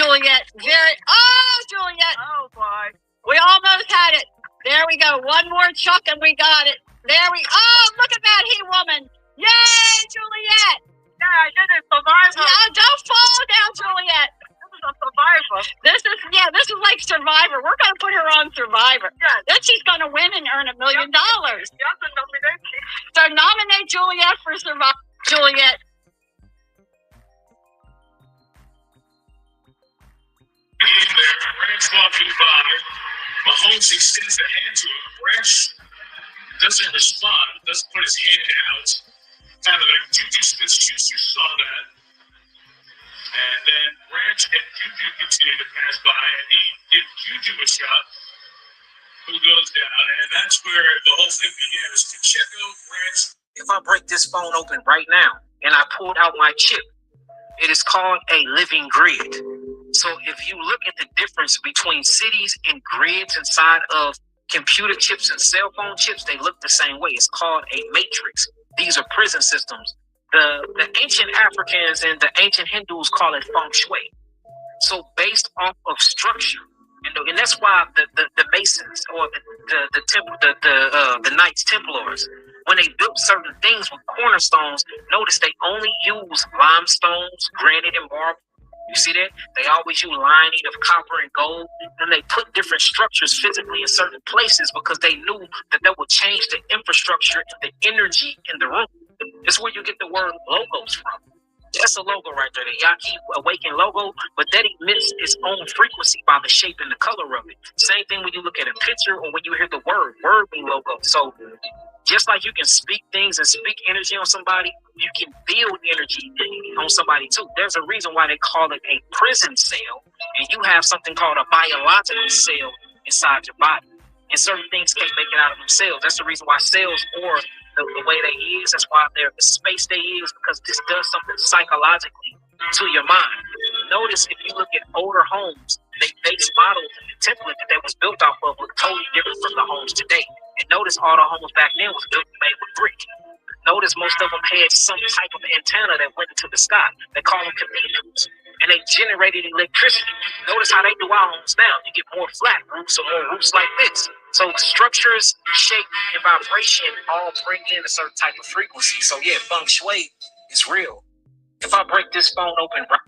Juliet. Juliet. Oh, boy. We almost had it. There we go. One more chuck and we got it. There we look at that he-woman. Yay, Juliet. Yeah, I did it. Survivor. Yeah, don't fall now, Juliet. This is a survivor. This is like Survivor. We're going to put her on Survivor. Yes. Then she's going to win and earn $1 million. Yes, and nomination. So nominate Juliet for Survivor. Juliet. Branch walking by. Mahomes extends a hand to him. Branch doesn't respond, doesn't put his hand out. Kind of like Juju Smith-Schuster saw that. And then Branch and Juju continue to pass by, and he gives Juju a shot, who goes down. And that's where the whole thing began, is Pacheco, Branch. If I break this phone open right now, and I pulled out my chip, it is called a living grid. So if you look at the difference between cities and grids inside of computer chips and cell phone chips, they look the same way. It's called a matrix. These are prison systems. The ancient Africans and the ancient Hindus call it feng shui. So based off of structure, and that's why the Masons or the Knights Templars, when they built certain things with cornerstones, notice they only use limestones, granite, and marble. You see that? They always use lining of copper and gold, and they put different structures physically in certain places because they knew that would change the infrastructure and the energy in the room. That's where you get the word logos from. That's a logo right there, the Yaki Awaken logo, but that emits its own frequency by the shape and the color of it. Same thing when you look at a picture or when you hear the word mean logo. So just like you can speak things and speak energy on somebody, you can feel energy on somebody too. There's a reason why they call it a prison cell, and you have something called a biological cell inside your body. And certain things can't make it out of themselves. That's the reason why cells are the way they is. That's why they're the space they is, because this does something psychologically to your mind. Notice if you look at older homes, they base models and the template that they was built off of look totally different from the homes today. And notice all the homes back then was built and made with brick. Notice most of them had some type of antenna that went into the sky. They call them cathedrals. And they generated electricity. Notice how they do our homes now. You get more flat roofs or more roofs like this. So structures, shape, and vibration all bring in a certain type of frequency. So yeah, feng shui is real. If I break this phone open right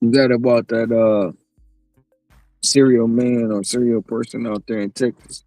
Is that about that serial man or serial person out there in Texas?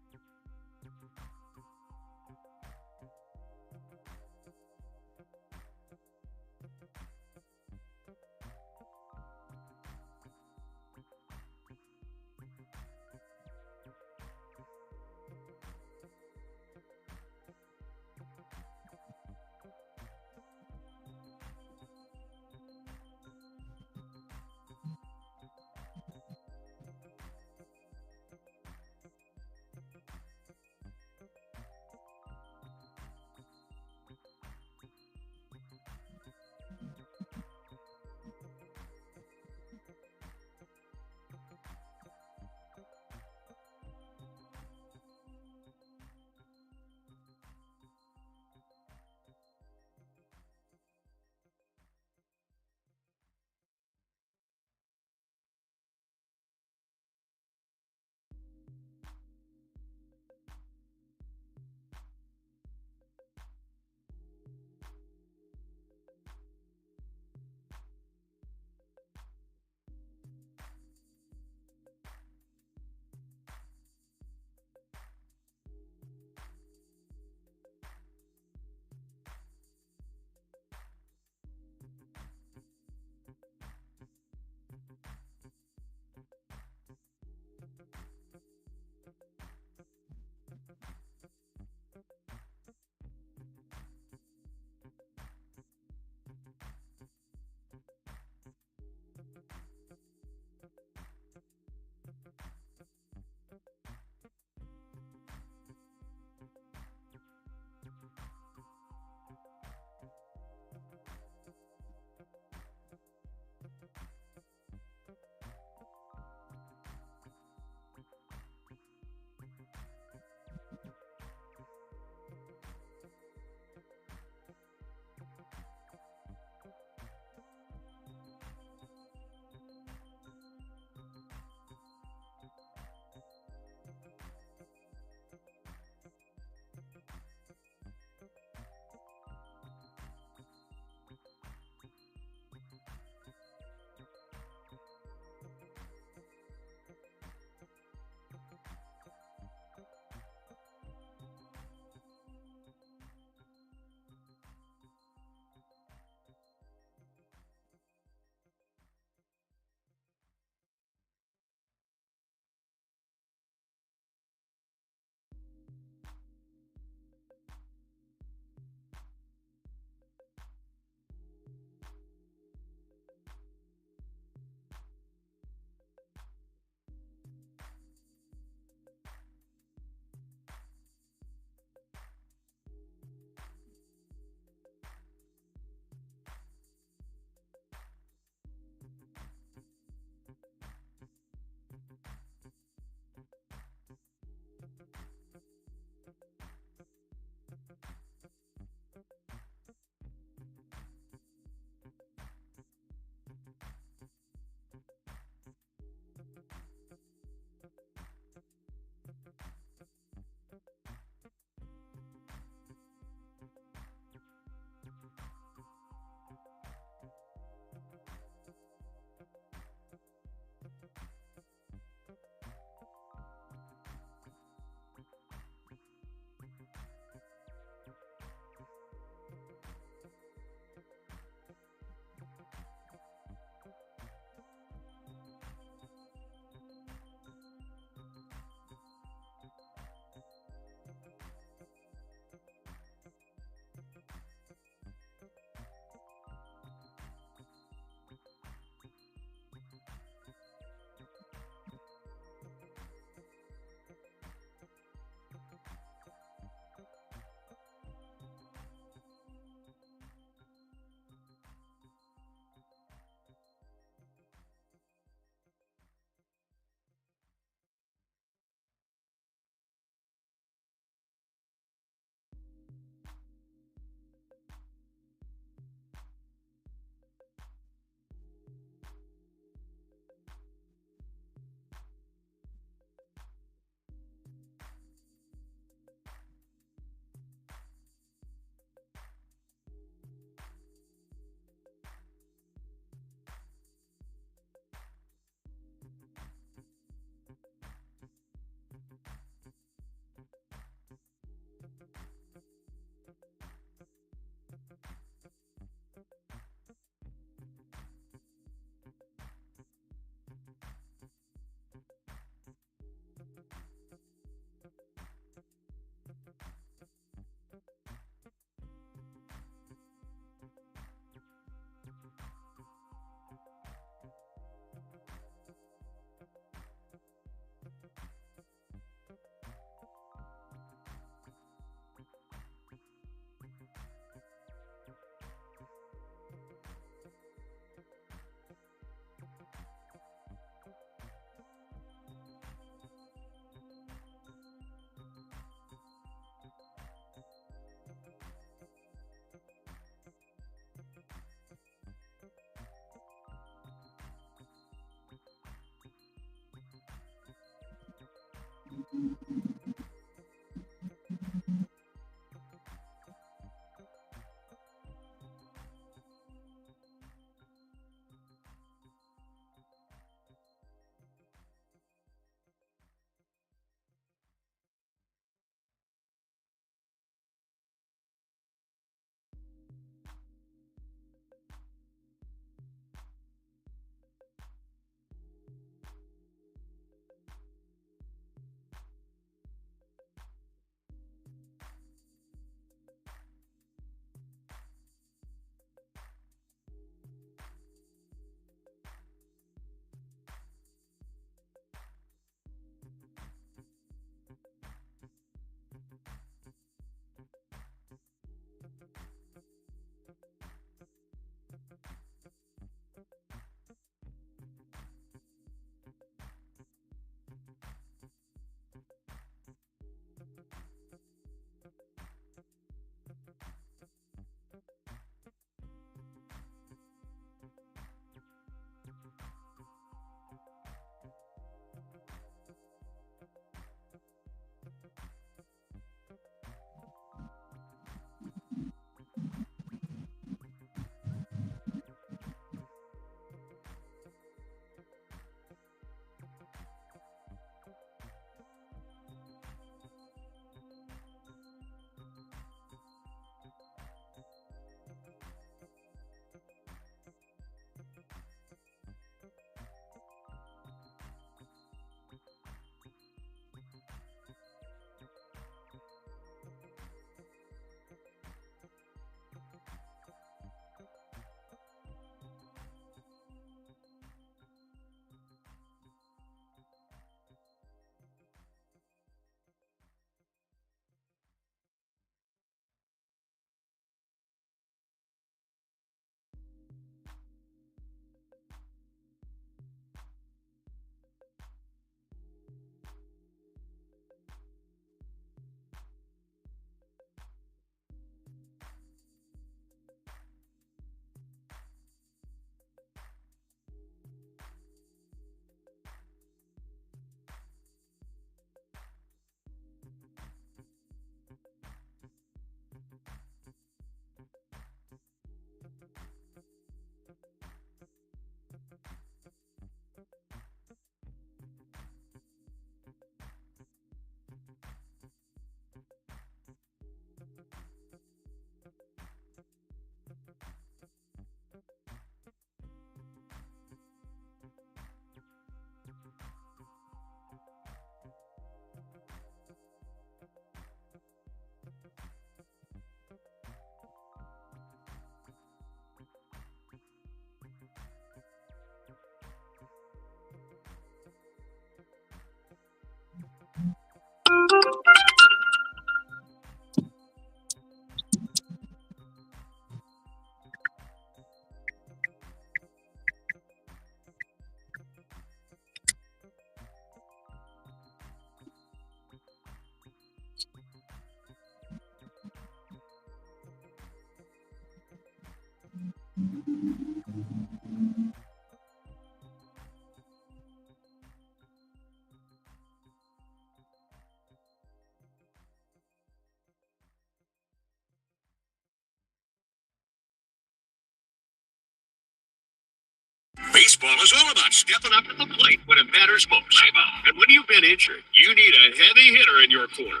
Baseball is all about stepping up at the plate when it matters most. And when you've been injured, you need a heavy hitter in your corner.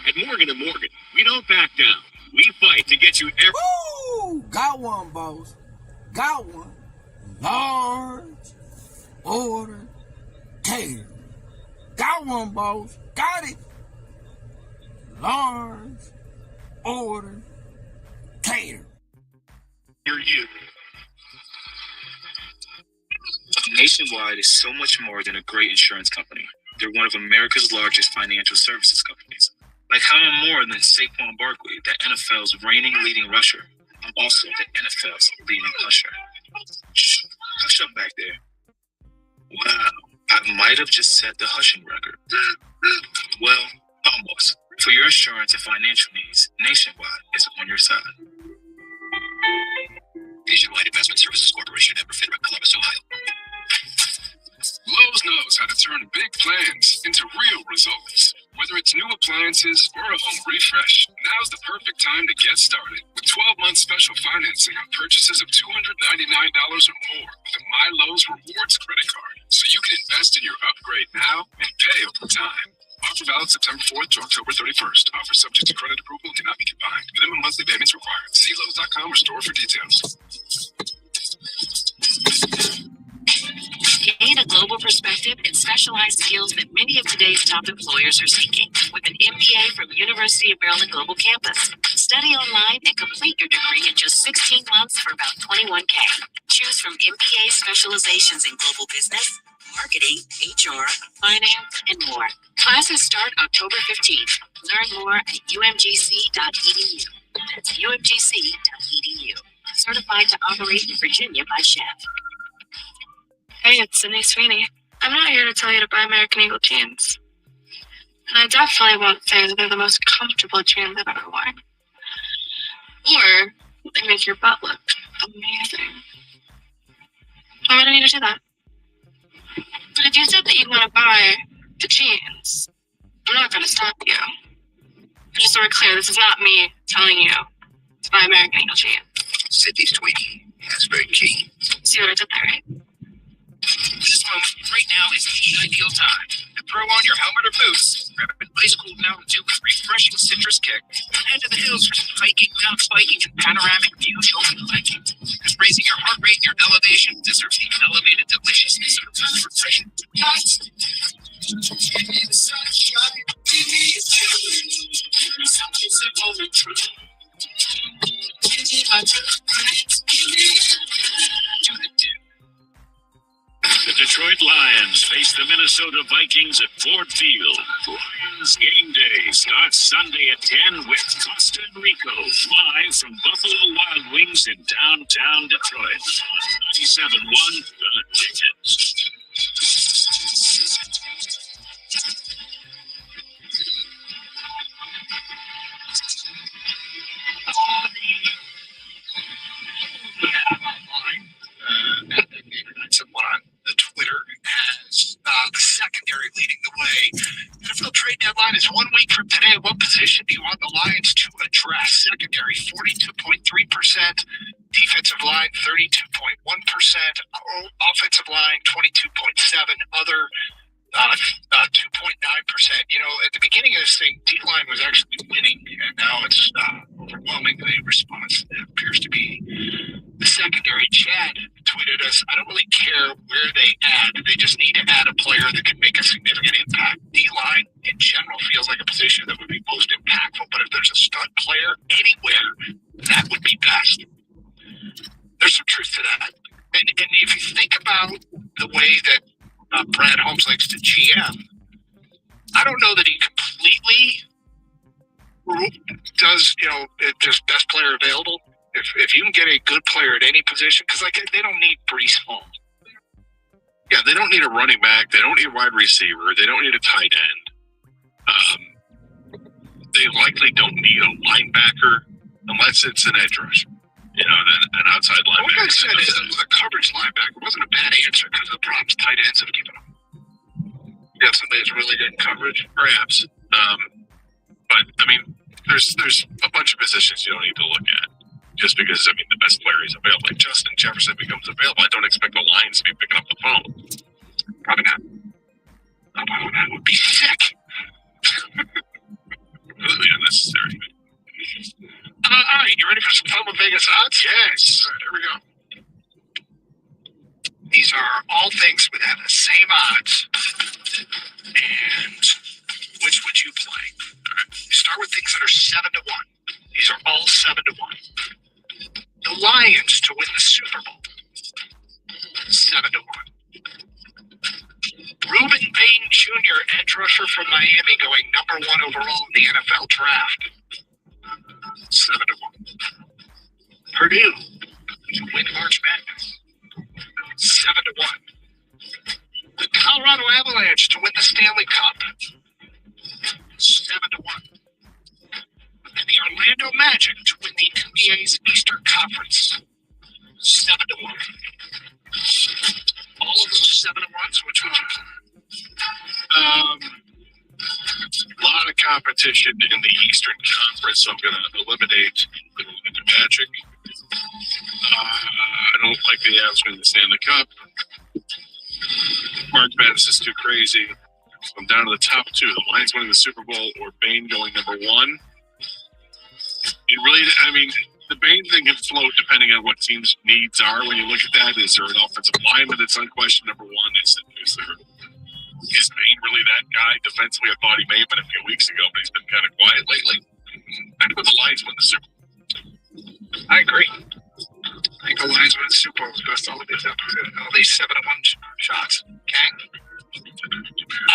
At Morgan & Morgan, we don't back down. We fight to get you every... Woo! Got one, boss. Got one. Large order catering. Got one, boss. Got it. Large order catering. You're you. Nationwide is so much more than a great insurance company. They're one of America's largest financial services companies. Like how I'm more than Saquon Barkley, the NFL's reigning leading rusher. I'm also the NFL's leading usher. Shh, hush up back there. Wow, I might have just set the hushing record. Well, almost. For your insurance and financial needs, Nationwide is on your side. Nationwide Investment Services Corporation, ever FINRA, Columbus, Ohio. Lowe's knows how to turn big plans into real results. Whether it's new appliances or a home refresh, now's the perfect time to get started. With 12-month special financing on purchases of $299 or more with a My Lowe's Rewards credit card. So you can invest in your upgrade now and pay over time. Offer valid September 4th to October 31st. Offer subject to credit approval and cannot be combined. Minimum monthly payments required. See Lowe's.com or store for details. Gain a global perspective and specialized skills that many of today's top employers are seeking with an MBA from University of Maryland Global Campus. Study online and complete your degree in just 16 months for about $21K. Choose from MBA specializations in global business, marketing, HR, finance, and more. Classes start October 15th. Learn more at umgc.edu. That's umgc.edu. Certified to operate in Virginia by Chef. Hey, it's Sydney Sweeney. I'm not here to tell you to buy American Eagle jeans. And I definitely won't say that they're the most comfortable jeans I've ever worn. Or they make your butt look amazing. Why would I need to do that? But if you said that you want to buy the jeans, I'm not going to stop you. Just so we're clear, this is not me telling you to buy American Eagle jeans. Sydney Sweeney. That's very key. See what I did there, right? This moment right now is the ideal time to throw on your helmet or boots, grab an ice cold Mountain Dew with refreshing citrus kick, and head to the hills for some hiking, mountain biking, and panoramic views you'll be liking. Because raising your heart rate and your elevation deserves the elevated deliciousness of refreshing. The Detroit Lions face the Minnesota Vikings at Ford Field. Lions game day starts Sunday at 10 with Costa and Rico live from Buffalo Wild Wings in downtown Detroit. 97.1 The Tickets. The Twitter has the secondary leading the way. NFL trade deadline is 1 week from today. What position do you want the Lions to address? Secondary, 42.3%. Defensive line, 32.1%. Offensive line, 22.7%. Other, 2.9%. You know, at the beginning of this thing, D-line was actually winning, and now it's overwhelmingly a response. It appears to be the secondary. Chad tweeted us, I don't really care where they add. They just need to add a player that can make a significant impact. D-line, in general, feels like a position that would be most impactful, but if there's a stud player anywhere, that would be best. There's some truth to that. And if you think about the way that Brad Holmes likes to GM, I don't know that he completely does, just best player available. If you can get a good player at any position, because they don't need Breece Hall. Yeah, they don't need a running back. They don't need a wide receiver. They don't need a tight end. They likely don't need a linebacker unless it's an edge rusher. An outside linebacker. What I said is a coverage linebacker wasn't a bad answer because of the problems tight ends have given them. You have somebody that's really good in coverage, Perhaps. But, there's a bunch of positions you don't need to look at. Just because, the best player is available. Like Justin Jefferson becomes available, I don't expect the Lions to be picking up the phone. Probably not. Oh, that would be sick. Completely unnecessary. All right, you ready for some fun with Vegas odds? Yes. All right, here we go. These are all things that have the same odds. And which would you play? All right. You start with things that are 7-1. These are all 7-1. The Lions to win the Super Bowl, 7-1. Reuben Payne Jr., edge rusher from Miami, going number 1 overall in the NFL draft, 7-1. Purdue to win March Madness, 7-1. The Colorado Avalanche to win the Stanley Cup, 7-1. And the Orlando Magic to win the NBA's Eastern Conference, 7-1. All of those 7-1s, which ones? A lot of competition in the Eastern Conference, so I'm going to eliminate the Magic. I don't like the Avs winning the Stanley Cup. March Madness is too crazy. So I'm down to the top two. The Lions winning the Super Bowl or Bane going number one. It really, I mean, the Bane thing can float depending on what teams' needs are. When you look at that, is there an offensive lineman that's unquestioned number one? Is Bane really that guy? Defensively, I thought he may have been a few weeks ago, but he's been kind of quiet lately. I think the Lions win the Super Bowl. I agree. I think the Lions win the Super Bowl because all these 7-1 shots. Okay.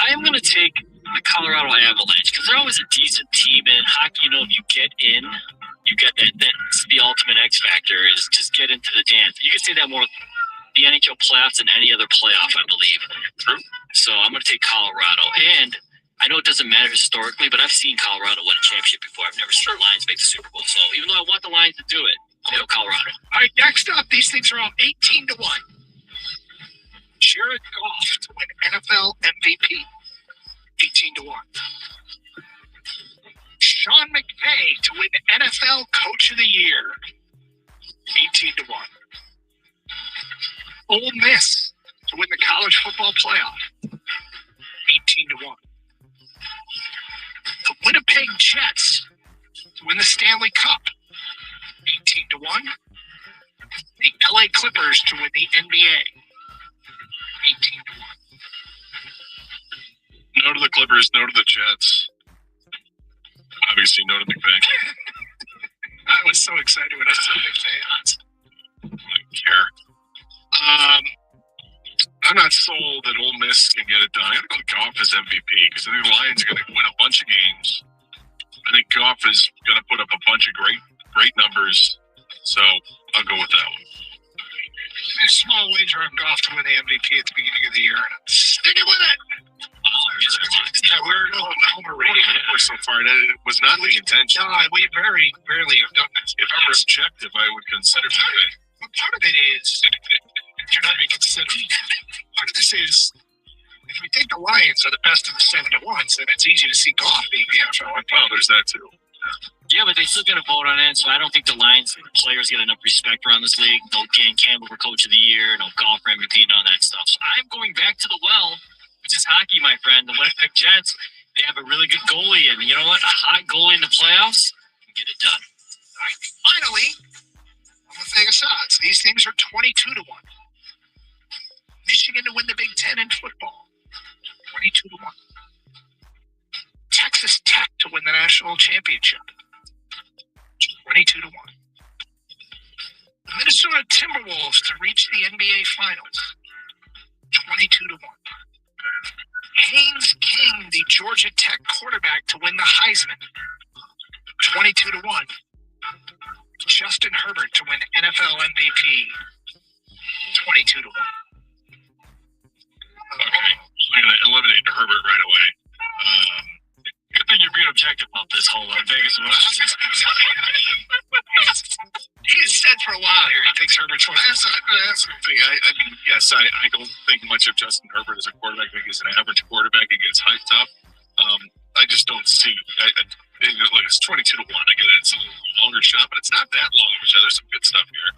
I'm going to take the Colorado Avalanche because they're always a decent team. And in hockey, you know, if you get in, you get that's the ultimate X factor is just get into the dance. You can say that more the NHL playoffs than any other playoff, I believe. True. So I'm going to take Colorado. And I know it doesn't matter historically, but I've seen Colorado win a championship before. I've never seen the Lions make the Super Bowl. So even though I want the Lions to do it, I'm going to go Colorado. All right, next up, these things are all 18-1. Jared Goff to win NFL MVP. 18-1. Sean McVay to win NFL Coach of the Year. 18-1. Ole Miss to win the college football playoff. 18-1. The Winnipeg Jets to win the Stanley Cup. 18-1. The LA Clippers to win the NBA. 18-1. no to the Clippers, no to the Jets. Obviously, no to McVay. I was so excited when I saw McVay. I don't care. I'm not sold that Ole Miss can get it done. I'm going to go Goff as MVP because I think the Lions are going to win a bunch of games. I think Goff is going to put up a bunch of great numbers. So I'll go with that one. A small wager on Goff to win the MVP at the beginning of the year. Sticking with it. Yeah, we're Homer radio so far. That it was not the intention. No, we very rarely have done this. If I were objective, I would consider it. But part of it is, you're not being considered. Part of this is, if we think the Lions are the best of the 7-1s, then it's easy to see Goff being the NFL MVP. Well, there's that too. Yeah, but they still got to vote on it, so I don't think the Lions players get enough respect around this league. No Dan Campbell for Coach of the Year, no Goff for MVP, none of that stuff. So I'm going back to the well, which is hockey, my friend. The Winnipeg Jets, they have a really good goalie, and you know what? A hot goalie in the playoffs can get it done. All right, finally, on the Vegas odds, these things are 22-1. Michigan to win the Big Ten in football, 22-1. Texas Tech to win the national championship, 22-1. The Minnesota Timberwolves to reach the NBA Finals, 22-1. Haynes King, the Georgia Tech quarterback, to win the Heisman, 22-1. Justin Herbert to win NFL MVP, 22-1. Okay, I'm going to eliminate Herbert right away. Good thing you're being objective about this whole Vegas one. He has said for a while here he thinks Herbert's one. That's the thing. I mean, yes, I don't think much of Justin Herbert as a quarterback. I think he's an average quarterback. He gets hyped up. I just don't see. Look, it's 22-1. I get it. It's a longer shot, but it's not that long of a shot. There's some good stuff here.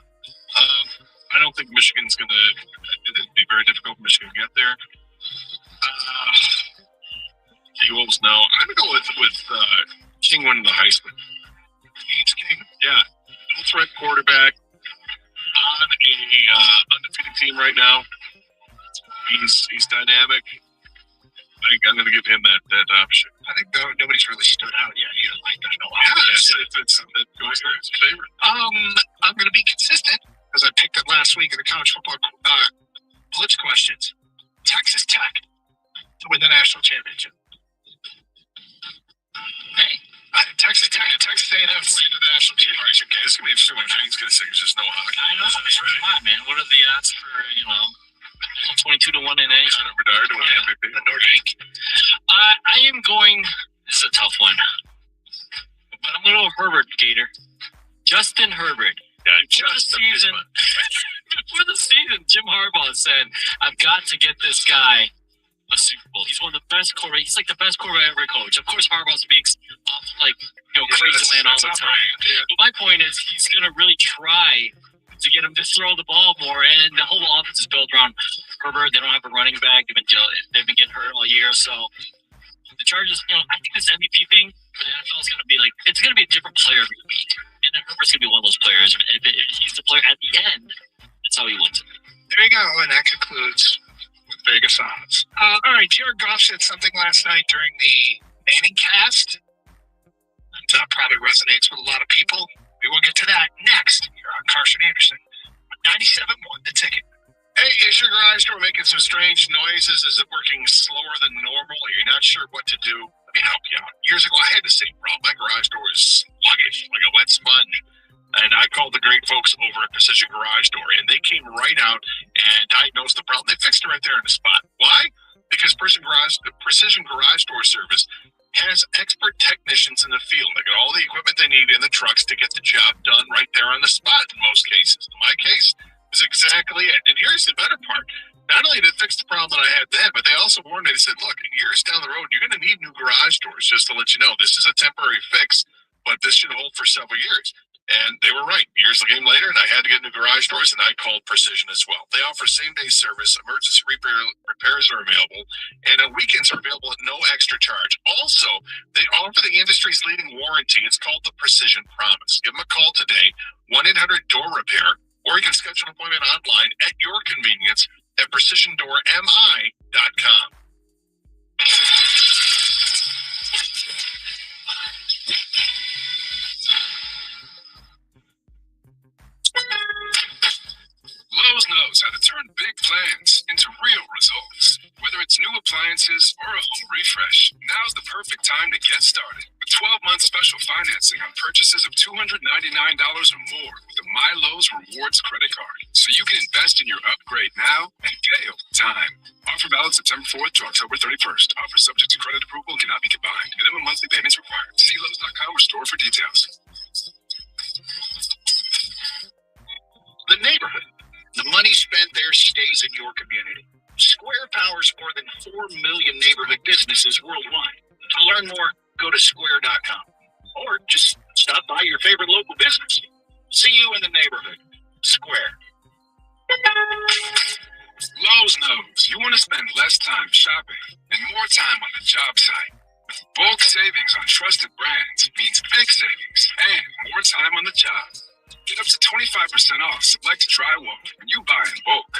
I don't think Michigan's going to. It'd be very difficult for Michigan to get there. The Wolves, no. I'm going to go with King winning the Heisman. King. Yeah. Dual threat quarterback on a undefeated team right now. He's dynamic. I'm going to give him that option. I think nobody's really stood out yet. You don't like that. No, that goes there. It's a favorite. I'm going to be consistent because I picked it last week in the college football blitz questions. Texas Tech to win the national championship. Hey, Texas Tech and Texas A&M to win the national championship. Okay, this is going to be so much things going to say there's just no hockey. I know. Come on, man. What are the odds for, 22-1 in any? Bedard to win the MVP. The Nordique. I am going. This is a tough one, but I'm going to go Herbert, Gator. Justin Herbert. Yeah, Before the season, Jim Harbaugh said, "I've got to get this guy a Super Bowl. He's one of the best quarterbacks. He's like the best quarterback ever coached. Of course, Harbaugh speaks off like crazy land all the time. But my point is, he's gonna really try to get him to throw the ball more, and the whole offense is built around Herbert. They don't have a running back. They've been getting hurt all year, so the Chargers. I think this MVP thing for the NFL is gonna be like it's gonna be a different player every week, and then Herbert's gonna be one of those players. If he's the player at the end, that's how he wins it. There you go, and that concludes with Vegas odds. All right, Jared Goff said something last night during the Manning cast. That probably resonates with a lot of people. We will get to that next here on Carson Anderson on 97.1 The Ticket. Hey, is your garage door making some strange noises? Is it working slower than normal? Are you not sure what to do? Let me help you out. Years ago, I had the same problem. My garage door is sluggish, like a wet sponge. And I called the great folks over at Precision Garage Door, and they came right out and diagnosed the problem. They fixed it right there on the spot. Why? Because Precision Garage Door service has expert technicians in the field. They got all the equipment they need in the trucks to get the job done right there on the spot in most cases. In my case, is exactly it. And here's the better part. Not only did it fix the problem that I had then, but they also warned me. They said, look, years down the road, you're going to need new garage doors, just to let you know. This is a temporary fix, but this should hold for several years. And they were right. Years came later, and I had to get new garage doors, and I called Precision as well. They offer same-day service. Emergency repairs are available, and weekends are available at no extra charge. Also, they offer the industry's leading warranty. It's called the Precision Promise. Give them a call today, 1-800-DOOR-REPAIR, or you can schedule an appointment online at your convenience at precisiondoormi.com. Lowe's knows how to turn big plans into real results. Whether it's new appliances or a home refresh, now's the perfect time to get started. With 12-month special financing on purchases of $299 or more with the My Lowe's Rewards credit card. So you can invest in your upgrade now and pay over time. Offer valid September 4th to October 31st. Offer subject to credit approval and cannot be combined. Minimum monthly payments required. See Lowe's.com or store for details. The neighborhood. The money spent there stays in your community. Square powers more than 4 million neighborhood businesses worldwide. To learn more, go to square.com or just stop by your favorite local business. See you in the neighborhood. Square. Lowe's knows you want to spend less time shopping and more time on the job site. Bulk savings on trusted brands means big savings and more time on the job. Get up to 25% off select drywall when you buy in bulk.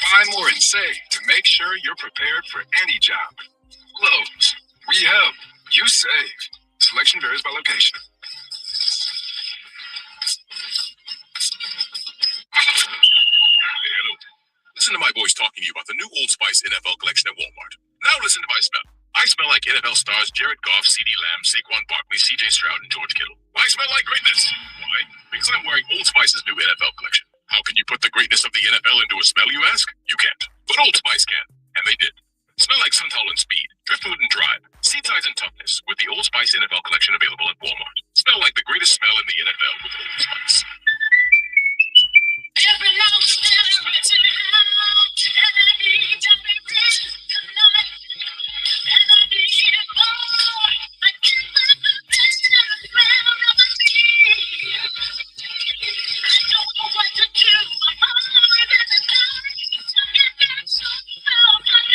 Buy more and save to make sure you're prepared for any job. Lowe's, we help, you save. Selection varies by location. Hello. Listen to my voice talking to you about the new Old Spice NFL collection at Walmart. Now listen to my smell. I smell like NFL stars Jared Goff, CeeDee Lamb, Saquon Barkley, CJ Stroud, and George Kittle. I smell like greatness. Why? Because I'm wearing Old Spice's new NFL collection. How can you put the greatness of the NFL into a smell, you ask? You can't. But Old Spice can. And they did. Smell like suntal and speed, driftwood and drive, sea ties and toughness with the Old Spice NFL collection available at Walmart. Smell like the greatest smell in the NFL with Old Spice. Every now and then I reach out, and I need to be rich tonight. And I need it more. I can't find the best of the smell of the sea. I don't know what to do. My heart is a cloud. I get that smell like a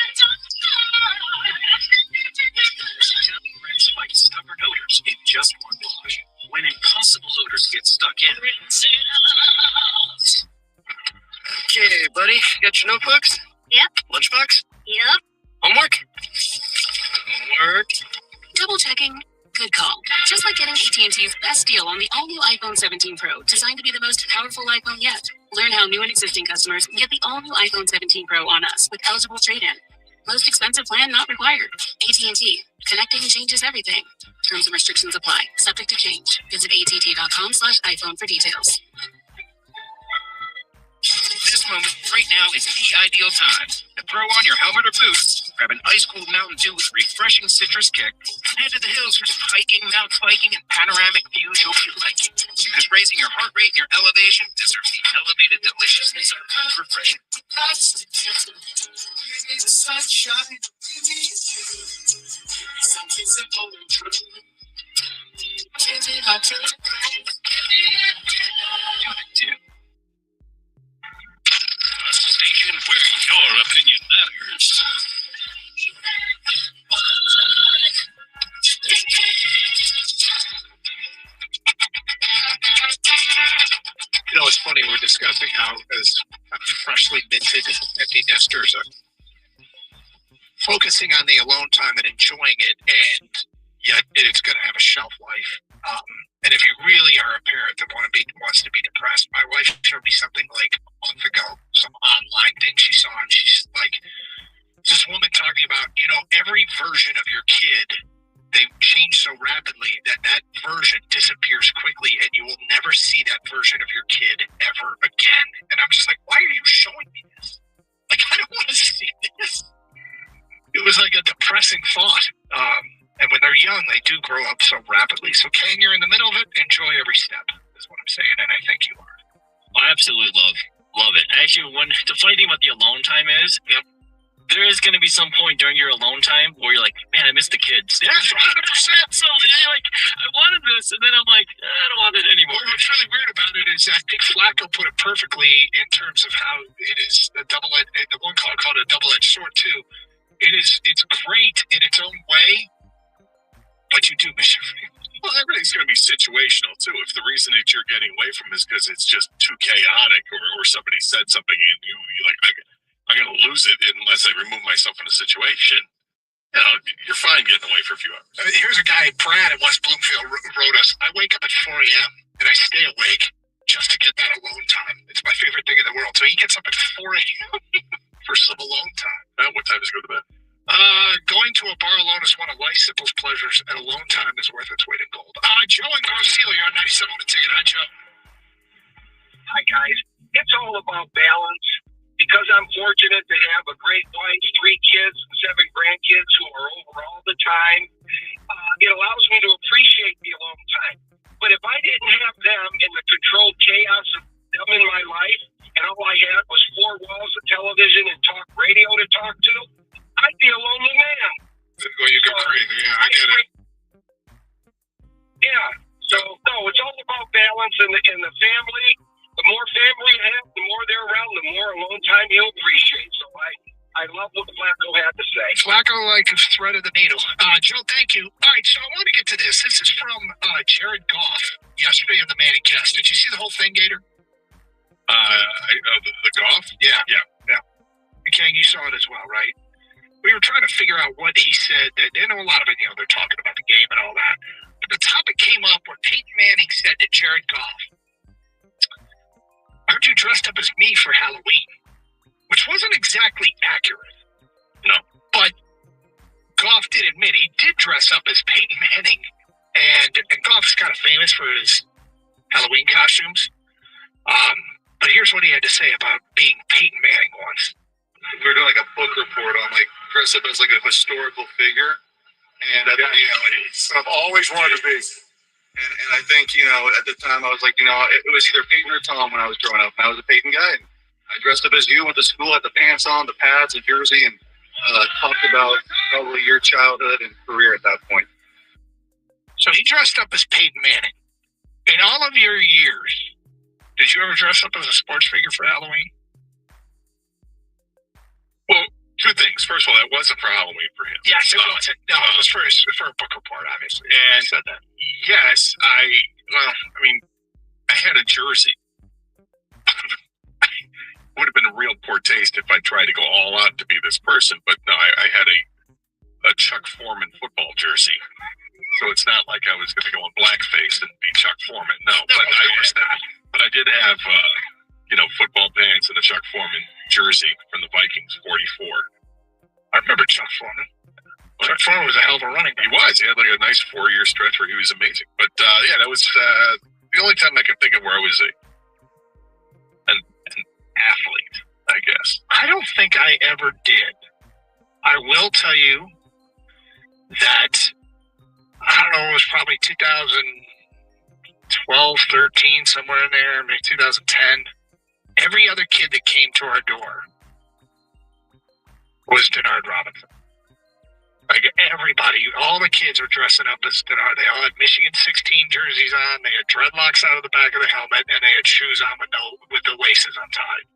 Top rinse fight stubborn odors in just one wash. When impossible odors get stuck in. Okay, buddy, got your notebooks? Yep. Lunchbox? Yep. Homework? Homework. Double checking. Good call. Just like getting AT&T's best deal on the all-new iPhone 17 Pro, designed to be the most powerful iPhone yet. Learn how new and existing customers can get the all-new iPhone 17 Pro on us with eligible trade-in. Most expensive plan not required. AT&T. Connecting changes everything. Terms and restrictions apply. Subject to change. Visit att.com/iPhone for details. This moment right now is the ideal time to throw on your helmet or boots Grab an ice-cold Mountain Dew with refreshing citrus kick, and head to the hills for some hiking, mountain biking, and panoramic views you'll be liking. Because raising your heart rate and your elevation deserves the elevated deliciousness of cold refreshing. Give me the sunshine, give me a something simple and true. Give me my turn. A station where your opinion matters. You know, it's funny, we're discussing how, as freshly minted empty nesters are focusing on the alone time and enjoying it, and yet it's going to have a shelf life. And if you really are a parent that wants to be depressed, my wife showed me something like a month ago, some online thing she saw, and she's like, this woman talking about, you know, every version of your kid, they change so rapidly that version disappears quickly, and you will never see that version of your kid ever again. And I'm just like, why are you showing me this? Like, I don't want to see this. It was like a depressing thought. And when they're young, they do grow up so rapidly. So, Kang, you're in the middle of it. Enjoy every step, is what I'm saying, and I think you are. I absolutely love it. Actually, the funny thing about the alone time is, there is going to be some point during your alone time where you're like, man, I miss the kids. Yeah, 100%. So you're like, I wanted this, and then I'm like, I don't want it anymore. Well, what's really weird about it is that Dick Flacco put it perfectly in terms of how it is the one called a double-edged sword too. It's great in its own way, but you do miss your family. Well, everything's going to be situational too. If the reason that you're getting away from it is because it's just too chaotic, or somebody said something and you're like, I'm going to lose it unless I remove myself from the situation. You know, you're fine getting away for a few hours. I mean, here's a guy, Brad, in West Bloomfield, wrote us, I wake up at 4 a.m. and I stay awake just to get that alone time. It's my favorite thing in the world. So he gets up at 4 a.m. for some alone time. What time does he go to bed? Going to a bar alone is one of life's simplest pleasures, and alone time is worth its weight in gold. Joe and Garcia, you're on 97 on the ticket. Hi, Joe. Hi, guys. It's all about balance. Because I'm fortunate to have a great wife, 3 kids, and 7 grandkids who are over all the time, it allows me to appreciate the alone time. But if I didn't have them in the controlled chaos of them in my life, and all I had was 4 walls of television and talk radio to talk to, I'd be a lonely man. Well, you go crazy. Yeah, I get it. Yeah. So, no, it's all about balance in the family. The more family you have, the more they're around, the more alone time you'll appreciate. So I love what Flacco had to say. Flacco threaded the needle. Joe, thank you. All right, so I want to get to this. This is from Jared Goff yesterday on the Manning Cast. Did you see the whole thing, Gator? The Goff? Yeah. Kang, you saw it as well, right? We were trying to figure out what he said. I know a lot of it, they're talking about the game and all that. But the topic came up where Peyton Manning said to Jared Goff, aren't you dressed up as me for Halloween? Which wasn't exactly accurate. No. But Goff did admit he did dress up as Peyton Manning. And Goff's kind of famous for his Halloween costumes. But here's what he had to say about being Peyton Manning once. We were doing like a book report on dress up as like a historical figure. And I've always wanted to be. And I think, at the time I was like, it was either Peyton or Tom when I was growing up. And I was a Peyton guy. And I dressed up as you, went to school, had the pants on, the pads, the jersey, and talked about probably your childhood and career at that point. So he dressed up as Peyton Manning. In all of your years, did you ever dress up as a sports figure for Halloween? Well, 2 things. First of all, that wasn't for Halloween for him. Yes, it wasn't. No, it was for a book report, obviously. And said that. Yes, I had a jersey. Would have been a real poor taste if I tried to go all out to be this person, but no, I had a Chuck Foreman football jersey. So it's not like I was going to go in blackface and be Chuck Foreman. No, but I did have football pants and a Chuck Foreman jersey from the Vikings 44. I remember Chuck Foreman. Chuck Foreman was a hell of a running back. He was. He had like a nice 4-year stretch where he was amazing. But that was the only time I can think of where I was an athlete, I guess. I don't think I ever did. I will tell you that, I don't know, it was probably 2012, 13, somewhere in there, maybe 2010. Every other kid that came to our door was Denard Robinson. Like everybody, all the kids were dressing up as Denard. They all had Michigan 16 jerseys on. They had dreadlocks out of the back of the helmet, and they had shoes on with the laces untied.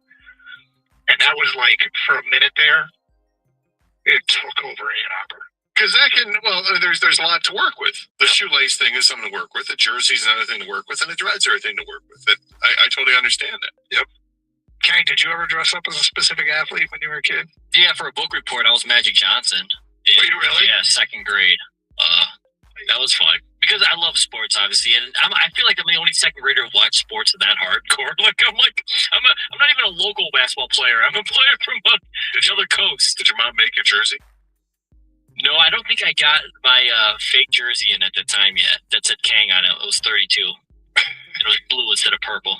And that was like, for a minute there, it took over Ann Arbor. Because there's a lot to work with. The shoelace thing is something to work with. The jersey's another thing to work with, and the dreads are a thing to work with. I totally understand that. Yep. Kenny, did you ever dress up as a specific athlete when you were a kid? Yeah, for a book report, I was Magic Johnson. Were you really? Yeah, second grade. That was fun because I love sports, obviously, and I feel like I'm the only second grader who watched sports that hardcore. I'm not even a local basketball player. I'm a player from the other coast. Did your mom make your jersey? No, I don't think I got my fake jersey in at the time yet. That said Kang on it. It was 32. It was blue instead of purple.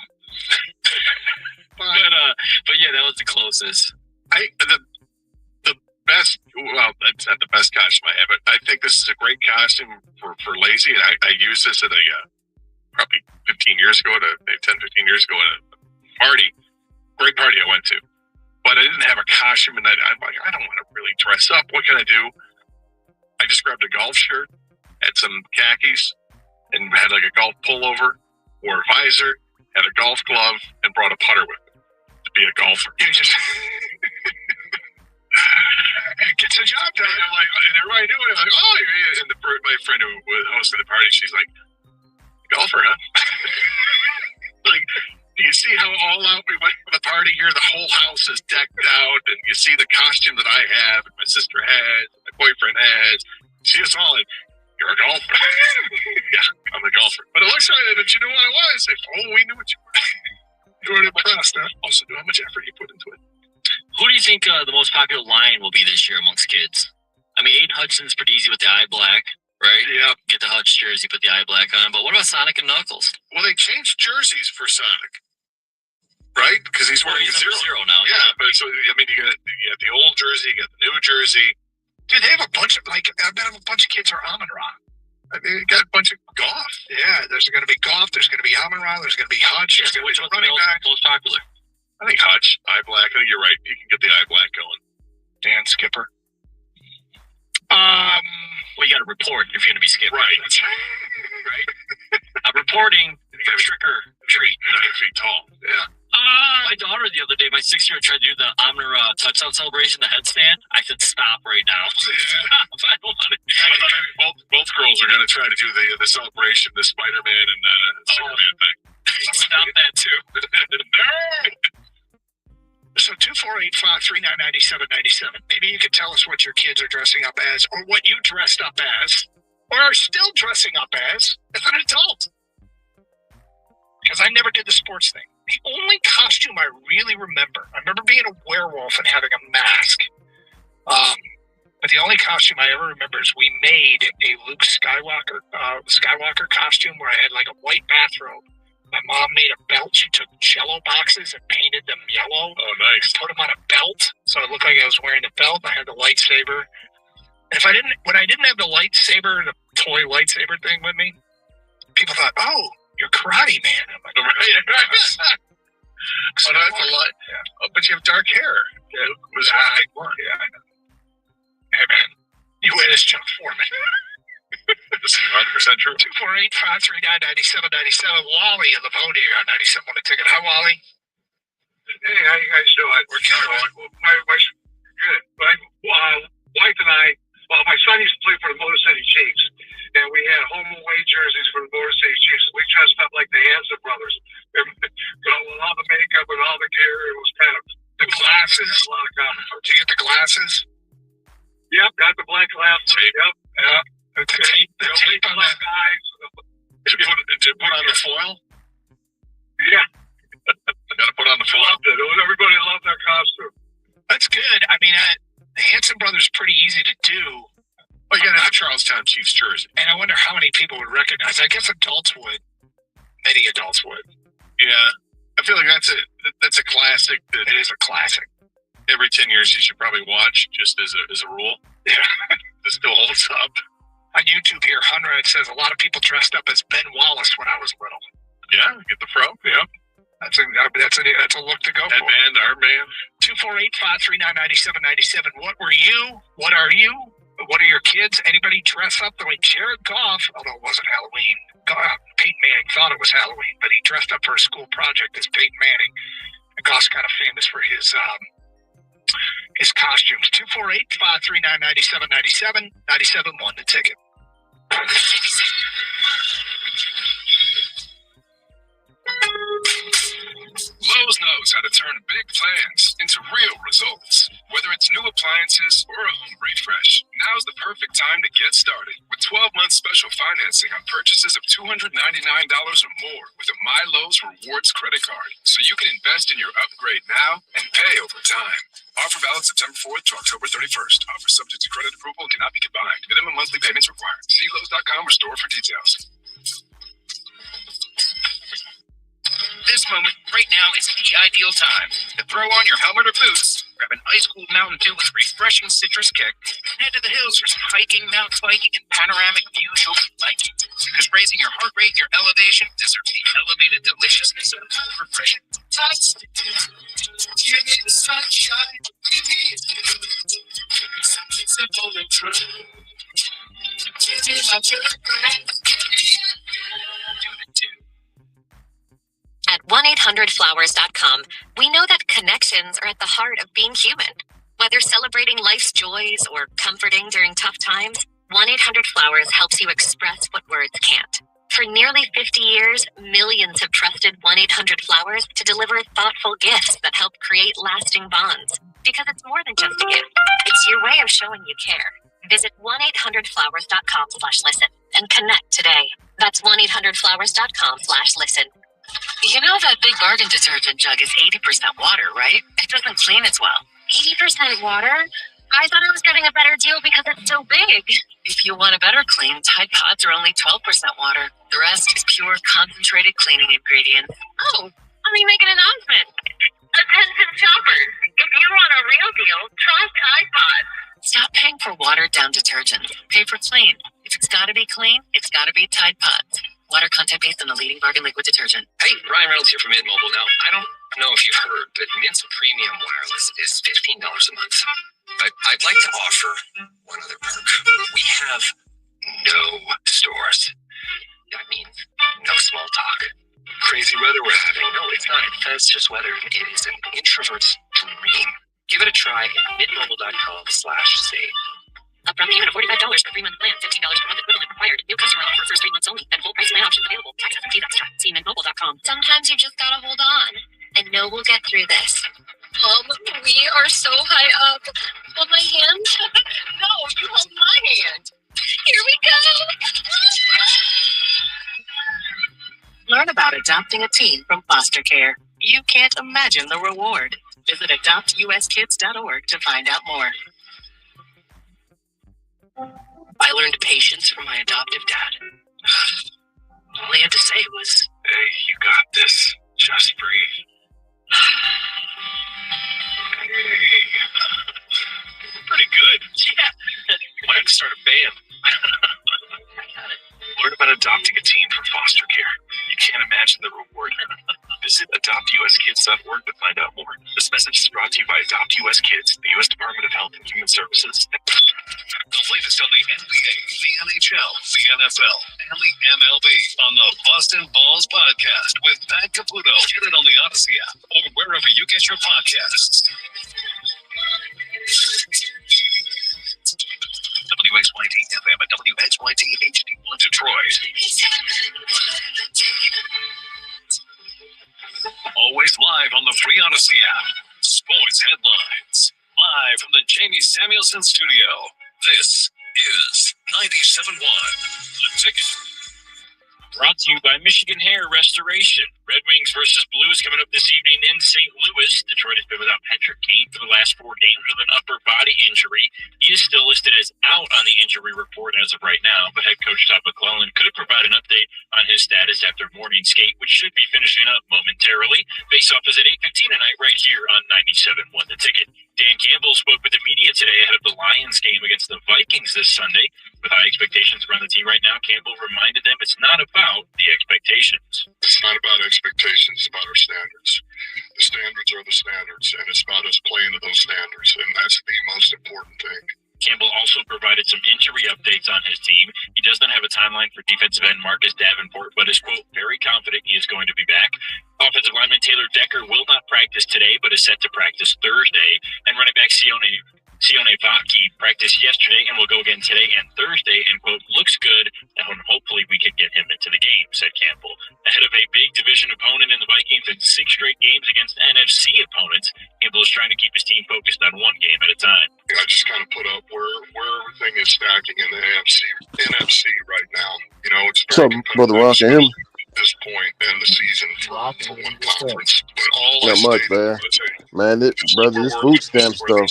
But yeah, that was the closest. The best, well, it's not the best costume I have, but I think this is a great costume for lazy, and I used this at probably 10, 15 years ago at a party, great party I went to, but I didn't have a costume, and I'm like, I don't want to really dress up. What can I do? I just grabbed a golf shirt, had some khakis, and had like a golf pullover, wore a visor, had a golf glove, and brought a putter with me to be a golfer. You just it gets a job done. And I'm like, and everybody knew it. Like, oh, yeah. And my friend who was hosting the party, she's like, golfer, huh? Like, do you see how all out we went for the party here? The whole house is decked out, and you see the costume that I have, and my sister has, and my boyfriend has. See us all, and you're a golfer. Yeah, I'm a golfer. But it looks like that you knew what I was. We knew what you were. You were impressed, huh? Also knew how much effort you put into it. Who do you think the most popular line will be this year amongst kids? I mean, Aiden Hudson's pretty easy with the eye black, right? Yeah. Get the Hutch jersey, put the eye black on. But what about Sonic and Knuckles? Well, they changed jerseys for Sonic, right? Because he's wearing zero now. Yeah, but so I mean, you got the old jersey, you got the new jersey. Dude, they have a bunch of I bet a bunch of kids are Amon-Ra. I mean, you got a bunch of golf. Yeah, there's going to be golf. There's going to be Amon-Ra. There's going to be Hutch. There's going to be running back. Most popular. I think Hutch, eye black. I think you're right. You can get the eye black going. Dan Skipper. Well, you got to report if you're going to be skipping. Right. Right. I'm reporting for a trick or treat. 9 feet tall. Yeah. My daughter the other day, my 6-year-old tried to do the Amon-Ra touchdown celebration, the headstand. I said, stop right now. Stop. I don't want to. Both girls are going to try to do the celebration, the Spider-Man and Superman thing. Stop that too. So 248-539-9797. Maybe you could tell us what your kids are dressing up as, or what you dressed up as, or are still dressing up as an adult. Because I never did the sports thing. The only costume I really remember being a werewolf and having a mask. But the only costume I ever remember is we made a Luke Skywalker costume where I had like a white bathrobe. My mom made a belt. She took Jell-O boxes and painted them yellow. Oh, nice. Put them on a belt, so it looked like I was wearing a belt. I had the lightsaber. And when I didn't have the lightsaber, the toy lightsaber thing with me, people thought, "Oh, you're Karate Man." I'm like, right. Oh, no, that's a lot. Yeah. Oh, but you have dark hair. Yeah, yeah, I know. Hey, man, you wear this Chuck Foreman. This is 100% true. 248-539-9797. Wally in the phone here on 97 on the ticket. Hi, Wally. Hey, how you guys doing? We're good. Good. My wife and I, my son used to play for the Motor City Chiefs, and we had home away jerseys for the Motor City Chiefs. We dressed up like the Hanson brothers. With all the makeup and all the gear, it was kind of the glasses. A lot of comments. Did you get the glasses? Yep, got the black glasses. Yep. Yeah. The tape on that. Guys. Did you put on the foil? Yeah. Got to put on the foil. Loved it. Everybody loved that costume. That's good. I mean, the Hanson brothers pretty easy to do. Well, you got to have a Charlestown Chiefs jersey. And I wonder how many people would recognize. I guess adults would. Many adults would. Yeah. I feel like that's a classic. It is a classic. every 10 years you should probably watch, just as a rule. Yeah, it still holds up. On YouTube here, Hunter, it says a lot of people dressed up as Ben Wallace when I was little. Yeah, get the fro. Yeah, That's a look to go for. Headband, armband. 248-539-9797. What were you? What are you? What are your kids? Anybody dress up the way Jared Goff, although it wasn't Halloween. Peyton Manning thought it was Halloween, but he dressed up for a school project as Peyton Manning. And Goff's kind of famous for his costumes. 248-539-9797. 97-1 the ticket. Lowe's knows how to turn big plans into real results. Whether it's new appliances or a home refresh, now's the perfect time to get started. With 12-month special financing on purchases of $299 or more with a My Lowe's Rewards credit card. So you can invest in your upgrade now and pay over time. Offer valid September 4th to October 31st. Offer subject to credit approval and cannot be combined. Minimum monthly payments required. See Lowe's.com or store for details. This moment right now is the ideal time to throw on your helmet or boots, grab an ice cold Mountain Dew with refreshing citrus kick, and head to the hills for some hiking, mountain biking, and panoramic views you'll be liking. Because raising your heart rate, your elevation, deserves the elevated deliciousness of refreshing. Give me the sunshine, give me something simple and true. Give me my At 1-800-Flowers.com, we know that connections are at the heart of being human. Whether celebrating life's joys or comforting during tough times, 1-800-Flowers helps you express what words can't. For nearly 50 years, millions have trusted 1-800-Flowers to deliver thoughtful gifts that help create lasting bonds. Because it's more than just a gift. It's your way of showing you care. Visit 1-800-Flowers.com/listen and connect today. That's 1-800-Flowers.com/listen. You know that Big Bargain detergent jug is 80% water, right? It doesn't clean as well. 80% water? I thought I was getting a better deal because it's so big. If you want a better clean, Tide Pods are only 12% water. The rest is pure, concentrated cleaning ingredients. Oh, let me make an announcement. Attention shoppers, if you want a real deal, try Tide Pods. Stop paying for watered-down detergent. Pay for clean. If it's got to be clean, it's got to be Tide Pods. Water content based on the leading bargain liquid detergent. Hey, Ryan Reynolds here from Mint Mobile. Now, I don't know if you've heard, but Mint's premium wireless is $15 a month. But I'd like to offer one other perk. We have no stores. That means no small talk. Crazy weather we're having. No, it's not. That's just weather. It is an introvert's dream. Give it a try at mintmobile.com/save. Upfront payment of $45 for 3-month plan, $15 per month equivalent required. New customer offer first 3 months only. Then full price plan options available. Taxes and fees extra. See mintmobile.com. Sometimes you just gotta hold on and know we'll get through this. We are so high up. Hold my hand. No, you hold my hand. Here we go. Learn about adopting a teen from foster care. You can't imagine the reward. Visit adoptuskids.org to find out more. I learned patience from my adoptive dad. All he had to say was, Hey, you got this. Just breathe. Hey, pretty good. yeah. Might have to start a band. Learn about adopting a teen from foster care. You can't imagine the reward. Visit adoptuskids.org to find out more. This message is brought to you by Adopt US Kids, the U.S. Department of Health and Human Services. The latest on the NBA, the NHL, the NFL, and the MLB on the Boston Balls Podcast with Pat Caputo. Get it on the Odyssey app or wherever you get your podcasts. WXYT FM and WXYT HD1 Detroit. Always live on the free Odyssey app. Sports headlines. Live from the Jamie Samuelson studio. This is 97.1 The Ticket. Brought to you by Michigan Hair Restoration. Red Wings versus Blues coming up this evening in St. Louis. Detroit has been without Patrick Kane for the last 4 games with an upper body injury. He is still listed as out on the injury report as of right now, but head coach Todd McClellan could provide an update on his status after morning skate, which should be finishing up momentarily. Face-off is at 8:15 tonight right here on 97.1 The Ticket. Dan Campbell spoke with the media today ahead of the Lions game against the Vikings this Sunday. With high expectations around the team right now, Campbell reminded them it's not about the expectations. It's not about expectations, it's about our standards. The standards are the standards, and it's about us playing to those standards, and that's the most important thing. Campbell also provided some injury updates on his team. He does not have a timeline for defensive end Marcus Davenport, but is, quote, very confident he is going to be back. Offensive lineman Taylor Decker will not practice today, but is set to practice Thursday. And running back Sione Vaki practiced yesterday and will go again today and Thursday, and, quote, looks good, and hopefully we could get him into the game, said Campbell. Ahead of a big division opponent in the Vikings and 6 straight games against NFC opponents, Campbell is trying to keep his team focused on one game at a time. I just kind of put up where everything is stacking in the NFC right now. You know, it's What's up, Brother Ross? Can you hear me? At this point in the season for one conference, but all Not much, man. Brother, this food stamp stuff,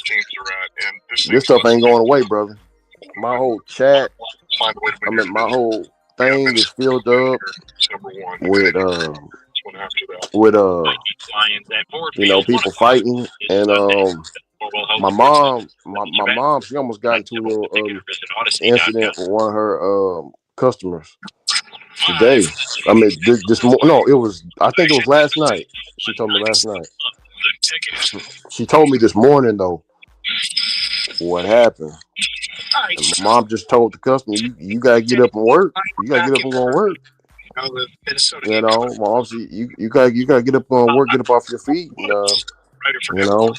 this stuff ain't going away, brother. My whole chat, my whole thing is filled up with you know, people fighting, and my mom, she almost got into a little incident with one of her customers today. I mean, I think it was last night. She told me last night. She told me this morning though what happened. And my mom just told the customer, you gotta get up and work. You gotta get up and go and work. You know, mom, you gotta get up and work, get up off your feet, and, you know,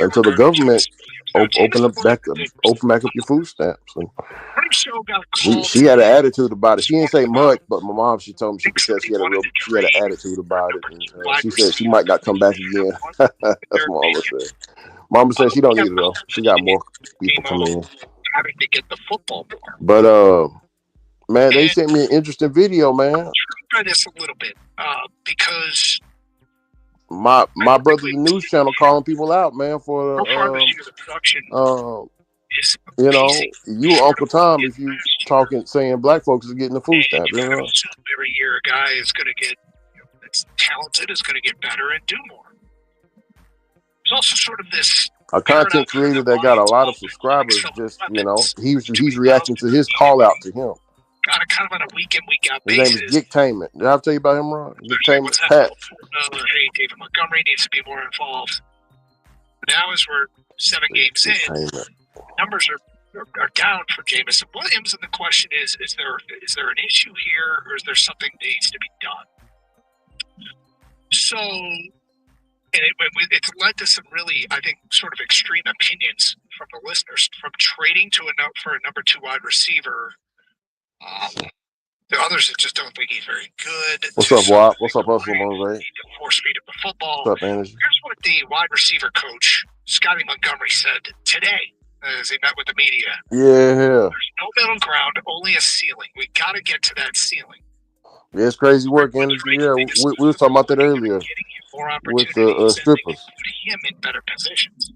until the government open back up your food stamps. And she had an attitude about it. She didn't say much, but my mom, she told me she could tell she had an attitude about it. And she said she might not come back again. That's what Mama said. Mama said she don't need it though. She got more people coming in. Having to get the football more. But man, they sent me an interesting video, man. Try this a little bit because my brother, the news channel, calling people out, man, for you know, you Uncle Tom, if you saying black folks are getting the food stamp, you know. Every year, a guy is going to get that's talented is going to get better and do more. There's also sort of this a content creator that got a lot of subscribers. Just, you know, he's reacting to his call out to him. Got kind of on a week out his basis. Name is Gictainment. Did I tell you about him, Ron? Gictainment Pat. Hey, David Montgomery needs to be more involved. Now, as we're 7 games in, numbers are down for Jamison Williams, and the question is there an issue here, or is there something that needs to be done? So, and it's led to some really, I think, sort of extreme opinions from the listeners, from trading for a number 2 wide receiver. The others that just don't think he's very good. What's up, Wap? What's up, Hustle Mosaic? Force feed of the football. What's up, Energy? Here's what the wide receiver coach, Scotty Montgomery, said today as he met with the media. Yeah. There's no middle ground, only a ceiling. We got to get to that ceiling. Yeah, it's crazy work, Energy. Yeah, we were talking about that earlier with the strippers. Put him in better positions.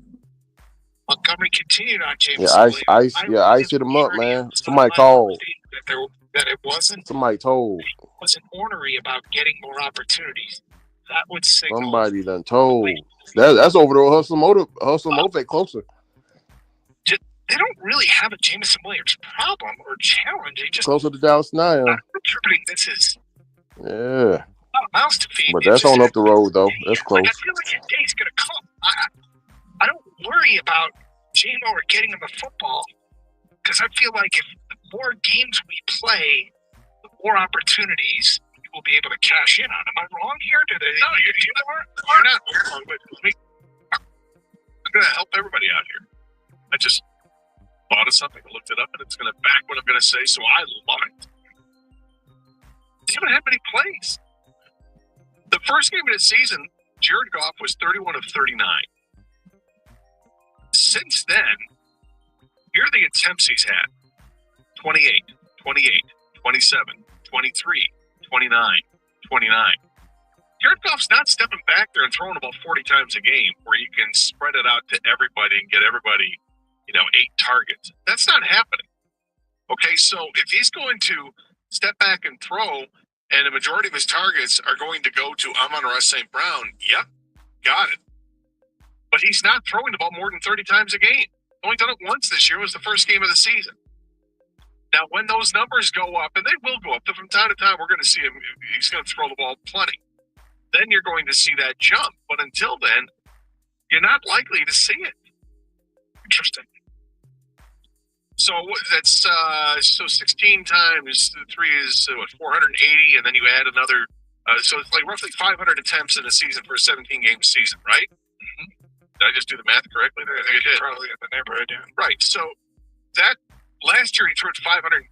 Montgomery continued on James. Yeah, ice hit him up, man. Somebody called. That it wasn't. Somebody told. He wasn't ornery about getting more opportunities. That would signal. Somebody done told. That's over to Hustle Motive closer. They don't really have a Jamison Williams problem or challenge. They just closer to Dallas now. I'm interpreting this as yeah. Not a mouse to feed. But that's on up the road though. That's close. I feel like a day's gonna come. I don't worry about JMO or getting him the football because I feel like if the more games we play, the more opportunities we will be able to cash in on. Am I wrong here? No, you're not wrong, but I'm gonna help everybody out here. I just thought of something, looked it up, and it's going to back what I'm going to say, so I love it. He haven't had many plays. The first game of the season, Jared Goff was 31 of 39. Since then, here are the attempts he's had. 28, 28, 27, 23, 29, 29. Jared Goff's not stepping back there and throwing about 40 times a game where you can spread it out to everybody and get everybody 8 targets. That's not happening. Okay, so if he's going to step back and throw, and the majority of his targets are going to go to Amon-Ra St. Brown, yep, got it. but he's not throwing the ball more than 30 times a game. Only done it once this year. It was the first game of the season. Now, when those numbers go up, and they will go up, from time to time, we're going to see him. He's going to throw the ball plenty. Then you're going to see that jump. But until then, you're not likely to see it. Interesting. So that's 16 times 3 is 480, and then you add another. So it's like roughly 500 attempts in a season for a 17-game season, right? Mm-hmm. Did I just do the math correctly there? I think I did. Probably in the neighborhood, yeah. Right. So that last year he threw it 539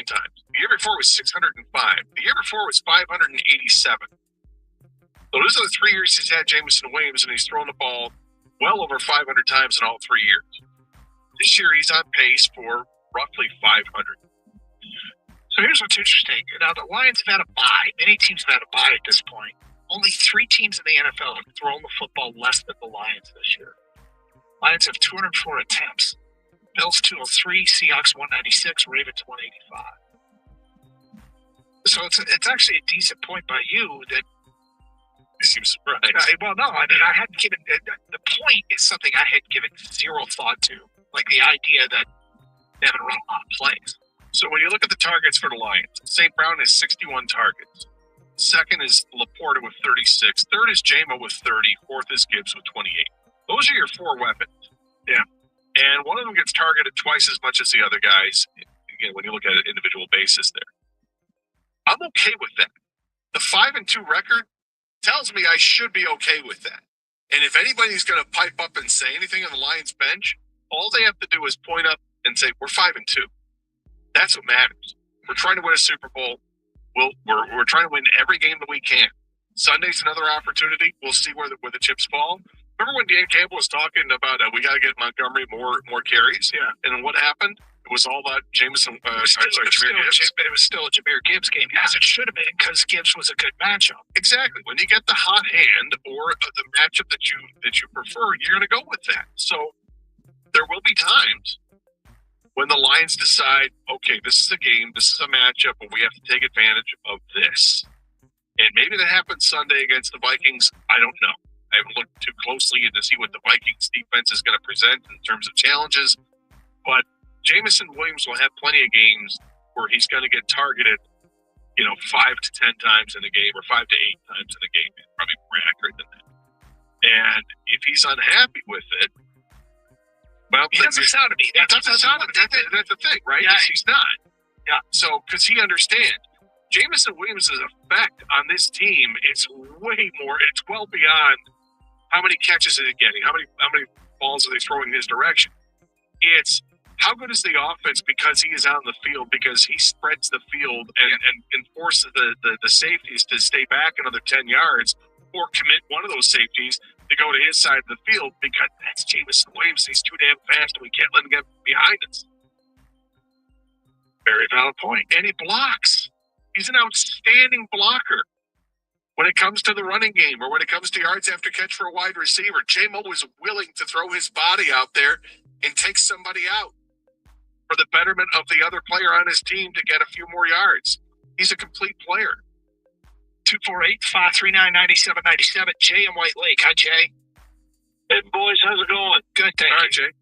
times. The year before was 605. The year before was 587. So those are the 3 years he's had Jameson Williams, and he's thrown the ball well over 500 times in all 3 years. This year he's on pace for roughly 500. So here's what's interesting. Now, the Lions have had a bye. Many teams have had a bye at this point. Only 3 teams in the NFL have thrown the football less than the Lions this year. Lions have 204 attempts. Bills 203, Seahawks 196, Ravens 185. So it's actually a decent point by you that you seem surprised. Well, no, I mean, I hadn't given the point is something I had given zero thought to, like the idea that they haven't run a lot of plays. So when you look at the targets for the Lions, St. Brown has 61 targets. Second is Laporta with 36. Third is Jamo with 30. Fourth is Gibbs with 28. Those are your 4 weapons. Yeah. And one of them gets targeted twice as much as the other guys, again, when you look at an individual basis there. I'm okay with that. The 5-2 record tells me I should be okay with that. And if anybody's going to pipe up and say anything on the Lions bench, all they have to do is point up and say, we're 5-2. That's what matters. We're trying to win a Super Bowl. We're trying to win every game that we can. Sunday's another opportunity. We'll see where the chips fall. Remember when Dan Campbell was talking about we got to get Montgomery more carries? Yeah. And then what happened? It was all about Jameson. Jahmyr Gibbs. It was still a Jahmyr Gibbs game, as it should have been, because Gibbs was a good matchup. Exactly. When you get the hot hand or the matchup that you prefer, you're going to go with that. So there will be times when the Lions decide, okay, this is a game, this is a matchup, but we have to take advantage of this. And maybe that happens Sunday against the Vikings. I don't know. I haven't looked too closely to see what the Vikings defense is going to present in terms of challenges. But Jameson Williams will have plenty of games where he's going to get targeted, 5 to 10 times in a game, or 5 to 8 times in a game. Probably more accurate than that. And if he's unhappy with it, well, he doesn't sound to me. That's the thing, right? Yeah. He's not. Yeah. So, because he understands, Jameson Williams' effect on this team, it's way more. It's well beyond how many catches is he getting, how many balls are they throwing his direction. It's how good is the offense because he is on the field, because he spreads the field and forces the safeties to stay back another 10 yards or commit one of those safeties to go to his side of the field, because that's Jameson Williams. He's too damn fast and we can't let him get behind us. Very valid point. And he blocks. He's an outstanding blocker. When it comes to the running game or when it comes to yards after catch for a wide receiver, J-Mo is willing to throw his body out there and take somebody out for the betterment of the other player on his team to get a few more yards. He's a complete player. 248-539-9797. Jay in White Lake. Hi, Jay. Hey, boys. How's it going? Good, thank All right, you. Jay.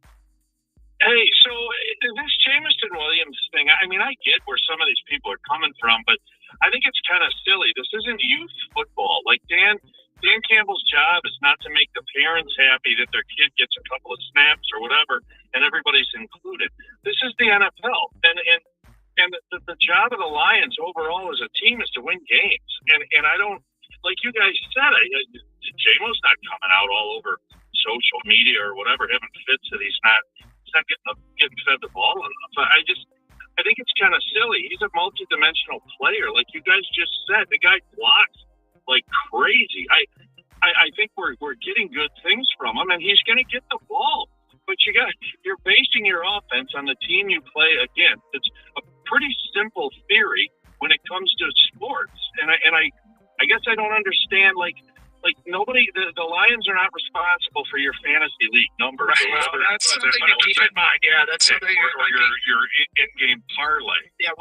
Hey, so this Jameson Williams thing, I mean, I get where some of these people are coming from, but I think it's kind of silly. This isn't youth football. Like Dan Campbell's job is not to make the parents happy that their kid gets a couple of snaps or whatever, and everybody's included. This is the NFL, and the job of the Lions overall as a team is to win games. And I don't, like you guys said, J-Mo's not coming out all over social media or whatever, having fits that he's not getting fed the ball enough. I think it's kind of silly. He's a multi-dimensional player. Like you guys just said, the guy blocks like crazy. I think we're getting good things from him, and he's going to get the ball. But you're basing your offense on the team you play against. It's a pretty simple theory when it comes to sports. And I guess I don't understand, like nobody, the Lions are not responsible for your fantasy league numbers. Right. Well, that's something to keep in mind. Yeah, that's something. Or your in-game parlay. Yeah,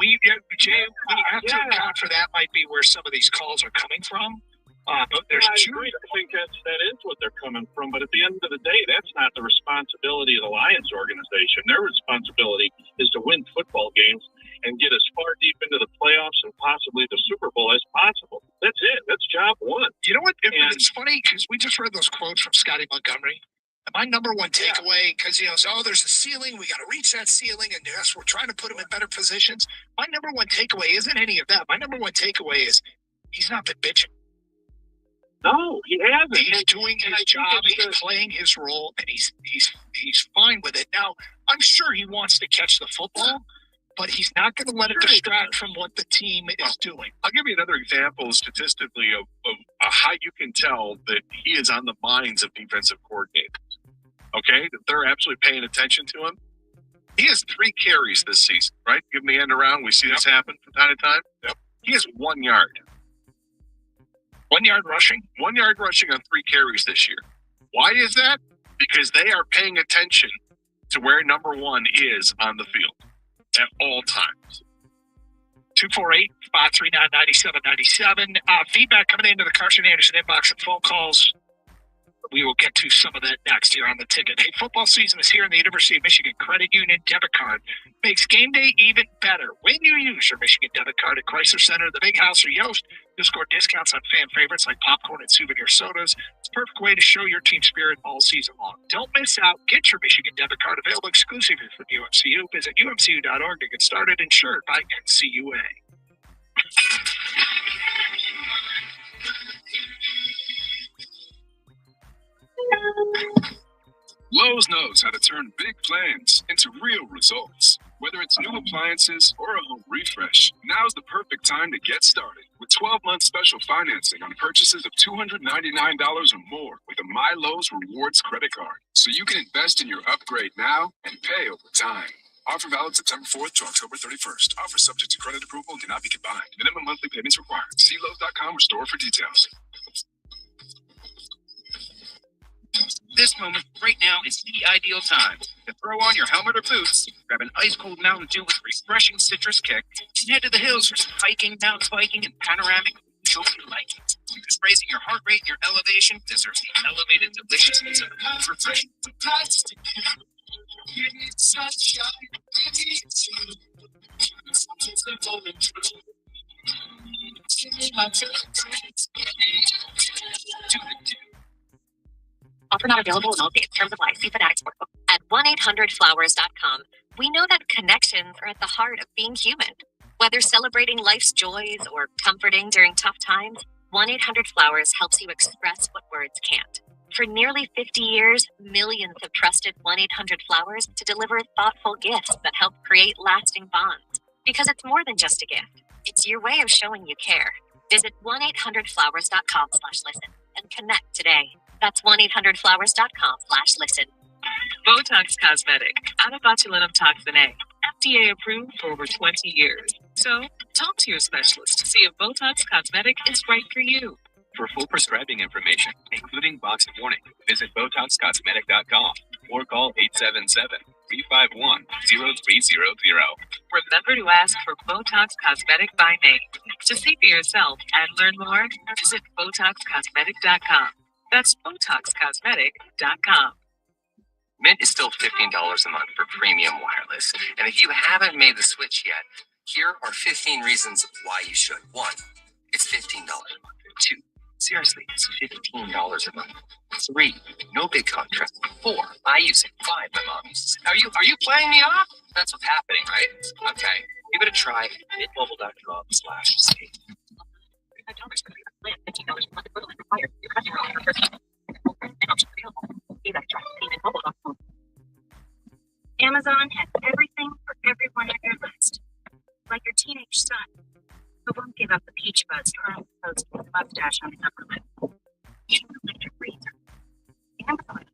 Jay, we have to account for that. Might be where some of these calls are coming from. But there's I agree. I think that is what they're coming from. But at the end of the day, that's not the responsibility of the Lions organization. Their responsibility is to win football games and get as far deep into the playoffs and possibly the Super Bowl as possible. That's it. That's job one. You know what? It's funny because we just read those quotes from Scotty Montgomery. And my number one takeaway, because, there's a ceiling. We got to reach that ceiling. And yes, we're trying to put him in better positions. My number one takeaway isn't any of that. My number one takeaway is he's not been bitching. No, he hasn't. He's doing his job. He's playing his role, and he's fine with it. Now, I'm sure he wants to catch the football, but he's not going to let it distract from what the team is doing. I'll give you another example statistically of how you can tell that he is on the minds of defensive coordinators. Okay, that they're absolutely paying attention to him. He has 3 carries this season, right? Give him the end around. We see this happen from time to time. Yep. He has 1 yard. 1 yard rushing? 1 yard rushing on 3 carries this year. Why is that? Because they are paying attention to where number 1 is on the field at all times. 248-539-9797. Feedback coming into the Carson Anderson inbox and phone calls. We will get to some of that next here on the ticket. Hey, football season is here, and the University of Michigan Credit Union debit card makes game day even better. When you use your Michigan debit card at Chrysler Center, the Big House, or Yost, you'll score discounts on fan favorites like popcorn and souvenir sodas. It's a perfect way to show your team spirit all season long. Don't miss out. Get your Michigan debit card available exclusively from UMCU. Visit umcu.org to get started. Insured by NCUA. Lowe's knows how to turn big plans into real results. Whether it's new appliances or a home refresh, now's the perfect time to get started. With 12-month special financing on purchases of $299 or more with a My Lowe's Rewards credit card. So you can invest in your upgrade now and pay over time. Offer valid September 4th to October 31st. Offer subject to credit approval and cannot be combined. Minimum monthly payments required. See Lowe's.com or store for details. This moment right now is the ideal time to throw on your helmet or boots, grab an ice-cold Mountain Dew with refreshing citrus kick, and head to the hills for some hiking, mountain biking, and panoramic visual lighting. Because raising your heart rate and your elevation deserves the elevated deliciousness of the refreshing. Offer not available in all states. Terms apply. See Fanatics Sportsbook. At 1-800-Flowers.com, we know that connections are at the heart of being human. Whether celebrating life's joys or comforting during tough times, 1-800-Flowers helps you express what words can't. For nearly 50 years, millions have trusted 1-800-Flowers to deliver thoughtful gifts that help create lasting bonds. Because it's more than just a gift. It's your way of showing you care. Visit 1-800-Flowers.com/listen and connect today. That's 1-800-Flowers.com/listen. Botox Cosmetic, out of botulinum toxin A, FDA approved for over 20 years. So, talk to your specialist to see if Botox Cosmetic is right for you. For full prescribing information, including box warning, visit BotoxCosmetic.com or call 877-351-0300. Remember to ask for Botox Cosmetic by name. To see for yourself and learn more, visit BotoxCosmetic.com. That's BotoxCosmetic.com. Mint is still $15 a month for premium wireless. And if you haven't made the switch yet, here are 15 reasons why you should. 1, it's $15 a month. 2, seriously, it's $15 a month. 3, no big contract. 4, I use it. 5, my mom uses it. Are you playing me off? That's what's happening, right? Okay, give it a try. Mintmobile.com/save. $15 per month equivalent required. Your customer offer first. And options available. See extra. Mobile.com. Amazon has everything for everyone on your list. Like your teenage son, who won't give up the peach fuzz currently posed with a mustache on his upper lip. And the electric razor. Amazon.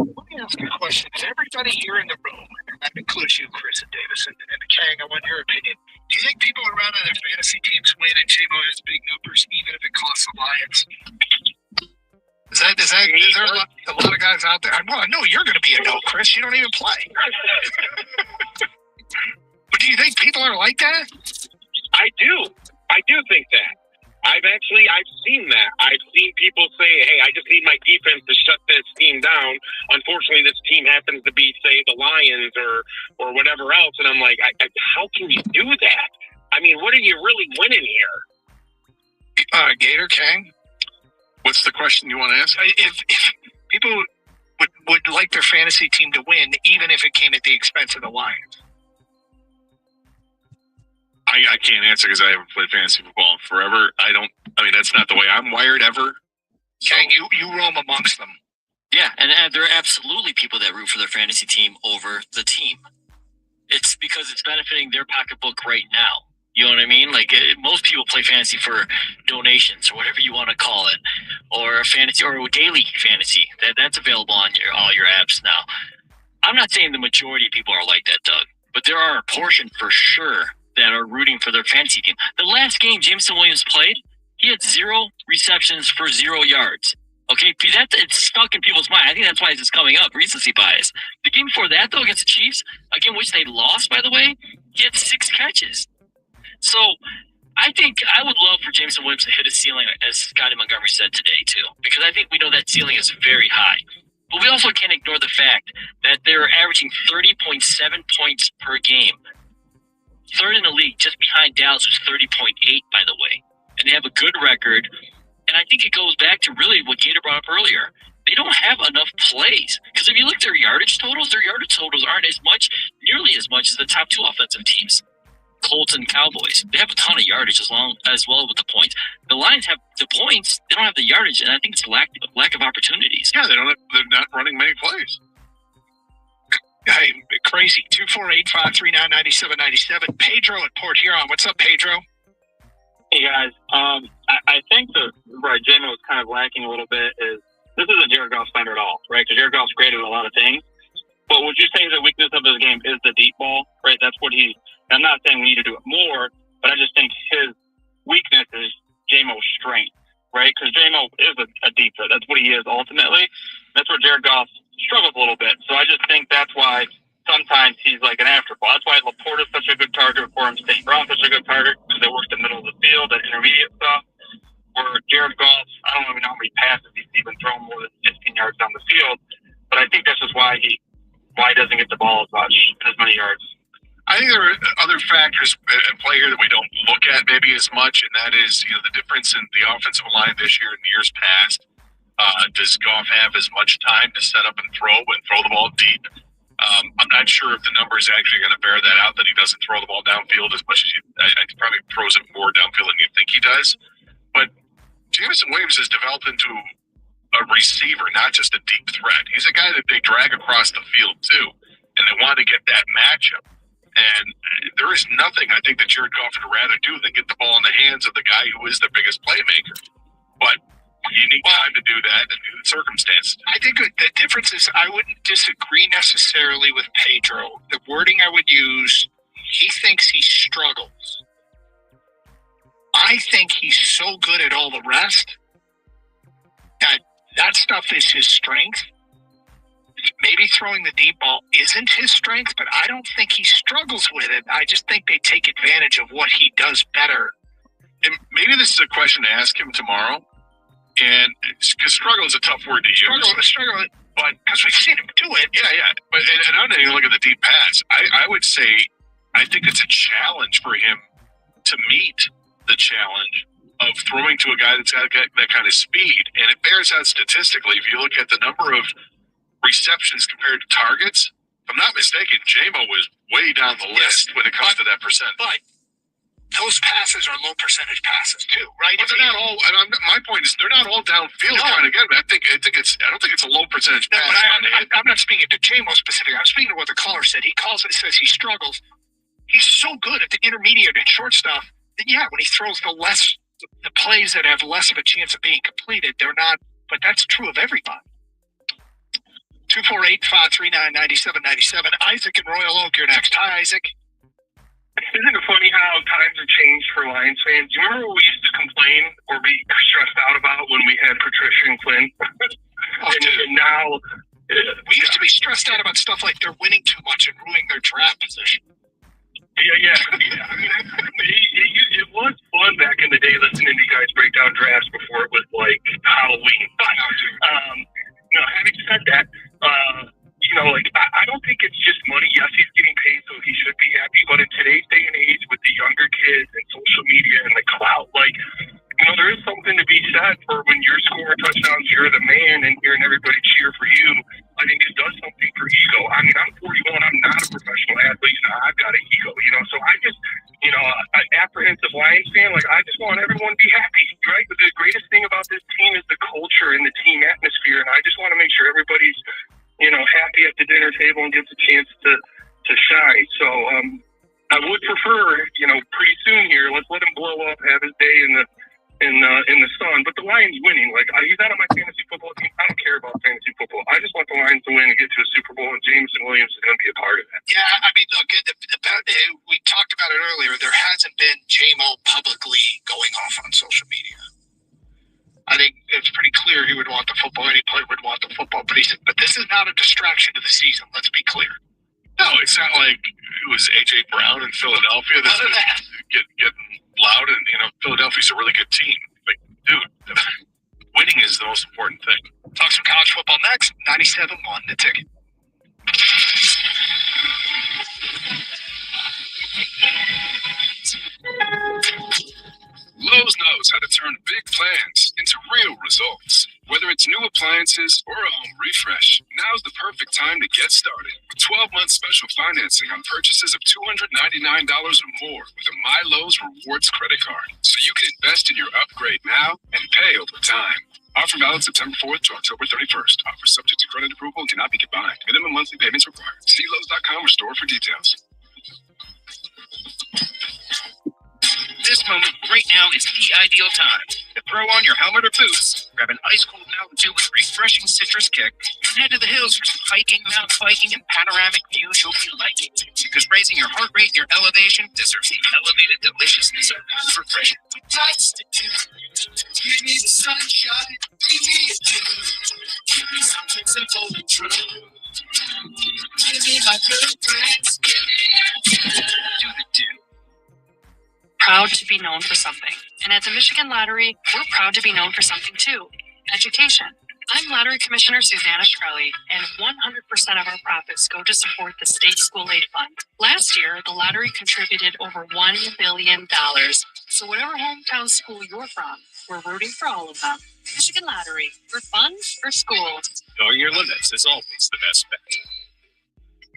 Let me ask you a question. Is everybody here in the room, and that includes you, Chris and Davis, and Kang, I want your opinion. Do you think people are around on their fantasy teams win and J-Mo has big numbers, even if it costs Alliance? Is there a lot of guys out there? Well, I know you're going to be a no, Chris. You don't even play. But do you think people are like that? I do think that. I've seen that. I've seen people say, hey, I just need my defense to shut this team down. Unfortunately, this team happens to be, say, the Lions or whatever else. And I'm like, how can you do that? I mean, what are you really winning here? Gator, Kang? What's the question you want to ask? If people would like their fantasy team to win, even if it came at the expense of the Lions. I can't answer because I haven't played fantasy football forever. That's not the way I'm wired ever. Kang, you roam amongst them. Yeah, and there are absolutely people that root for their fantasy team over the team. It's because it's benefiting their pocketbook right now. You know what I mean? Most people play fantasy for donations or whatever you want to call it, or a fantasy or a daily fantasy. That's available on all your apps now. I'm not saying the majority of people are like that, Doug, but there are a portion for sure that are rooting for their fantasy team. The last game Jameson Williams played, he had 0 receptions for 0 yards. Okay, it's stuck in people's mind. I think that's why it's coming up, recency bias. The game before that, though, against the Chiefs, a game which they lost, by the way, he had 6 catches. So I think I would love for Jameson Williams to hit a ceiling, as Scotty Montgomery said today, too, because I think we know that ceiling is very high. But we also can't ignore the fact that they're averaging 30.7 points per game. Third in the league, just behind Dallas, who's 30.8, by the way. And they have a good record. And I think it goes back to really what Gator brought up earlier. They don't have enough plays. Because if you look at their yardage totals aren't nearly as much as the top 2 offensive teams. Colts and Cowboys. They have a ton of yardage as well with the points. The Lions have the points. They don't have the yardage, and I think it's lack of opportunities. Yeah, they're not running many plays. Hey, crazy. 248-539-9797. Pedro at Port Huron. What's up, Pedro? Hey guys, I think that J-Mo is kind of lacking a little bit is this isn't Jared Goff's standard at all, right? Because Jared Goff's great at a lot of things. But would you say the weakness of his game is the deep ball, right? That's what I'm not saying we need to do it more, but I just think his weakness is J-Mo's strength, right? Because J-Mo is a deep threat. That's what he is ultimately. That's where Jared Goff struggles a little bit. So I just think that's why sometimes he's like an afterthought. That's why Laporta's such a good target for him. St. Brown's such a good target because they work the middle of the field, that intermediate stuff. Where Jared Goff, I don't even know how many passes he's even thrown more than 15 yards down the field. But I think that's just why he doesn't get the ball as much and as many yards. I think there are other factors at play here that we don't look at maybe as much, and that is the difference in the offensive line this year and years past. Does Goff have as much time to set up and throw the ball deep? I'm not sure if the number is actually going to bear that out, that he doesn't throw the ball downfield as much as I probably throws it more downfield than you think he does. But Jameson Williams has developed into a receiver, not just a deep threat. He's a guy that they drag across the field too, and they want to get that matchup. And there is nothing I think that Jared Goff would rather do than get the ball in the hands of the guy who is the biggest playmaker. But you need time to do that and the circumstances. I think the difference is I wouldn't disagree necessarily with Pedro. The wording I would use, he thinks he struggles. I think he's so good at all the rest that stuff is his strength. Maybe throwing the deep ball isn't his strength, but I don't think he struggles with it. I just think they take advantage of what he does better. And maybe this is a question to ask him tomorrow. And because struggle is a tough word to use. Struggle, but because we've seen him do it. Yeah. But and I'm not even looking at the deep pass. I would say I think it's a challenge for him to meet the challenge of throwing to a guy that's got that kind of speed. And it bears out statistically. If you look at the number of receptions compared to targets, if I'm not mistaken, J-Mo was way down the list when it comes to that percent. But those passes are low percentage passes too, right? But they're not all. My point is, they're not all downfield trying to get them. I don't think it's a low percentage pass. I'm not speaking to J-Mo specifically. I'm speaking to what the caller said. He says he struggles. He's so good at the intermediate and short stuff that when he throws the plays that have less of a chance of being completed, they're not. But that's true of everybody. 248-539-9797. Isaac in Royal Oak, you're next. Hi, Isaac. Isn't it funny how times have changed for Lions fans? Do you remember what we used to complain or be stressed out about when we had Patricia and Quinn? and now we used to be stressed out about stuff like they're winning too much and ruining their draft position. Yeah. I mean, it was fun back in the day listening to you guys break down drafts before it was like Halloween. Having said that, I don't think it's just money. Yes, he's getting paid, so he should be happy. But in today's day and age, with the younger kids and social media and the clout, there is something to be said for when you're scoring touchdowns, you're the man, and hearing everybody cheer for you. I think it does something for ego. I mean, I'm 41. I'm not a professional athlete. I've got an ego, So I just, an apprehensive Lions fan, I just want everyone to be happy, right? But the greatest thing about this team is the culture and the team atmosphere, and I just want to make sure everybody's, happy at the dinner table and gets a chance to shine. So I would prefer, pretty soon here, let's let him blow up, have his day in the sun. But the Lions winning, he's not on my fantasy football team. I don't care about fantasy football. I just want the Lions to win and get to a Super Bowl, and Jameson Williams is going to be a part of that. Yeah, I mean, look, we talked about it earlier. There hasn't been J-Mo publicly going off on social media. I think it's pretty clear he would want the football. Any player would want the football. But this is not a distraction to the season. Let's be clear. No, it's not like it was A.J. Brown in Philadelphia that's getting loud. And, Philadelphia's a really good team. But, dude, winning is the most important thing. Talk some college football next. 97.1 The Ticket. Lowe's knows how to turn big plans into real results. Whether it's new appliances appliances, or a home refresh, now's the perfect time to get started. With 12-month special financing on purchases of $299 or more with a My Lowe's Rewards credit card. So you can invest in your upgrade now and pay over time. Offer valid September 4th to October 31st. Offer subject to credit approval and cannot be combined. Minimum monthly payments required. See Lowe's.com or store for details. This moment right now is the ideal time to throw on your helmet or boots, grab an ice cold Mountain Dew with refreshing citrus kick, and head to the hills for some hiking, mountain biking, and panoramic views you'll be liking. Because raising your heart rate and your elevation deserves the elevated deliciousness of refreshing. Give me the sunshine, give me a dew. Give me something simple and true. Give me my good friends, give me a Do the dew. Proud to be known for something. And at the Michigan Lottery, we're proud to be known for something too. Education. I'm Lottery Commissioner Susanna Shkreli, and 100% of our profits go to support the State School Aid Fund. Last year, the lottery contributed over $1 billion. So whatever hometown school you're from, we're rooting for all of them. Michigan Lottery, for fun, for schools. Know your limits is always the best bet.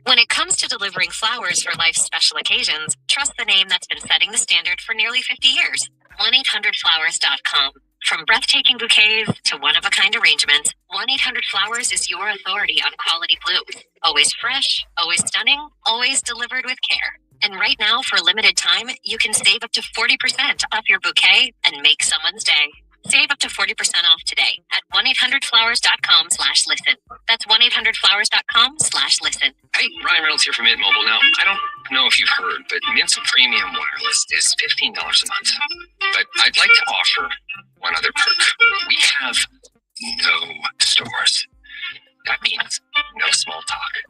When it comes to delivering flowers for life's special occasions, trust the name that's been setting the standard for nearly 50 years. 1-800-Flowers.com. From breathtaking bouquets to one-of-a-kind arrangements, 1-800-Flowers is your authority on quality blooms. Always fresh, always stunning, always delivered with care. And right now, for a limited time, you can save up to 40% off your bouquet and make someone's day. Save up to 40% off today at 1-800-Flowers.com/listen. That's 1-800-Flowers.com/listen. Hey, Ryan Reynolds here from Mint Mobile. Now, I don't know if you've heard, but Mint's Premium Wireless is $15 a month. But I'd like to offer one other perk. We have no stores. That means no small talk.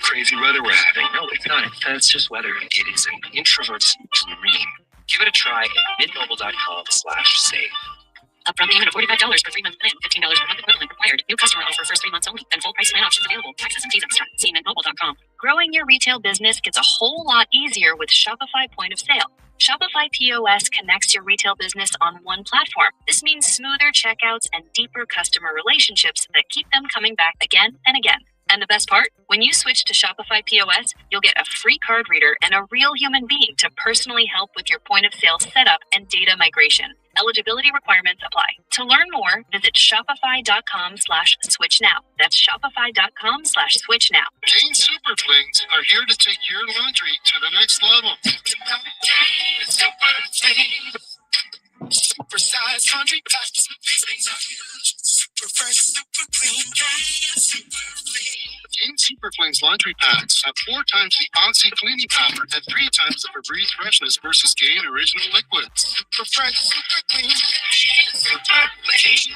Crazy weather we're having. No, it's not. It's just weather. It is an introvert's dream. Give it a try at mintmobile.com/save. Upfront payment of $45 for 3-month plan, $15 per month equivalent required. New customer offer first 3 months only. Then full price plan options available. Taxes and fees extra. See mintmobile.com. Growing your retail business gets a whole lot easier with Shopify Point of Sale. Shopify POS connects your retail business on one platform. This means smoother checkouts and deeper customer relationships that keep them coming back again and again. And the best part? When you switch to Shopify POS, you'll get a free card reader and a real human being to personally help with your point of sale setup and data migration. Eligibility requirements apply. To learn more, visit shopify.com/switch now. That's shopify.com/switch now. Gain Super Flings are here to take your laundry to the next level. super size laundry packs. These things are huge. Super fresh, super clean. Super clean. Gain Super Flings laundry packs have 4 times the Oxy cleaning power and 3 times the Febreze freshness versus Gain original liquids. Super fresh, super clean. Super clean.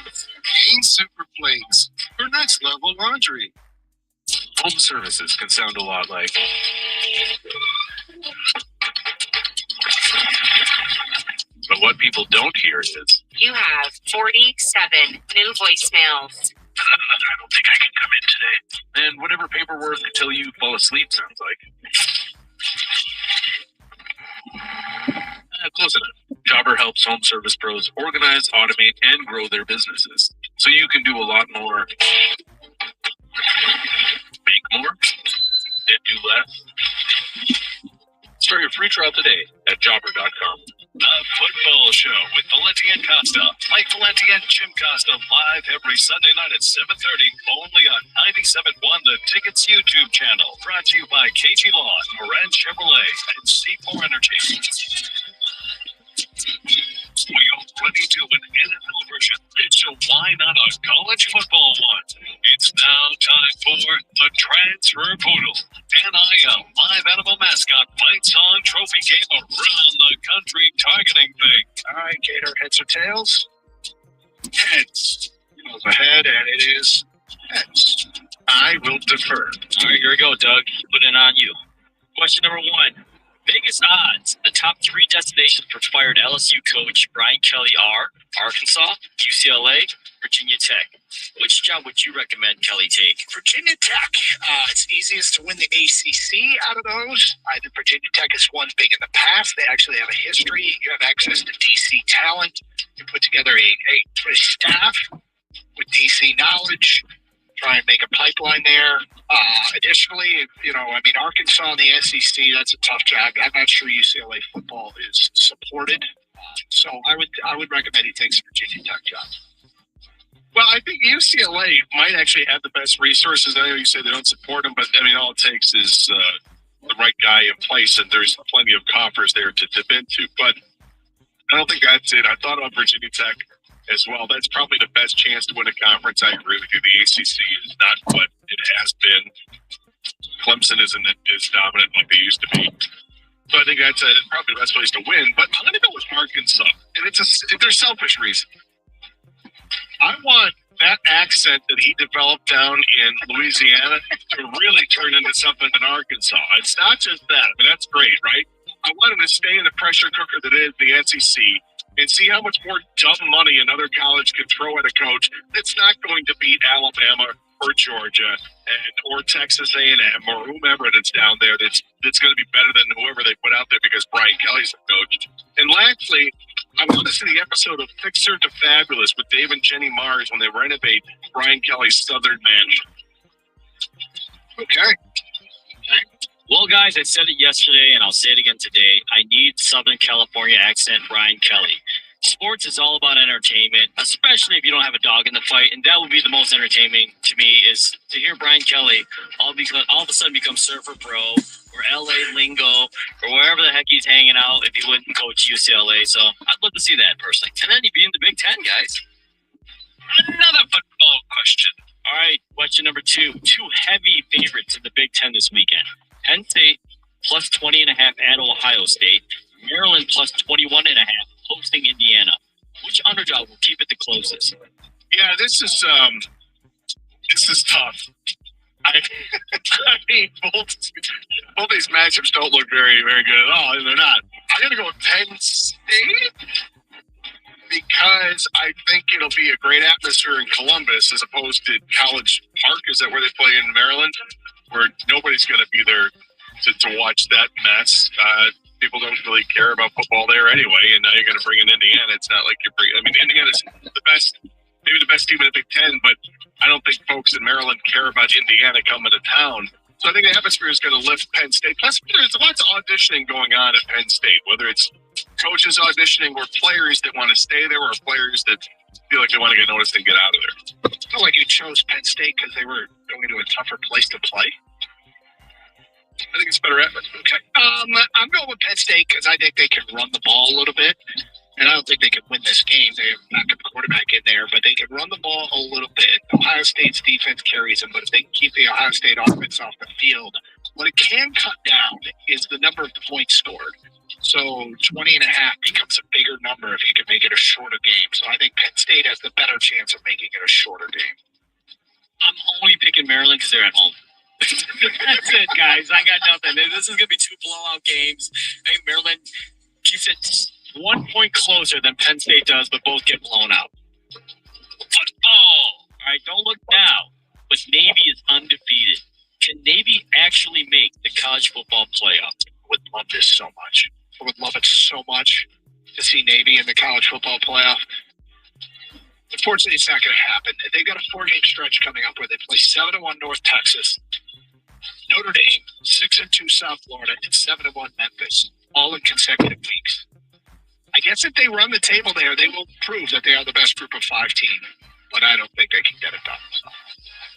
Gain Super Flings for next level laundry. Home services can sound a lot like... But what people don't hear is... You have 47 new voicemails. I don't think I can come in today. And whatever paperwork until you fall asleep sounds like. Close enough. Jobber helps home service pros organize, automate, and grow their businesses. So you can do a lot more. Make more. And do less. Start your free trial today at jobber.com. The Football Show with Valenti and Costa. Mike Valenti and Jim Costa live every Sunday night at 7:30, only on 97.1 The Tickets YouTube channel. Brought to you by KG Law, Moran Chevrolet, and C4 Energy. We already do an NFL version, so why not a college football one? It's now time for the Transfer Poodle, NIL live animal mascot fight song trophy game around the country targeting thing. All right, Gator, heads or tails? Heads. You know the head, and it is heads. I will defer. All right, here we go, Doug. Put it on you. Question number 1. Vegas odds. The top 3 destinations for fired LSU coach Brian Kelly are Arkansas, UCLA, Virginia Tech. Which job would you recommend Kelly take? Virginia Tech. It's easiest to win the ACC out of those. I think Virginia Tech has won big in the past. They actually have a history. You have access to DC talent. You put together a staff with DC SEC knowledge, try and make a pipeline there. Additionally, Arkansas and the SEC, that's a tough job. I'm not sure UCLA football is supported. So I would recommend he takes a Virginia Tech job. Well, I think UCLA might actually have the best resources. I know you say they don't support them, but all it takes is the right guy in place, and there's plenty of coffers there to dip into. But I don't think that's it. I thought about Virginia Tech as well. That's probably the best chance to win a conference. I agree with you. The ACC is not what it has been. Clemson isn't as dominant like they used to be. So I think that's probably the best place to win. But I'm going to go with Arkansas, and there's selfish reason. I want that accent that he developed down in Louisiana to really turn into something in Arkansas. It's not just that. That's great, right? I want him to stay in the pressure cooker that is the SEC and see how much more dumb money another college can throw at a coach that's not going to beat Alabama or Georgia or Texas A&M or whomever that's down there that's going to be better than whoever they put out there because Brian Kelly's the coach. And lastly, I want to see the episode of Fixer to Fabulous with Dave and Jenny Mars when they renovate Brian Kelly's Southern Mansion. Okay. Well, guys, I said it yesterday, and I'll say it again today. I need Southern California accent Brian Kelly. Sports is all about entertainment, especially if you don't have a dog in the fight, and that would be the most entertaining to me is to hear Brian Kelly all of a sudden become Surfer Pro or LA Lingo or wherever the heck he's hanging out if he wouldn't coach UCLA. So I'd love to see that personally. And then he'd be in the Big Ten, guys. Another football question. All right, question number 2. 2 heavy favorites in the Big Ten this weekend. Penn State plus 20.5 at Ohio State. Maryland plus 21.5 hosting Indiana. Which underdog will keep it the closest? Yeah, this is tough. I mean, both these matchups don't look very, very good at all, and they're not. I'm going to go with Penn State because I think it'll be a great atmosphere in Columbus as opposed to College Park. Is that where they play in Maryland? Where nobody's going to be there to watch that mess. People don't really care about football there anyway, and now you're going to bring in Indiana. It's not like Indiana's the best, maybe the best team in the Big Ten, but I don't think folks in Maryland care about Indiana coming to town. So I think the atmosphere is going to lift Penn State. Plus, there's lots of auditioning going on at Penn State, whether it's coaches auditioning or players that want to stay there or players that feel like they want to get noticed and get out of there. I feel like you chose Penn State because they were going to a tougher place to play. I think it's better atmosphere. Okay. I'm going with Penn State because I think they can run the ball a little bit. And I don't think they can win this game. They have not got the quarterback in there, but they can run the ball a little bit. Ohio State's defense carries them, but if they can keep the Ohio State offense off the field, what it can cut down is the number of points scored. So 20.5 becomes a bigger number if you can make it a shorter game. So I think Penn State has the better chance of making it a shorter game. I'm only picking Maryland because they're at home. That's it, guys. I got nothing. This is going to be 2 blowout games. I think Maryland keeps it 1 point closer than Penn State does, but both get blown out. Football. All right, don't look now, but Navy is undefeated. Can Navy actually make the college football playoff? I would love this so much. I would love it so much to see Navy in the college football playoff. Unfortunately, it's not going to happen. They've got a 4-game stretch coming up where they play 7-1 North Texas, Notre Dame, 6-2 South Florida, and 7-1 Memphis, all in consecutive weeks. I guess if they run the table there, they will prove that they are the best group of 5 team, but I don't think they can get it done.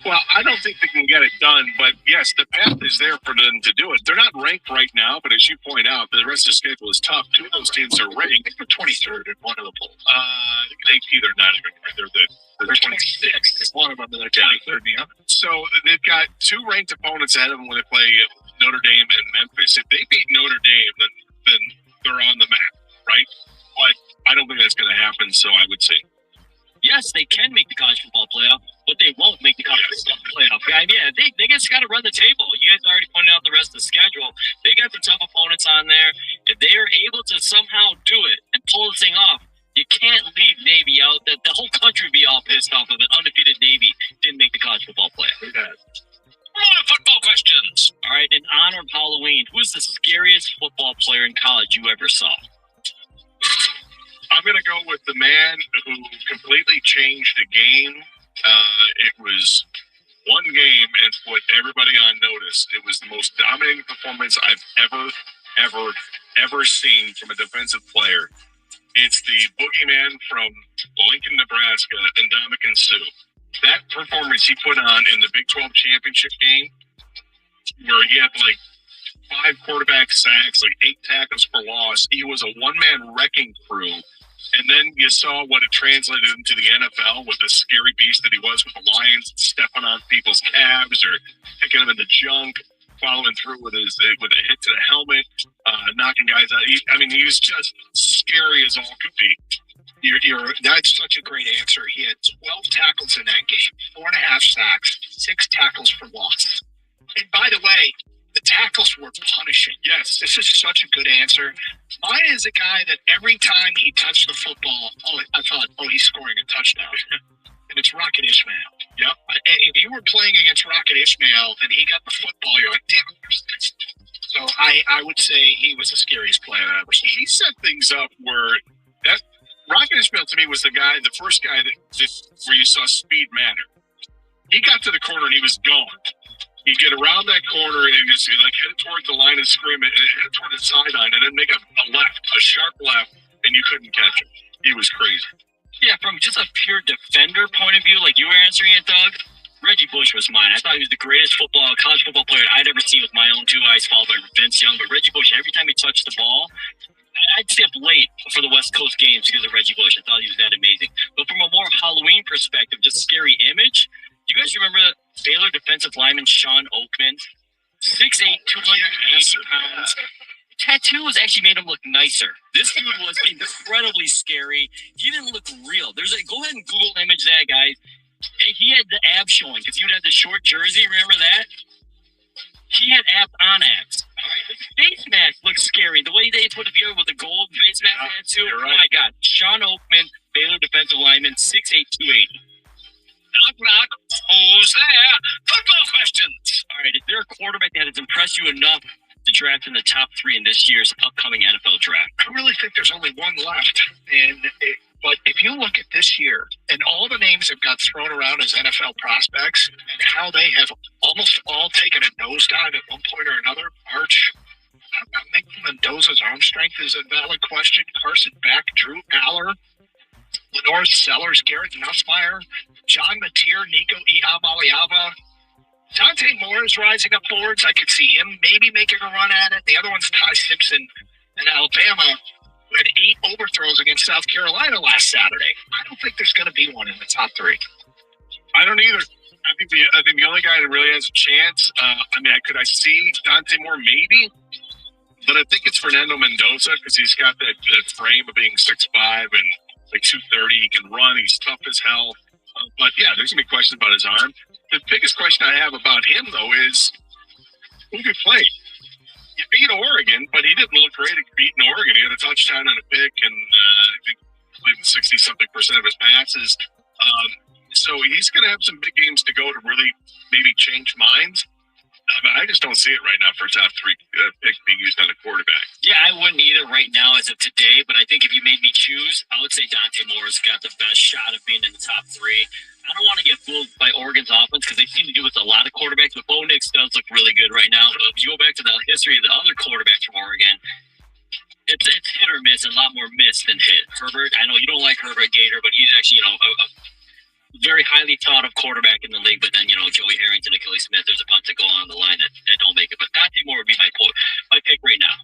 Well, I don't think they can get it done, but yes, the path is there for them to do it. They're not ranked right now, but as you point out, the rest of the schedule is tough. 2 of those teams are ranked. I think they're 23rd in one of the polls. They're not even ranked. They're 26th. One of them, they're 23rd. Yeah. So they've got 2 ranked opponents ahead of them when they play Notre Dame and Memphis. If they beat Notre Dame, then they're on the map, right? But I don't think that's going to happen, so I would say yes, they can make the college football playoff, but they won't make the college football playoff. I mean, yeah, they just got to run the table. You guys already pointed out the rest of the schedule. They got the tough opponents on there. If they are able to somehow do it and pull this thing off, you can't leave Navy out. The whole country would be all pissed off if an undefeated Navy didn't make the college football playoff. Yeah. More football questions. All right, in honor of Halloween, who's the scariest football player in college you ever saw? I'm going to go with the man who completely changed the game It was one game, and put everybody on notice. It was the most dominating performance I've ever seen from a defensive player. It's the boogeyman from Lincoln, Nebraska, Ndamukong Suh. That performance he put on in the Big 12 championship game, where he had like 5 quarterback sacks, like 8 tackles for loss. He was a one-man wrecking crew. And then you saw what it translated into the NFL with the scary beast that he was with the Lions, stepping on people's calves or picking them in the junk, following through with a hit to the helmet, knocking guys out. He was just scary as all could be. That's such a great answer. He had 12 tackles in that game, 4.5 sacks, 6 tackles for loss. And by the way, the tackles were punishing. Yes. This is such a good answer. Mine is a guy that every time he touched the football, I thought, he's scoring a touchdown. And it's Rocket Ismail. Yep. If you were playing against Rocket Ismail and he got the football, you're like, damn it. So I would say he was the scariest player I've ever seen. He set things up where that Rocket Ismail to me was the first guy that where you saw speed matter. He got to the corner and he was gone. He'd get around that corner and he'd like head toward the line of scrimmage and head toward the sideline and then make a sharp left, and you couldn't catch him. He was crazy. Yeah, from just a pure defender point of view, like you were answering it, Doug, Reggie Bush was mine. I thought he was the greatest college football player I'd ever seen with my own 2 eyes, followed by Vince Young. But Reggie Bush, every time he touched the ball, I'd stay up late for the West Coast games because of Reggie Bush. I thought he was that amazing. But from a more Halloween perspective, just scary image, do you guys remember Baylor defensive lineman Sean Oakman? 6'8", 280 pounds. Tattoos actually made him look nicer. This dude was incredibly scary. He didn't look real. Go ahead and Google image that, guys. He had the abs showing because he would have the short jersey. Remember that? He had abs on abs. His face mask looked scary. The way they put it together with the gold face mask tattoo. You're right. Oh my God. Sean Oakman, Baylor defensive lineman, 6'8", 280. Knock, knock. Who's there? Football questions. All right. Is there a quarterback that has impressed you enough to draft in the top 3 in this year's upcoming NFL draft? I really think there's only one left. But if you look at this year and all the names that got thrown around as NFL prospects and how they have almost all taken a nosedive at one point or another, Arch, I think Mendoza's arm strength is a valid question. Carson Beck, Drew Aller, Lenore Sellers, Garrett Nussmeier, John Mateer, Nico Iamaleava. Dante Moore is rising up boards. I could see him maybe making a run at it. The other one's Ty Simpson in Alabama, who had 8 overthrows against South Carolina last Saturday. I don't think there's going to be one in the top 3. I don't either. I think the only guy that really has a chance. Could I see Dante Moore maybe? But I think it's Fernando Mendoza because he's got that frame of being 6'5" and like 230. He can run. He's tough as hell. But yeah, there's gonna be questions about his arm. The biggest question I have about him though is who he played. He beat Oregon, but he didn't look great at beating Oregon. He had a touchdown and a pick, and I believe 60-something% of his passes. So he's going to have some big games to go to really maybe change minds. I just don't see it right now for a top 3 pick being used on a quarterback. Yeah, I wouldn't either right now as of today, but I think if you made me choose, I would say Dante Moore's got the best shot of being in the top 3. I don't want to get fooled by Oregon's offense because they seem to do with a lot of quarterbacks, but Bo Nix does look really good right now. So if you go back to the history of the other quarterbacks from Oregon, it's hit or miss, and a lot more miss than hit. Herbert, I know you don't like Herbert Gator, but he's actually, a very highly thought of quarterback in the league, but then, Joey Harrington, Achilles Smith, there's a bunch that go on the line that don't make it. But Dante Moore would be my pick right now.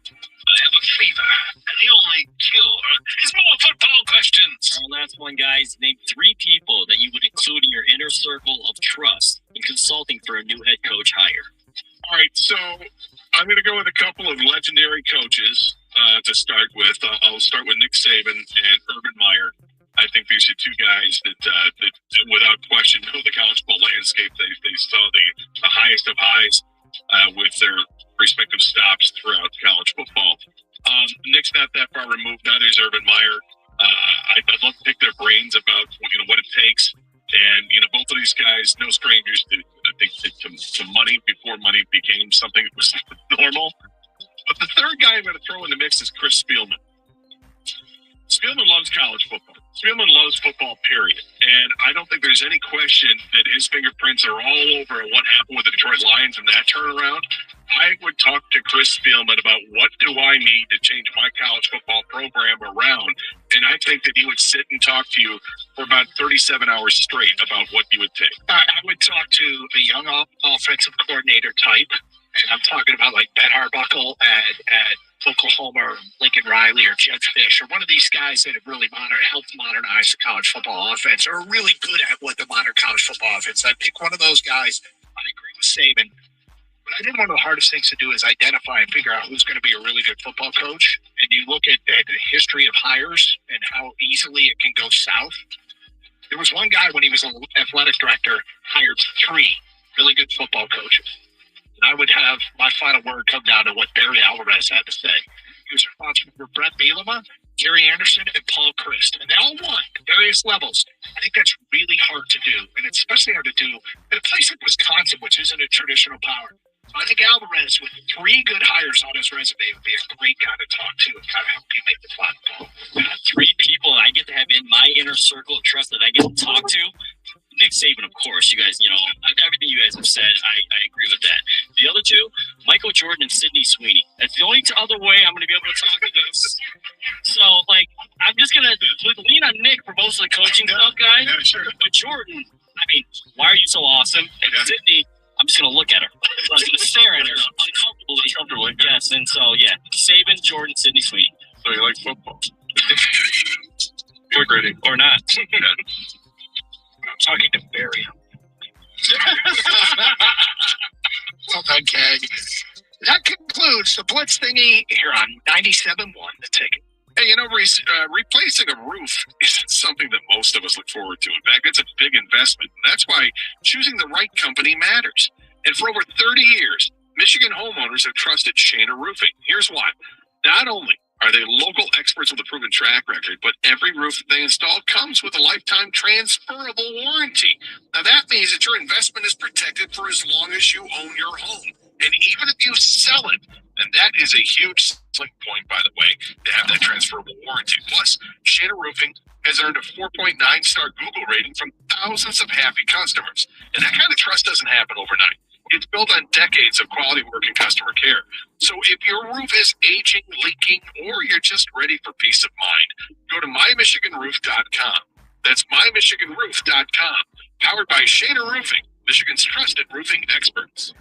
I have a fever, and the only cure is more football questions. Our last one, guys. Name 3 people that you would include in your inner circle of trust in consulting for a new head coach hire. All right, so I'm going to go with a couple of legendary coaches to start with. I'll start with Nick Saban and Urban Meyer. I think these are 2 guys that without question, know the college football landscape. They saw the highest of highs with their respective stops throughout college football. Nick's not that far removed. Neither is Urban Meyer. I'd love to pick their brains about what it takes. And both of these guys, no strangers to money before money became something that was normal. But the third guy I'm going to throw in the mix is Chris Spielman. Spielman loves college football. Spielman loves football, period. And I don't think there's any question that his fingerprints are all over what happened with the Detroit Lions and that turnaround. I would talk to Chris Spielman about what do I need to change my college football program around. And I think that he would sit and talk to you for about 37 hours straight about what you would take. I would talk to a young offensive coordinator type, and I'm talking about like Ben Arbuckle at Oklahoma, or Lincoln Riley, or Judge Fish, or one of these guys that have really helped modernize the college football offense, or are really good at what the modern college football offense. I'd pick one of those guys. I agree with Saban. But I think one of the hardest things to do is identify and figure out who's going to be a really good football coach. And you look at the history of hires and how easily it can go south. There was one guy when he was an athletic director, hired 3 really good football coaches. And I would have my final word come down to what Barry Alvarez had to say. He was responsible for Brett Bielema, Gary Anderson, and Paul Christ. And they all won at various levels. I think that's really hard to do. And it's especially hard to do in a place like Wisconsin, which isn't a traditional power. So I think Alvarez, with 3 good hires on his resume, would be a great guy to talk to and kind of help you make the platform. 3 people I get to have in my inner circle of trust that I get to talk to. Nick Saban, of course. You guys, everything you guys have said, I agree with that. The other 2, Michael Jordan and Sidney Sweeney. That's the only other way I'm going to be able to talk to this. So, I'm just going to lean on Nick for most of the coaching stuff, guys. Yeah, sure. But Jordan, why are you so awesome? And Sidney, I'm just going to look at her. I'm going to stare at her uncomfortably. Yes, and so, yeah. Saban, Jordan, Sidney Sweeney. So you like football? Or not. I'm talking to Barry. Well done, Keg. That concludes the Blitz thingy here on 97.1 The Ticket. Hey, Reese, replacing a roof isn't something that most of us look forward to. In fact, it's a big investment. And that's why choosing the right company matters. And for over 30 years, Michigan homeowners have trusted Shana Roofing. Here's why. Not only are they local experts with a proven track record, but every roof that they install comes with a lifetime transferable warranty. Now, that means that your investment is protected for as long as you own your home. And even if you sell it, and that is a huge selling point, by the way, to have that transferable warranty. Plus, Shana Roofing has earned a 4.9-star Google rating from thousands of happy customers. And that kind of trust doesn't happen overnight. It's built on decades of quality work and customer care. So if your roof is aging, leaking, or you're just ready for peace of mind, go to mymichiganroof.com. That's mymichiganroof.com. Powered by Shana Roofing, Michigan's trusted roofing experts.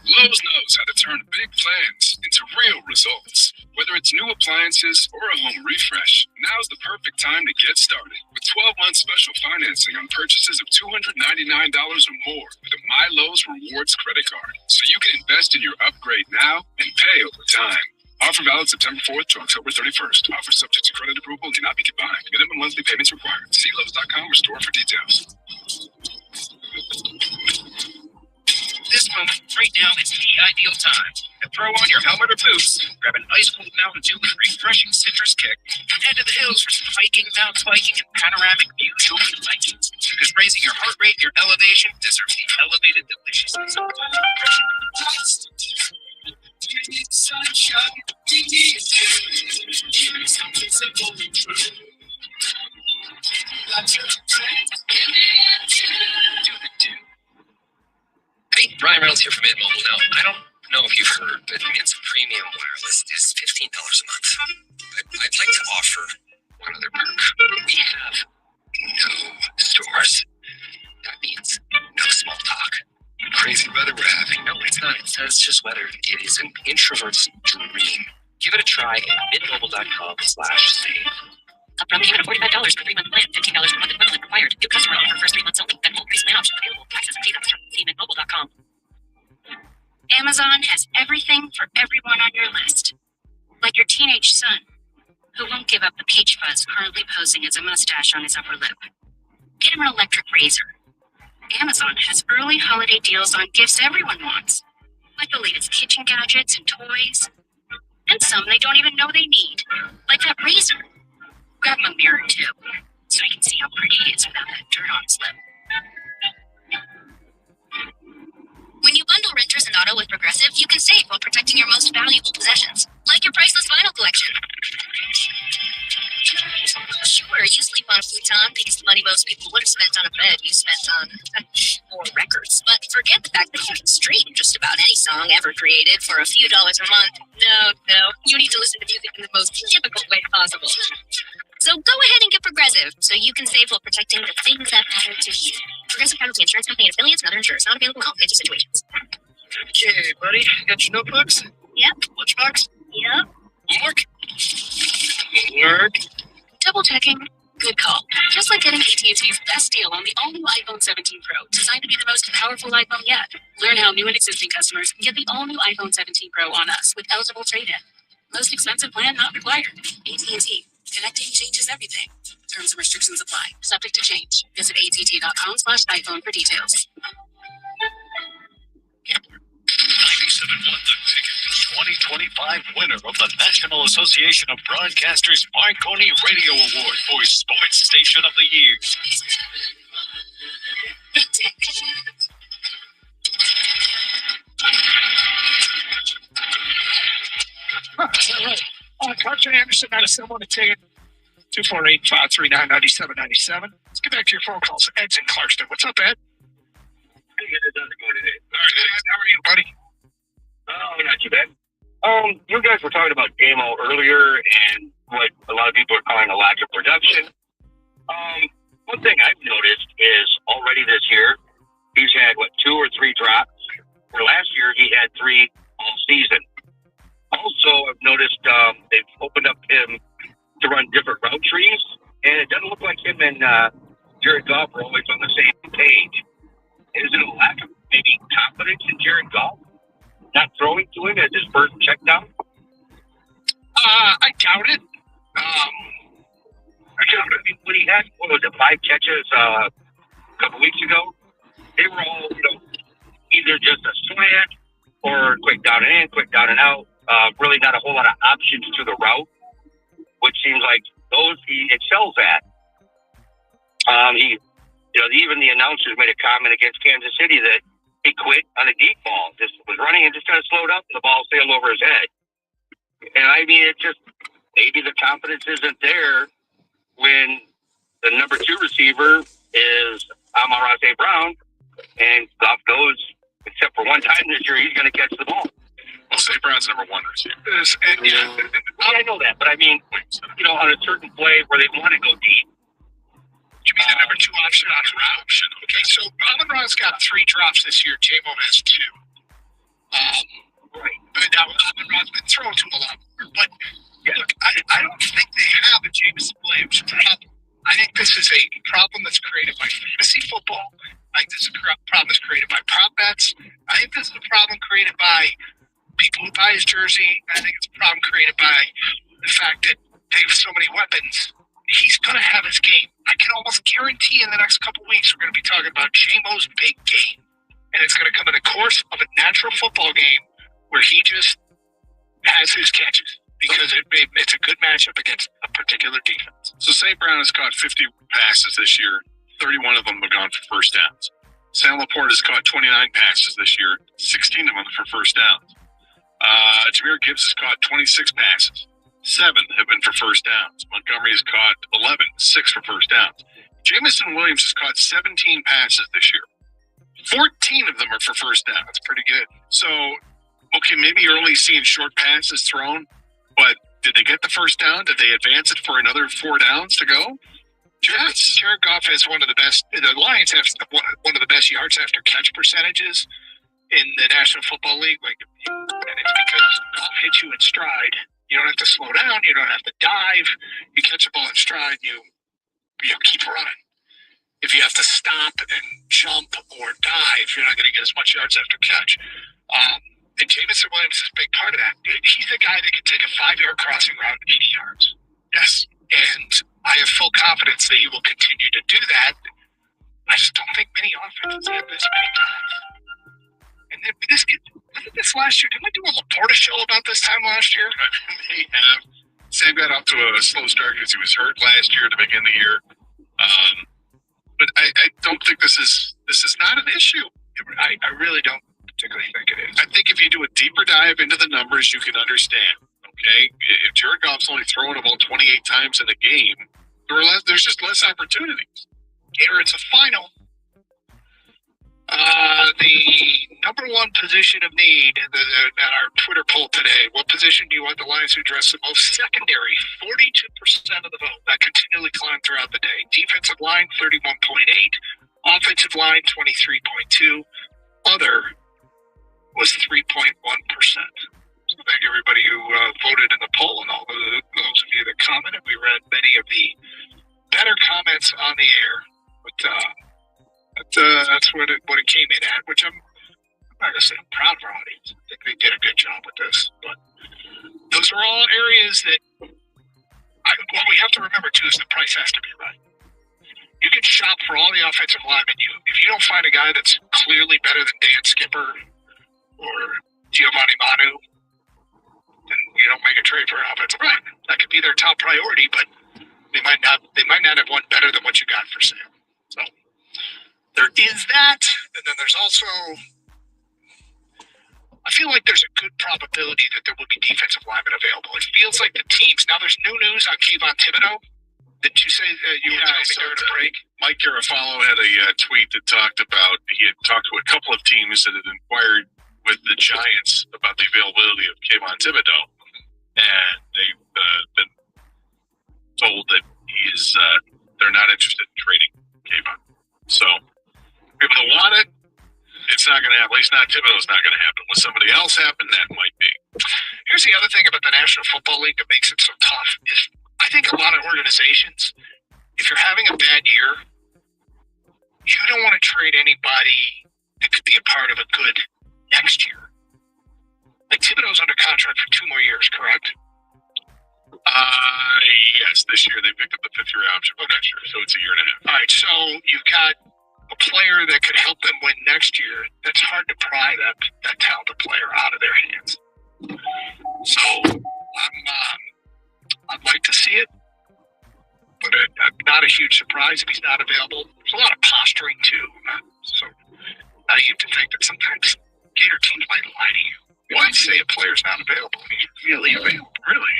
Lowe's knows how to turn big plans into real results. Whether it's new appliances or a home refresh, now's the perfect time to get started. With 12-month special financing on purchases of $299 or more with a My Lowe's Rewards credit card. So you can invest in your upgrade now and pay over time. Offer valid September 4th to October 31st. Offer subject to credit approval and cannot be combined. Minimum monthly payments required. See Lowe's.com or store for details. This moment, right now, is the ideal time to throw on your helmet or boots, grab an ice cold Mountain Dew with refreshing citrus kick, and head to the hills for some hiking, mountain biking, and panoramic views you'll be liking. Because raising your heart rate and your elevation deserves the elevated deliciousness. We need sunshine, we need you. Give me something simple and true. Got your friend, give me a do the do. Hey, Brian Reynolds here from Mint Mobile. Now, I don't know if you've heard, but Mint's premium wireless is $15 a month. But I'd like to offer one other perk. We have no stores. That means no small talk. Crazy weather we're having. No, it's not. It says just weather. It is an introvert's dream. Give it a try at mintmobile.com/save. Upfront payment of $45 per 3-month plan. $15 per month equivalent required. New customer offer first 3 months only. Then full price plan option available. Taxes and fees extra. See mintmobile.com. Amazon has everything for everyone on your list. Like your teenage son, who won't give up the peach fuzz currently posing as a mustache on his upper lip. Get him an electric razor. Amazon has early holiday deals on gifts everyone wants, like the latest kitchen gadgets and toys, and some they don't even know they need, like that razor. Grab him a mirror too, so he can see how pretty he is without that dirt on his lip. Bundle renters and auto with Progressive, you can save while protecting your most valuable possessions, like your priceless vinyl collection. Sure, you sleep on a futon because the money most people would have spent on a bed you spent on more records. But forget the fact that you can stream just about any song ever created for a few dollars a month. No, you need to listen to music in the most difficult way possible. So go ahead and get Progressive so you can save while protecting the things that matter to you. Progressive Casualty Insurance Company and affiliates and other insurers not available in all financial situations. Okay, buddy. Got your notebooks? Yep. Lunchbox? Yep. Homework? Homework. Double checking. Good call. Just like getting AT&T's best deal on the all-new iPhone 17 Pro, designed to be the most powerful iPhone yet. Learn how new and existing customers can get the all-new iPhone 17 Pro on us with eligible trade-in. Most expensive plan not required. AT&T. Connecting changes everything. Terms and restrictions apply. Subject to change. Visit att.com/iPhone for details. 97 won the ticket to 2025 winner of the National Association of Broadcasters Marconi Radio Award for Sports Station of the Year. All right. Carson Anderson, Madison, won a ticket. 248-539-9797. Let's get back to your phone calls. Ed's in Clarkston. What's up, Ed? Hey, Ed, how's it going today? All right, Ed, how are you, buddy? Oh, not too bad. You guys were talking about JMO earlier and what a lot of people are calling a lack of production. One thing I've noticed is already this year, he's had, 2 or 3 drops? Where last year he had 3 all season. Also, I've noticed they've opened up him to run different route trees, and it doesn't look like him and Jared Goff are always on the same page. Is it a lack of maybe confidence in Jared Goff? Not throwing to him as his first check down? I doubt it. When he had, 5 catches a couple weeks ago, they were all, either just a slant or quick down and in, quick down and out. Really not a whole lot of options to the route, which seems like those he excels at. Even the announcers made a comment against Kansas City that he quit on a deep ball, just was running and just kind of slowed up and the ball sailed over his head. And I mean, it just, maybe the confidence isn't there when the number 2 receiver is Amon-Ra St. Brown, and Goff goes, except for one time this year, he's going to catch the ball. Well, St. Brown's number 1 receiver. I know that, but I mean, on a certain play where they want to go deep. You mean the number 2 option on a route? Okay, so Amon-Ra's got 3 drops this year. J-Mo has 2. Right. But now Amon-Ra's been thrown to him a lot more. But look, I don't think they have a Jameson Williams problem. I think this is a problem that's created by fantasy football. I think this is a problem that's created by prop bets. I think this is a problem created by people who buy his jersey. I think it's a problem created by the fact that they have so many weapons. He's going to have his game. I can almost guarantee in the next couple weeks we're going to be talking about J-Mo's big game. And it's going to come in the course of a natural football game where he just has his catches because it's a good matchup against a particular defense. So St. Brown has caught 50 passes this year. 31 of them have gone for first downs. Sam Laporte has caught 29 passes this year. 16 of them for first downs. Jahmyr Gibbs has caught 26 passes. 7 have been for first downs. Montgomery has caught 11, 6 for first downs. Jameson Williams has caught 17 passes this year. 14 of them are for first down. That's pretty good. So, okay, maybe you're only seeing short passes thrown, but did they get the first down? Did they advance it for another 4 downs to go? Jared Goff has one of the best. The Lions have one of the best yards after catch percentages in the National Football League. And it's because Goff hits you in stride. You don't have to slow down. You don't have to dive. You catch a ball in stride. You keep running. If you have to stop and jump or dive, you're not going to get as much yards after catch. And Jameson Williams is a big part of that. He's the guy that can take a 5-yard crossing route 80 yards. Yes. And I have full confidence that he will continue to do that. I just don't think many offenses have this many times. And then look at this last year. Didn't we do a Laporta show about this time last year? They have. Sam got off to a slow start because he was hurt last year to begin the year. But I don't think this is not an issue. I really don't particularly think it is. I think if you do a deeper dive into the numbers, you can understand. Okay, if Jared Goff's only throwing the ball 28 times in a game, there's just less opportunities. Gator, it's a final. The number one position of need at our Twitter poll today, what position do you want the Lions to address the most? Secondary, 42% of the vote. That continually climbed throughout the day. Defensive line, 31.8. Offensive line, 23.2. Other was 3.1%. So thank everybody who voted in the poll and all those of you that commented. We read many of the better comments on the air, but that's what it came in at, which I'm not going to say I'm proud of our audience. I think they did a good job with this, but those are all areas that what we have to remember too is the price has to be right. You can shop for all the offensive linemen. If you don't find a guy that's clearly better than Dan Skipper or Giovanni Manu, then you don't make a trade for an offensive lineman. That could be their top priority, but they might not have one better than what you got for sale. So there is that, and then there's also, I feel like there's a good probability that there will be defensive linemen available. It feels like the teams, now there's new news on Kayvon Thibodeau. Did you say you were telling me during a break? Mike Garafalo had a tweet that talked about, he had talked to a couple of teams that had inquired with the Giants about the availability of Kayvon Thibodeau, and they've been told that they're not interested in trading Kayvon. So people that want it, it's not going to happen. At least not Thibodeau's not going to happen. When somebody else happen, that might be. Here's the other thing about the National Football League that makes it so tough is I think a lot of organizations, if you're having a bad year, you don't want to trade anybody that could be a part of a good next year. Like Thibodeau's under contract for 2 more years, correct? Yes, this year they picked up the 5th-year option for next year, so it's a year and a half. All right, so you've got a player that could help them win next year. That's hard to pry that talented player out of their hands. So I'd like to see it, but not a huge surprise if he's not available. There's a lot of posturing too, so naive to think that sometimes Gator teams might lie to you. You might say a player's not available, and he's really available. Really,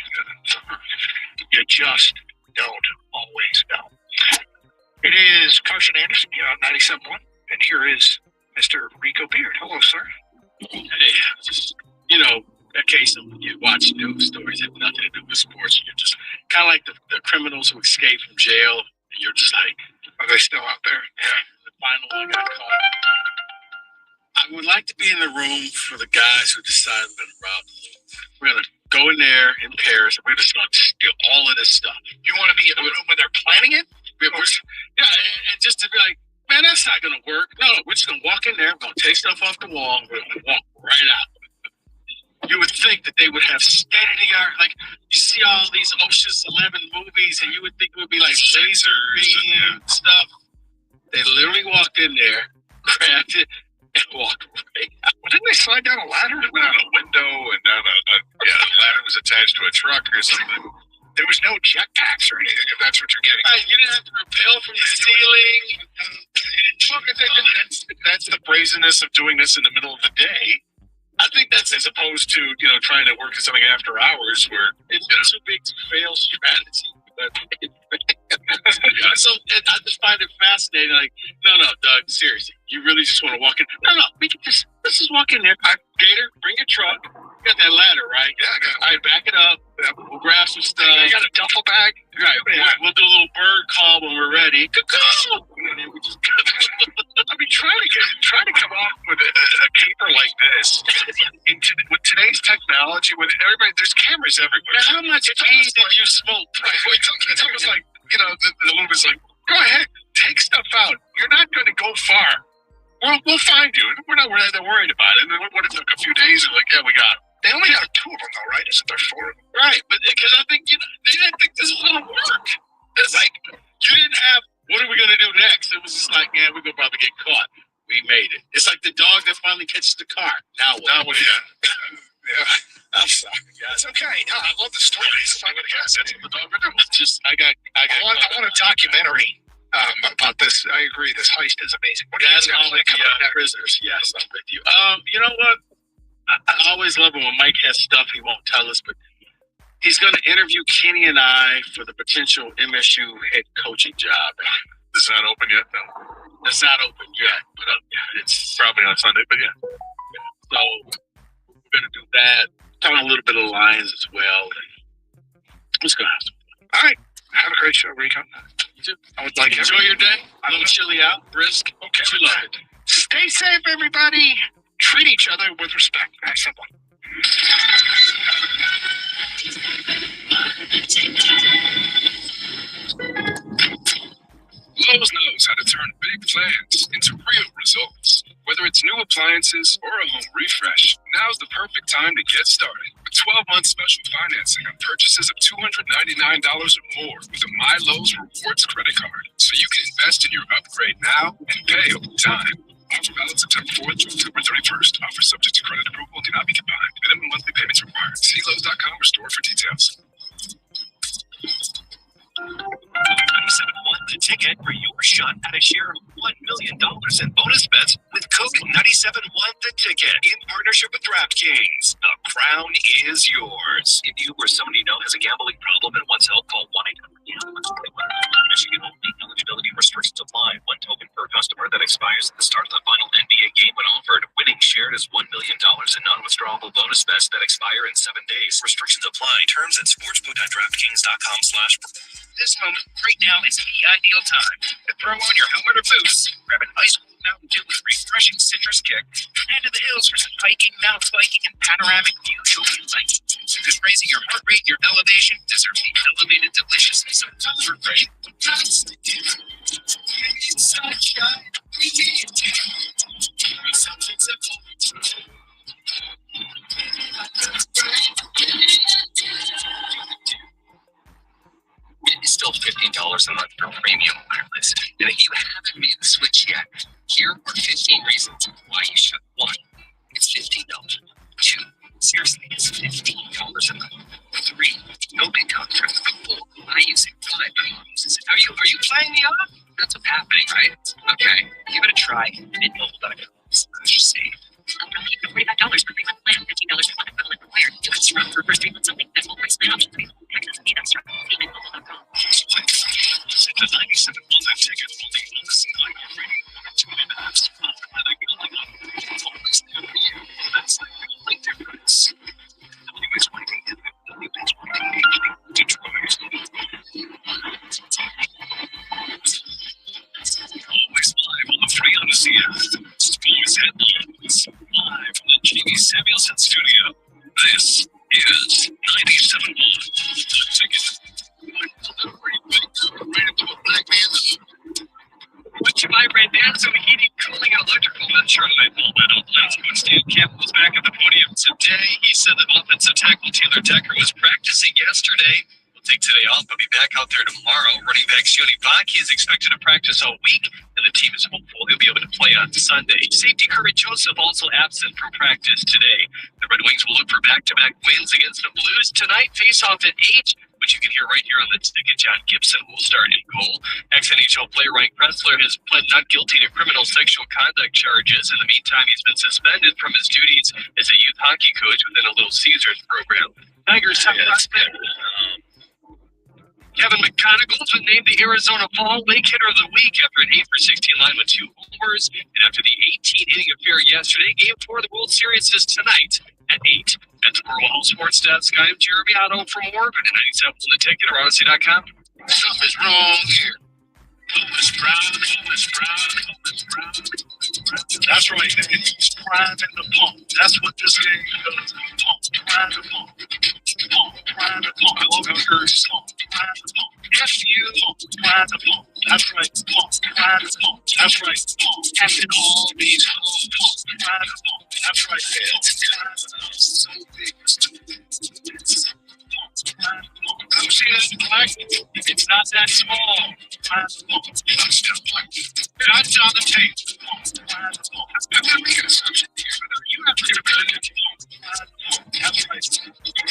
you just don't always know. It is Carson Anderson here on 97.1, and here is Mr. Rico Beard. Hello, sir. Hey, just, a case of you watch news stories that have nothing to do with sports, and you're just kind of like the criminals who escape from jail, and you're just like, are they still out there? Yeah, the final one got caught. I would like to be in the room for the guys who decide we're going to rob the Louvre. We're going to go in there in Paris, and we're just going to steal all of this stuff. You want to be in the room when they're planning it? And just to be like, man, that's not going to work. No, we're just going to walk in there, we're going to take stuff off the wall, and we're going to walk right out. You would think that they would have state-of-the-art, like, you see all these Ocean's 11 movies, and you would think it would be like laser beam stuff. They literally walked in there, grabbed it, and walked right out. Well, didn't they slide down a ladder? They went out a window, and down the ladder was attached to a truck or something. There was no jetpacks or anything, if that's what you're getting. You didn't have to rappel from the ceiling. That's the brazenness of doing this in the middle of the day. I think that's as opposed to, trying to work at something after hours where it's too big to fail strategy. So I just find it fascinating. Like, no, Doug, seriously, you really just want to walk in? No, let's just walk in there. Gator, bring your truck. You got that ladder, right? Yeah, I got it. All right, back it up. We'll grab some stuff. You got a duffel bag? Right. We'll do a little bird call when we're ready. And then we just I mean, trying to come off with a caper like this with today's technology, with everybody, there's cameras everywhere. Now, how much weed did you smoke? It's almost like, the Luba's like, go ahead, take stuff out. You're not going to go far. We'll find you. We're not worried about it. And then what, it took a few days, and like, yeah, we got them. They only got 2 of them, though, right? Isn't there 4 of them? Right, but because I think, they didn't think this was going to work. It's like, you didn't have, what are we going to do next? It was just like, yeah, we're going to probably get caught. We made it. It's like the dog that finally catches the car. Now what? Yeah. I'm sorry, guys. Okay. No, I love the stories. That's what the dog would do. It's just, I want a documentary about this. I agree. This heist is amazing. What That's all with the prisoners. Yes, I'm with you. You know what? I always love it when Mike has stuff he won't tell us, but he's going to interview Kenny and I for the potential MSU head coaching job. It's not open yet, though. It's not open yet, but it's probably on Sunday. But yeah. So we're going to do that. Talk a little bit of Lions as well. Let's go have some fun. All right. Have a great show, Rico. You too. I would like enjoy your day. A little chilly out, brisk. Okay. You love it. Stay safe, everybody. Treat each other with respect. Very simple. Lowe's knows how to turn big plans into real results. Whether it's new appliances or a home refresh, now's the perfect time to get started. With 12-month special financing on purchases of $299 or more with a My Lowe's Rewards credit card. So you can invest in your upgrade now and pay over time. Offer valid September 4th to October 31st. Offer subject to credit approval and cannot be combined. Minimum monthly payments required. See Lowe's.com or store for details. 97 won the ticket for your shot at a share of $1 million in bonus bets with code 97 won the ticket in partnership with DraftKings. The crown is yours. If you or somebody you know has a gambling problem and wants help, call 1-800-GAMBLER. Michigan only. Eligibility restrictions apply. One token per customer that expires at the start of the final NBA game when offered. Winning shared is $1 million in non-withdrawable bonus bets that expire in 7 days. Restrictions apply. Terms at sportsbook.draftkings.com/. This moment right now is the ideal time to throw on your helmet or boots, grab an ice cold Mountain Dew with refreshing citrus kick, and head to the hills for some hiking, mountain biking, and panoramic views you'll be liking. Because raising your heart rate, your elevation deserves the elevated deliciousness of color refreshing. It is still $15 a month for premium wireless. And if you haven't made the switch yet, here are 15 reasons why you should. 1, it's $15 a month. 2, seriously, it's $15 a month. 3, no big contract. 4, I use it. 5, are you playing me off? That's what's happening, right? Okay, give it a try. Midmobile.com. Just say. $45 for 3-month plan, $15 for one equivalent required. You can scrub for first 3 months only. That's full price plan option. It's the 97 won the ticket. Only bonus and operating opportunity to have some fun. Always there for you. That's the only difference. Always live on the Free Odyssey app. Sports headlines. Live from the J.B. Samuelson studio. This is 97 won the ticket. But you might ran down some heating, cooling, and electrical. Not sure I pulled that off last week. Stan Campbell was back at the podium today. He said that offensive tackle Taylor Decker was practicing yesterday. We'll take today off, but be back out there tomorrow. Running back Sione Vaki is expected to practice all week, and the team is hopeful he'll be able to play on Sunday. Safety Curry Joseph also absent from practice today. The Red Wings will look for back-to-back wins against the Blues tonight. Face-off at 8. Which you can hear right here on the ticket. John Gibson will start in goal. Ex-NHL player Ryan Kressler has pled not guilty to criminal sexual conduct charges. In the meantime, he's been suspended from his duties as a youth hockey coach within a Little Caesars program. Tigers have prospect Kevin McConaughey's been named the Arizona Fall League Hitter of the Week after an 8-for-16 line with 2 homers. And after the 18-inning affair yesterday, Game 4 of the World Series is tonight at 8. At the Rural Health Sports Desk, I'm Jeremy Otto from Oregon at 97 on the ticket or Odyssey.com. Something is wrong here. Homeless Brown. That's right, man. He's priming the pump. That's what this game does. Pump, prime the pump. Pump, prime the pump. I love how Curry's pump, prime the pump. F-U, pump, prime the pump. That's right, pump, prime the pump. That's right, pump. Having all these hoes, pump, prime the pump. That's right, man. So big. Come see that black. It's not that small. That's on the tape. I'm not making assumptions here, but you have to get a better. That's right.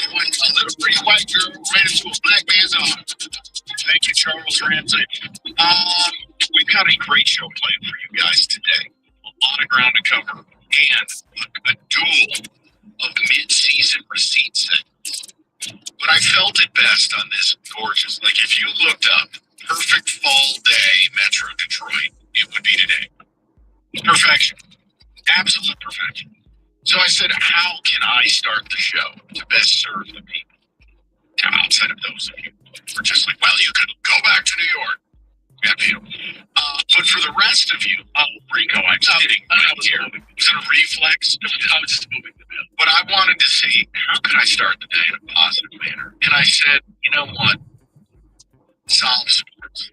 A little pretty white girl ran into a black man's arms. Thank you, Charles Ramsey. got a great show planned for you guys today. A lot of ground to cover and a duel of mid-season receipt segments. But I felt it best on this gorgeous. Like if you looked up perfect fall day Metro Detroit, it would be today. Perfection. Absolute perfection. So I said, how can I start the show to best serve the people? Now, outside of those of you who are just like, well, you could go back to New York. But for the rest of you, Rico, I'm kidding. I'm here. Was it a reflex? I was just moving the bill. But I wanted to see, how could I start the day in a positive manner? And I said, you know what? Solve sports.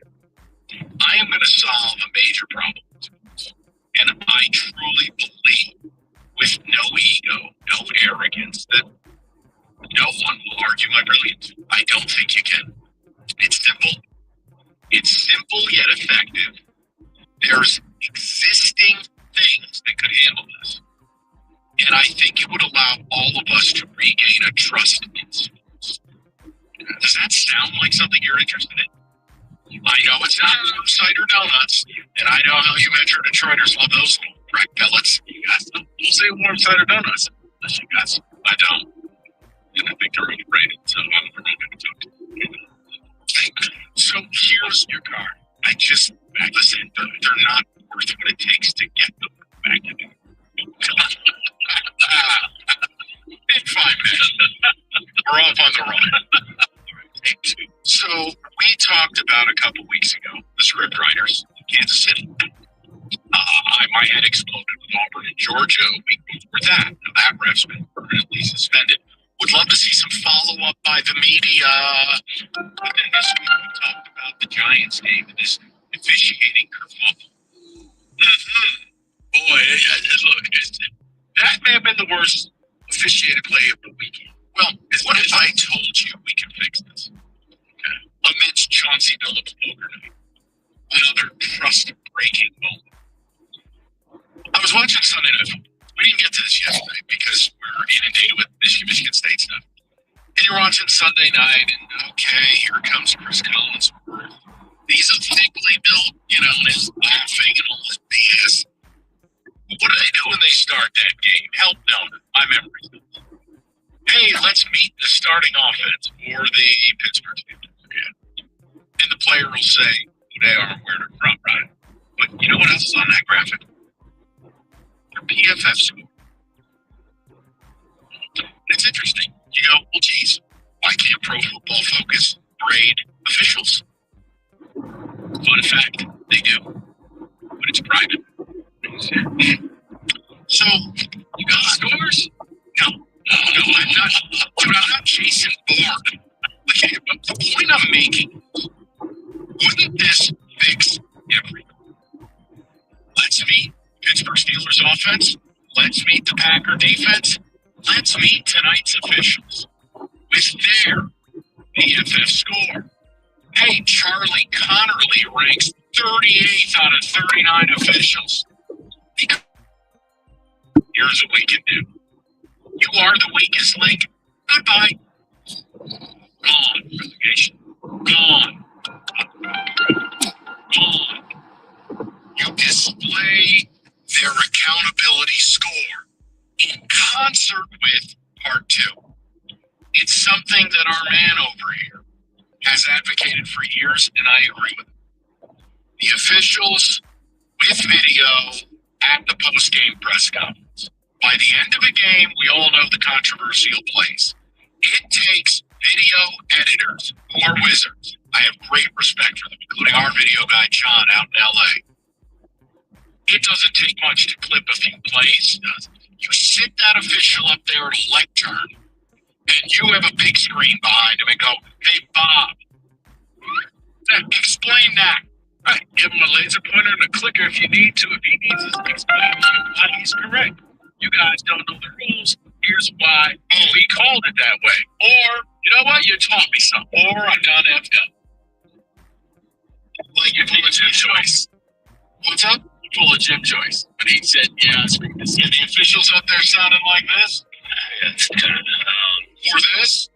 I am going to solve a major problem. And I truly believe, with no ego, no arrogance, that no one will argue my brilliance. I don't think you can. It's simple. It's simple yet effective. There's existing things that could handle this. And I think it would allow all of us to regain a trust in schools. Does that sound like something you're interested in? I know it's not warm cider donuts, and I know how you Metro Detroiters love those crack pellets. You got some. We'll say warm cider donuts. Unless you got some. I don't. And I think they're overrated, so I'm not going to talk to you. So here's your car. Listen, they're not worth what it takes to get them back to me. In 5 minutes. We're off on the run. Take 2. So we talked about a couple weeks ago, the script writers in Kansas City. My head exploded with Auburn in Georgia a week before that. Now that ref's been permanently suspended. Would love to see some follow-up by the media. And then this week we talked about the Giants game and this officiating kerfuffle. Boy, look, that may have been the worst officiated play of the weekend. Well, what if I told you we can fix this? Okay. Amidst Chauncey Billups' poker night. Another trust-breaking moment. I was watching Sunday Night Football. We didn't get to this yesterday because we're inundated with Michigan State stuff. And you're watching Sunday night, and okay, here comes Chris Collinsworth. He's a thickly built, and he's laughing and all this BS. What do they do when they start that game? Help no, my memory's not. Hey, let's meet the starting offense for the Pittsburgh Steelers. Yeah. And the player will say who they are and where they're from, right? But you know what else is on that graphic? Their PFF score. It's interesting. You go, well, geez, why can't Pro Football Focus grade officials? Fun fact, they do. But it's private. So, you got scores? No, I'm not. Dude, I'm not Jason Bourne. Okay, but the point I'm making, wouldn't this fix everything? Let's meet Pittsburgh Steelers offense. Let's meet the Packer defense. Let's meet tonight's officials with their PFF score. Hey, Charlie Connerly ranks 38th out of 39 officials. Here's what we can do. You are the weakest link. Goodbye. Gone. Relegation. Gone. Gone. You display their accountability score in concert with part 2. It's something that our man over here has advocated for years, and I agree with him. The officials with video at the post-game press conference. By the end of a game, we all know the controversial plays. It takes video editors who are wizards. I have great respect for them, including our video guy, John, out in LA. It doesn't take much to clip a few plays. You sit that official up there at a lectern, and you have a big screen behind him and go, hey, Bob, explain that. Right, give him a laser pointer and a clicker if you need to. If he needs to explain how he's correct. You guys don't know the rules. Here's why we called it that way. Or, you know what? You taught me something. Or I done effed up. Like you pull a Jim Joyce. What's up? You pull a Jim Joyce. But he said, yeah, the officials up there sounding like this. Or this.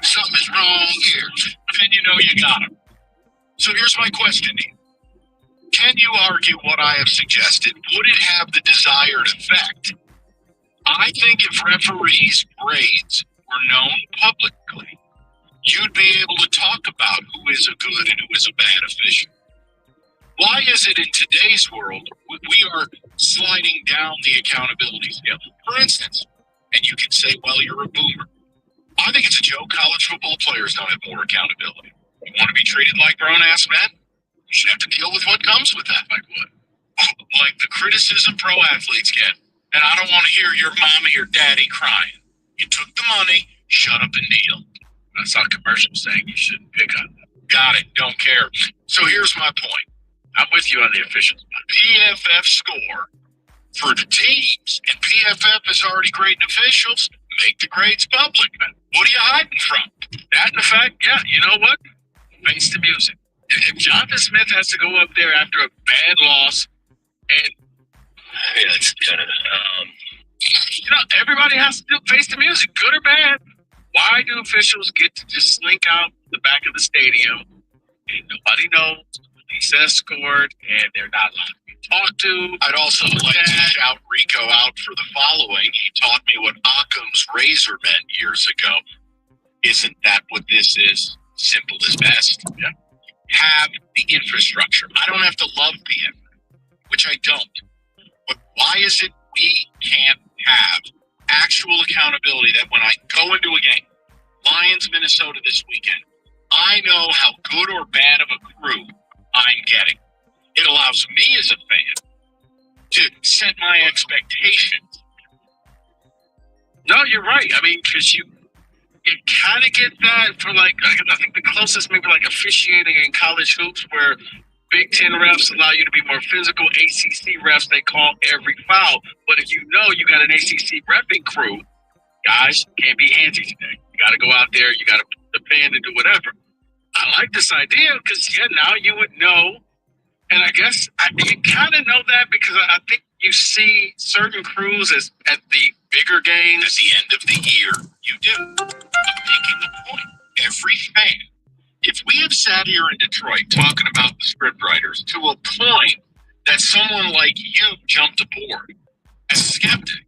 Something is wrong here. Then you know you got him. So here's my question to you. can you argue what I have suggested? Would it have the desired effect? I think if referees' grades were known publicly, you'd be able to talk about who is a good and who is a bad official. Why is it in today's world we are sliding down the accountability scale? For instance, and you can say, well, you're a boomer. I think it's a joke. College football players don't have more accountability. You want to be treated like grown-ass men? You should have to deal with what comes with that. Like what? Like the criticism pro athletes get. And I don't want to hear your mommy or daddy crying. You took the money, shut up and kneel. That's not a commercial saying you shouldn't pick on them. Got it. Don't care. So here's my point. I'm with you on the officials. PFF score for the teams, and PFF is already grading officials. Make the grades public. What are you hiding from? That and the fact, yeah, you know what? Face the music. If Jonathan Smith has to go up there after a bad loss, and Yeah, it's kind of everybody has to face the music, good or bad. Why do officials get to just slink out the back of the stadium and nobody knows? Police escort, and they're not allowed to be talked to. I'd also like to shout Rico out for the following. He taught me what Occam's razor meant years ago. Isn't that what this is? Simple as best. Yeah. Have the infrastructure. I don't have to love PFF, which I don't. But why is it we can't have actual accountability that when I go into a game, Lions, Minnesota this weekend, I know how good or bad of a crew I'm getting. It allows me as a fan to set my expectations. No, you're right. I mean, because you kind of get that for like, I think the closest maybe like officiating in college hoops where Big Ten refs allow you to be more physical. ACC refs, they call every foul. But if you know you got an ACC repping crew, guys, can't be handsy today. You got to go out there. You got to defend and do whatever. I like this idea because, now you would know. And I guess you kind of know that because I think you see certain crews as at the bigger games. At the end of the year, you do. I'm making the point. Every fan. If we have sat here in Detroit talking about the scriptwriters to a point that someone like you jumped aboard as a skeptic,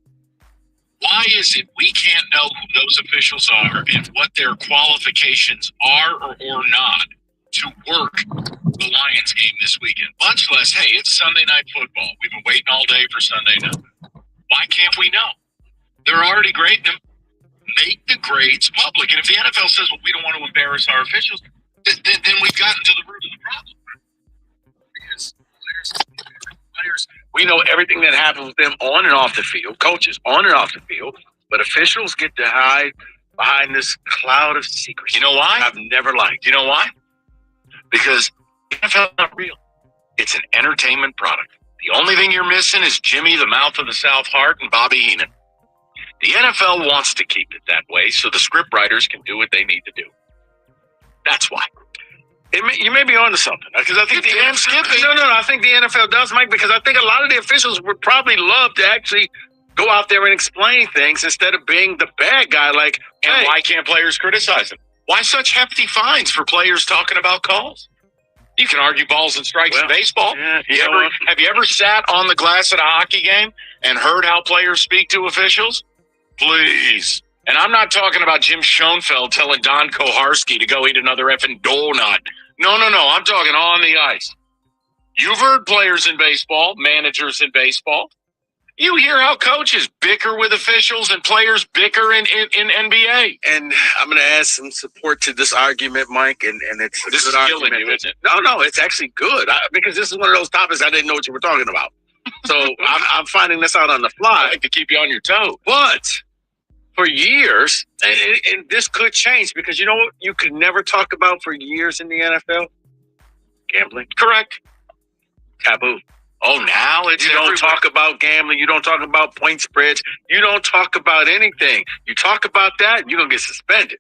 why is it we can't know who those officials are and what their qualifications are or not to work the Lions game this weekend? Much less, hey, it's Sunday Night Football. We've been waiting all day for Sunday night. Why can't we know? They're already grading them. Make the grades public. And if the NFL says, well, we don't want to embarrass our officials, then we've gotten to the root of the problem. Because players, we know everything that happens with them on and off the field, coaches on and off the field, but officials get to hide behind this cloud of secrecy. You know why? I've never liked. You know why? Because the NFL is not real. It's an entertainment product. The only thing you're missing is Jimmy, the mouth of the South Heart, and Bobby Heenan. The NFL wants to keep it that way so the scriptwriters can do what they need to do. That's why. You may be onto something because I think I think the NFL does, Mike, because I think a lot of the officials would probably love to actually go out there and explain things instead of being the bad guy. Like, and why can't players criticize them? Why such hefty fines for players talking about calls? You can argue balls and strikes in baseball. Yeah, have you ever sat on the glass at a hockey game and heard how players speak to officials? Please. And I'm not talking about Jim Schoenfeld telling Don Koharski to go eat another effing donut. No. I'm talking on the ice. You've heard players in baseball, managers in baseball. You hear how coaches bicker with officials and players bicker in NBA. And I'm going to add some support to this argument, Mike. And it's this is killing you, isn't it? No, it's actually good because this is one of those topics I didn't know what you were talking about. So I'm finding this out on the fly. I like to keep you on your toes. But for years, and this could change because you know what you could never talk about for years in the NFL? Gambling. Correct. Taboo. Oh, now it's You don't talk about gambling. You don't talk about point spreads. You don't talk about anything. You talk about that, you're going to get suspended.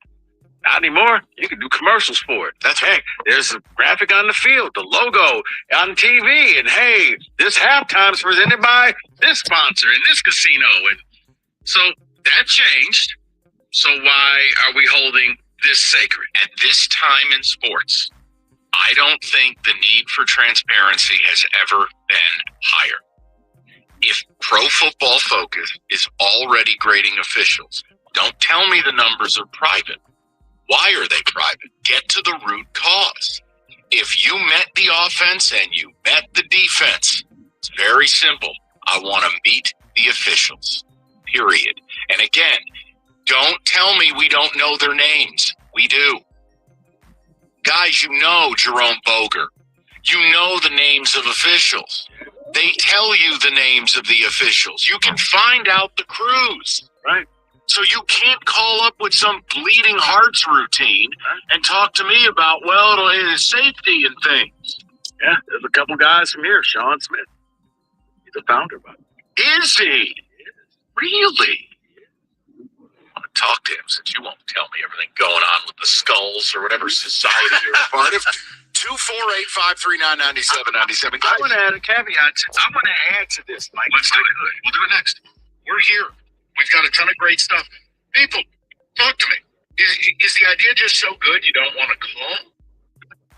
Not anymore. You can do commercials for it. That's right. There's a graphic on the field, the logo on TV, and hey, this halftime is presented by this sponsor and this casino. And so that changed. So why are we holding this sacred? At this time in sports, I don't think the need for transparency has ever been higher. If Pro Football Focus is already grading officials, don't tell me the numbers are private. Why are they private? Get to the root cause. If you met the offense and you met the defense, it's very simple. I want to meet the officials, period. And again, don't tell me we don't know their names. We do. Guys, you know Jerome Boger. You know the names of officials. They tell you the names of the officials. You can find out the crews. Right. So you can't call up with some bleeding hearts routine and talk to me about, well, it's safety and things. Yeah, there's a couple guys from here. Sean Smith. He's the founder, but Is he? Really? I want to talk to him since you won't tell me everything going on with the Skulls or whatever society you're a part of. 248-539-9797. I want to add a caveat. I want to add to this, Mike. Let's do it. We'll do it next. We're here. We've got a ton of great stuff. People, talk to me. Is the idea just so good you don't want to call?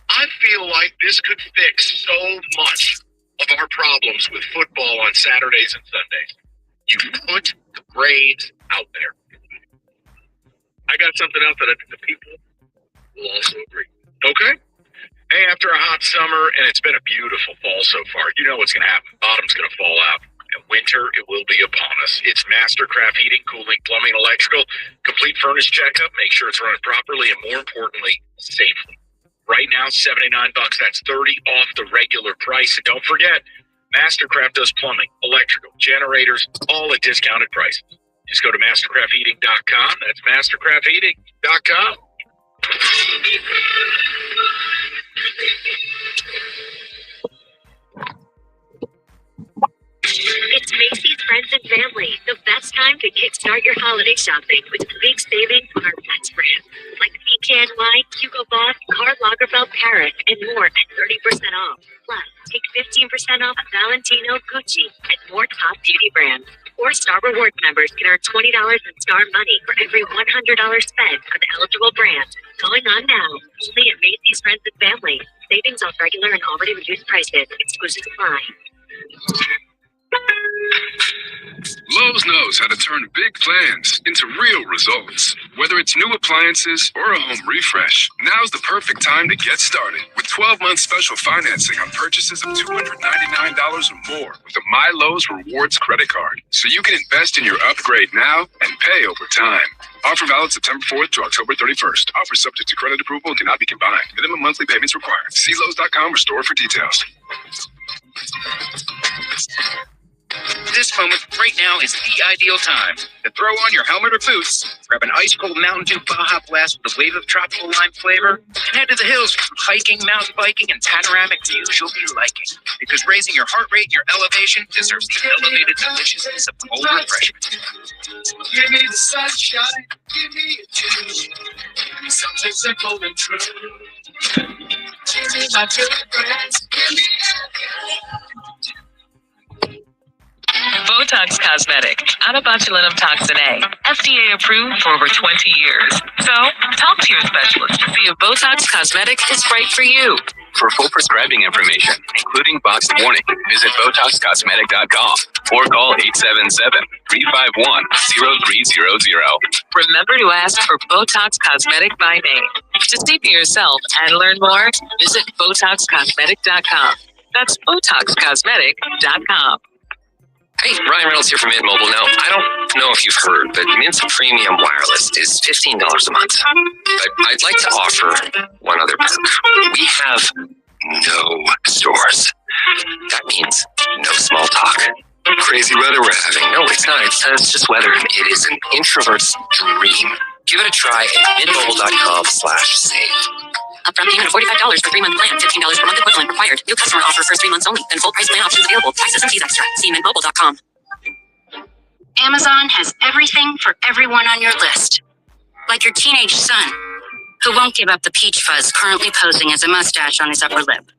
I feel like this could fix so much of our problems with football on Saturdays and Sundays. You put the grades out there. I got something else that I think the people will also agree. Okay? Hey, after a hot summer, and it's been a beautiful fall so far, you know what's going to happen. Bottom's going to fall out. And winter, it will be upon us. It's Mastercraft Heating, Cooling, Plumbing, Electrical. Complete furnace checkup. Make sure it's running properly and, more importantly, safely. Right now, $79. That's $30 off the regular price. And don't forget, Mastercraft does plumbing, electrical, generators, all at discounted prices. Just go to mastercraftheating.com. That's mastercraftheating.com. It's Macy's Friends and Family, the best time to kickstart your holiday shopping with big savings on our pets brands like Pecan White, Hugo Boss, Karl Lagerfeld Paris, and more at 30% off. Plus, take 15% off Valentino, Gucci, and more top beauty brands. Or Star Rewards members can earn $20 in Star Money for every $100 spent on eligible brands. Going on now, only at Macy's Friends and Family. Savings off regular and already reduced prices. Exclusive supply. Lowe's knows how to turn big plans into real results. Whether it's new appliances or a home refresh, now's the perfect time to get started. With 12-month special financing on purchases of $299 or more with a My Lowe's Rewards credit card. So you can invest in your upgrade now and pay over time. Offer valid September 4th to October 31st. Offer subject to credit approval and cannot be combined. Minimum monthly payments required. See Lowe's.com or store for details. This moment right now is the ideal time to throw on your helmet or boots, grab an ice cold Mountain Dew Baja Blast with a wave of tropical lime flavor, and head to the hills for hiking, mountain biking, and panoramic views you'll be liking. Because raising your heart rate and your elevation deserves the elevated deliciousness of cold refreshment. Give me the sunshine, give me a juice, give me something simple and true. Give me my good friends, give me Botox Cosmetic, out of botulinum toxin A, FDA approved for over 20 years. So, talk to your specialist to see if Botox Cosmetic is right for you. For full prescribing information, including boxed warning, visit BotoxCosmetic.com or call 877-351-0300. Remember to ask for Botox Cosmetic by name. To see for yourself and learn more, visit BotoxCosmetic.com. That's BotoxCosmetic.com. Hey, Ryan Reynolds here from Mint Mobile. Now, I don't know if you've heard, but Mint's Premium Wireless is $15 a month. But I'd like to offer one other perk. We have no stores. That means no small talk. Crazy weather we're having. No, it's not. It's just weather. It is an introvert's dream. Give it a try at mintmobile.com/save. Upfront payment of $45 for 3-month plan. $15 per month equivalent required. New customer offer first 3 months only. Then full price plan options available. Taxes and fees extra. See mintmobile.com. Amazon has everything for everyone on your list. Like your teenage son, who won't give up the peach fuzz currently posing as a mustache on his upper lip.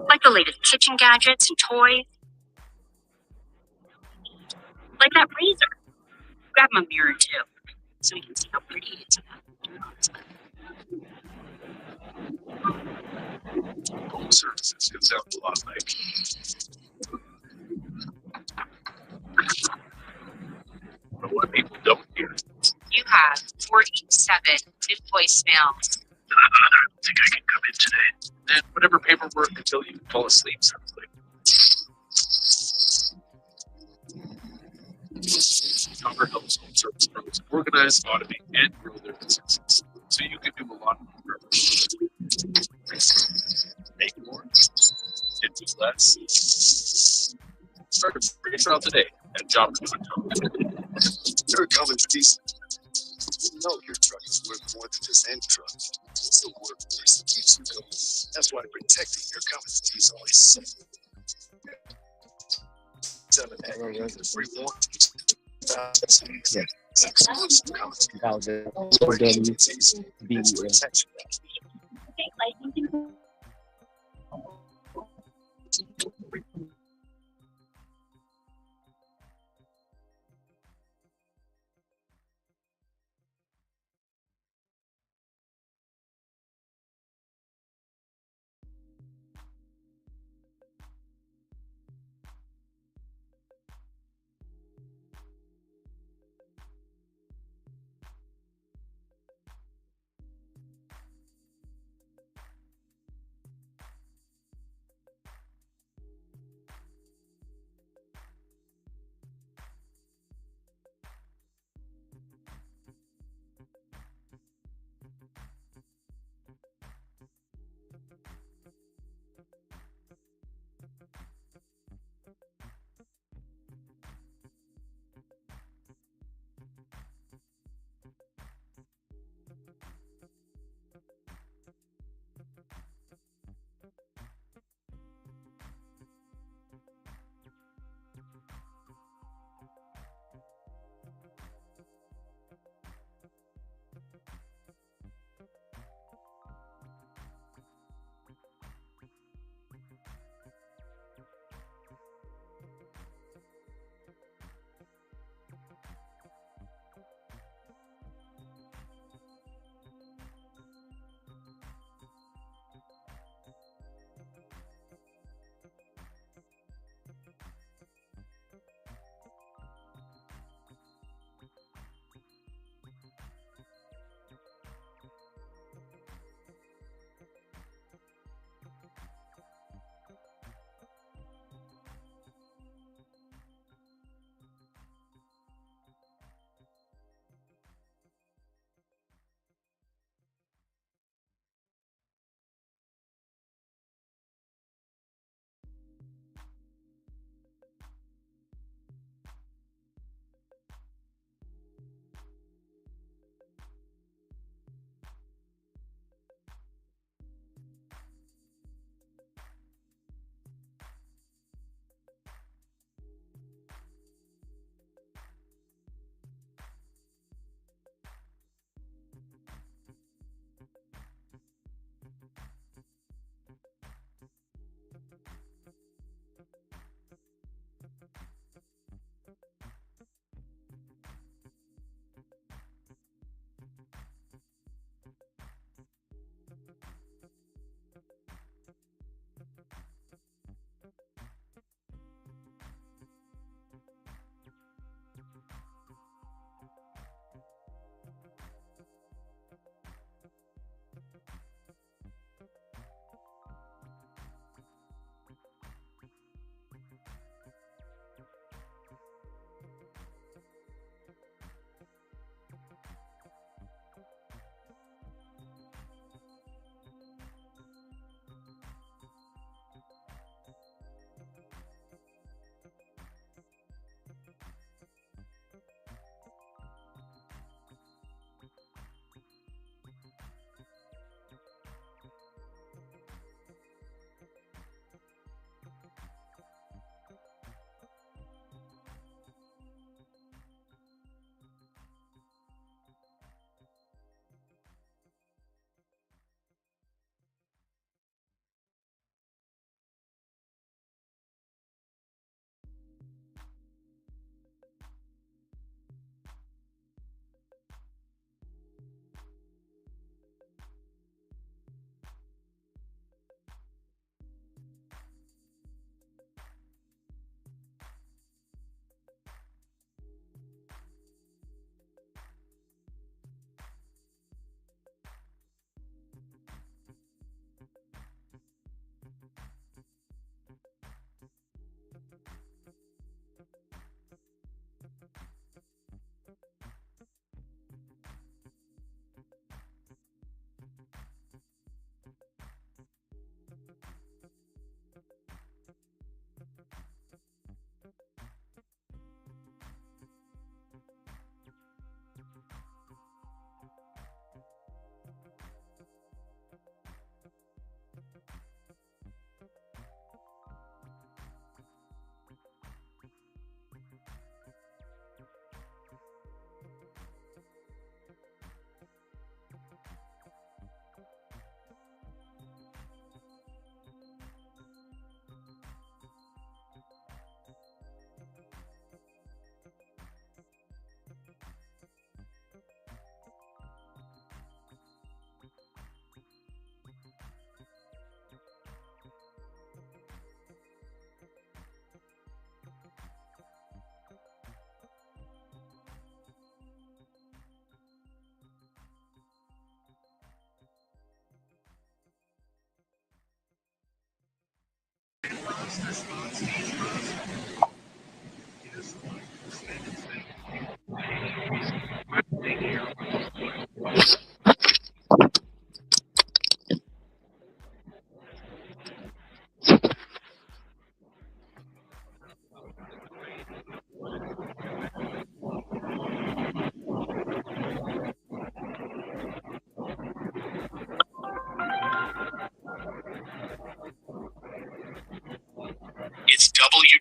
Like the latest kitchen gadgets and toys. Like that razor. Grab him a mirror too. so we can see how pretty it's Home services can sound a lot like what people don't hear. You have 47 new voicemails. I don't think I can come in today. Then whatever paperwork until you fall asleep sounds like. Cover helps home service pros organize, automate, and grow their businesses so you can do a lot more. Make more and do less. Start a free trial today at job.com. Your Cummins diesel. You know your truck is worth more than just any truck. It's the workhorse that keeps you going. That's why protecting your Cummins diesel is so. 7 free warranty. Exclusive Cummins. Protection.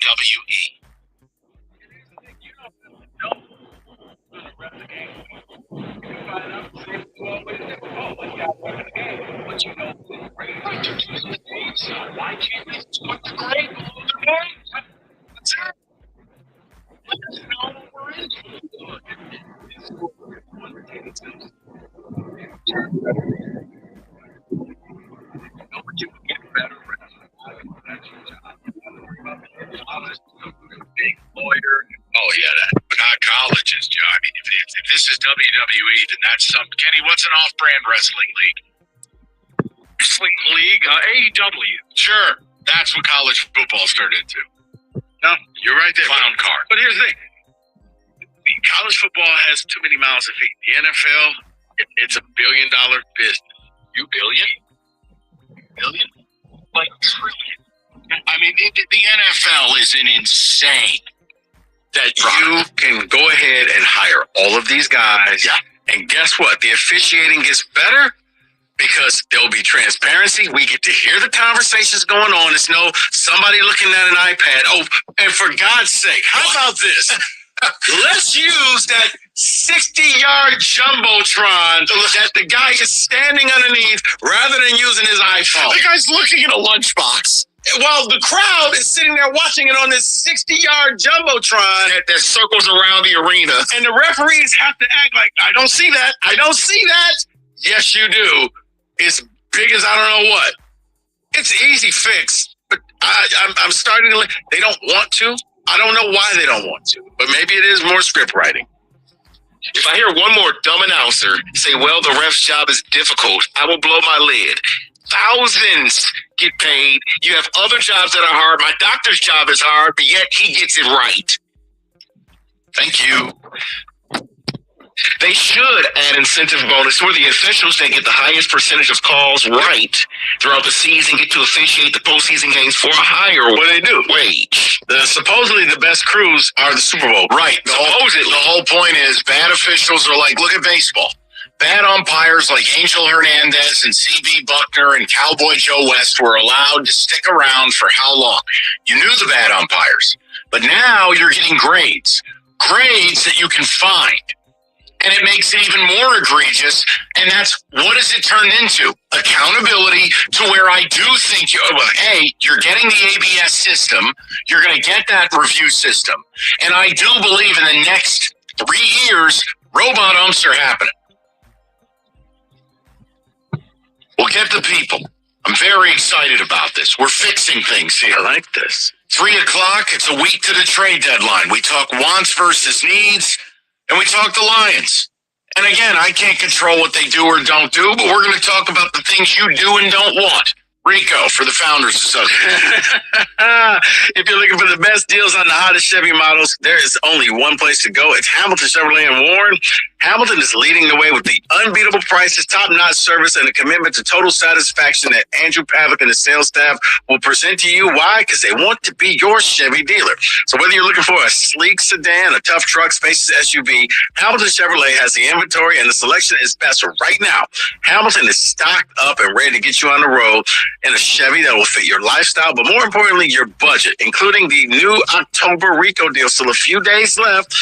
WWE. Why can't they put the great on the game? That's it. Let's know what we're big lawyer. Oh yeah, that colleges, Joe. I mean, if this is WWE, then that's some. Kenny, what's an off-brand wrestling league? Wrestling league, AEW. Sure, that's what college football turned into. No, you're right there. Clown car. But here's the thing: college football has too many miles to feed. The NFL, it's $1 billion business. You billion? Billion? Like trillion. I mean, the NFL is an insane that you can go ahead and hire all of these guys. Yeah. And guess what? The officiating gets better because there'll be transparency. We get to hear the conversations going on. It's no somebody looking at an iPad. Oh, and for God's sake, how about this? Let's use that 60-yard jumbotron that the guy is standing underneath rather than using his iPhone. The guy's looking at a lunchbox. While the crowd is sitting there watching it on this 60-yard jumbotron that circles around the arena. And the referees have to act like, I don't see that. I don't see that. Yes, you do. It's big as I don't know what. It's an easy fix, but I'm starting to. They don't want to. I don't know why they don't want to, but maybe it is more script writing. If I hear one more dumb announcer say, well, the ref's job is difficult, I will blow my lid. Thousands get paid. You have other jobs that are hard. My doctor's job is hard, but yet he gets it right. Thank you. They should add incentive bonus where the officials that get the highest percentage of calls right throughout the season get to officiate the postseason games for a higher wage. Supposedly the best crews are the Super Bowl. Right. The whole point is bad officials are like, look at baseball. Bad umpires like Angel Hernandez and C.B. Buckner and Cowboy Joe West were allowed to stick around for how long? You knew the bad umpires, but now you're getting grades that you can find. And it makes it even more egregious. And that's, what does it turn into? Accountability to where I do think, you're getting the ABS system. You're going to get that review system. And I do believe in the next 3 years, robot umps are happening. We'll get the people. I'm very excited about this. We're fixing things here. I like this. 3 o'clock, it's a week to the trade deadline. We talk wants versus needs. And we talk the Lions. And again, I can't control what they do or don't do, but we're going to talk about the things you do and don't want. Rico for the Founders Association. If you're looking for the best deals on the hottest Chevy models, there is only one place to go. It's Hamilton Chevrolet in Warren. Hamilton is leading the way with the unbeatable prices, top-notch service, and a commitment to total satisfaction that Andrew Pavick and his sales staff will present to you. Why? Because they want to be your Chevy dealer. So whether you're looking for a sleek sedan, a tough truck, spacious SUV, Hamilton Chevrolet has the inventory and the selection is best right now. Hamilton is stocked up and ready to get you on the road in a Chevy that will fit your lifestyle, but more importantly, your budget, including the new October Rico deal. Still a few days left.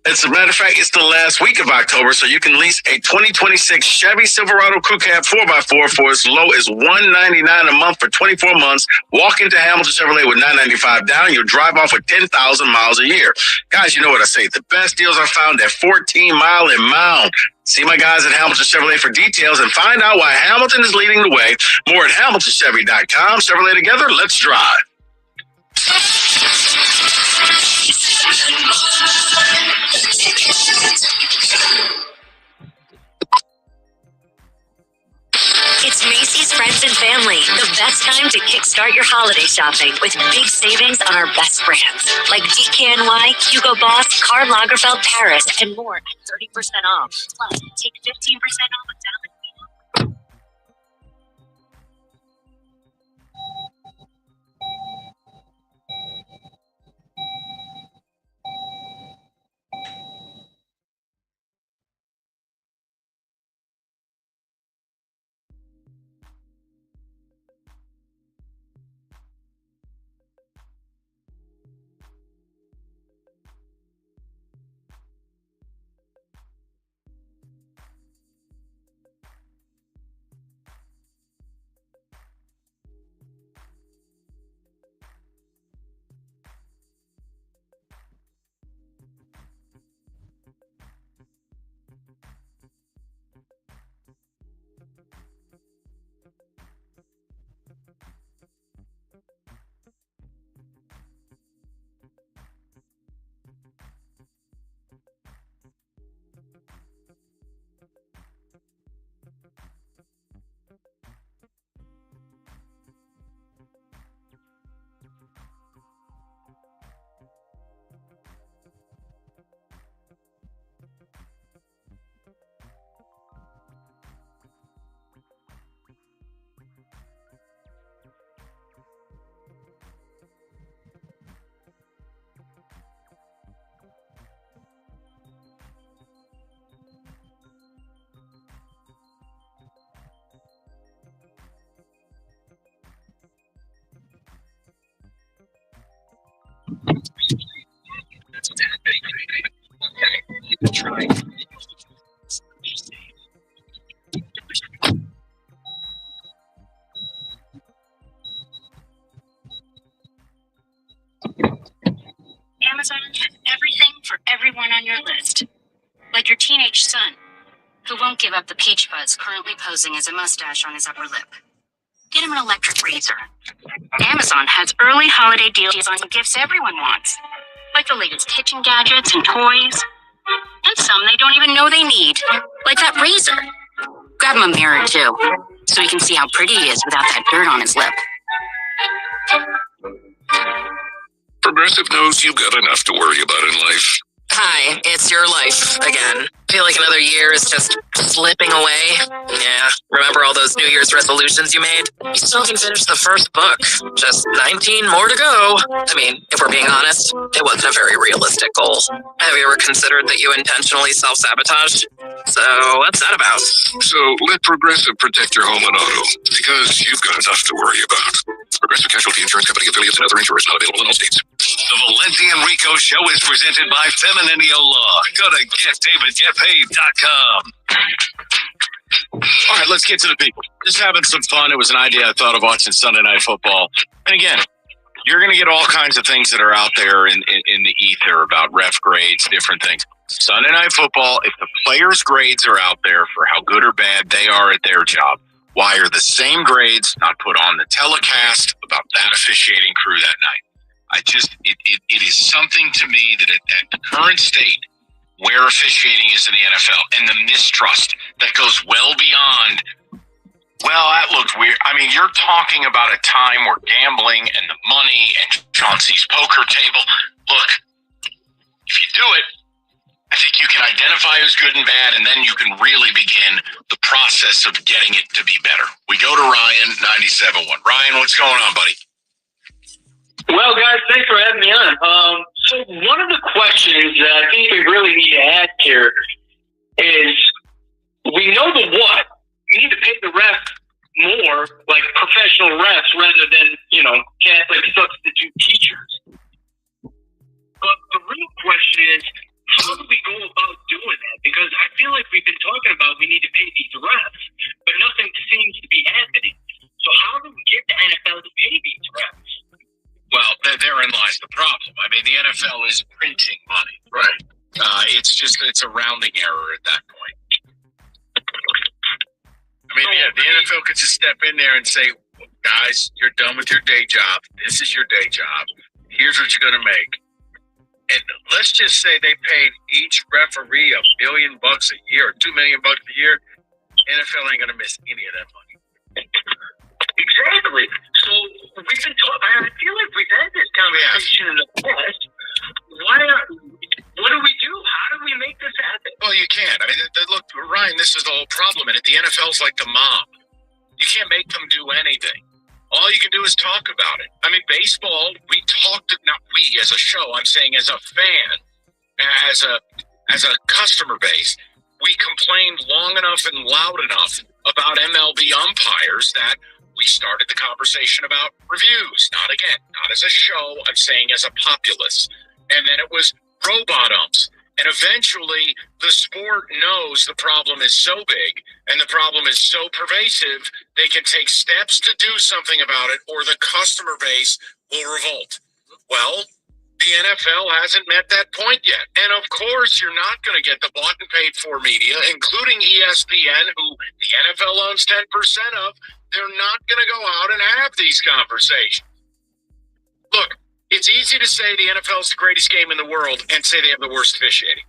As a matter of fact, it's the last week of October, so you can lease a 2026 Chevy Silverado Crew Cab 4x4 for as low as $199 a month for 24 months. Walk into Hamilton Chevrolet with $995 down. You'll drive off with 10,000 miles a year. Guys, you know what I say. The best deals are found at 14 Mile and Mound. See my guys at Hamilton Chevrolet for details and find out why Hamilton is leading the way. More at HamiltonChevy.com. Chevrolet together, let's drive. It's Macy's Friends and Family, the best time to kickstart your holiday shopping with big savings on our best brands like DKNY, Hugo Boss, Karl Lagerfeld Paris, and more at 30% off. Plus, take 15% off a down. Amazon has everything for everyone on your list. Like your teenage son, who won't give up the peach fuzz currently posing as a mustache on his upper lip. Get him an electric razor. Amazon has early holiday deals on gifts everyone wants, like the latest kitchen gadgets and toys, and some they don't even know they need, like that razor. Grab him a mirror, too, so he can see how pretty he is without that dirt on his lip. Progressive knows you've got enough to worry about in life. Hi, it's your life again. Feel like another year is just slipping away? Yeah, remember all those New Year's resolutions you made? You still haven't finished the first book. Just 19 more to go. I mean, if we're being honest, it wasn't a very realistic goal. Have you ever considered that you intentionally self-sabotaged? So, what's that about? So let Progressive protect your home and auto, because you've got enough to worry about. Progressive Casualty Insurance Company affiliates and other insurers not available in all states. The Valenti and Rico Show is presented by Femininio Law. Go to getdavidgetpaid.com. All right, let's get to the people. Just having some fun. It was an idea I thought of watching Sunday Night Football. And again, you're going to get all kinds of things that are out there in the ether about ref grades, different things. Sunday Night Football, if the players' grades are out there for how good or bad they are at their job, why are the same grades not put on the telecast about that officiating crew that night? It is something to me that at the current state where officiating is in the NFL and the mistrust that goes well beyond, well, that looked weird. I mean, you're talking about a time where gambling and the money and Chauncey's poker table. Look, if you do it, I think you can identify who's good and bad, and then you can really begin the process of getting it to be better. We go to Ryan, 97.1. Ryan, what's going on, buddy? Well, guys, thanks for having me on. So one of the questions that I think we really need to ask here is, we know the what. We need to pay the refs more, like professional refs, rather than, Catholic substitute teachers. But the real question is, how do we go about doing that? Because I feel like we've been talking about we need to pay these refs, but nothing seems to be happening. So how do we get the NFL to pay these refs? Well, therein lies the problem. I mean, the NFL is printing money. Right. It's a rounding error at that point. I mean, the NFL could just step in there and say, guys, you're done with your day job. This is your day job. Here's what you're going to make. And let's just say they paid each referee $1 million a year or $2 million a year. NFL ain't going to miss any of that money. Exactly. So we've been talking. I feel like we've had this conversation in the past. What do we do? How do we make this happen? Well, you can't. I mean, look, Ryan, this is the whole problem. And the NFL's like the mob. You can't make them do anything. All you can do is talk about it. I mean, baseball, we talked, not we as a show, I'm saying as a fan, as a customer base, we complained long enough and loud enough about MLB umpires that we started the conversation about reviews. Not as a show, I'm saying as a populace. And then it was robot umps. And eventually, the sport knows the problem is so big and the problem is so pervasive, they can take steps to do something about it, or the customer base will revolt. Well, the NFL hasn't met that point yet. And of course, you're not going to get the bought and paid for media, including ESPN, who the NFL owns 10% of. They're not going to go out and have these conversations. Look, it's easy to say the NFL is the greatest game in the world and say they have the worst officiating.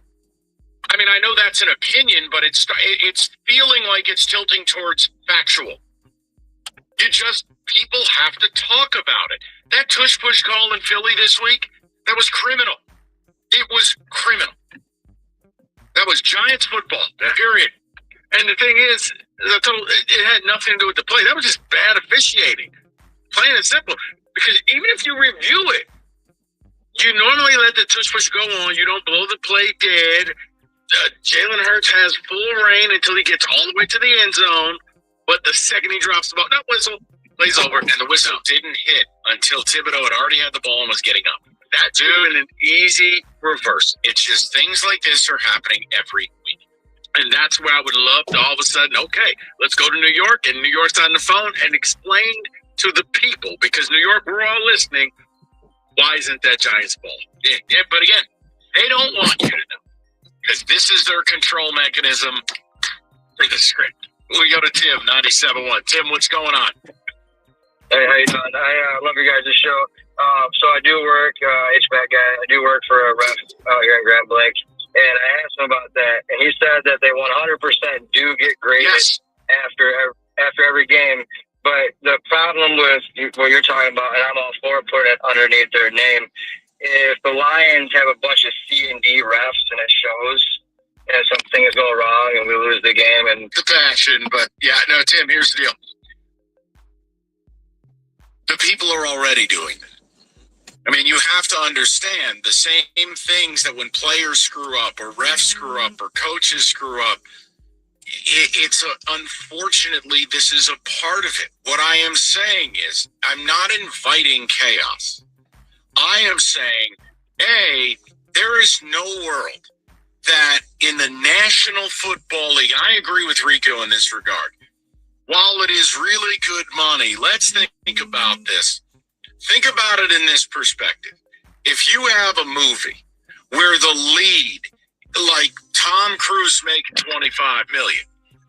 I mean, I know that's an opinion, but it's feeling like it's tilting towards factual. People have to talk about it. That tush-push call in Philly this week, that was criminal. It was criminal. That was Giants football, period. And the thing is, it had nothing to do with the play. That was just bad officiating. Plain and simple. Because even if you review it, you normally let the tush-push go on. You don't blow the play dead. Jalen Hurts has full reign until he gets all the way to the end zone. But the second he drops the ball, that whistle plays over. And the whistle didn't hit until Thibodeau had already had the ball and was getting up. That's doing an easy reverse. It's just things like this are happening every week. And that's where I would love to all of a sudden, okay, let's go to New York, and New York's on the phone and explain to the people, because New York, we're all listening, Why isn't that Giants ball? Yeah, but again, they don't want you to know because this is their control mechanism for the script. We go to Tim, 97.1. Tim, what's going on? Hey, how you doing? I love you guys' show. So I do work, HVAC guy. I do work for a ref out here in Grand Blanc. And I asked him about that, and he said that they 100% do get graded after every game. But the problem with what you're talking about, and I'm all for putting it underneath their name, if the Lions have a bunch of C and D refs and it shows, and some things go wrong and we lose the game, and the passion. But yeah, no, Tim, here's the deal. The people are already doing that. I mean, you have to understand the same things that when players screw up or refs screw up or coaches screw up, unfortunately, this is a part of it. What I am saying is I'm not inviting chaos. I am saying, A, there is no world that in the National Football League, I agree with Rico in this regard, while it is really good money, let's think about this. Think about it in this perspective. If you have a movie where the lead, like Tom Cruise making $25 million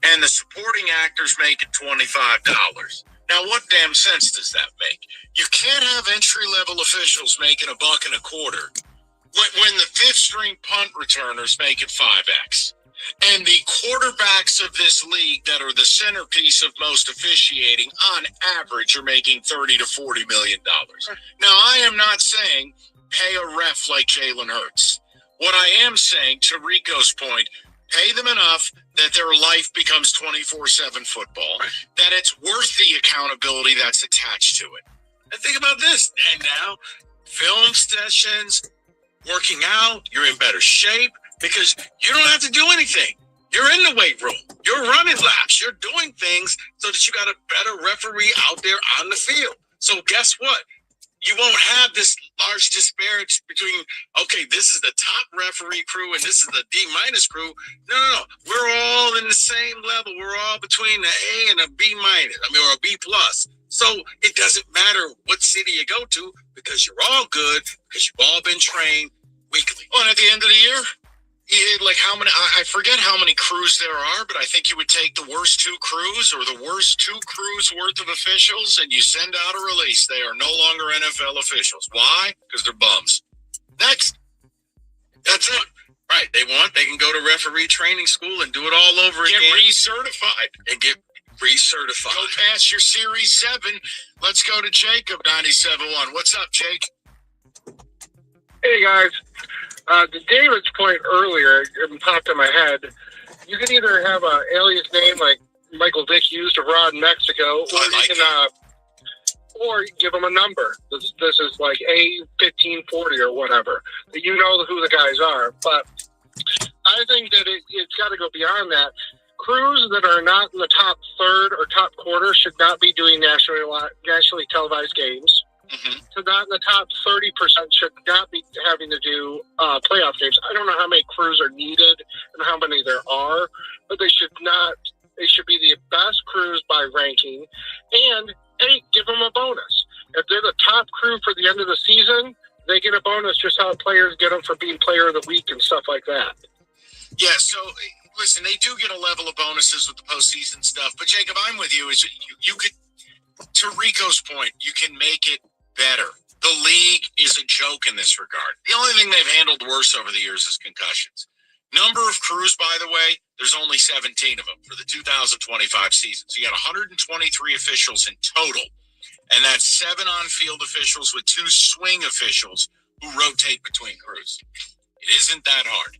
and the supporting actors making $25, now what damn sense does that make? You can't have entry-level officials making $1.25 when the fifth-string punt returner's making 5X. And the quarterbacks of this league that are the centerpiece of most officiating on average are making $30 to $40 million. Now, I am not saying pay a ref like Jalen Hurts. What I am saying, to Rico's point, pay them enough that their life becomes 24/7 football, that it's worth the accountability that's attached to it. And think about this. And now, film sessions, working out, you're in better shape. Because you don't have to do anything. You're in the weight room. You're running laps. You're doing things so that you got a better referee out there on the field. So guess what? You won't have this large disparity between, okay, this is the top referee crew and this is the D- crew. No. We're all in the same level. We're all between the A and a B-, or a B+. So it doesn't matter what city you go to because you're all good because you've all been trained weekly. Oh, and at the end of the year, like how many, I forget how many crews there are, but I think you would take the worst two crews or the worst 2 crews worth of officials and you send out a release. They are no longer NFL officials. Why? Because they're bums. Next. That's it. Right. They can go to referee training school and do it all over again. Get recertified. And get recertified. Go past your Series 7. Let's go to Jacob, 97.1. What's up, Jake? Hey, guys. To David's point earlier, it popped in my head. You can either have an alias name like Michael Vick used abroad in Mexico, or give them a number. This is like A1540 or whatever. You know who the guys are. But I think that it's got to go beyond that. Crews that are not in the top third or top quarter should not be doing nationally televised games. Mm-hmm. So not in the top 30% should not be having to do playoff games. I don't know how many crews are needed and how many there are, but they should not. They should be the best crews by ranking, and hey, give them a bonus. If they're the top crew for the end of the season, they get a bonus just how players get them for being player of the week and stuff like that. Yeah, so listen, they do get a level of bonuses with the postseason stuff, but Jacob, I'm with you. Is you could, to Rico's point, you can make it better. The league is a joke in this regard. The only thing they've handled worse over the years is concussions. Number of crews, by the way, there's only 17 of them for the 2025 season. So you got 123 officials in total, and that's 7 on-field officials with 2 swing officials who rotate between crews. It isn't that hard.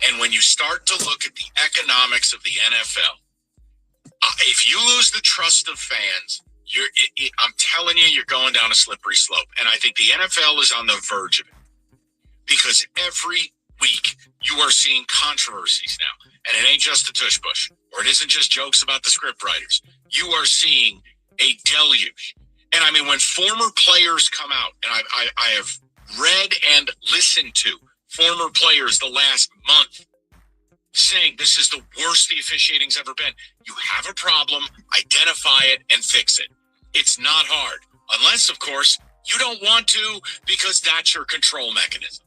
And when you start to look at the economics of the NFL, if you lose the trust of fans, I'm telling you, you're going down a slippery slope. And I think the NFL is on the verge of it. Because every week you are seeing controversies now. And it ain't just a tush push. Or it isn't just jokes about the script writers. You are seeing a deluge. And I mean, when former players come out, and I have read and listened to former players the last month saying this is the worst the officiating's ever been. You have a problem, identify it, and fix it. It's not hard. Unless, of course, You don't want to because that's your control mechanism.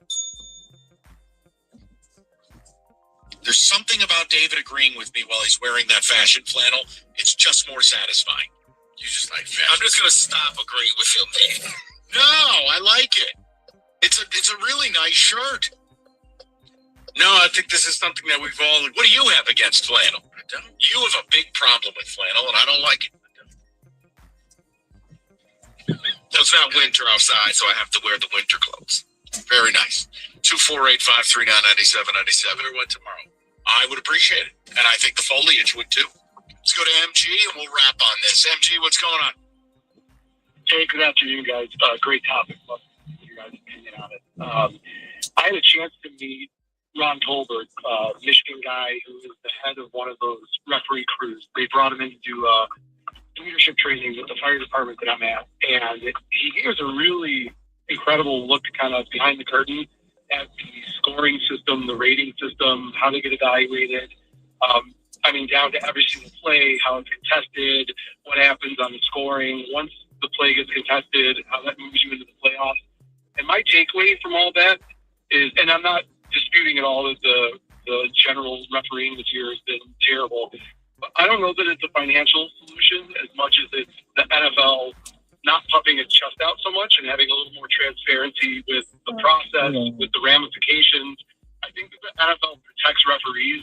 There's something about David agreeing with me while he's wearing that fashion flannel. It's just more satisfying. You just like fashion. I'm just going to stop agreeing with him, Dave. No, I like it. It's a really nice shirt. No, I think this is something that we've all... What do you have against flannel? You have a big problem with flannel, and I don't like it. Well, it's not winter outside, so I have to wear the winter clothes. Very nice. 248-539-9797. Or what tomorrow? I would appreciate it, and I think the foliage would too. Let's go to MG, and we'll wrap on this. MG, what's going on? Hey, good afternoon, guys. Great topic. Love your guys' opinion on it. I had a chance to meet Ron Tolbert, Michigan guy who is the head of one of those referee crews. They brought him in to do leadership training with the fire department that I'm at, and he gave us a really incredible look kind of behind the curtain at the scoring system, the rating system, how they get evaluated. I mean, down to every single play, how it's contested, what happens on the scoring, once the play gets contested, how that moves you into the playoffs. And my takeaway from all that is, and I'm not disputing at all that the general refereeing this year has been terrible, but I don't know that it's a financial solution as much as it's the NFL not puffing its chest out so much and having a little more transparency with the process, with the ramifications. I think that the NFL protects referees,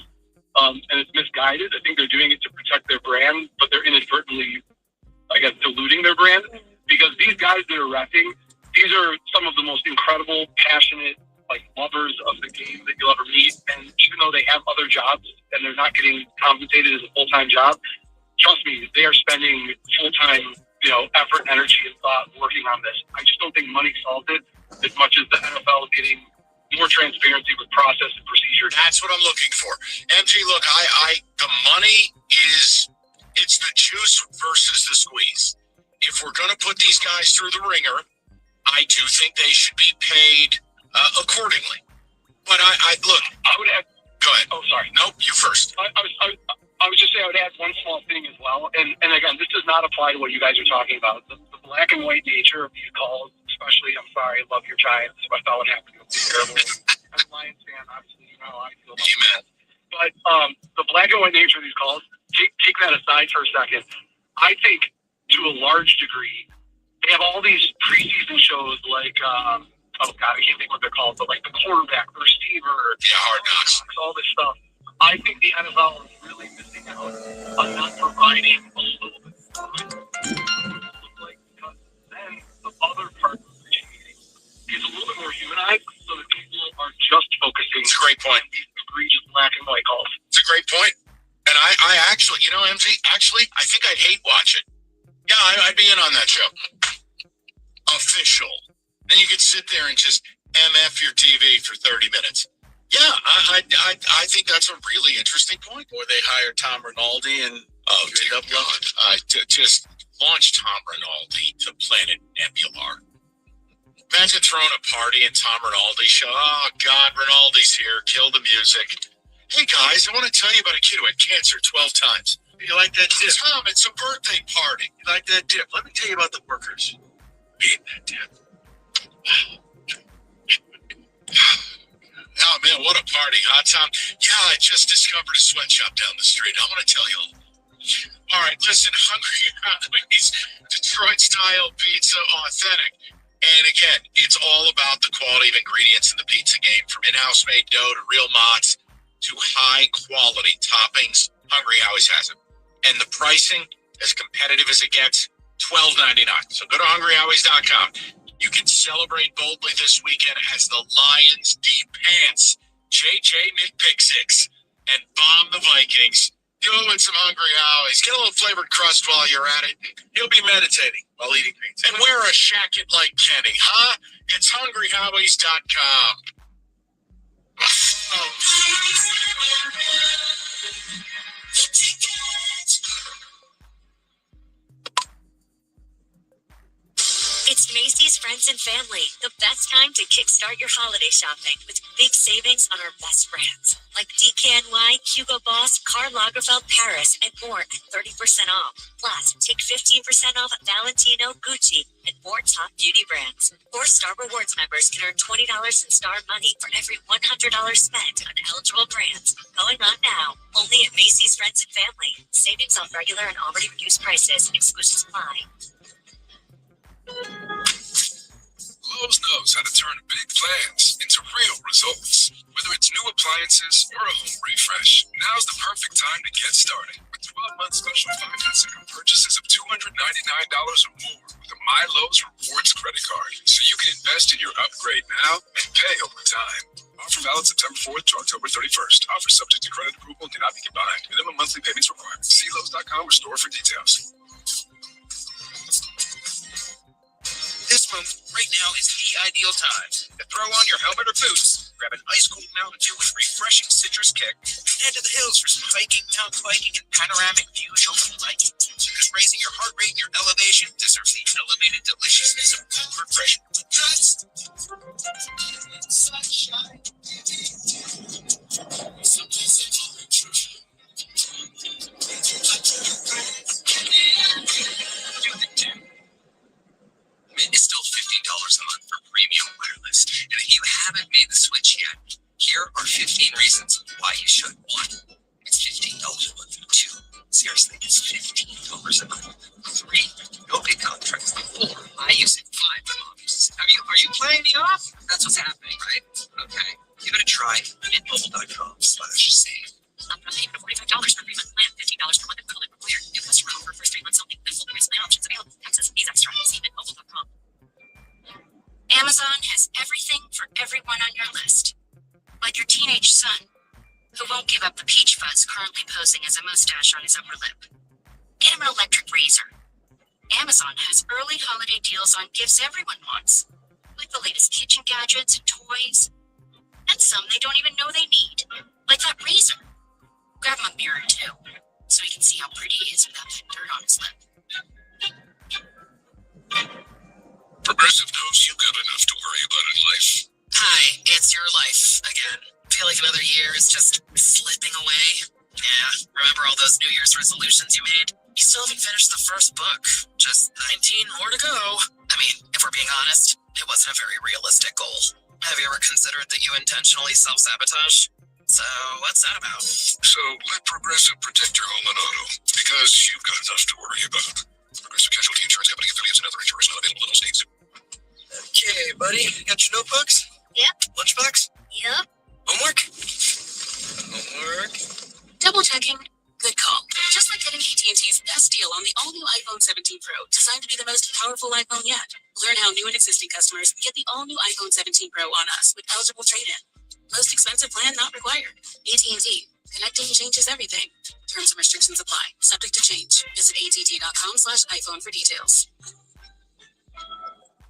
and it's misguided. I think they're doing it to protect their brand, but they're inadvertently, I guess, diluting their brand, because these guys that are reffing, these are some of the most incredible, passionate, like, lovers of the game that you'll ever meet. And even though they have other jobs and they're not getting compensated as a full-time job, trust me, they are spending full-time, effort and energy and thought working on this. I just don't think money solves it as much as the NFL getting more transparency with process and procedure. That's what I'm looking for. MG, look, the money it's the juice versus the squeeze. If we're going to put these guys through the ringer, I do think they should be paid accordingly. But I would add. Go ahead. Oh, sorry. Nope, you first. I was just saying I would add one small thing as well. And again, this does not apply to what you guys are talking about. The black and white nature of these calls, especially, I'm sorry, I love your Giants. If I thought what happened, it would be terrible. As a Lions fan, obviously, you know how I feel about that. But the black and white nature of these calls, take that aside for a second. I think to a large degree, they have all these preseason shows like, oh God, I can't think what they're called, but like the quarterback, the receiver, Hard Knocks, all this stuff. I think the NFL is really missing out on not providing a little bit more. Because then the other part of the meeting is a little bit more humanized, so that people are just focusing. It's a great point. On these egregious black and white calls. It's a great point. And I actually, MG, I think I'd hate watch it. Yeah, I'd be in on that show. Official. Then you could sit there and just MF your TV for 30 minutes. Yeah, I think that's a really interesting point. Or they hired Tom Rinaldi and just launch Tom Rinaldi to Planet Nebular. Imagine throwing a party and Tom Rinaldi show. Oh God, Rinaldi's here. Kill the music. Hey guys, I want to tell you about a kid who had cancer 12 times. You like that dip? Tom, it's a birthday party. You like that dip? Let me tell you about the workers eating that dip. Oh man, what a party, huh, Tom? Yeah, I just discovered a sweatshop down the street. I want to tell you. All right, listen, Hungry Howie's Detroit-style pizza, authentic. And again, it's all about the quality of ingredients in the pizza game, from in-house made dough to real mozz to high-quality toppings. Hungry Howie's has it. And the pricing, as competitive as it gets, $12.99. So go to hungryhowies.com. You can celebrate boldly this weekend as the Lions D-Pants, JJ McPick6, and bomb the Vikings. Go with some Hungry Howies. Get a little flavored crust while you're at it. You'll be meditating while eating pizza. And wear a shacket like Kenny, huh? It's hungryhowies.com. It's Macy's Friends Friends and family, the best time to kickstart your holiday shopping with big savings on our best brands like DKNY, Hugo Boss, Karl Lagerfeld Paris, and more at 30% off. Plus, take 15% off Valentino, Gucci, and more top beauty brands. 4-Star Rewards members can earn $20 in Star Money for every $100 spent on eligible brands. Going on now, only at Macy's Friends and Family. Savings off regular and already reduced prices. Exclusions apply. Lowe's knows how to turn big plans into real results. Whether it's new appliances or a home refresh, now's the perfect time to get started. With 12-month special financing on purchases of $299 or more with a My Lowe's Rewards credit card. So you can invest in your upgrade now and pay over time. Offer valid September 4th to October 31st. Offer subject to credit approval and cannot be combined. Minimum monthly payments required. See Lowe's.com or store for details. This month, right now, is the ideal time to throw on your helmet or boots, grab an ice-cold Mountain Dew with refreshing citrus kick, and head to the hills for some hiking, mountain biking, and panoramic views you'll like. Because raising your heart rate and your elevation deserves the elevated deliciousness of cool refreshment. Sunshine. Mint is still $15 a month for premium wireless. And if you haven't made the switch yet, here are 15 reasons why you should. 1, it's $15 a month. 2, seriously, it's $15 a month. 3, no big contracts. 4, I use it. 5, my mom uses it. Are you playing me off? That's what's happening, right? Okay. Give it a try. mintmobile.com/save. Upfront payment of $45 per 3-month plan. $15 per month included required. New customer offer for 3 months only. Full price plan options available. Taxes, fees extra. See mintmobile.com. Amazon has everything for everyone on your list. Like your teenage son, who won't give up the peach fuzz currently posing as a mustache on his upper lip. Get him an electric razor. Amazon has early holiday deals on gifts everyone wants, like the latest kitchen gadgets and toys, and some they don't even know they need, like that razor. Grab him a mirror too, so he can see how pretty he is without that dirt on his lip. Progressive knows you've got enough to worry about in life. Hi, it's your life again. Feel like another year is just slipping away. Yeah, remember all those New Year's resolutions you made? You still haven't finished the first book. Just 19 more to go. I mean, if we're being honest, it wasn't a very realistic goal. Have you ever considered that you intentionally self-sabotage? So, what's that about? So let Progressive protect your home and auto, because you've got enough to worry about. Progressive Casualty Insurance Company affiliates and other insurers not available in all states. Okay, buddy. Got your notebooks? Yep. Lunchbox? Yep. Homework? Homework? Double checking. Good call. Just like getting AT&T's best deal on the all-new iPhone 17 Pro, designed to be the most powerful iPhone yet. Learn how new and existing customers get the all-new iPhone 17 Pro on us with eligible trade-in. Most expensive plan not required. AT&T. Connecting changes everything. Terms and restrictions apply. Subject to change. Visit att.com/iPhone for details.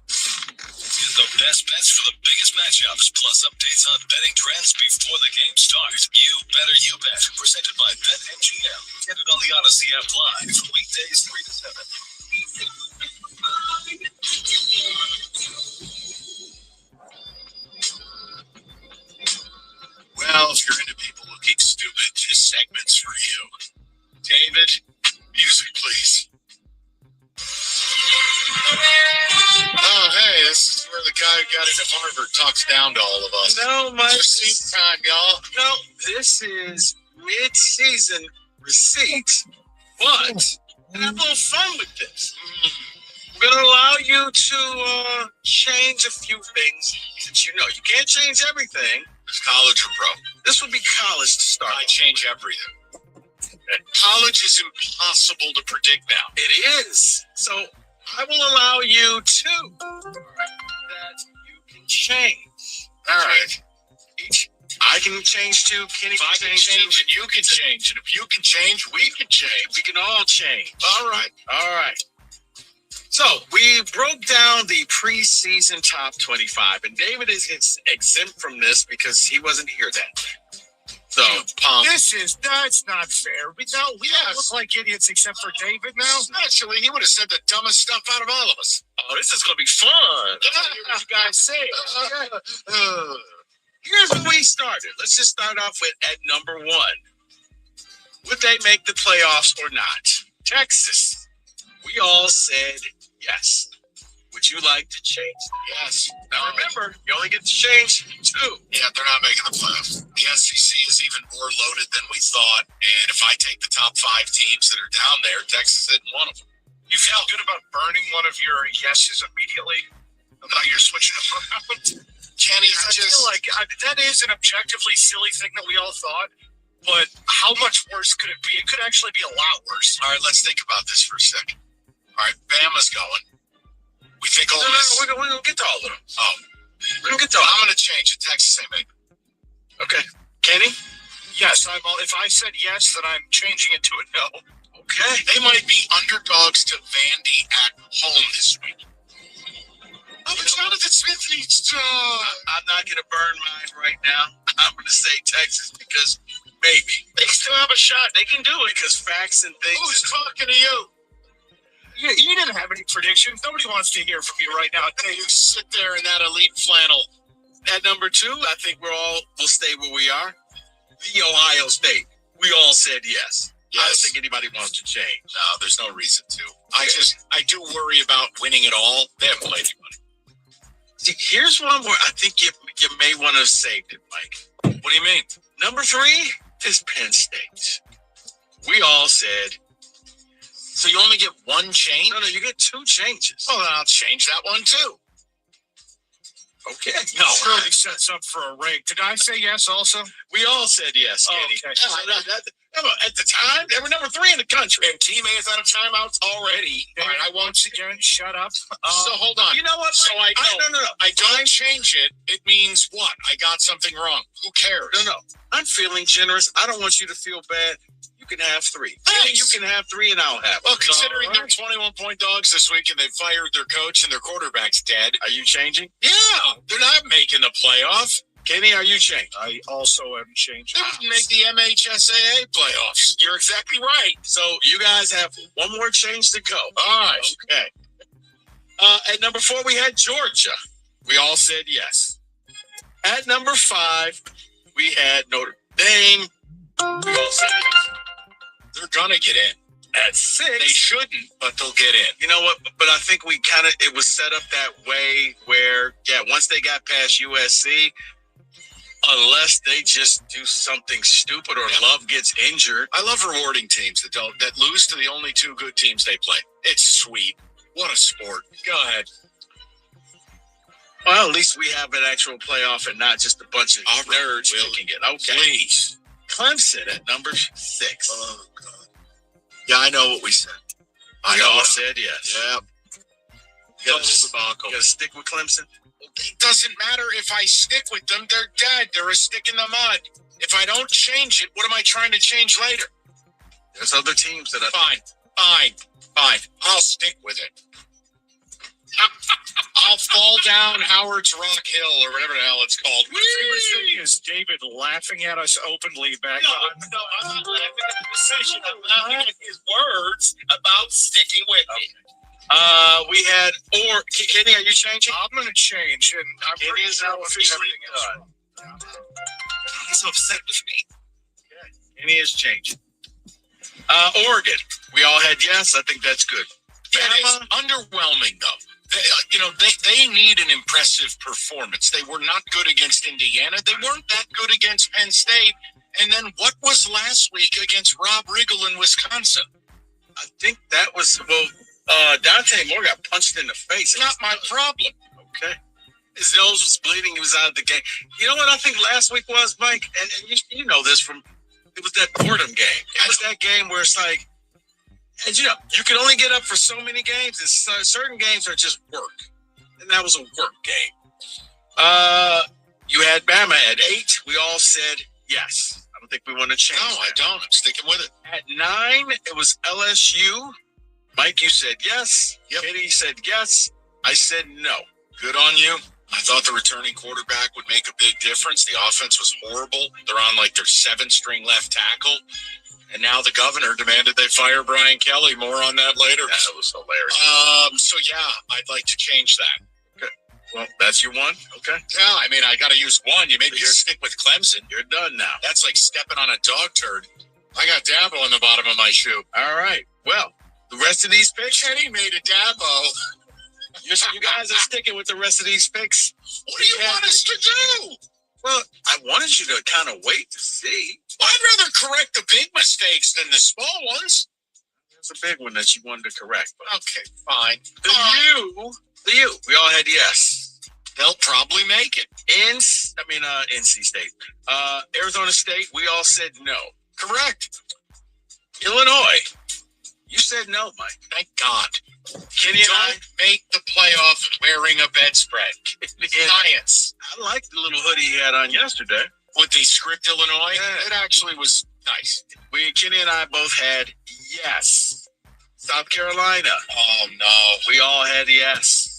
Get the best bets for the biggest matchups, plus updates on betting trends before the game starts. You Better You Bet, presented by BetMGM. Get it on the Odyssey app live, weekdays 3 to 7. Well, if you're into people looking stupid, this segment's for you. David, music, please. Oh, hey, this is where the guy who got into Harvard talks down to all of us. No, Mike. Receipt time, y'all. No, this is mid-season receipts, but have a little fun with this. We're going to allow you to change a few things, since you know you can't change everything. It's college or pro? This would be college to start. I change everything. College is impossible to predict now. It is. So I will allow you to that you can change. All right. I can change too. Kenny If I can change and you can change. And if you can change, we can change. We can all change. All right. All right. So we broke down the preseason top 25, and David is exempt from this because he wasn't here that day. So, punk. That's not fair. We don't look like idiots except for David now. Naturally, he would have said the dumbest stuff out of all of us. Oh, this is going to be fun. What you guys say? Here's where we started. Let's just start off with at number 1. Would they make the playoffs or not? Texas. We all said yes. Would you like to change that? Yes. Now remember, you only get to change 2. Yeah, they're not making the playoffs. The SEC is even more loaded than we thought. And if I take the top 5 teams that are down there, Texas isn't one of them. You feel good about burning one of your yeses immediately? About you're switching them around? Kenny, I feel like that is an objectively silly thing that we all thought. But how much worse could it be? It could actually be a lot worse. All right, let's think about this for a second. All right, Bama's going. We think Ole Miss. We're going to get to all of them. Oh. We're going to get to all of them. I'm going to change it. Texas ain't making. Okay. Kenny? Yes. If I said yes, then I'm changing it to a no. Okay. They might be underdogs to Vandy at home this week. Oh, but Jonathan Smith needs to... I'm not going to burn mine right now. I'm going to say Texas because maybe. They still have a shot. They can do it because facts and things... Who's talking to you? You didn't have any predictions. Nobody wants to hear from you right now. You sit there in that elite flannel. At number 2, I think we'll stay where we are. The Ohio State. We all said yes. I don't think anybody wants to change. No, there's no reason to. I do worry about winning it all. They haven't played anybody. See, here's one where I think you may want to have saved it, Mike. What do you mean? Number 3 is Penn State. We all said... So you only get 1 change? No, you get 2 changes. Well, then I'll change that one too. Okay. No, really sets up for a rake. Did I say yes also? We all said yes, Kenny. Okay. At the time, they were number 3 in the country. And Team A is out of timeouts already. All right, I once again, shut up. So hold on. You know what, Mike? No. I don't change it. It means what? I got something wrong. Who cares? No. I'm feeling generous. I don't want you to feel bad. You can have 3. Nice. You can have 3 and I'll have. Well, considering they're 21-point dogs this week and they fired their coach and their quarterback's dead. Are you changing? Yeah. They're not making the playoff. Kenny, are you changing? I also am changing. They wouldn't make the MHSAA playoffs. You're exactly right. So you guys have 1 more change to go. All right. Okay. At number 4, we had Georgia. We all said yes. At number 5, we had Notre Dame. We all said yes. They're gonna get in. At 6, they shouldn't, but they'll get in. You know what? But I think it was set up that way where, once they got past USC, unless they just do something stupid or Love gets injured. I love rewarding teams that lose to the only 2 good teams they play. It's sweet. What a sport. Go ahead. Well, at least we have an actual playoff and not just a bunch of nerds picking it. Okay. Please. Clemson at number 6. Oh, God. Yeah, I know what we said. I all said yes. Yeah. You gotta stick with Clemson? It doesn't matter if I stick with them. They're dead. They're a stick in the mud. If I don't change it, what am I trying to change later? There's other teams that Fine. I'll stick with it. I'll fall down Howard's Rock Hill or whatever the hell it's called. My favorite thing is David laughing at us openly back on. No, I'm not laughing at the decision. I'm laughing at his words about sticking with me. We had, Kenny, are you changing? I'm going to change, and I'm pretty sure officially done. He's upset with me. Kenny is changing. Oregon, we all had yes. I think that's good. Bama, underwhelming though. They need an impressive performance. They were not good against Indiana. They weren't that good against Penn State. And then what was last week against Rob Riggle in Wisconsin? I think that was, Dante Moore got punched in the face. Not my problem. Okay. His nose was bleeding. He was out of the game. You know what I think last week was, Mike? And you know this it was that boredom game. It was that game where it's like, and you can only get up for so many games. And certain games are just work. And that was a work game. You had Bama at 8. We all said yes. I don't think we want to change. No, I don't. I'm sticking with it. At 9, it was LSU. Mike, you said yes. Yep. Katie said yes. I said no. Good on you. I thought the returning quarterback would make a big difference. The offense was horrible. They're on like their 7th-string left tackle. And now the governor demanded they fire Brian Kelly. More on that later. That was hilarious. So yeah, I'd like to change that. Okay. Well, that's your one? Okay. Yeah, I mean, I got to use one. You maybe stick with Clemson. You're done now. That's like stepping on a dog turd. I got Dabo on the bottom of my shoe. All right. Well, the rest of these picks, Kenny made a Dabo. You guys are sticking with the rest of these picks. What do you want us to do? Well, I wanted you to kind of wait to see. I'd rather correct the big mistakes than the small ones. It's a big one that you wanted to correct. But okay, fine. The U. We all had yes. They'll probably make it. NC State. Arizona State, we all said no. Correct. Illinois. You said no, Mike. Thank God. Kenny and I make the playoff wearing a bedspread. Science. I liked the little hoodie he had on yesterday. With the script Illinois. Yeah. It actually was nice. Kenny and I both had yes. South Carolina. Oh, no. We all had yes.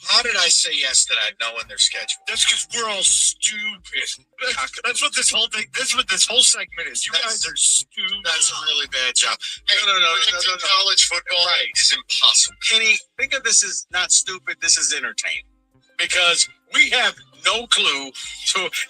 How did I say yes to that knowing their schedule? That's because we're all stupid. That's what this whole thing, that's what this whole segment is. You guys are stupid. That's a really bad job. Hey, no. College football is impossible. Kenny, think of this as not stupid. This is entertaining. Because we have no clue.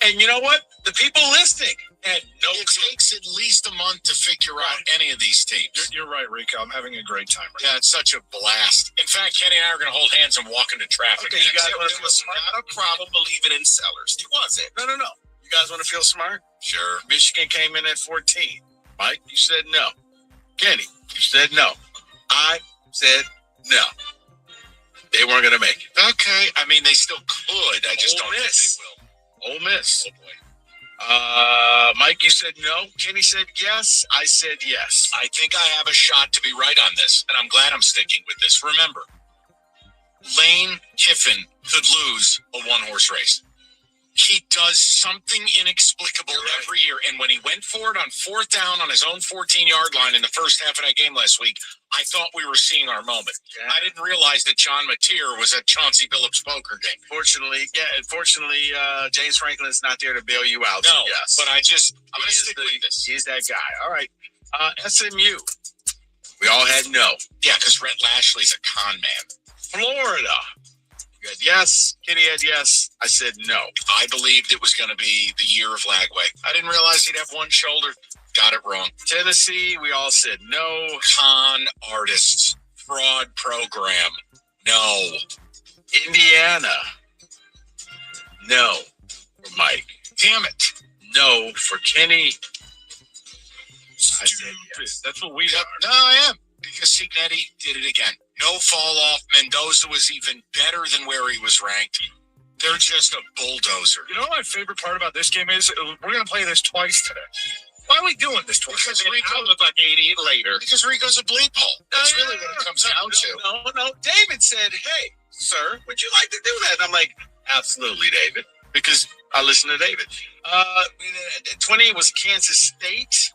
And you know what? The people listening had no clue. It takes at least a month to figure out any of these teams. You're right, Rico. I'm having a great time. Right now. It's such a blast. In fact, Kenny and I are going to hold hands and walk into traffic. Okay, you guys want to feel smart? Not a problem believing in sellers. He was it. No. You guys want to feel smart? Sure. Michigan came in at 14. Mike, you said no. Kenny, you said no. I said no. They weren't going to make it. Okay. I mean, they still could. I just don't think they will. Ole Miss. Oh, boy. Mike, you said no. Kenny said yes. I said yes. I think I have a shot to be right on this, and I'm glad I'm sticking with this. Remember, Lane Kiffin could lose a one-horse race. He does something inexplicable every year, and when he went for it on 4th down on his own 14-yard line in the first half of that game last week, I thought we were seeing our moment. Yeah. I didn't realize that John Mateer was at Chauncey Billups' poker game. Unfortunately, James Franklin is not there to bail you out. No, so yes. But I'm going to stick with this. He's that guy. All right. SMU. We all had no. Yeah, because Rhett Lashley's a con man. Florida. You had yes. Kenny had yes. I said no. I believed it was going to be the year of Lagway. I didn't realize he'd have one shoulder. Got it wrong. Tennessee, we all said no. Con artists. Fraud program. No. Indiana. No. For Mike. Damn it. No. For Kenny. I said yes. That's what we are. No, I am. Because Signetti did it again. No fall off. Mendoza was even better than where he was ranked. They're just a bulldozer. You know what my favorite part about this game is? We're going to play this twice today. Why are we doing this twice? Because Rico looked like 88 later. Because Rico's a bleep hole. That's really what it comes down to. No. David said, hey, sir, would you like to do that? And I'm like, absolutely, David. Because I listen to David. 20 was Kansas State.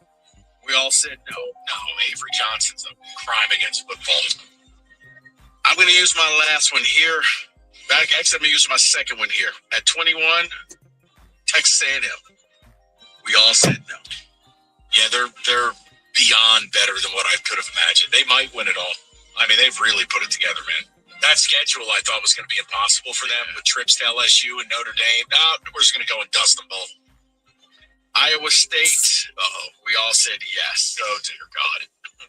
We all said no. No, Avery Johnson's a crime against football. I'm going to use my last one here. Actually, I'm going to use my second one here. At 21, Texas A&M. We all said no. Yeah, they're beyond better than what I could have imagined. They might win it all. I mean, they've really put it together, man. That schedule I thought was going to be impossible for them with trips to LSU and Notre Dame. No, we're just going to go and dust them both. Iowa State. We all said yes. Oh, dear God.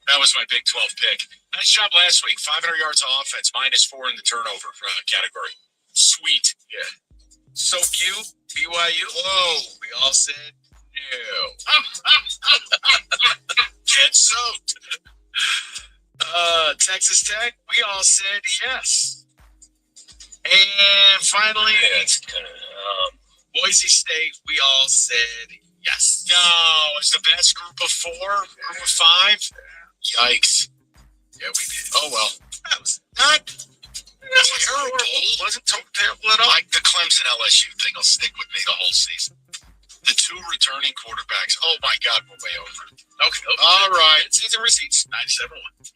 That was my Big 12 pick. Nice job last week. 500 yards of offense, -4 in the turnover category. Sweet. Yeah. So cute. BYU. Whoa. We all said no. Get soaked. Texas Tech. We all said yes. And finally, Boise State. We all said yes. No, it's the best group of 4, group of 5. Yikes. Yeah, we did. Oh, well. That was not terrible. Wasn't terrible at all. Like the Clemson LSU thing will stick with me the whole season. The 2 returning quarterbacks. Oh, my God, we're way over. Okay. All right. Season receipts, 97-1.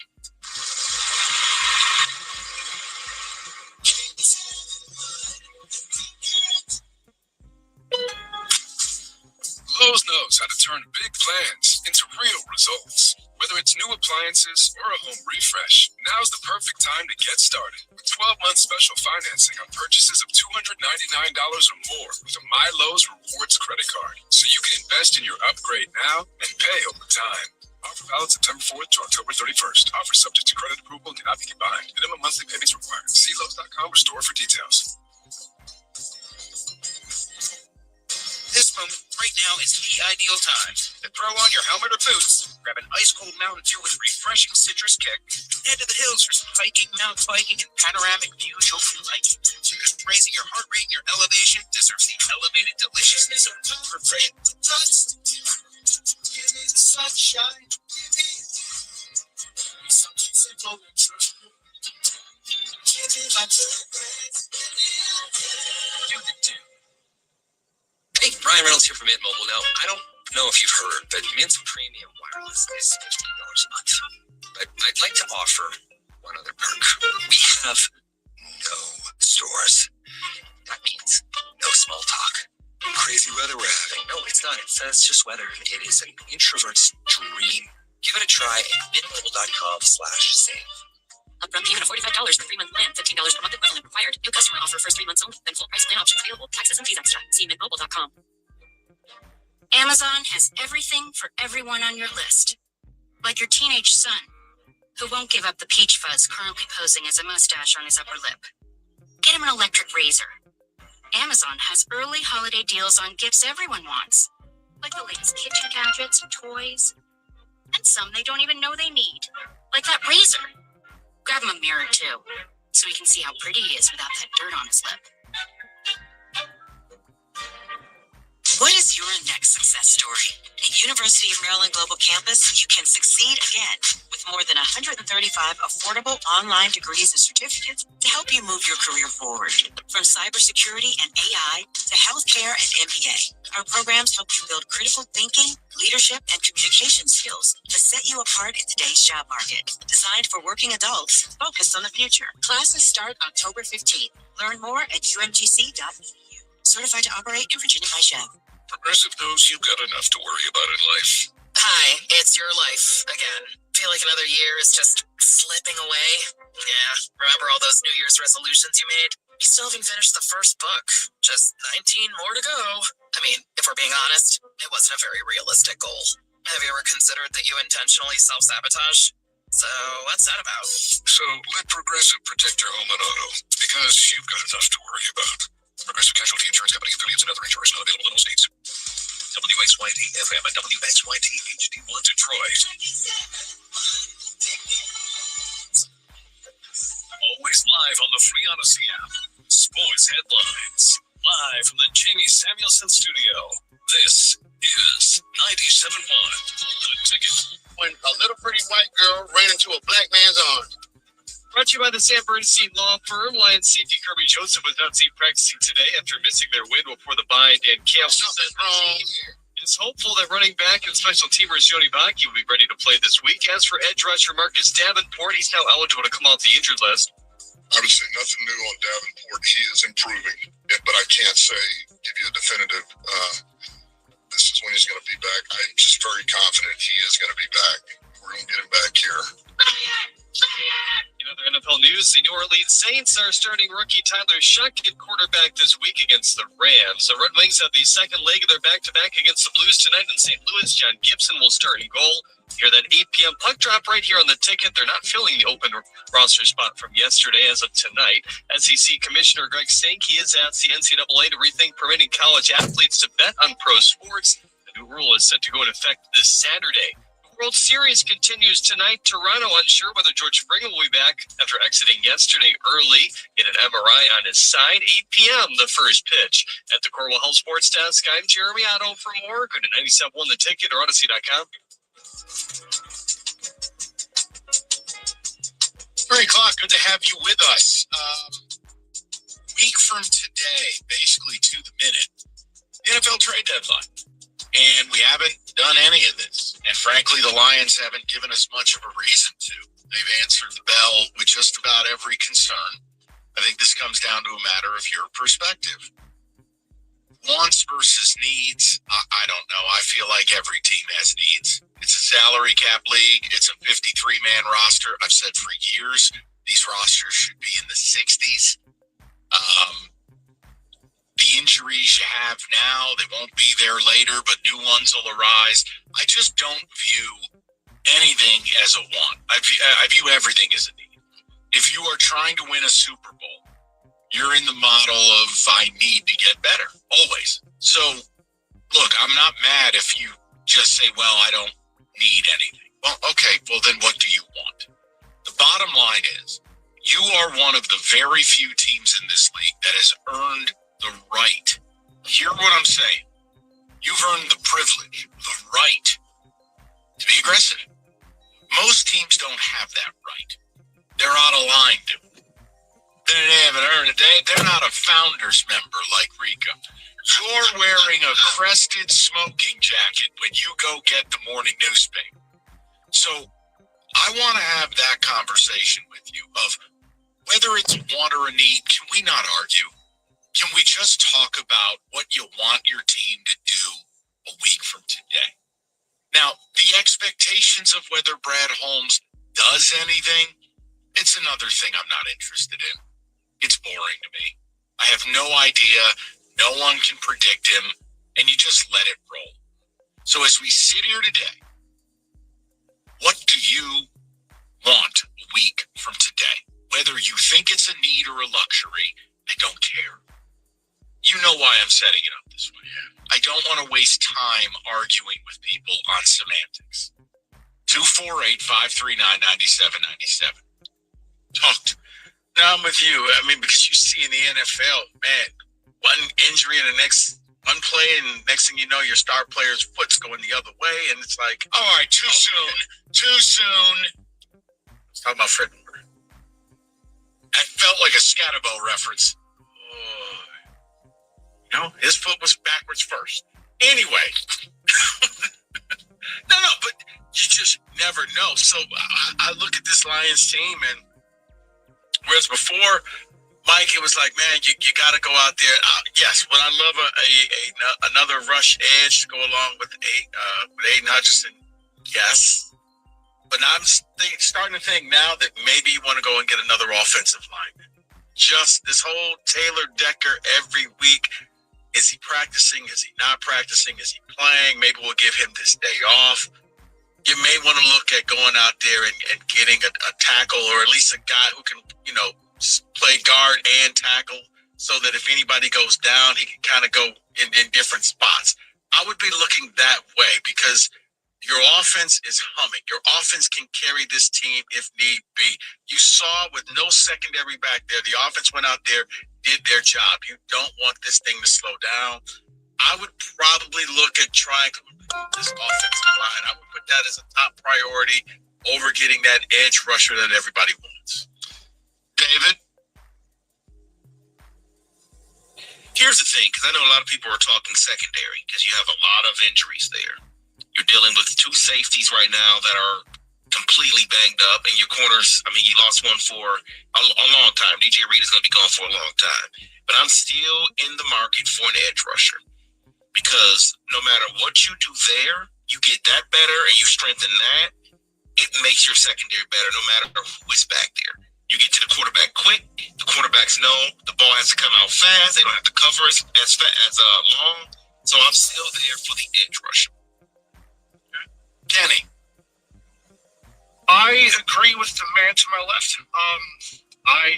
knows how to turn big plans into real results. Whether it's new appliances or a home refresh, now's the perfect time to get started. With 12-month special financing on purchases of $299 or more with a MyLowe's Rewards credit card. So you can invest in your upgrade now and pay over time. Offer valid September 4th to October 31st. Offer subject to credit approval and cannot be combined. Minimum monthly payments required. See Lowe's.com or store for details. This moment right now is the ideal time to throw on your helmet or boots, grab an ice-cold Mountain Dew with refreshing citrus kick, and head to the hills for some hiking, mountain biking, and panoramic views you'll feel like. Because raising your heart rate and your elevation deserves the elevated deliciousness of refreshing. Trust, give me the sunshine, give me something simple and true. Give me my bluegrass, Do the do. Hey, Ryan Reynolds here from Mint Mobile. Now, I don't know if you've heard, but Mint's premium wireless is $15 a month. But I'd like to offer one other perk. We have no stores. That means no small talk. Crazy weather we're having. No, it's not. It's just weather. It is an introvert's dream. Give it a try at mintmobile.com/save. Upfront payment of $45 for 3-month plan, $15 per month equivalent required. New customer offer first 3 months only, then full price plan options available. Taxes and fees extra. See mintmobile.com. Amazon has everything for everyone on your list. Like your teenage son, who won't give up the peach fuzz currently posing as a mustache on his upper lip. Get him an electric razor. Amazon has early holiday deals on gifts everyone wants. Like the latest kitchen gadgets, toys, and some they don't even know they need. Like that razor. Grab him a mirror, too, so he can see how pretty he is without that dirt on his lip. What is your next success story? At University of Maryland Global Campus, you can succeed again with more than 135 affordable online degrees and certificates to help you move your career forward. From cybersecurity and AI to healthcare and MBA, our programs help you build critical thinking, leadership, and communication skills to set you apart in today's job market. Designed for working adults focused on the future. Classes start October 15th. Learn more at umgc.edu. Certified to operate in Virginia by Chev. Progressive knows you've got enough to worry about in life. Hi, it's your life again. Feel like another year is just slipping away. Yeah, remember all those New Year's resolutions you made? You still haven't finished the first book. Just 19 more to go. I mean, if we're being honest, it wasn't a very realistic goal. Have you ever considered that you intentionally self-sabotage? So what's that about? So let Progressive protect your home and auto, because you've got enough to worry about. Progressive Casualty Insurance Company, affiliates, and other insurers not available in all states. WXYT FM and WXYT HD1 Detroit. Always live on the free Odyssey app. Sports headlines. Live from the Jamie Samuelson studio. This is 97.1 The Ticket. When a little pretty white girl ran into a black man's arms. Brought to you by the San Bernstein Law Firm. Lions safety Kirby Joseph was out seen practicing today after missing their win before the bye. Dan Campbell said is hopeful that running back and special teamer Jody Baki will be ready to play this week. As for edge rusher Marcus Davenport, he's now eligible to come off the injured list. I would say nothing new on Davenport. He is improving, but I can't give you a definitive, this is when he's going to be back. I'm just very confident he is going to be back. We're going to get him back here. In other NFL news, the New Orleans Saints are starting rookie Tyler Shuck at quarterback this week against the Rams. The Red Wings have the second leg of their back-to-back against the Blues tonight in St. Louis. John Gibson will start in goal. Hear that 8 p.m. puck drop right here on the ticket. They're not filling the open roster spot from yesterday as of tonight. SEC Commissioner Greg Sankey has asked the NCAA to rethink permitting college athletes to bet on pro sports. The new rule is set to go into effect this Saturday. World Series continues tonight. Toronto unsure whether George Springer will be back after exiting yesterday early in an MRI on his side. 8 p.m. the first pitch. At the Cornwall Health Sports Desk, I'm Jeremy Otto. For more, go to 97.1 The Ticket or Odyssey.com. All right, Clark, good to have you with us. Week from today, basically to the minute, the NFL trade deadline. And we haven't done any of this. And frankly, the Lions haven't given us much of a reason to. They've answered the bell with just about every concern. I think this comes down to a matter of your perspective. Wants versus needs, I don't know. I feel like every team has needs. It's a salary cap league. It's a 53-man roster. I've said for years, these rosters should be in the 60s. The injuries you have now, they won't be there later, but new ones will arise. I just don't view anything as a want. I view everything as a need. If you are trying to win a Super Bowl, you're in the model of I need to get better, always. So, look, I'm not mad if you just say, well, I don't need anything. Well, okay, well then what do you want? The bottom line is, you are one of the very few teams in this league that has earned the right. Hear what I'm saying. You've earned the privilege, the right to be aggressive. Most teams don't have that right. They're out of line to it. They haven't earned it. They're not a founders member like Rico. You're wearing a crested smoking jacket when you go get the morning newspaper. So I want to have that conversation with you of whether it's want or a need. Can we not argue? Can we just talk about what you want your team to do a week from today? Now, the expectations of whether Brad Holmes does anything, it's another thing I'm not interested in. It's boring to me. I have no idea. No one can predict him, and you just let it roll. So as we sit here today, what do you want a week from today? Whether you think it's a need or a luxury, I don't care. You know why I'm setting it up this way. I don't want to waste time arguing with people on semantics. 248-539-9797. Talk to me. No, I'm with you. I mean, because you see in the NFL, man, one injury in the next one play, and next thing you know, your star player's foot's going the other way, and it's like, all right, too soon. Let's talk about Fred Warner. That felt like a Scatterbo reference. No, his foot was backwards first. Anyway. No, but you just never know. So I look at this Lions team, and whereas before, Mike, it was like, man, you got to go out there. Yes, would I love another rush edge to go along with Aiden Hutchinson? Yes. But now I'm starting to think now that maybe you want to go and get another offensive lineman. Just this whole Taylor Decker every week. Is he practicing? Is he not practicing? Is he playing? Maybe we'll give him this day off. You may want to look at going out there and getting a tackle, or at least a guy who can, play guard and tackle, so that if anybody goes down, he can kind of go in different spots. I would be looking that way because your offense is humming. Your offense can carry this team if need be. You saw with no secondary back there, the offense went out there, did their job. You don't want this thing to slow down. I would probably look at trying to improve this offensive line. I would put that as a top priority over getting that edge rusher that everybody wants. David? Here's the thing, because I know a lot of people are talking secondary, because you have a lot of injuries there. You're dealing with two safeties right now that are completely banged up, and your corners, you lost one for a long time. DJ Reed is going to be gone for a long time. But I'm still in the market for an edge rusher, because no matter what you do there, you get that better and you strengthen that, it makes your secondary better no matter who is back there. You get to the quarterback quick. The quarterbacks know the ball has to come out fast. They don't have to cover as long. So I'm still there for the edge rusher. Kenny. I agree with the man to my left. I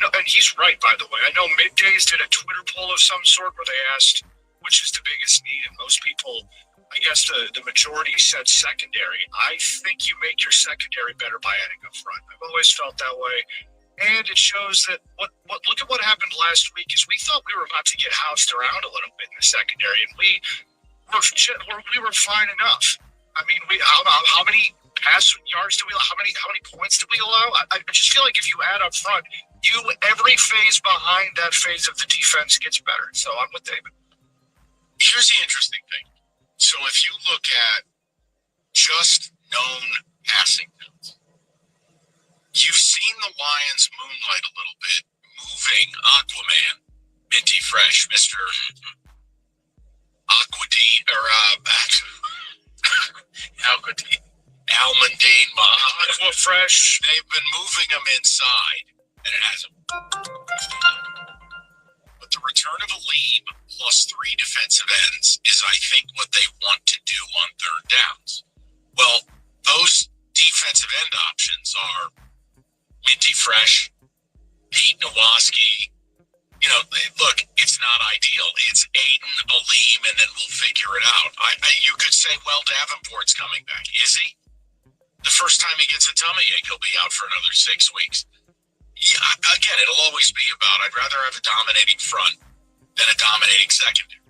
know, and he's right, by the way. I know Middays did a Twitter poll of some sort where they asked which is the biggest need, and most people, I guess the majority said secondary. I think you make your secondary better by adding up front. I've always felt that way. And it shows that look at what happened last week is we thought we were about to get housed around a little bit in the secondary, and we were fine enough. How many pass yards do we allow? How many points do we allow? I just feel like if you add up front, every phase behind that phase of the defense gets better. So I'm with David. Here's the interesting thing. So if you look at just known passing downs, you've seen the Lions moonlight a little bit, moving Aquaman, Minty Fresh, Mr. Almondine, Aquafresh. They've been moving them inside, and it hasn't. But the return of a Lieb plus 3 defensive ends is, I think, what they want to do on third downs. Well, those defensive end options are Minty Fresh, Pete Nowaski. You know, look, it's not ideal. It's Aiden, Aleem, and then we'll figure it out. You could say, well, Davenport's coming back. Is he? The first time he gets a tummy ache, he'll be out for another 6 weeks. Yeah, again, it'll always be about, I'd rather have a dominating front than a dominating secondary.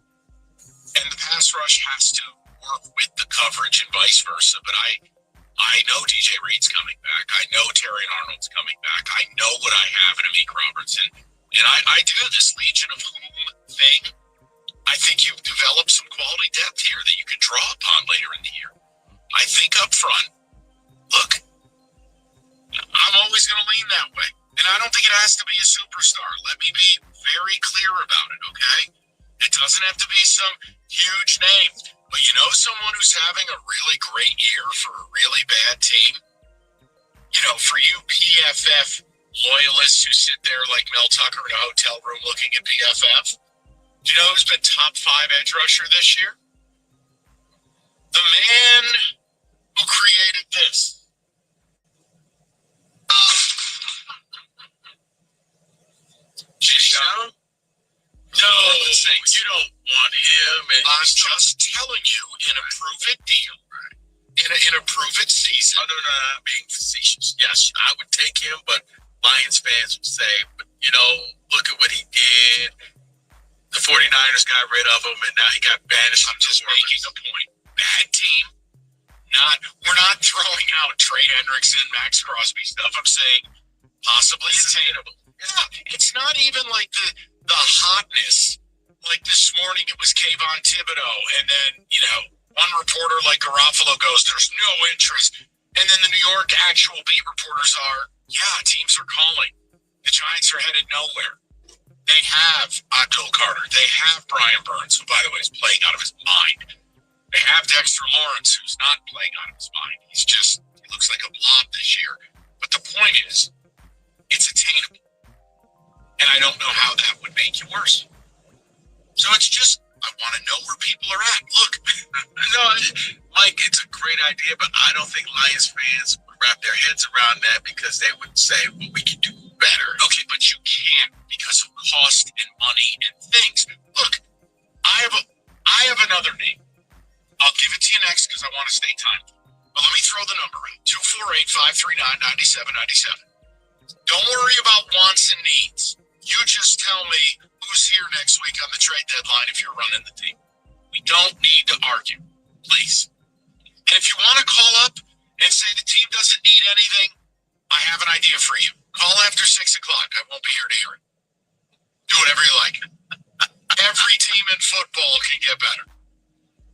And the pass rush has to work with the coverage and vice versa. But I know DJ Reed's coming back. I know Terry Arnold's coming back. I know what I have in Amik Robertson. And I do this Legion of Whom thing. I think you've developed some quality depth here that you can draw upon later in the year. I think up front, look, I'm always going to lean that way. And I don't think it has to be a superstar. Let me be very clear about it, okay? It doesn't have to be some huge name. But you know someone who's having a really great year for a really bad team? You know, for you PFF loyalists who sit there like Mel Tucker in a hotel room looking at PFF, do you know who's been top 5 edge rusher this year? The man who created this. Jishon? No, you don't want him. I'm just telling you, in a prove-it deal, in a prove-it season. No, I'm being facetious. Yes, I would take him, but Lions fans would say, but, you know, look at what he did. The 49ers got rid of him, and now he got banished. I'm just making a point. Bad team. We're not throwing out Trey Hendrickson, Max Crosby stuff. I'm saying possibly attainable. Yeah, it's not even like the hotness. Like this morning, it was Kayvon Thibodeau, and then, you know, one reporter like Garofalo goes, there's no interest. And then the New York actual beat reporters are, yeah, teams are calling. The Giants are headed nowhere. They have Abdul Carter. They have Brian Burns, who, by the way, is playing out of his mind. They have Dexter Lawrence, who's not playing out of his mind. He looks like a blob this year. But the point is, it's attainable. And I don't know how that would make you worse. So it's just, I want to know where people are at. Look, no, Mike, it's a great idea, but I don't think Lions fans would wrap their heads around that because they would say, well, we can do better. Okay, but you can't because of cost and money and things. Look, I have another name. I'll give it to you next because I want to stay timed. But let me throw the number out. 248-539-9797. Don't worry about wants and needs. You just tell me who's here next week on the trade deadline if you're running the team. We don't need to argue, please. And if you want to call up and say the team doesn't need anything, I have an idea for you. Call after 6 o'clock. I won't be here to hear it. Do whatever you like. Every team in football can get better.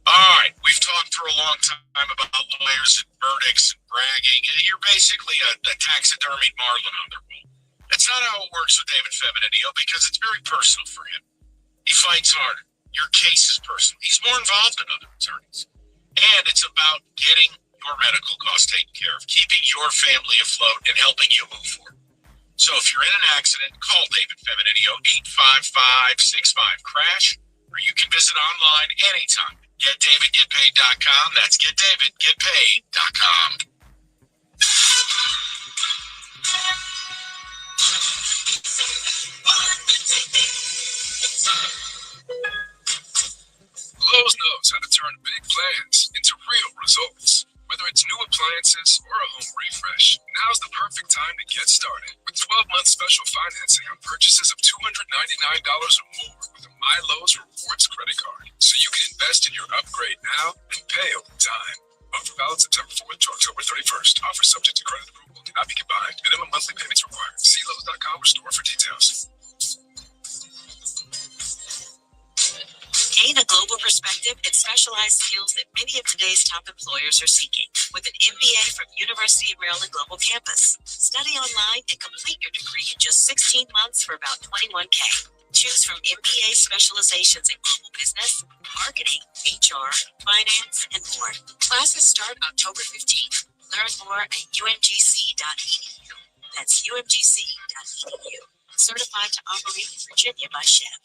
All right, we've talked for a long time about lawyers and verdicts and bragging. You're basically a taxidermied marlin on their wall. That's not how it works with David Feminitio because it's very personal for him. He fights harder. Your case is personal. He's more involved than other attorneys. And it's about getting your medical costs taken care of, keeping your family afloat, and helping you move forward. So if you're in an accident, call David Feminitio, 855-65-CRASH, or you can visit online anytime. GetDavidGetPaid.com. That's GetDavidGetPaid.com. Lowe's knows how to turn big plans into real results. Whether it's new appliances or a home refresh, now's the perfect time to get started. With 12-month special financing on purchases of $299 or more with a My Lowe's Rewards credit card. So you can invest in your upgrade now and pay over time. Offer valid September 4th to October 31st. Offer subject to credit approval. Cannot be combined. Minimum monthly payments required. See Lowe's.com or store for details. Gain a global perspective and specialized skills that many of today's top employers are seeking with an MBA from University of Maryland Global Campus. Study online and complete your degree in just 16 months for about $21K. Choose from MBA specializations in global business, marketing, HR, finance, and more. Classes start October 15th. Learn more at umgc.edu. That's umgc.edu. Certified to operate in Virginia by Chef.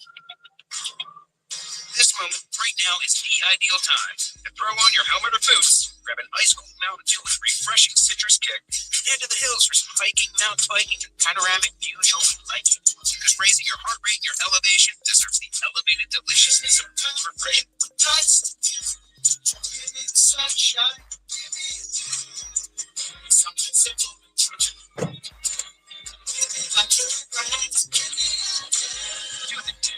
This moment right now is the ideal time to throw on your helmet or boots, grab an ice cold Mountain Dew with refreshing citrus kick, and head to the hills for some hiking, mountain biking, and panoramic views over hiking. Because raising your heart rate and your elevation deserves the elevated deliciousness of food refreshing. Sunshine. Something simple. Do the do.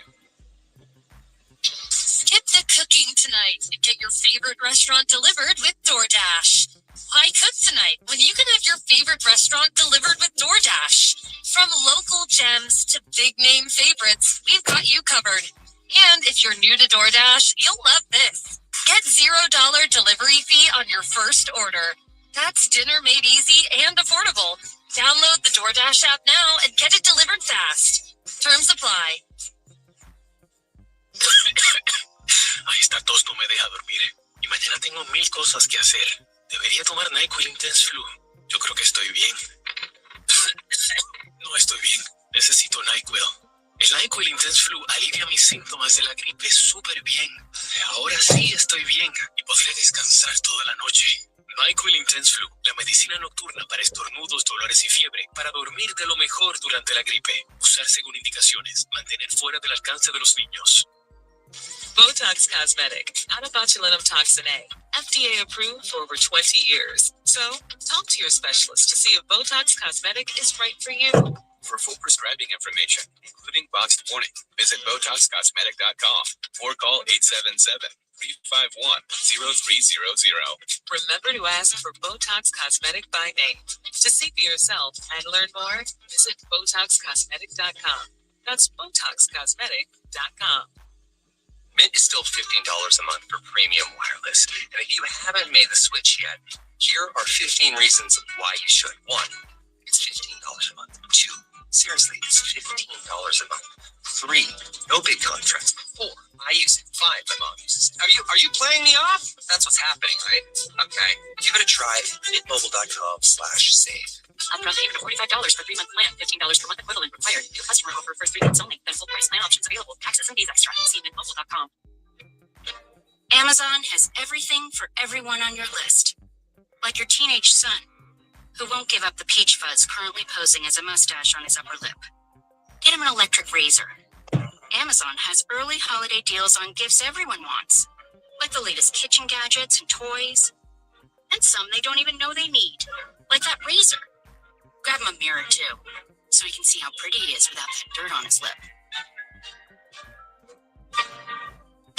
Skip the cooking tonight and get your favorite restaurant delivered with DoorDash. Why cook tonight when you can have your favorite restaurant delivered with DoorDash? From local gems to big name favorites, we've got you covered. And if you're new to DoorDash, you'll love this. Get $0 delivery fee on your first order. That's dinner made easy and affordable. Download the DoorDash app now and get it delivered fast. Terms apply. Ay, esta tos no me deja dormir. Y mañana tengo 1000 cosas que hacer. Debería tomar NyQuil Intense Flu. Yo creo que estoy bien. No estoy bien. Necesito NyQuil. El NyQuil Intense Flu alivia mis síntomas de la gripe súper bien. Ahora sí estoy bien y podré descansar toda la noche. NyQuil Intense Flu, la medicina nocturna para estornudos, dolores y fiebre, para dormir de lo mejor durante la gripe. Usar según indicaciones. Mantener fuera del alcance de los niños. Botox Cosmetic, out of botulinum toxin A, FDA approved for over 20 years. So, talk to your specialist to see if Botox Cosmetic is right for you. For full prescribing information, including boxed warning, visit BotoxCosmetic.com or call 877-351-0300. Remember to ask for Botox Cosmetic by name. To see for yourself and learn more, visit BotoxCosmetic.com. That's BotoxCosmetic.com. Mint is still $15 a month for premium wireless. And if you haven't made the switch yet, here are 15 reasons why you should. 1, it's $15 a month. 2, seriously, it's $15 a month. 3, no big contracts. 4, I use it. 5, my mom uses it. Are you playing me off? That's what's happening, right? Okay. Give it a try. mintmobile.com/save. Upfront payment of $45 for 3-month plan, $15 per month equivalent required. New customer offer for 3 months only. Then full price plan options available. Taxes and fees extra. See mintmobile.com. Amazon has everything for everyone on your list. Like your teenage son, who won't give up the peach fuzz currently posing as a mustache on his upper lip. Get him an electric razor. Amazon has early holiday deals on gifts everyone wants, like the latest kitchen gadgets and toys, and some they don't even know they need, like that razor. Grab him a mirror too, so he can see how pretty he is without that dirt on his lip.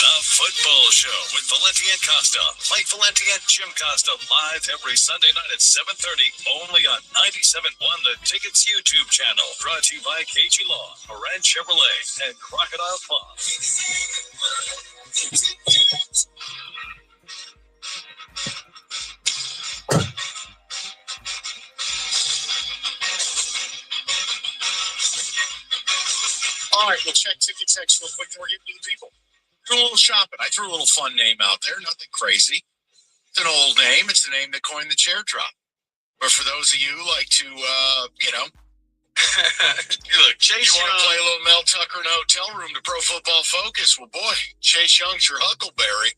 The Football Show with Valenti and Costa. Mike Valenti and Jim Costa live every Sunday night at 7:30, only on 97.1 The Tickets YouTube channel. Brought to you by KG Law, Moran Chevrolet, and Crocodile Claw. All right, we'll check ticket text real quick and we're getting to the people. Do a little shopping. I threw a little fun name out there, nothing crazy. It's an old name. It's the name that coined the chair drop. But for those of you who like to, look, Chase Young. You want to play a little Mel Tucker in a hotel room to Pro Football Focus? Well, boy, Chase Young's your Huckleberry.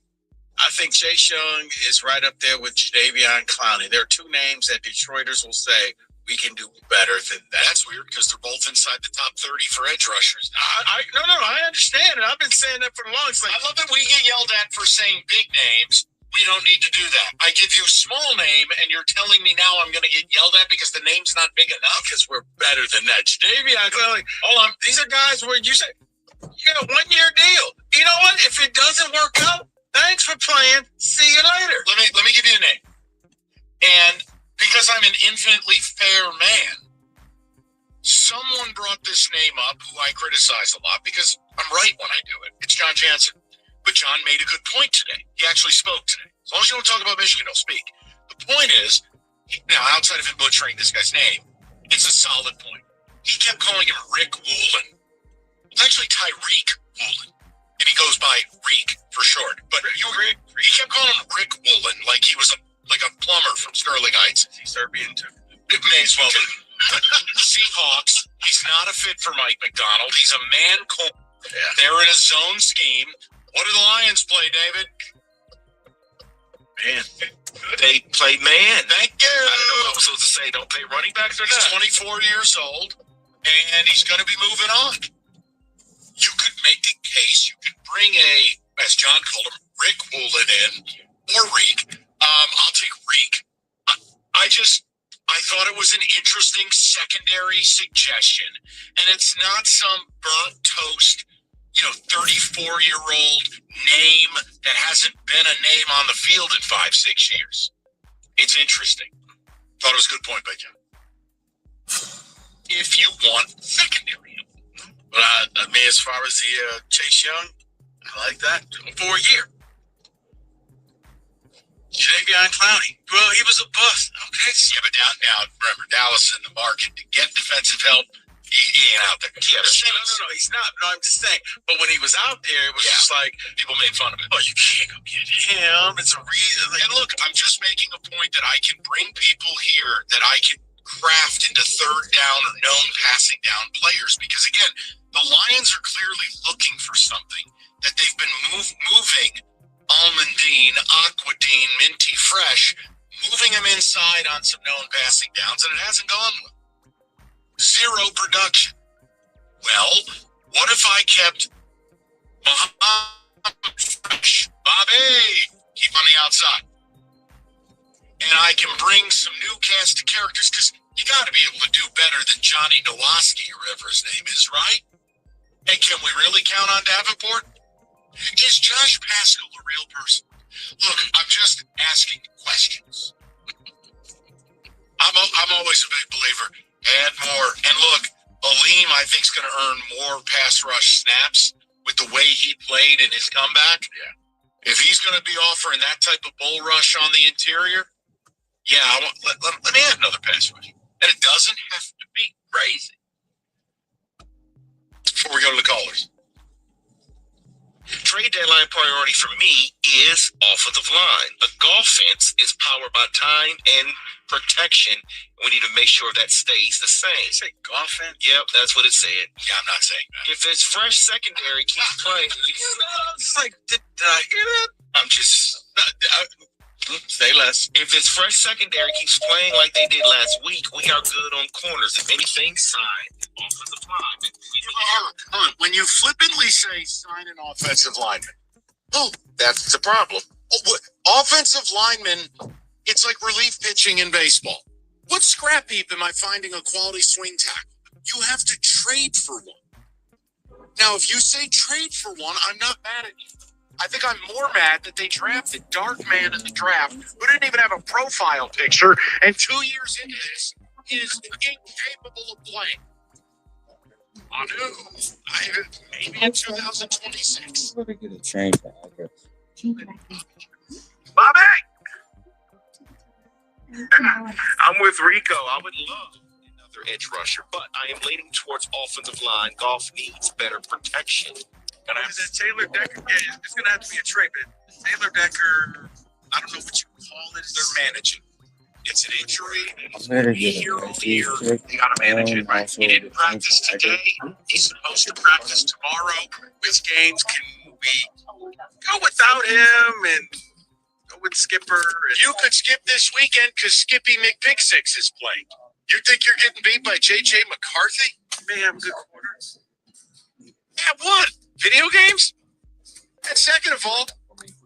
I think Chase Young is right up there with Jadeveon Clowney. There are two names that Detroiters will say, we can do better than that. That's weird because they're both inside the top 30 for edge rushers. No, I understand it. I've been saying that for the longest. I love that we get yelled at for saying big names. We don't need to do that. I give you a small name, and you're telling me now I'm going to get yelled at because the name's not big enough? Because we're better than that. Jadeveon Clowney, hold on. These are guys where you say, you got a 1-year deal. You know what? If it doesn't work out, thanks for playing. See you later. Let me give you a name. And because I'm an infinitely fair man, someone brought this name up who I criticize a lot because I'm right when I do it. It's John Jansen. But John made a good point today. He actually spoke today. As long as you don't talk about Michigan, he'll speak. The point is, now outside of him butchering this guy's name, it's a solid point. He kept calling him Rick Woolen. It's actually Tyreek Woolen. And he goes by Reek for short. But he kept calling him Rick Woolen like he was a plumber from Sterling Heights. Is he Serbian too? It may as well be. Seahawks, he's not a fit for Mike McDonald. He's a man cold. Yeah. They're in a zone scheme. What do the Lions play, David? Man. They play man. Thank you. I don't know what I was supposed to say. Don't pay running backs or not. He's 24 years old, and he's going to be moving on. You could make a case. You could bring as John called him, Rick Woolen in, or Reek. I'll take Reek. I thought it was an interesting secondary suggestion, and it's not some burnt toast, 34-year-old name that hasn't been a name on the field in 5-6 years. It's interesting. Thought it was a good point by John. If you want secondary. Well, as far as the Chase Young, I like that. For a year. Jadeveon Clowney. Well, he was a bust. Okay. Yeah, but now remember, Dallas in the market to get defensive help. He ain't out there. Yeah, no, he's not. No, I'm just saying. But when he was out there, it was just like people made fun of him. Oh, you can't go get him. It's a reason. And look, I'm just making a point that I can bring people here that I can craft into third down or known passing down players. Because again, the Lions are clearly looking for something that they've been moving Almondine, Aquadine, Minty Fresh, moving them inside on some known passing downs, and it hasn't gone well. Zero production. Well, what if I kept Muhammad Fresh, Bobby, keep on the outside, and I can bring some new cast of characters, because you got to be able to do better than Johnny Nowoski, or whatever his name is, right? Hey, can we really count on Davenport? Is Josh Paschal a real person? Look, I'm just asking questions. I'm always a big believer. Add more. And look, Aleem, I think, is going to earn more pass rush snaps with the way he played in his comeback. Yeah. If he's going to be offering that type of bull rush on the interior, let me add another pass rush. And it doesn't have to be crazy. Before we go to the callers. Trade deadline priority for me is offensive line. The golf fence is powered by time and protection. We need to make sure that stays the same. You say golf fence? Yep, that's what it said. Yeah, I'm not saying that. If it's fresh secondary, keep playing. It's like, did I hear that? I'm just... Say less. If it's fresh secondary keeps playing like they did last week, we are good on corners. If anything, sign offensive lineman. Hold on. When you flippantly say sign an offensive lineman, that's the problem. Offensive lineman, it's like relief pitching in baseball. What scrap heap am I finding a quality swing tackle? You have to trade for one. Now, if you say trade for one, I'm not mad at you. I think I'm more mad that they drafted Dark Man in the draft, who didn't even have a profile picture, and 2 years into this is incapable of playing. Maybe in 2026. We're going to change the address. Bobby! I'm with Rico. I would love another edge rusher, but I am leaning towards offensive line. Golf needs better protection. And I said Taylor Decker, it's going to have to be a trade, but Taylor Decker, I don't know what you call it. They're managing. It's an injury. Year over year, you got to manage it, right? He didn't practice today. He's supposed to practice tomorrow. Which games can we go without him and go with Skipper? You could skip this weekend because Skippy McPick6 is playing. You think you're getting beat by J.J. McCarthy? May have good quarters. Yeah, what? Video games? And second of all,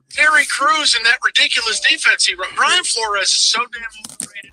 Terry Crews and that ridiculous defense he wrote. Brian Flores is so damn overrated.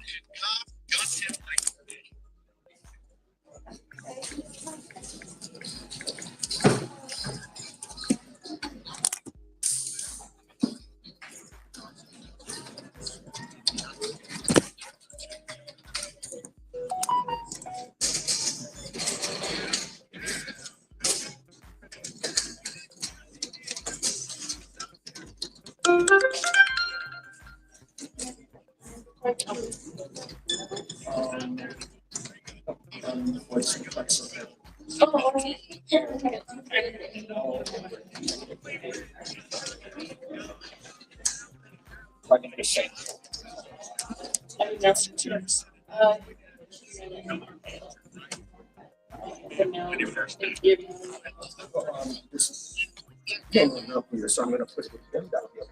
And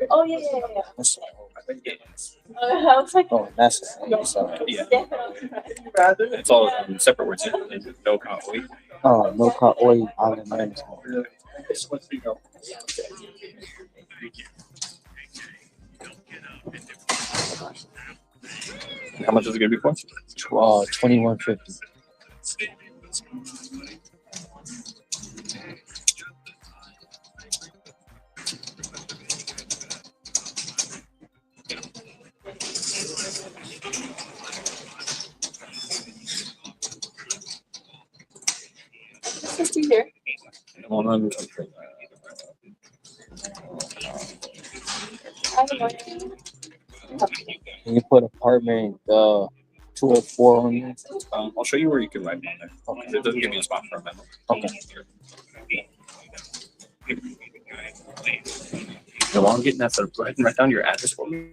Oh yeah, yeah, yeah. I was like, Oh, that's yeah. It's all separate words. No coffee. oh, no car oil island management. How much is it going to be for? 2150. Just be here. Hold on. Can you put apartment 204 on there? I'll show you where you can write on there. Okay. It doesn't give me a spot for a memo. Okay. So while I'm getting that set up, go ahead and write down your address for me.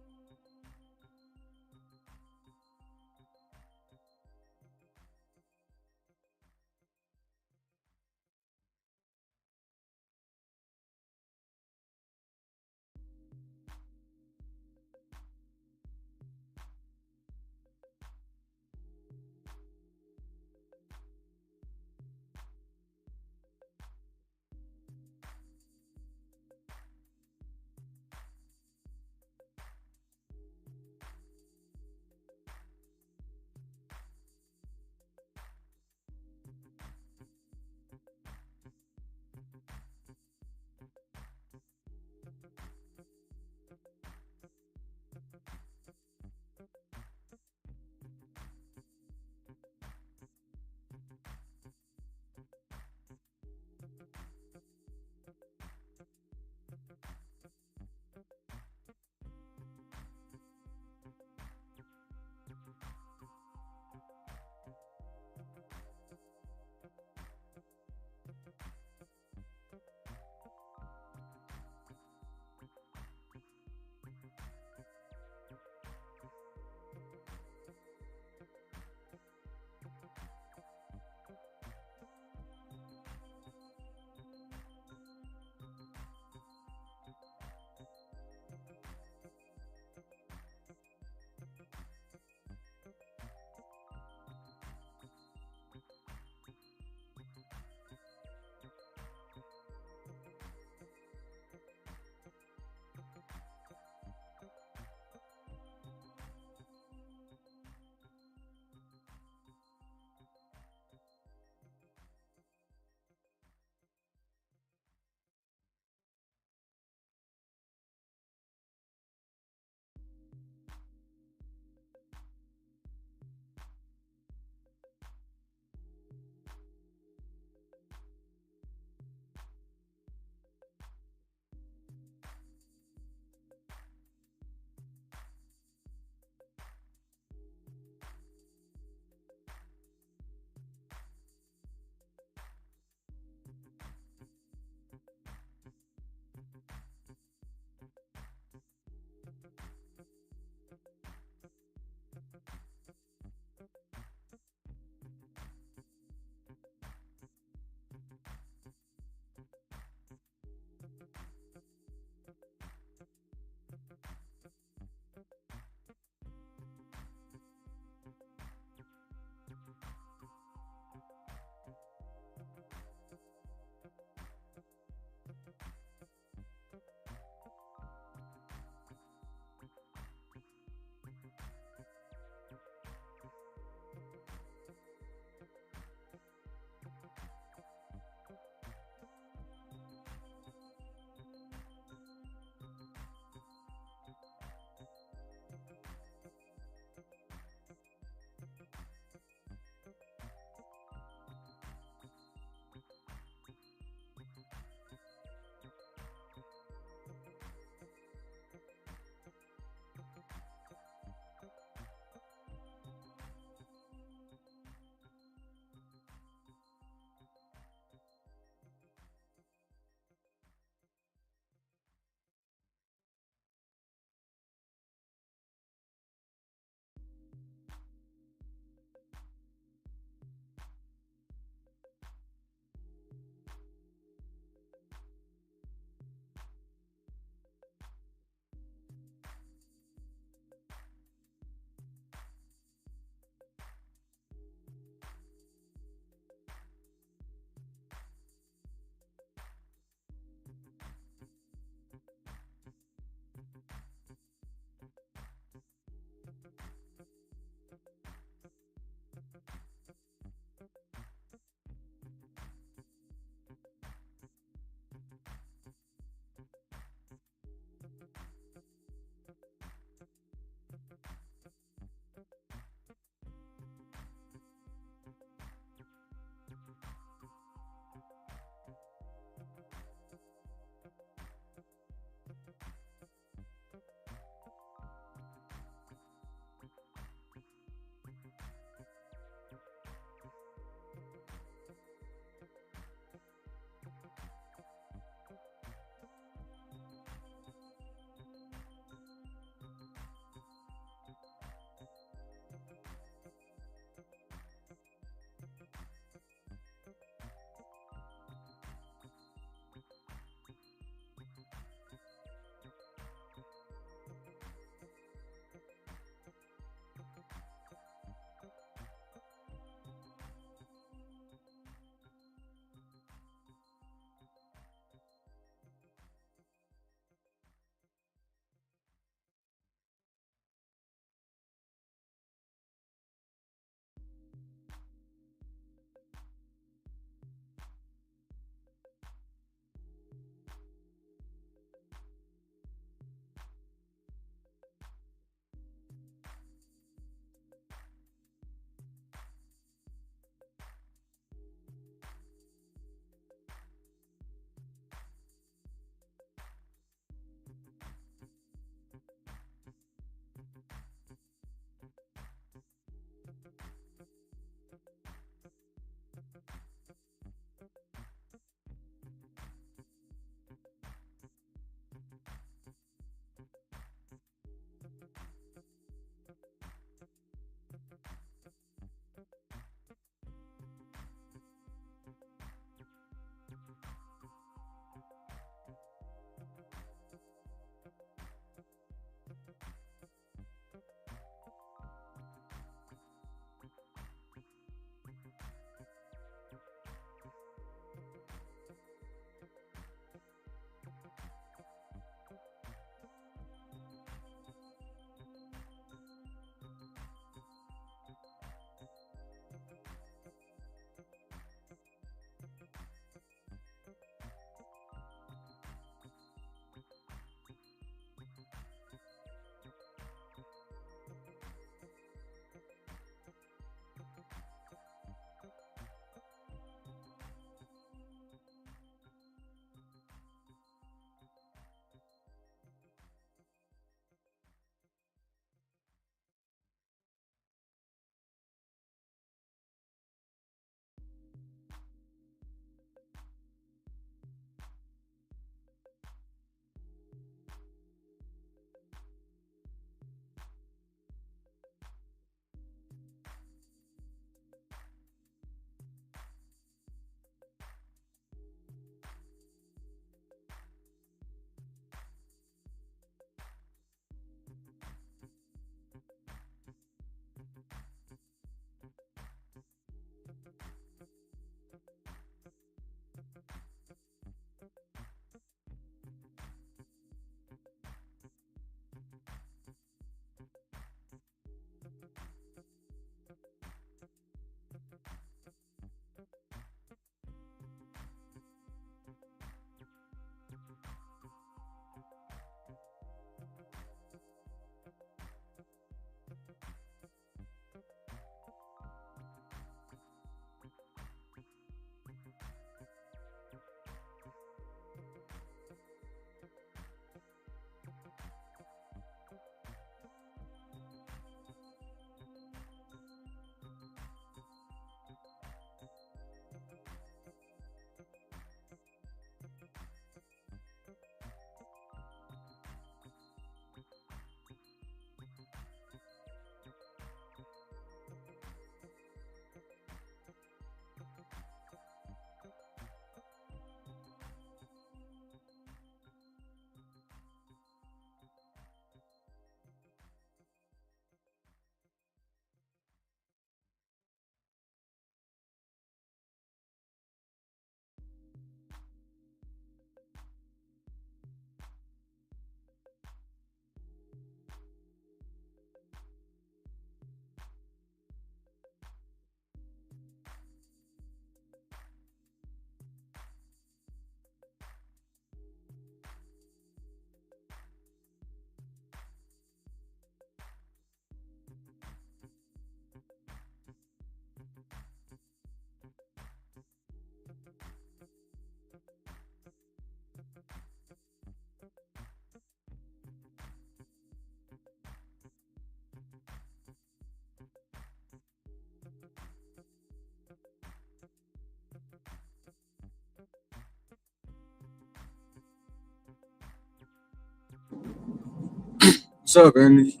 What's up, Energy?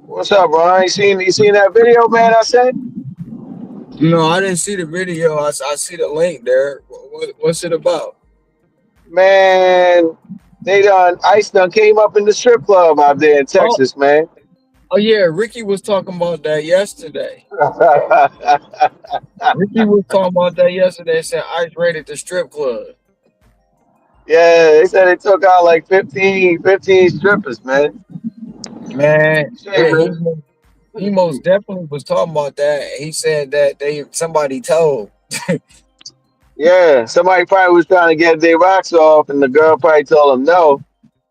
What's up, bro? You seen that video, man? I sent. No, I didn't see the video. I see the link there. What's it about? Man, Ice done came up in the strip club out there in Oh, Texas, man. oh yeah, Ricky was talking about that yesterday. Ricky was talking about that yesterday. Said Ice raided the strip club. Yeah, they said they took out like 15 strippers, man. Man, Shit, yeah, man. he most definitely was talking about that. He said that somebody told. Yeah, somebody probably was trying to get their rocks off, and the girl probably told them no,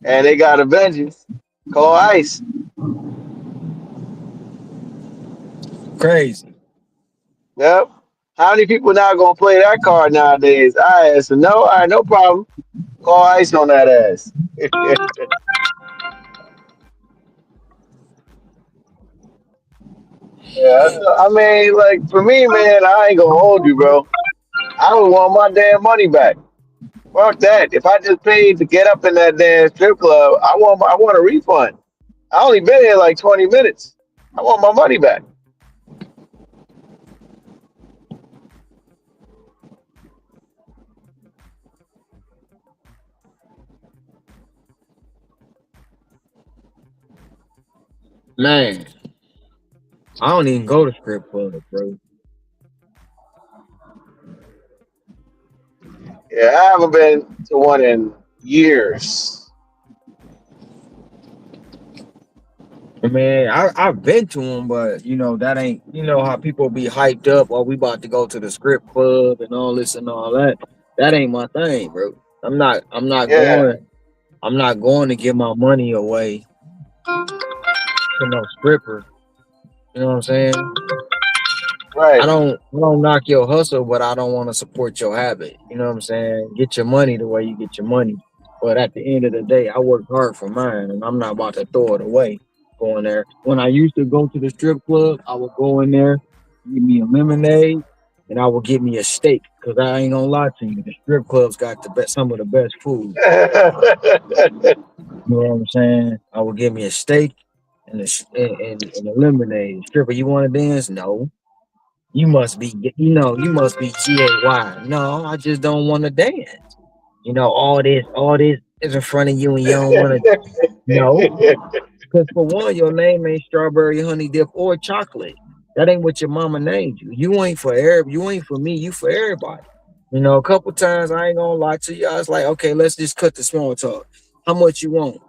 and they got a vengeance. Call Ice. Crazy. Yep. How many people now gonna play that card nowadays? I asked, no, all right, no problem. Call Ice on that ass. Yeah, I mean, like for me, man, I ain't gonna hold you, bro. I would want my damn money back. Fuck that. If I just paid to get up in that damn strip club, I want a refund. I only been here like 20 minutes. I want my money back. Man, I don't even go to strip clubs, bro. Yeah, I haven't been to one in years. Man, I've been to them, but that ain't how people be hyped up. Oh, we about to go to the strip club and all this and all that. That ain't my thing, bro. I'm not Yeah, going. I'm not going to give my money away to no stripper. You know what I'm saying? right. I don't knock your hustle, but I don't want to support your habit. You know what I'm saying? Get your money the way you get your money. But at the end of the day, I work hard for mine, and I'm not about to throw it away going there. When I used to go to the strip club, I would go in there, give me a lemonade, and I would get me a steak. Cause I ain't gonna lie to you, the strip clubs got some of the best food. You know what I'm saying? I would give me a steak and a lemonade. Stripper, you want to dance? No. You must be GAY. No, I just don't want to dance. All this is in front of you and you don't want to. No, because for one, your name ain't strawberry honey dip or chocolate. That ain't what your mama named you. You ain't for me. You for everybody. A couple times I ain't gonna lie to you. I was like, okay, let's just cut the small talk. How much you want?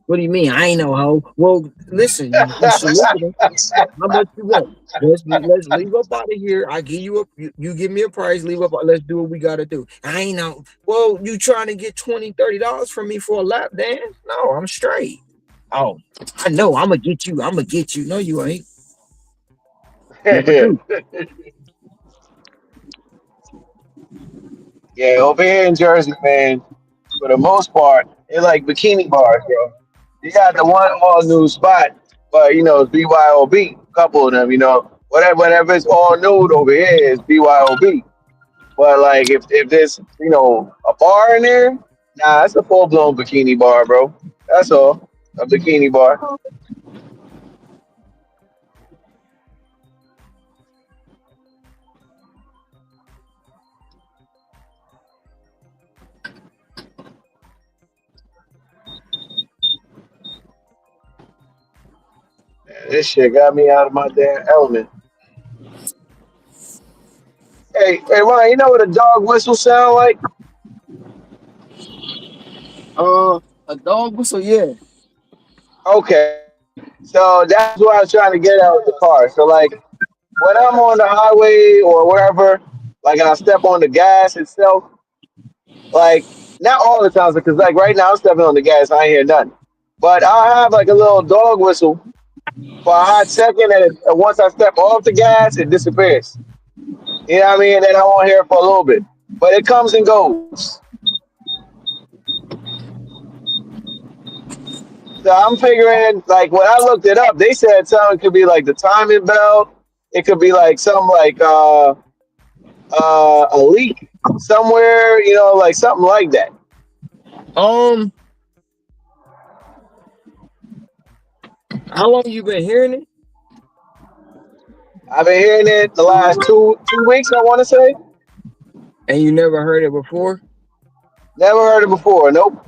What do you mean? I ain't no hoe. Well, listen, you soliciting. How much you want? Let's leave up out of here. I give you you give me a price, leave up. Let's do what we gotta do. I ain't know. Well, you trying to get $20, $30 from me for a lap dance? No, I'm straight. Oh, I know. I'm gonna get you. I'm gonna get you. No, you ain't. Never do. Yeah, over here in Jersey, man, for the most part, they like bikini bars, bro. You got the one all new spot, but it's BYOB. Couple of them, whatever it's all nude over here is BYOB. But like if there's a bar in there, nah, it's a full blown bikini bar, bro. That's all. A bikini bar. Man, this shit got me out of my damn element. Hey, Ryan, you know what a dog whistle sound like? A dog whistle, yeah. Okay. So that's what I was trying to get out with the car. So like when I'm on the highway or wherever, like and I step on the gas itself, like not all the times because like right now I'm stepping on the gas, I ain't hear nothing. But I'll have like a little dog whistle for a hot second, and once I step off the gas, it disappears. You know what I mean? And then I won't hear it for a little bit, but it comes and goes. So I'm figuring, like when I looked it up, they said something could be like the timing belt. It could be like something like a leak. somewhere, like something like that. Um, how long you been hearing it? I've been hearing it the last two weeks. I want to say. And you never heard it before? Never heard it before. Nope.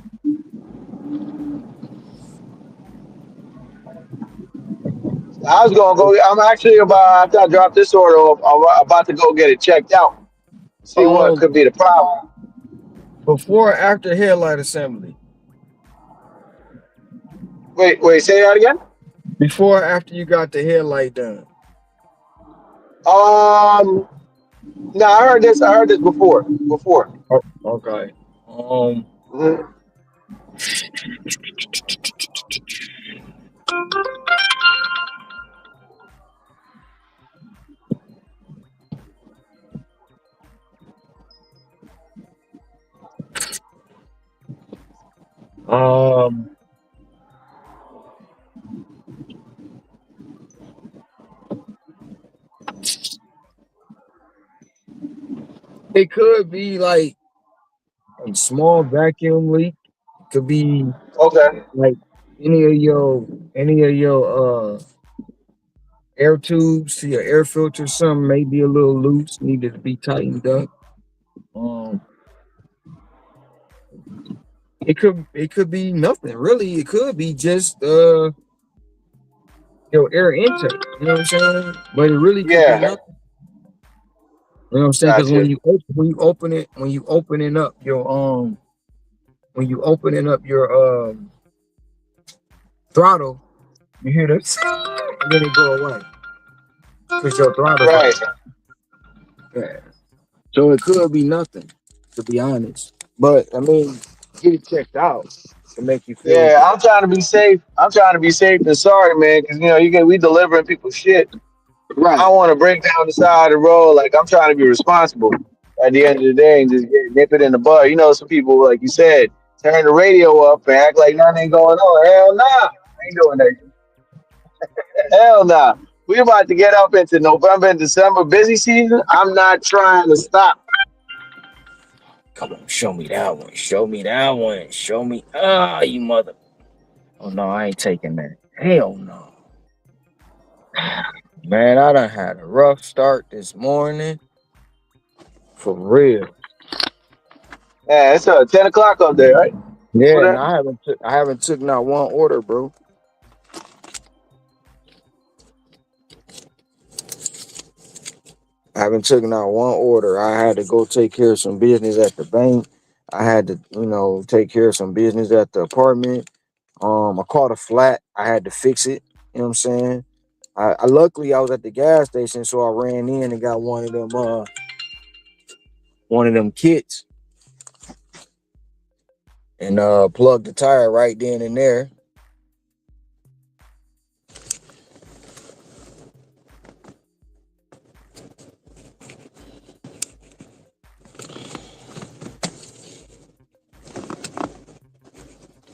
I was gonna go. I'm actually about after I drop this order off. I'm about to go get it checked out. See what Um, could be the problem. before or after headlight assembly? Wait. Say that again. Before or after you got the headlight done? Um. No, I heard this. I heard this before. Before. Oh, okay. Mhm. Um, it could be like a small vacuum leak. Could be Okay. like any of your air tubes to your air filter. Some may be a little loose, needed to be tightened up. Um, it could be nothing really. It could be just your air intake. You know what I'm saying? But it really could be Yeah. nothing. You know what I'm saying? Because Gotcha. when you opening up your throttle, you hear this and then it go away because your throttle's Right. off. Yeah. So it could be nothing, to be honest. But I mean, get it checked out to make you feel Yeah. I'm trying to be safe. I'm trying to be safe and sorry, man, because we delivering people shit. I right. don't want to break down the side of the road. Like I'm trying to be responsible at the end of the day and just nip it in the bud. Some people, like you said, turn the radio up and act like nothing ain't going on. Hell nah, I ain't doing that. Hell nah. We about to get up into November and December busy season. I'm not trying to stop. Come on, show me that one. Show me that one. Show me. Ah, you mother. Oh no, I ain't taking that. Hell no. Man, I done had a rough start this morning. For real. Yeah, it's 10 o'clock up there, right? Over Yeah, no, there. I haven't took not one order, bro. I haven't taken out one order. I had to go take care of some business at the bank. I had to, take care of some business at the apartment. I caught a flat. I had to fix it. You know what I'm saying? I luckily I was at the gas station, so I ran in and got one of them kits and plugged the tire right then and there.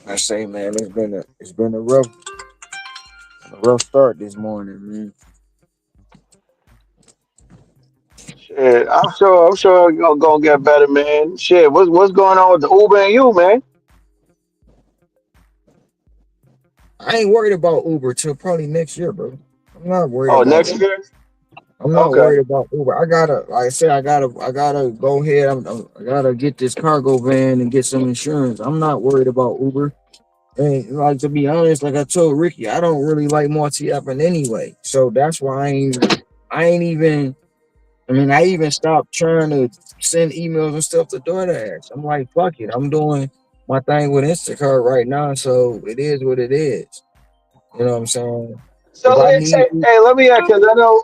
I say, man, it's been a rough start this morning, man. Shit, I'm sure it's gonna get better, man. Shit, what's going on with the Uber and you, man? I ain't worried about Uber till probably next year, bro. I'm not worried Oh, about next Uber. year? I'm not Okay. worried about Uber. Like I said, I gotta go ahead. I gotta get this cargo van and get some insurance. I'm not worried about Uber. And like to be honest, like I told Ricky, I don't really like multi apping anyway. So that's why I ain't even. I mean, I even stopped trying to send emails and stuff to DoorDash. I'm like, fuck it. I'm doing my thing with Instacart right now, so it is what it is. You know what I'm saying? So, If I hey, need hey, hey, let me ask, because I know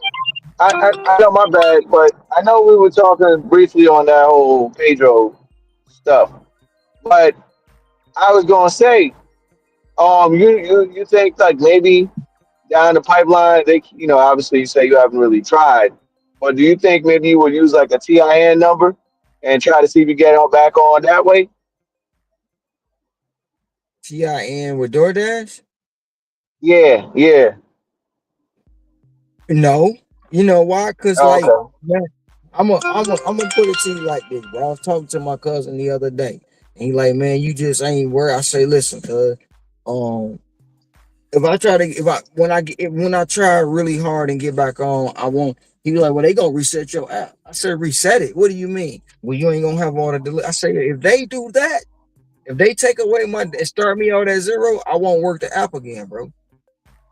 my bad, but I know we were talking briefly on that whole Pedro stuff. But I was gonna say, you think like maybe down the pipeline, obviously you say you haven't really tried, but do you think maybe you would use like a TIN number and try to see if you get on back on that way? TIN with DoorDash? Yeah, yeah. No. You know why? Cause Oh, like okay. I'm gonna put it to you like this, bro. I was talking to my cousin the other day, and he like, man, you just ain't worried. I say, listen, cuz, um, if I try to, if I when I get when I try really hard and get back on, I won't. He be like, well, they gonna reset your app. I said, reset it. What do you mean? Well, you ain't gonna have all the. I say, if they do that, if they take away my and start me out at zero, I won't work the app again, bro.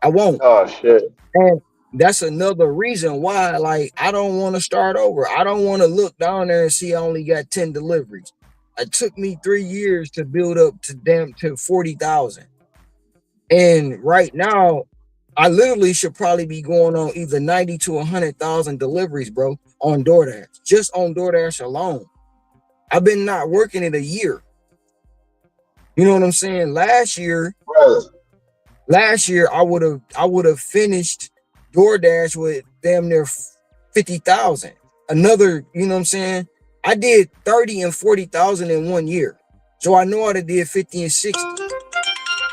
I won't. Oh shit. And that's another reason why, like, I don't want to start over. I don't want to look down there and see I only got 10 deliveries. It took me 3 years to build up to 40,000. And right now, I literally should probably be going on either 90 to 100,000 deliveries, bro, on DoorDash. Just on DoorDash alone. I've been not working in a year. You know what I'm saying? Last year, I would have finished DoorDash with damn near 50,000. Another, you know what I'm saying? I did 30 and 40,000 in 1 year. So I know I'd have did 50 and 60.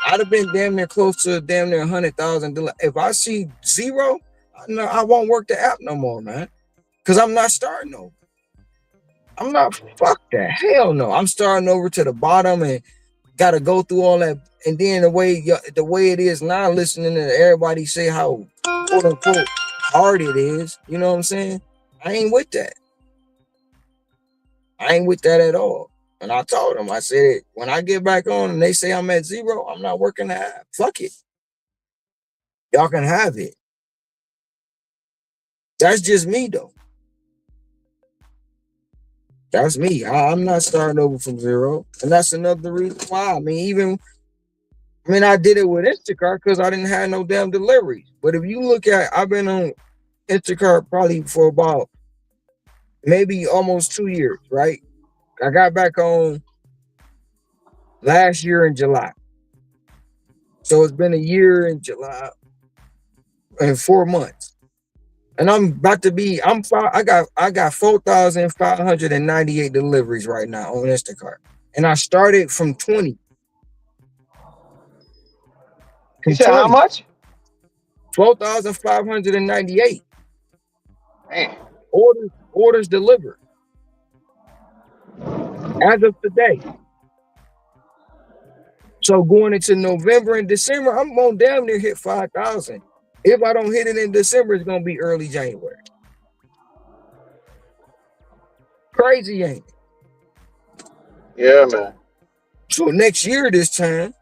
I'd have been damn near close to damn near 100,000. If I see zero, I won't work the app no more, man. Because I'm not starting over. I'm not, fuck that. Hell no. I'm starting over to the bottom and got to go through all that. And then the way it is now, listening to everybody say how quote unquote hard it is, you know what I'm saying? I ain't with that. I ain't with that at all. And I told them, I said, when I get back on and they say I'm at zero, I'm not working the app. Fuck it. Y'all can have it. That's just me though. That's me. I'm not starting over from zero. And that's another reason why. I did it with Instacart because I didn't have no damn deliveries. But if you look at, I've been on Instacart probably for about maybe almost 2 years, right? I got back on last year in July. So it's been a year in July and 4 months. And I'm about to be, I got 4,598 deliveries right now on Instacart. And I started from 20. You said how much? 4,598. Man. Orders delivered. As of today. So going into November and December, I'm gonna damn near hit 5,000. If I don't hit it in December, it's gonna be early January. Crazy, ain't it? Yeah, man. So next year, this time,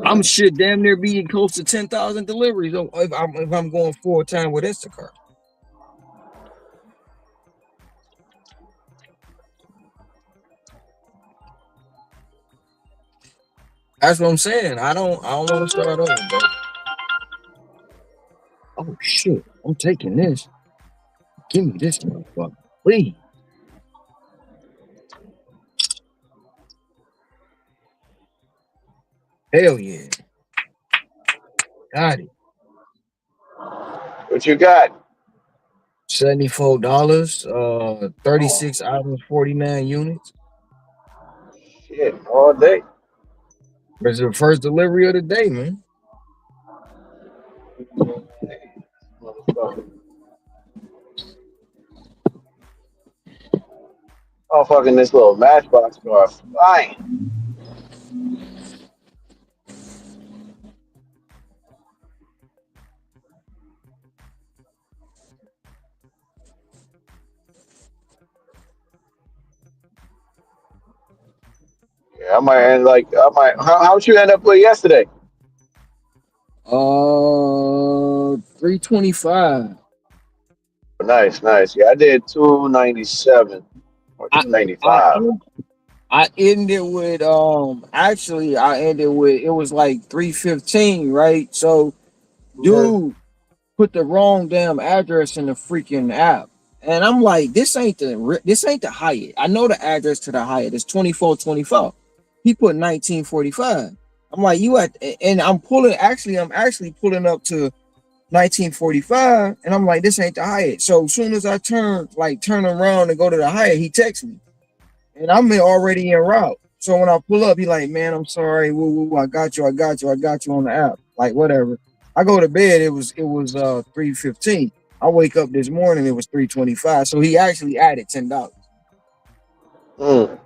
I'm shit damn near being close to 10,000 deliveries if I'm going full time with Instacart. That's what I'm saying. I don't want to start over, bro. Oh shit! I'm taking this. Give me this motherfucker, please. Hell yeah! Got it. What you got? $74. 36 items, 49 units. Shit, all day. It's the first delivery of the day, man. Oh, fucking this little Matchbox car flying. Yeah, I might end how'd you end up with yesterday? 325. Nice. Yeah, I did 297 or 295. I ended with actually I ended with it was like 315, right? So dude put the wrong damn address in the freaking app. And I'm like, this ain't the Hyatt. I know the address to the Hyatt. It's 2424. He put 1945. I'm like, and I'm actually pulling up to 1945, and I'm like, this ain't the Hyatt. So as soon as I turn around and go to the Hyatt, he texts me. And I'm already en route. So when I pull up, he like, man, I'm sorry. Woo, I got you on the app. Like, whatever. I go to bed, it was 3:15. I wake up this morning, it was 325. So he actually added $10, Mm.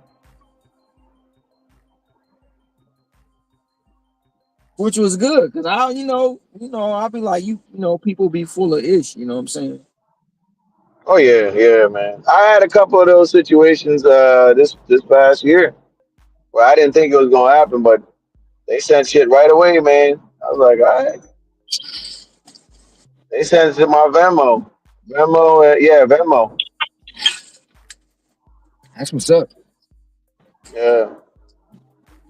which was good because I'll be like, people be full of ish. You know what I'm saying? Oh yeah, yeah, man. I had a couple of those situations this past year where I didn't think it was gonna happen, but they sent shit right away, man. I was like, all right. They sent it to my Venmo. Venmo, yeah, Venmo. That's what's up. Yeah.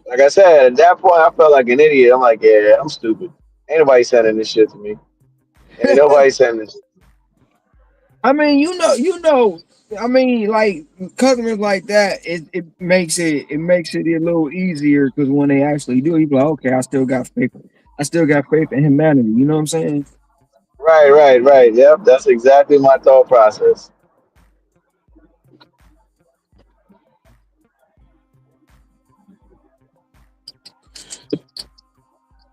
Like I said, at that point, I felt like an idiot. I'm like, yeah, I'm stupid. Ain't nobody sending this shit to me. Ain't nobody sending this. I mean, I mean, like customers like that, it makes it a little easier because when they actually do, you be like, okay, I still got faith in humanity. You know what I'm saying? Right, right, right. Yep, that's exactly my thought process.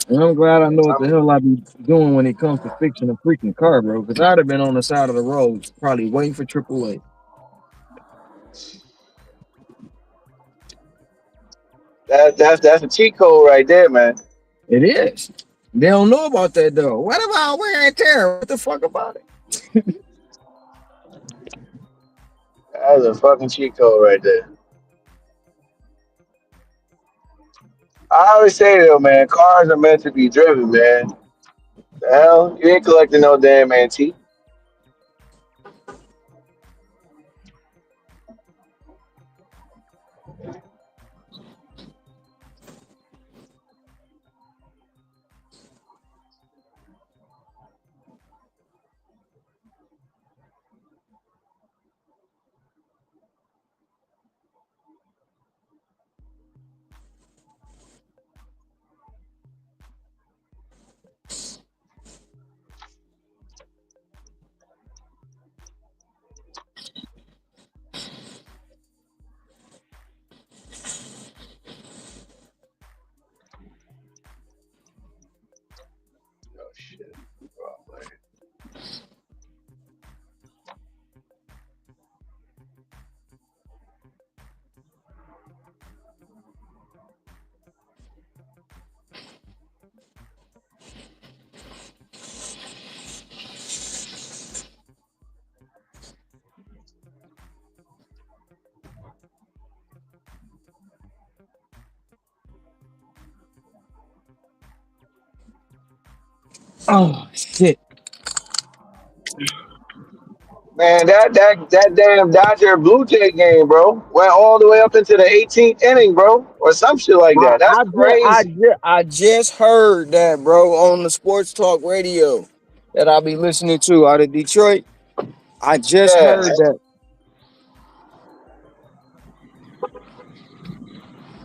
And I'm glad I know what the hell I be doing when it comes to fixing a freaking car, bro. Because I'd have been on the side of the road, probably waiting for AAA. That's a cheat code right there, man. It is. They don't know about that though. What about wear and tear? What the fuck about it? That's a fucking cheat code right there. I always say though, man, cars are meant to be driven, man. The hell, you ain't collecting no damn antique. Oh shit. Wrong way. Oh shit. Man, that damn Dodger Blue Jay game, bro, went all the way up into the 18th inning, bro, or some shit like I that. That's I just, I crazy. just, I just heard that, bro, on the sports talk radio that I'll be listening to out of Detroit. I just Yeah, heard that.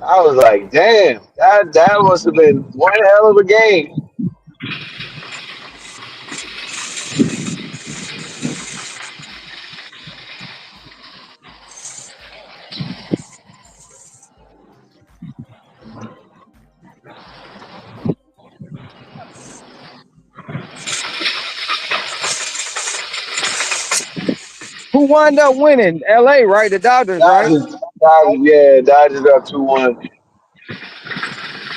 I was like, damn, that must have been one hell of a game. Who wound up winning? LA, right? The Dodgers, right? Dodgers, yeah, Dodgers up 2-1.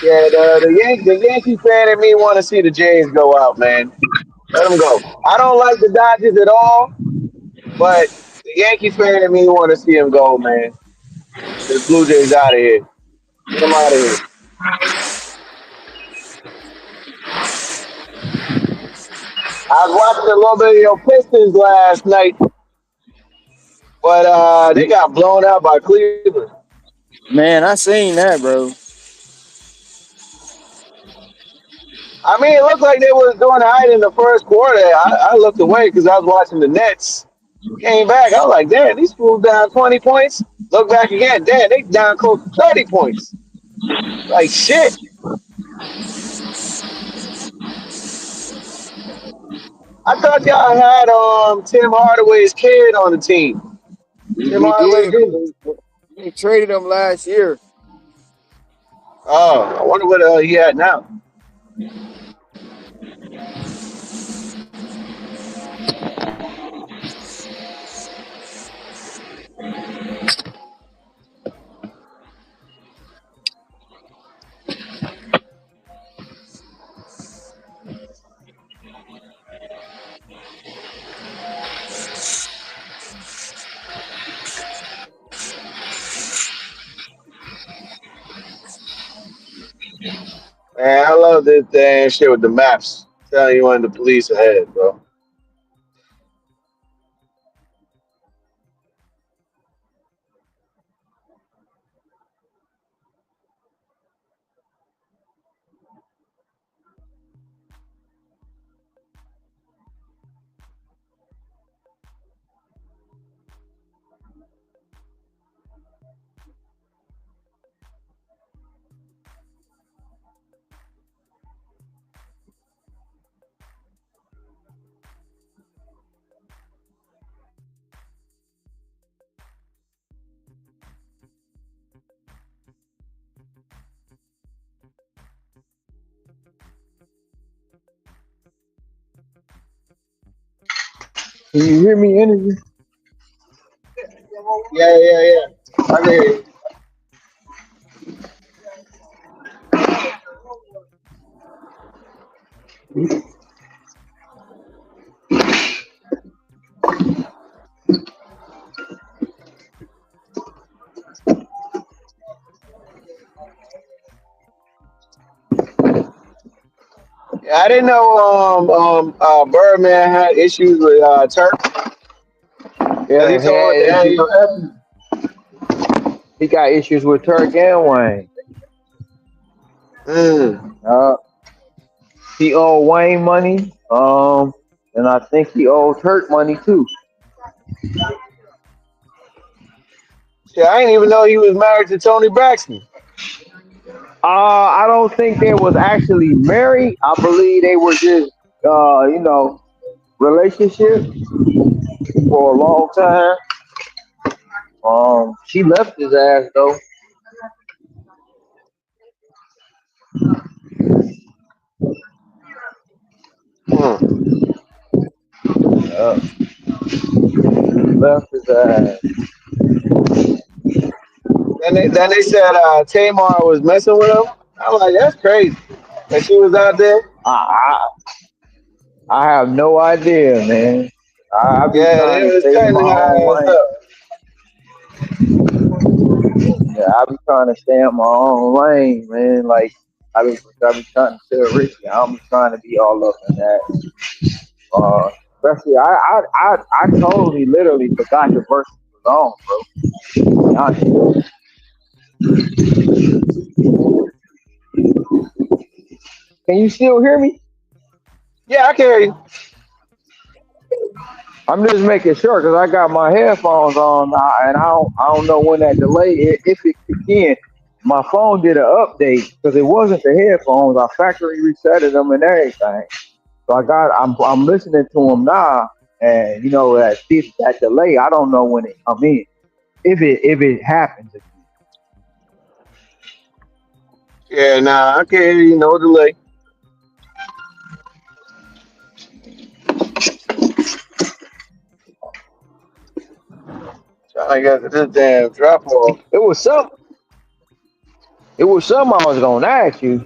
Yeah, the Yankee fan in me want to see the Jays go out, man. Let them go. I don't like the Dodgers at all, but the Yankee fan in me want to see them go, man. Get the Blue Jays out of here. Get them out of here. I was watching a little bit of your Pistons last night, but they got blown out by Cleveland. Man, I seen that, bro. I mean, it looked like they was doing all right in the first quarter. I looked away because I was watching the Nets. Came back, I was like, damn, these fools down 20 points. Look back again, damn, they down close to 30 points. Like shit. I thought y'all had Tim Hardaway's kid on the team. Tim He Hardaway did. Jr. He traded him last year. Oh, I wonder what he had now. Man, I love this damn shit with the maps. Telling you when the police ahead, bro. Can you hear me, Energy? Yeah, yeah, yeah. I can hear you. Yeah, I didn't know Birdman had issues with Turk because he Yeah, he told had yeah, issues. He got issues with Turk and Wayne. mm, Uh, he owed Wayne money. And I think he owed Turk money too. shit, I didn't even know he was married to Tony Braxton. I don't think they was actually married. I believe they were just, you know, relationship for a long time. She left his ass though. Hmm. Yeah, she left his ass. Then they said Tamar was messing with him. I'm like, that's crazy. And she was out there. I, I have no idea, man. I be Yeah, trying they to was stay in cutting my own her ass lane. up. Yeah, I be trying to stay in my own lane, man. Like I be trying to tell Richie, I don't be trying to be all up in that. Especially, I totally, literally forgot the verse was on, bro. Honestly. Can you still hear me? Yeah, I can hear you. I'm just making sure because I got my headphones on now, and I don't know when that delay if it kicked in. My phone did an update because it wasn't the headphones. I factory resetted them and everything. So I'm listening to them now, and you know that delay. I don't know when it come in if it happens. Yeah, nah, I can hear you. No delay. Trying to get this damn drop off. It was some. It was something I was gonna ask you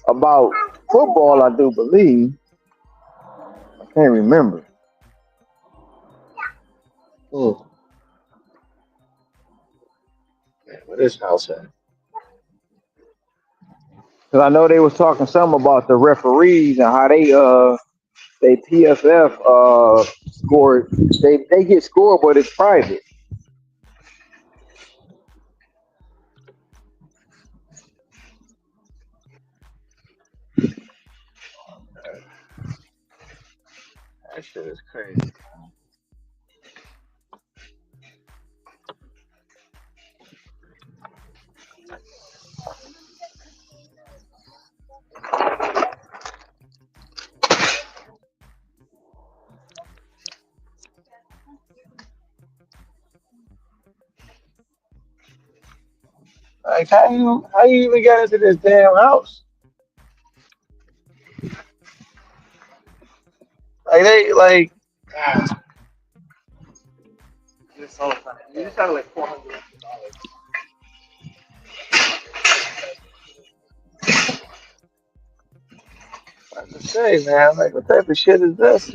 about football. I do believe. I can't remember Hmm. Man, where this house at? because I know they was talking something about the referees and how they PFF scored. They get scored, but it's private. That shit is crazy. Like, how you even get into this damn house? Like they like. You just have like $400. Like to say, man, like what type of shit is this?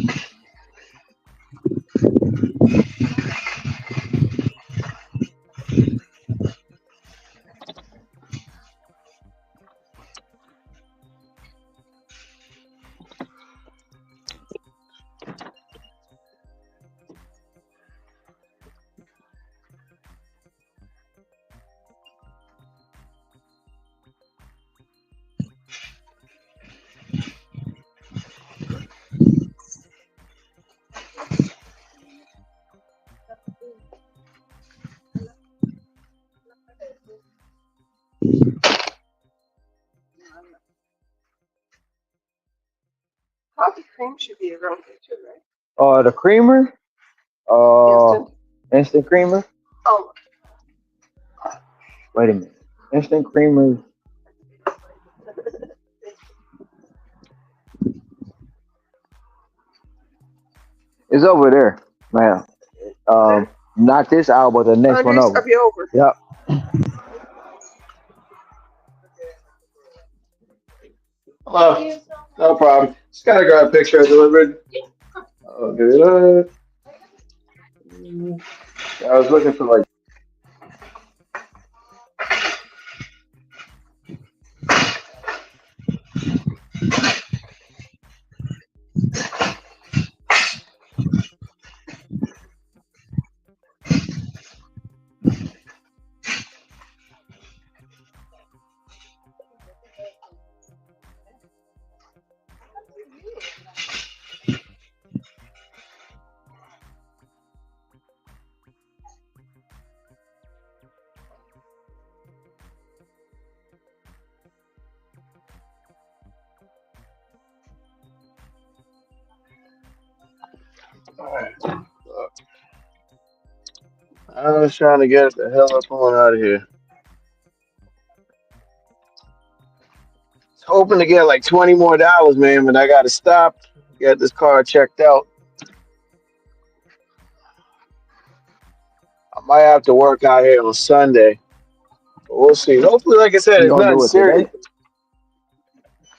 The creamer? Instant creamer? Wait a minute. Instant creamer. It's over there, man. Not this hour, but the next one over. Yep. Oh, no problem. Just gotta grab a picture of delivered. Okay. I was looking for like. Alright. I was trying to get the hell up on out of here. Hoping to get like $20 more, man, but I gotta stop, get this car checked out. I might have to work out here on Sunday. But we'll see. Hopefully, like I said, You it's gonna nothing do it serious. today?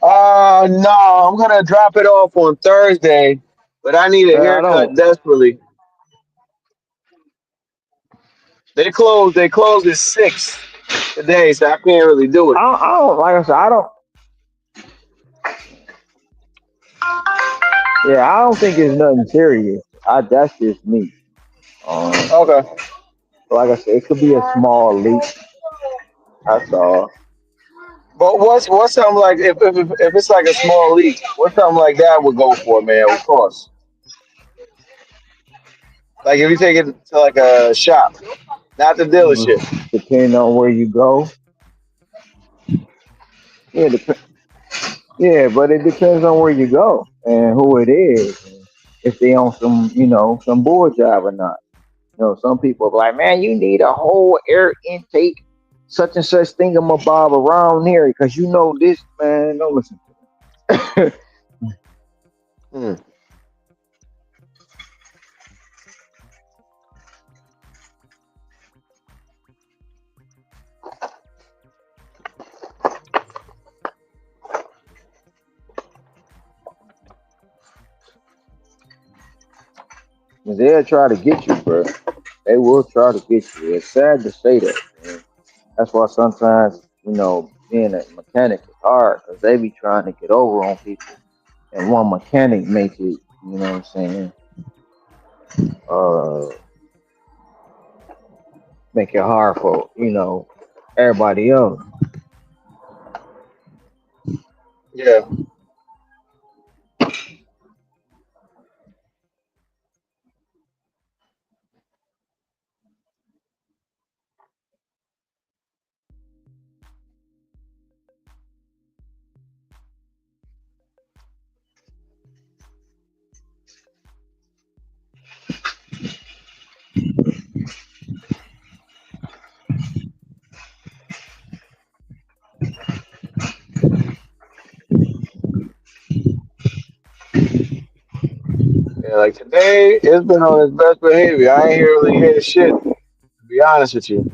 No, I'm gonna drop it off on Thursday, but I need a I don't. haircut desperately. They closed at 6 today, so I can't really do it. I don't. Like I said, I don't. Yeah, I don't think it's nothing serious. That's just me. Okay. Like I said, it could be a small leak. That's all. But what's something like if it's like a small leak, what's something like that would go for, man? Of course. Like if you take it to like a shop, not the dealership. Depending on where you go. Yeah, yeah, but it depends on where you go and who it is. And if they on some, some bull job or not. Some people are like, man, you need a whole air intake, such and such thingamabob around here because this, man. Don't listen to them. Hmm. They'll try to get you, bro. They will try to get you. It's sad to say that, man. That's why sometimes, being a mechanic is hard because they be trying to get over on people. And one mechanic makes it, you know what I'm saying, uh, make it hard for, everybody else. Yeah. Yeah, like today, it's been on its best behavior. I ain't really hear shit, to be honest with you.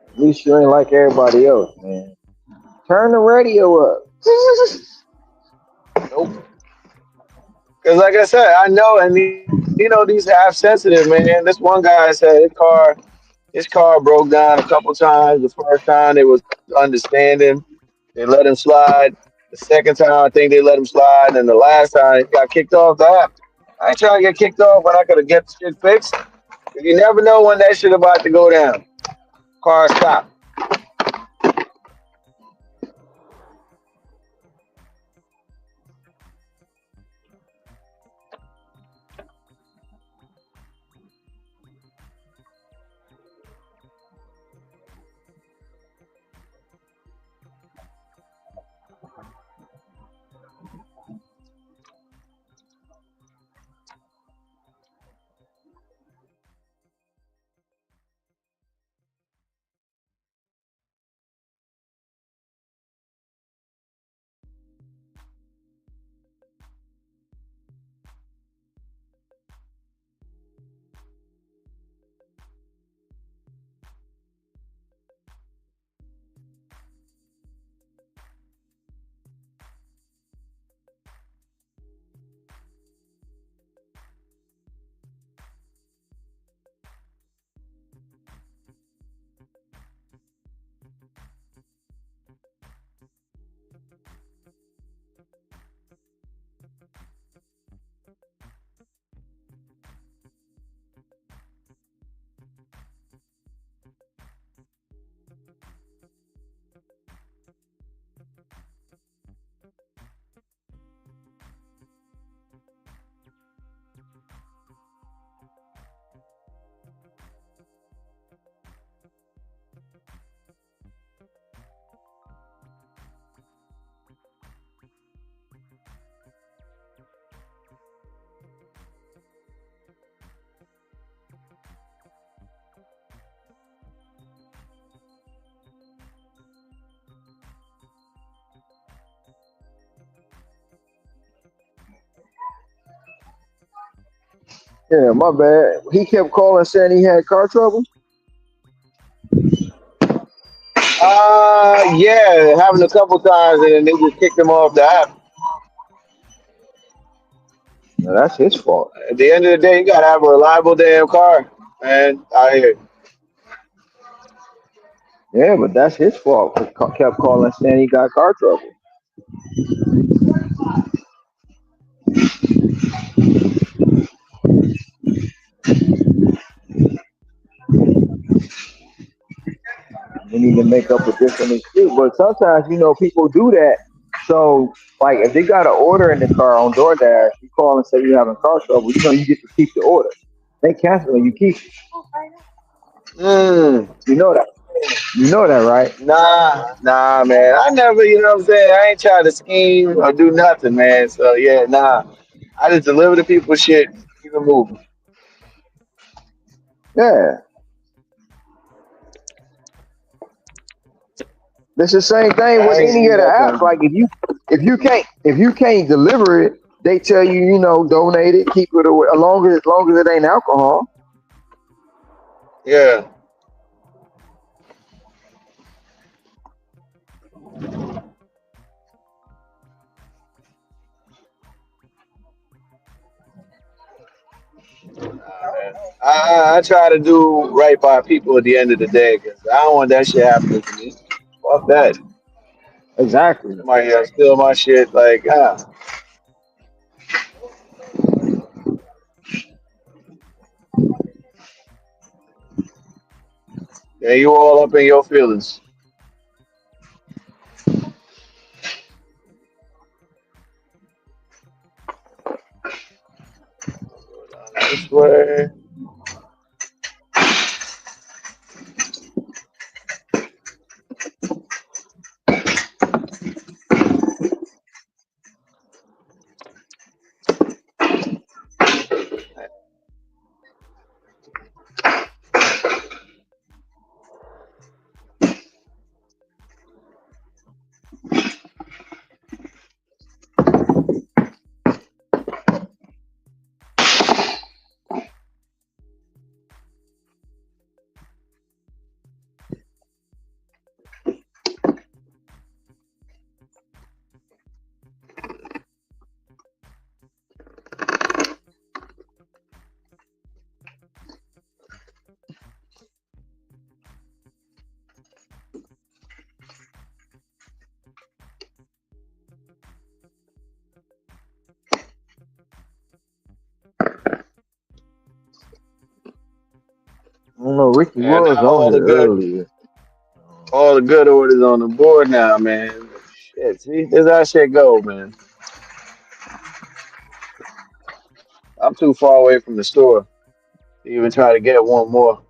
At least you ain't like everybody else, man. Turn the radio up. Nope. Because like I said, I know, and these half sensitive, man. This one guy said his car broke down a couple times. The first time they was understanding, they let him slide. The second time, I think they let him slide, and the last time he got kicked off the app. I ain't trying to get kicked off when I could have get the shit fixed. You never know when that shit about to go down. Car stop. Yeah, my bad. He kept calling saying he had car trouble. Yeah, happened a couple times, and then they just kicked him off the app. No, that's his fault. At the end of the day, you gotta have a reliable damn car, man. I hear. Yeah, but that's his fault. He kept calling saying he got car trouble. We need to make up a different excuse. But sometimes, people do that. So, like, if they got an order in the car on DoorDash, you call and say you're having car trouble, you get to keep the order. They cancel it, you keep it. You know that. You know that, right? Nah, man. I never, what I'm saying? I ain't trying to scheme or do nothing, man. So, yeah, nah. I just deliver the people shit, keep it moving. Yeah. It's the same thing with I ain't any seen of the that apps. kind Like if you can't deliver it, they tell you, donate it, keep it away, as long as it ain't alcohol. Yeah. I try to do right by people at the end of the day because I don't want that shit happening to me. Fuck that. Exactly. Somebody steal my shit. Like, yeah, you all up in your feelings. This way. I don't know. Ricky And was now on here earlier. all the good orders on the board now, man. Shit, see, there's how shit go, man. I'm too far away from the store to even try to get one more.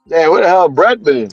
Yeah, where the hell Brett been?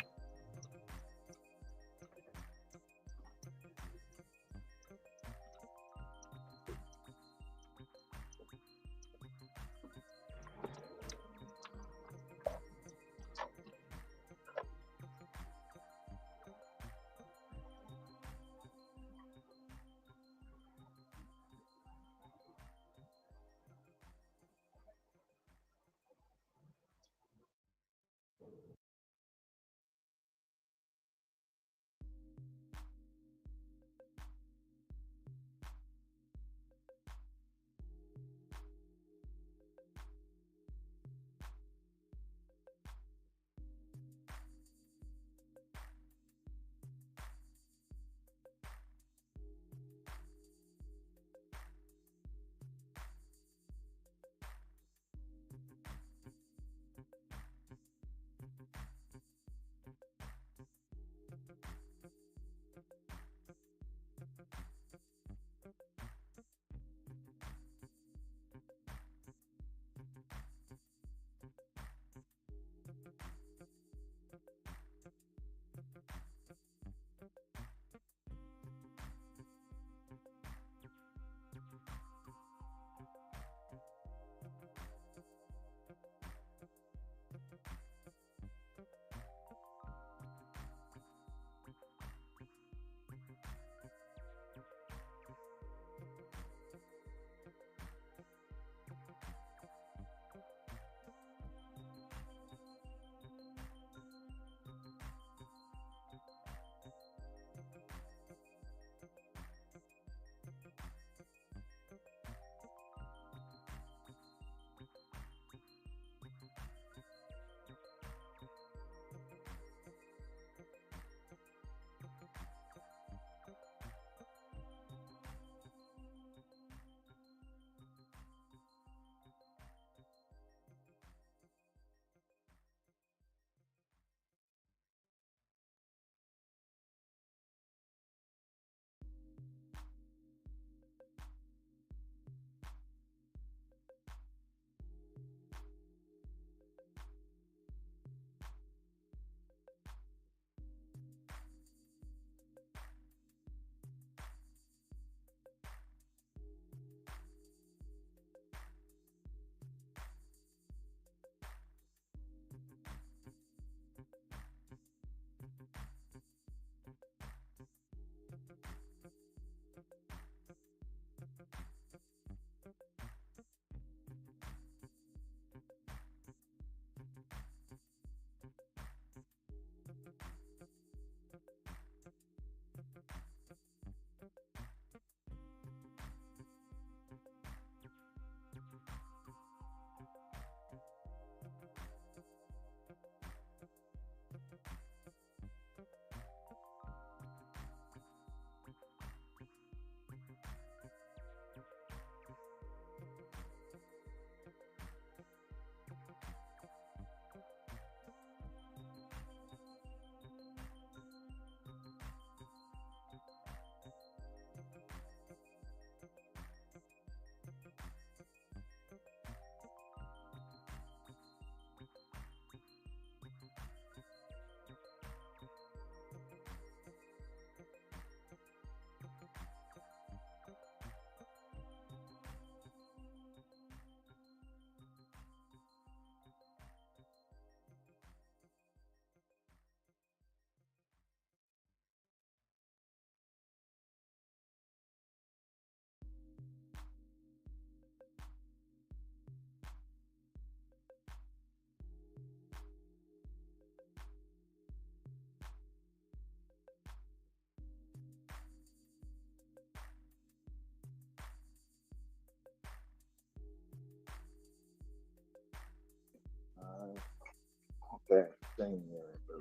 thing there.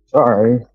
Sorry.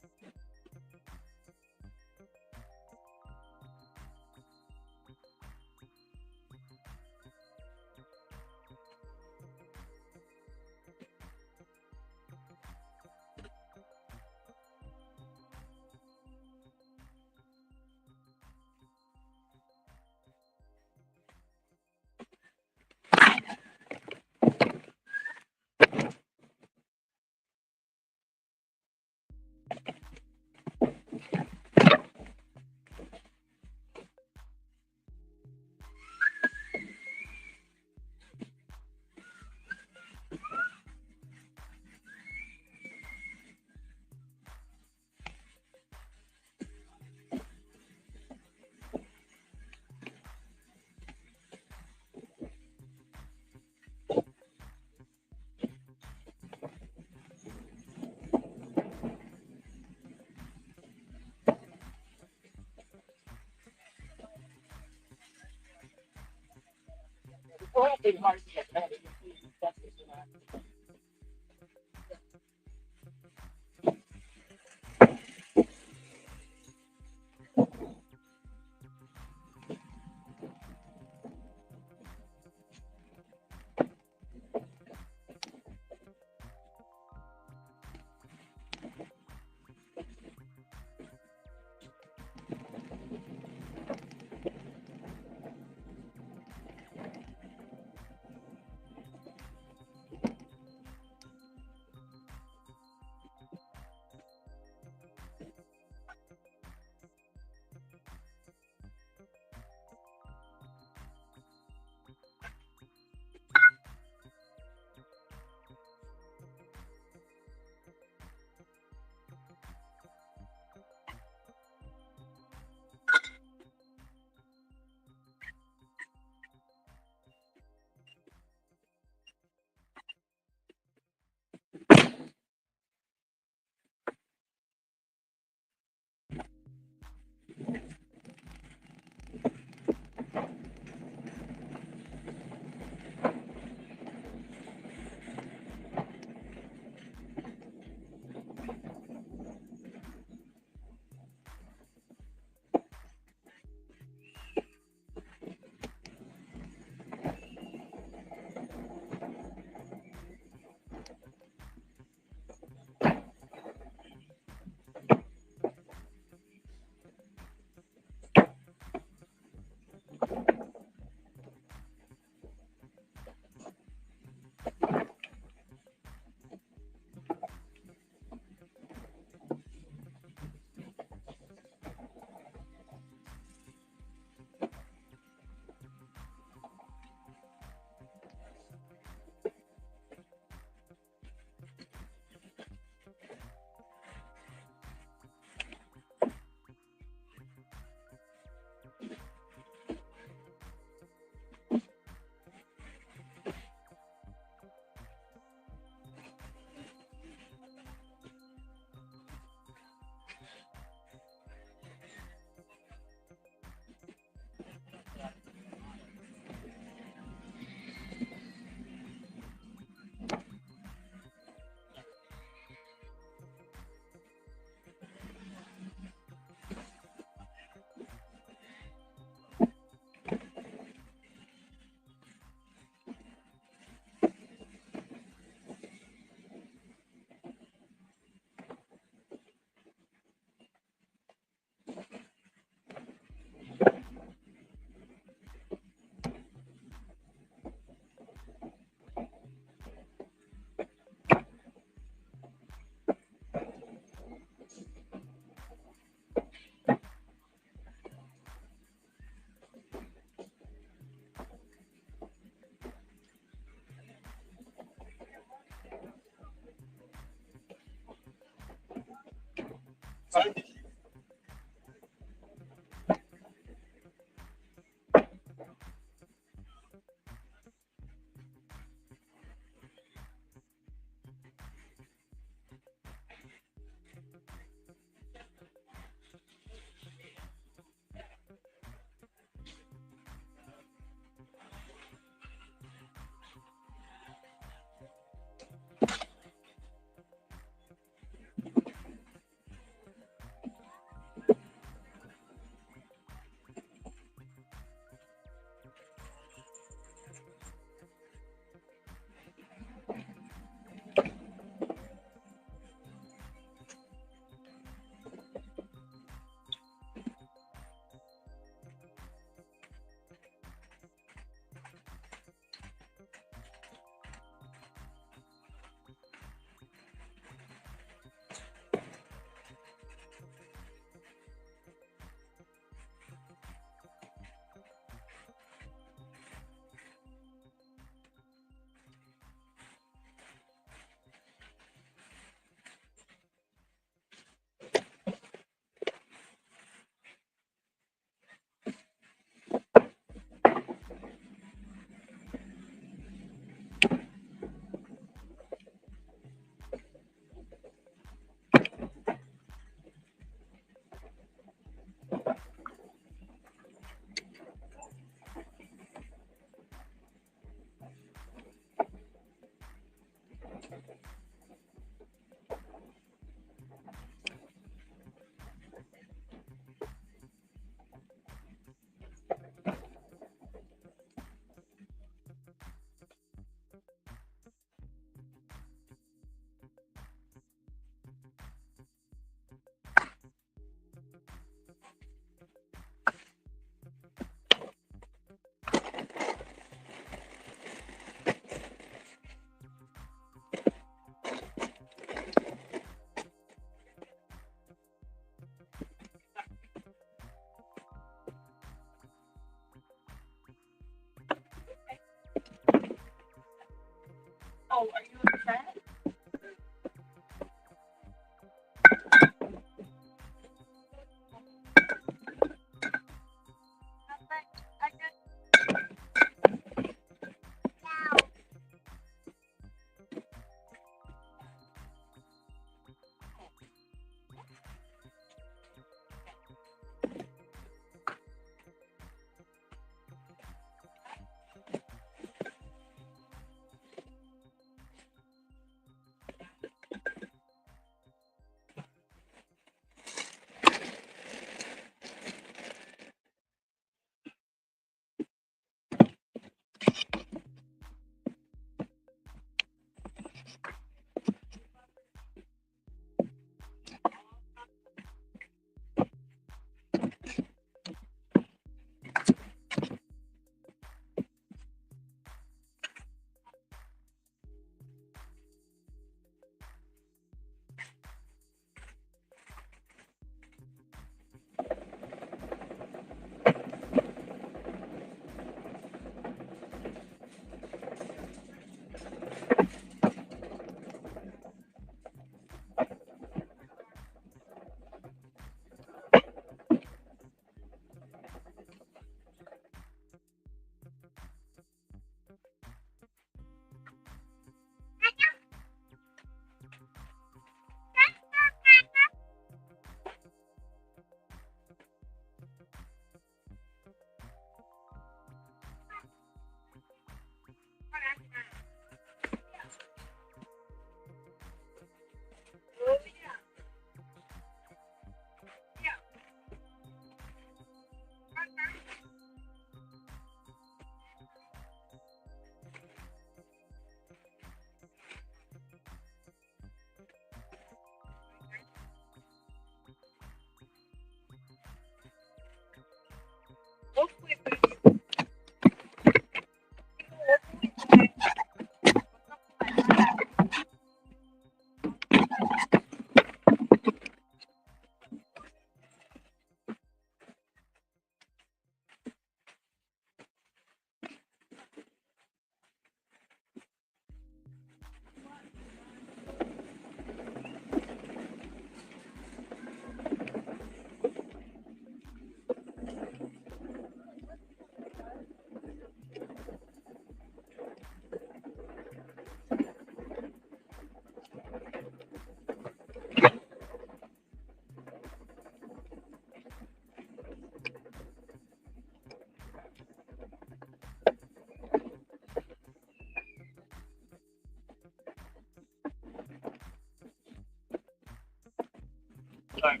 Okay,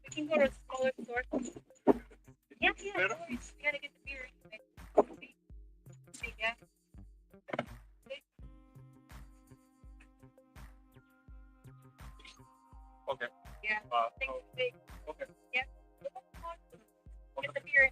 we can go to a smaller store. Yeah, no worries. We gotta get the beer anyway. Yeah. Okay. Yeah. Thanks, big. Okay. Yeah. Get the beer.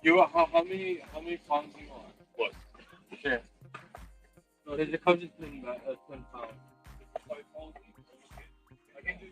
You how many pounds you want? What? Sure. No, it comes in twin pounds. 5 pounds. I can do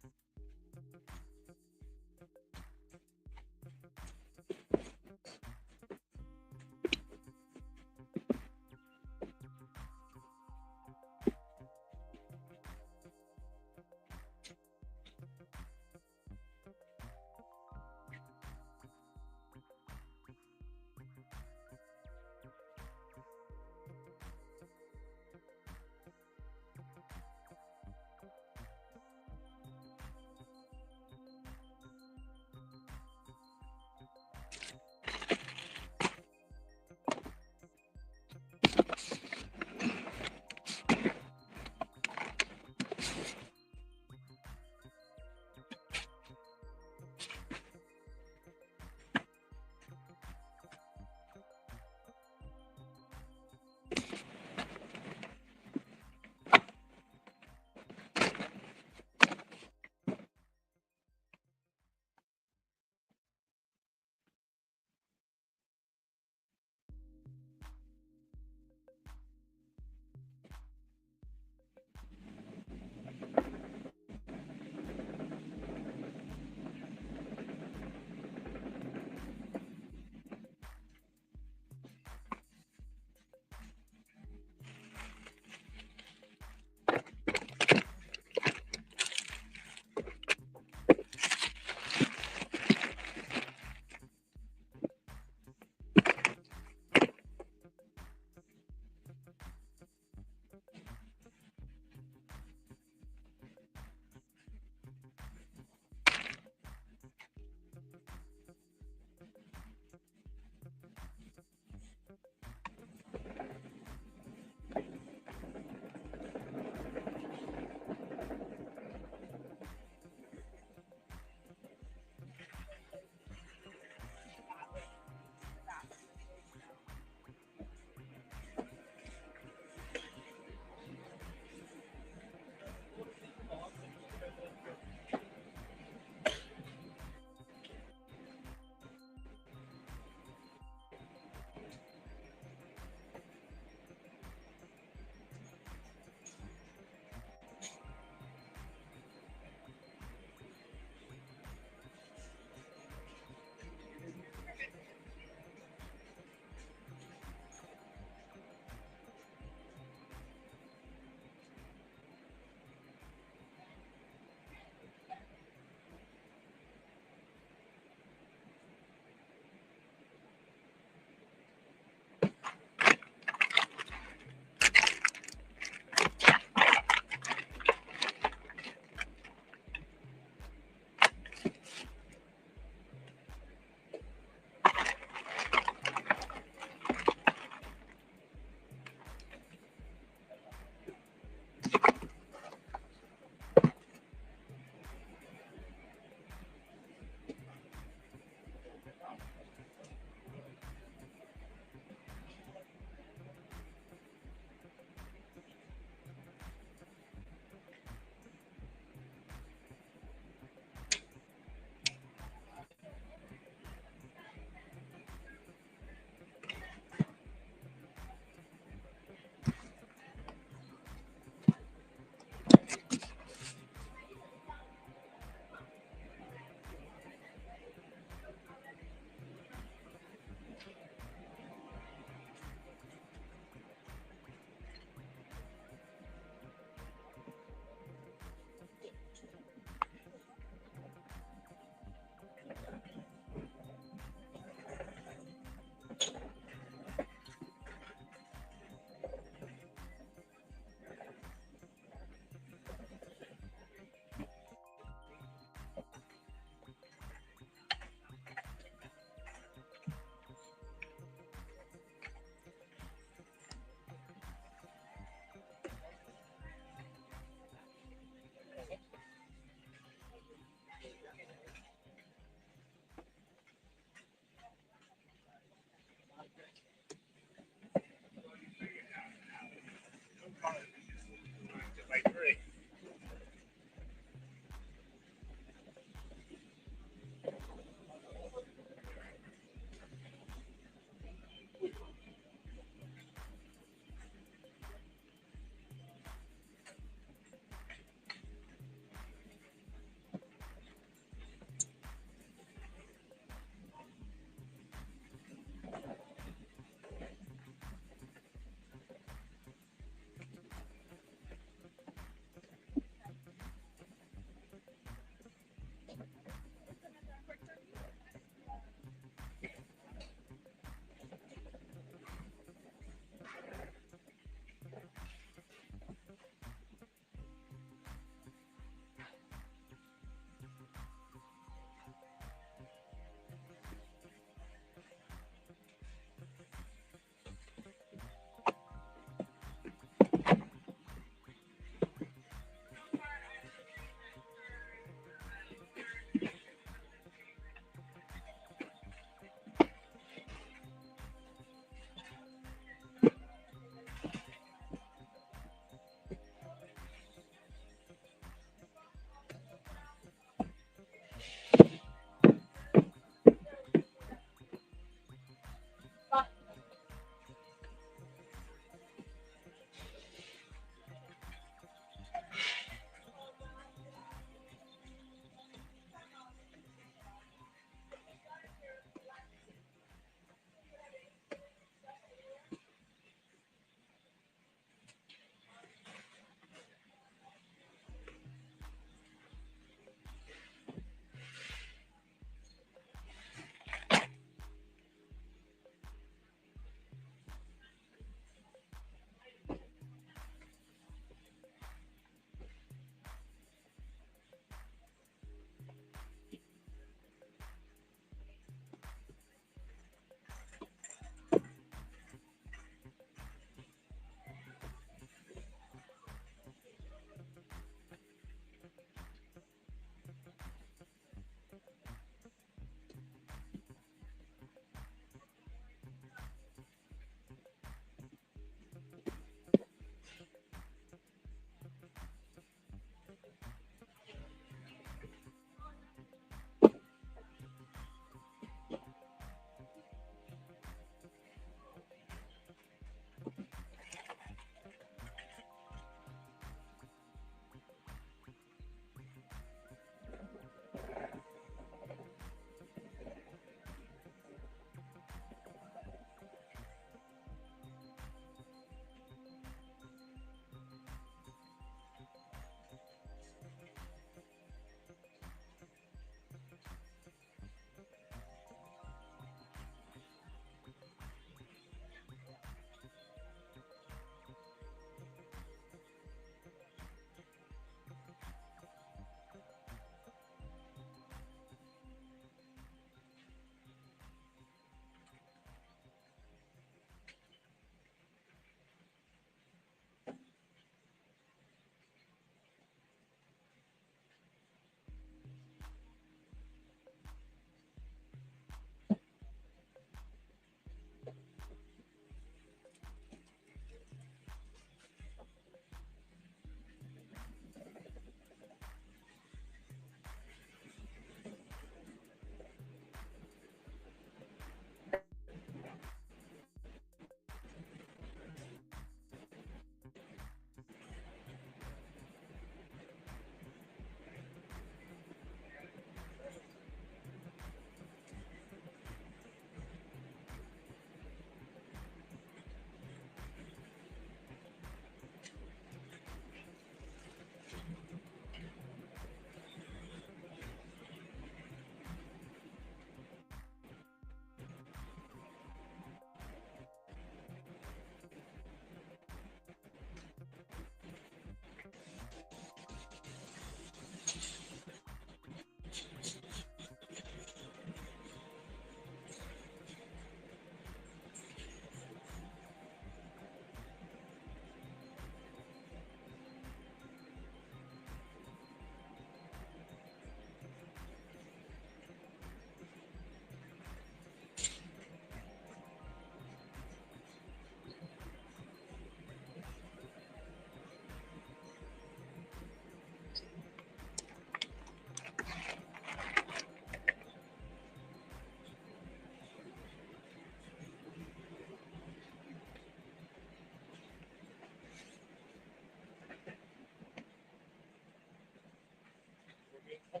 Go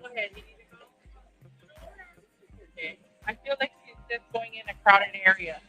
ahead. You need to go. Okay. I feel like she's just going in a crowded area.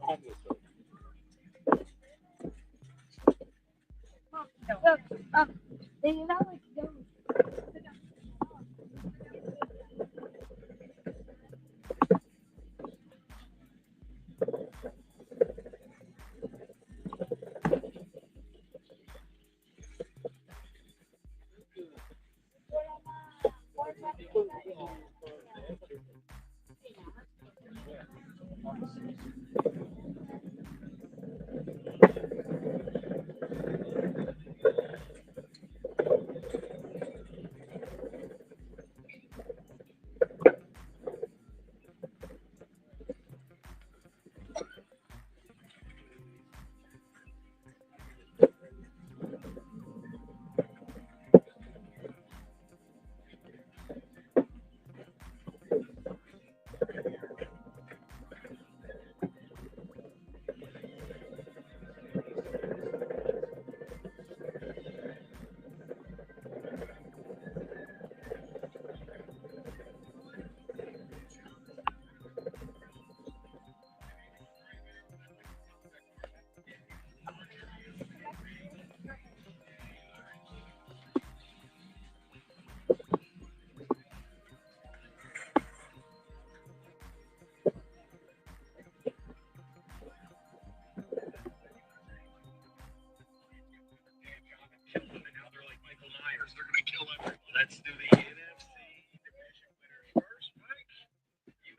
They not like those. Let's do the NFC division winners first, Mike. You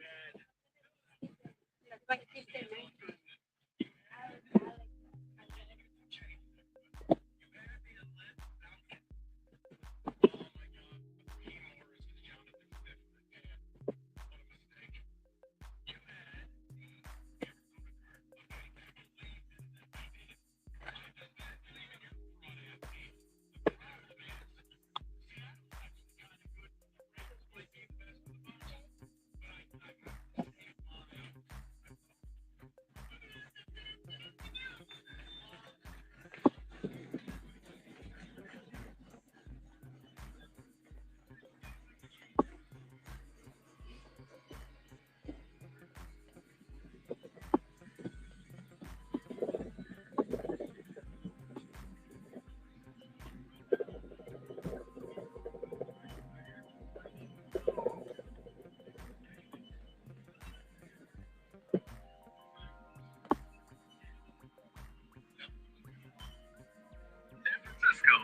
San Francisco.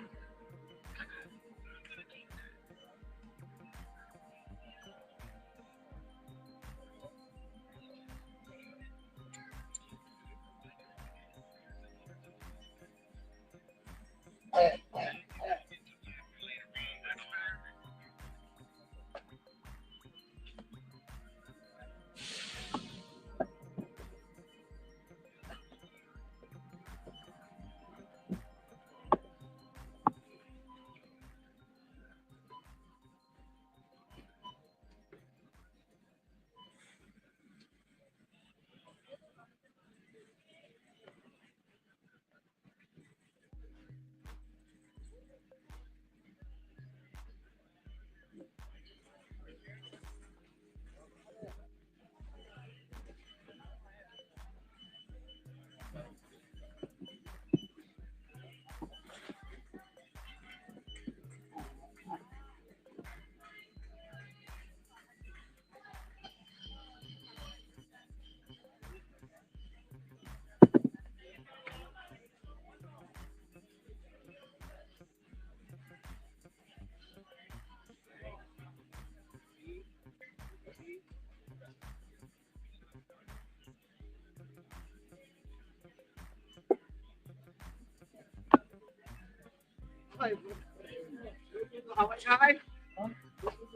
Hawaii guy?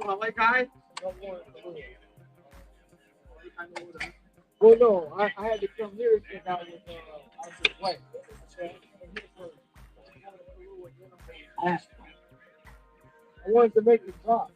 Hawaii guy? Well, no, I had to come here because I was just white. I wanted to make it drop.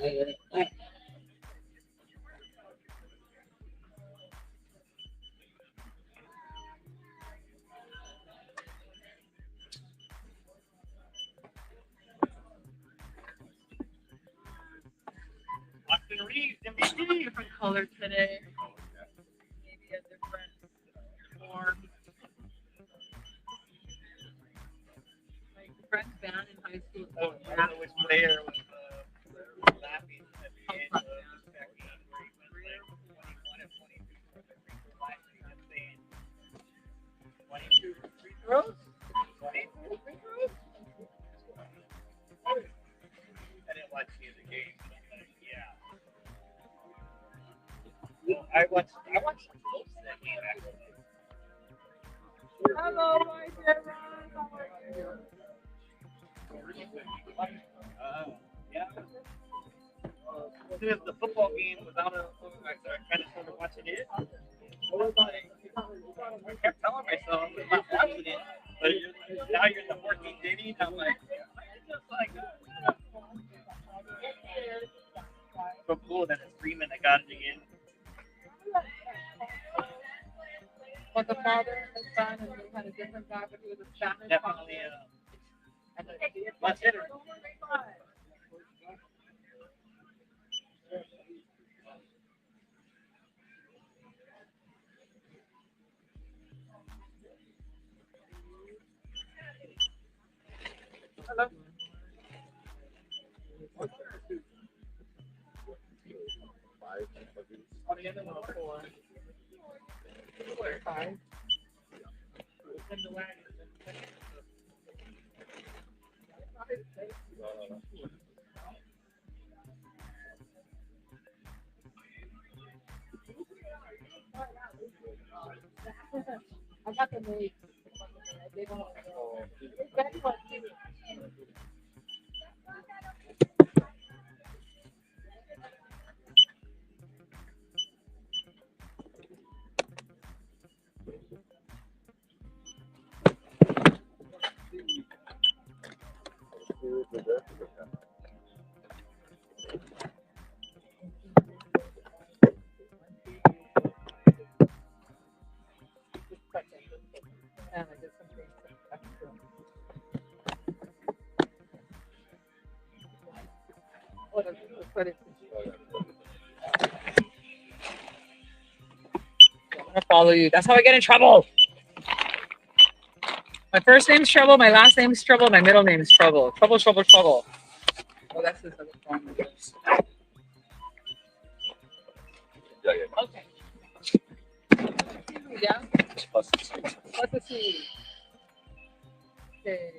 Austin Reeves, MVP, different color today. Maybe a different form. My friend's band in high school. I don't know which player was laughing at the end of the second game where he went like 21 and 22 from the free throw line. He was saying 22 free throws? 22 free throws? I didn't watch any of the game, but I'm like, yeah. Well, I watched most of that game actually. Hello, my dear Ron. How are you? Yeah. As soon as the football game was out of, I kind of started watching it. I was like, I kept telling myself I'm not watching it, but now you're in the 14th inning. I'm like, it's just like so cool that it's Freeman that got it again. Was the father and son, and they had a different guy, but he was a Spanish Definitely much hitter. Hello. Oh, the other one was 4. 5. In the wagon. I got the name. They don't know. It's very much. And I did some things extra. Oh, that's what it is. I'm gonna follow you. That's how I get in trouble. My first name's Trouble, my last name's Trouble, my middle name is Trouble. Trouble, trouble, trouble. Oh, that's his other phone. Okay. Yeah? Plus the C. Okay.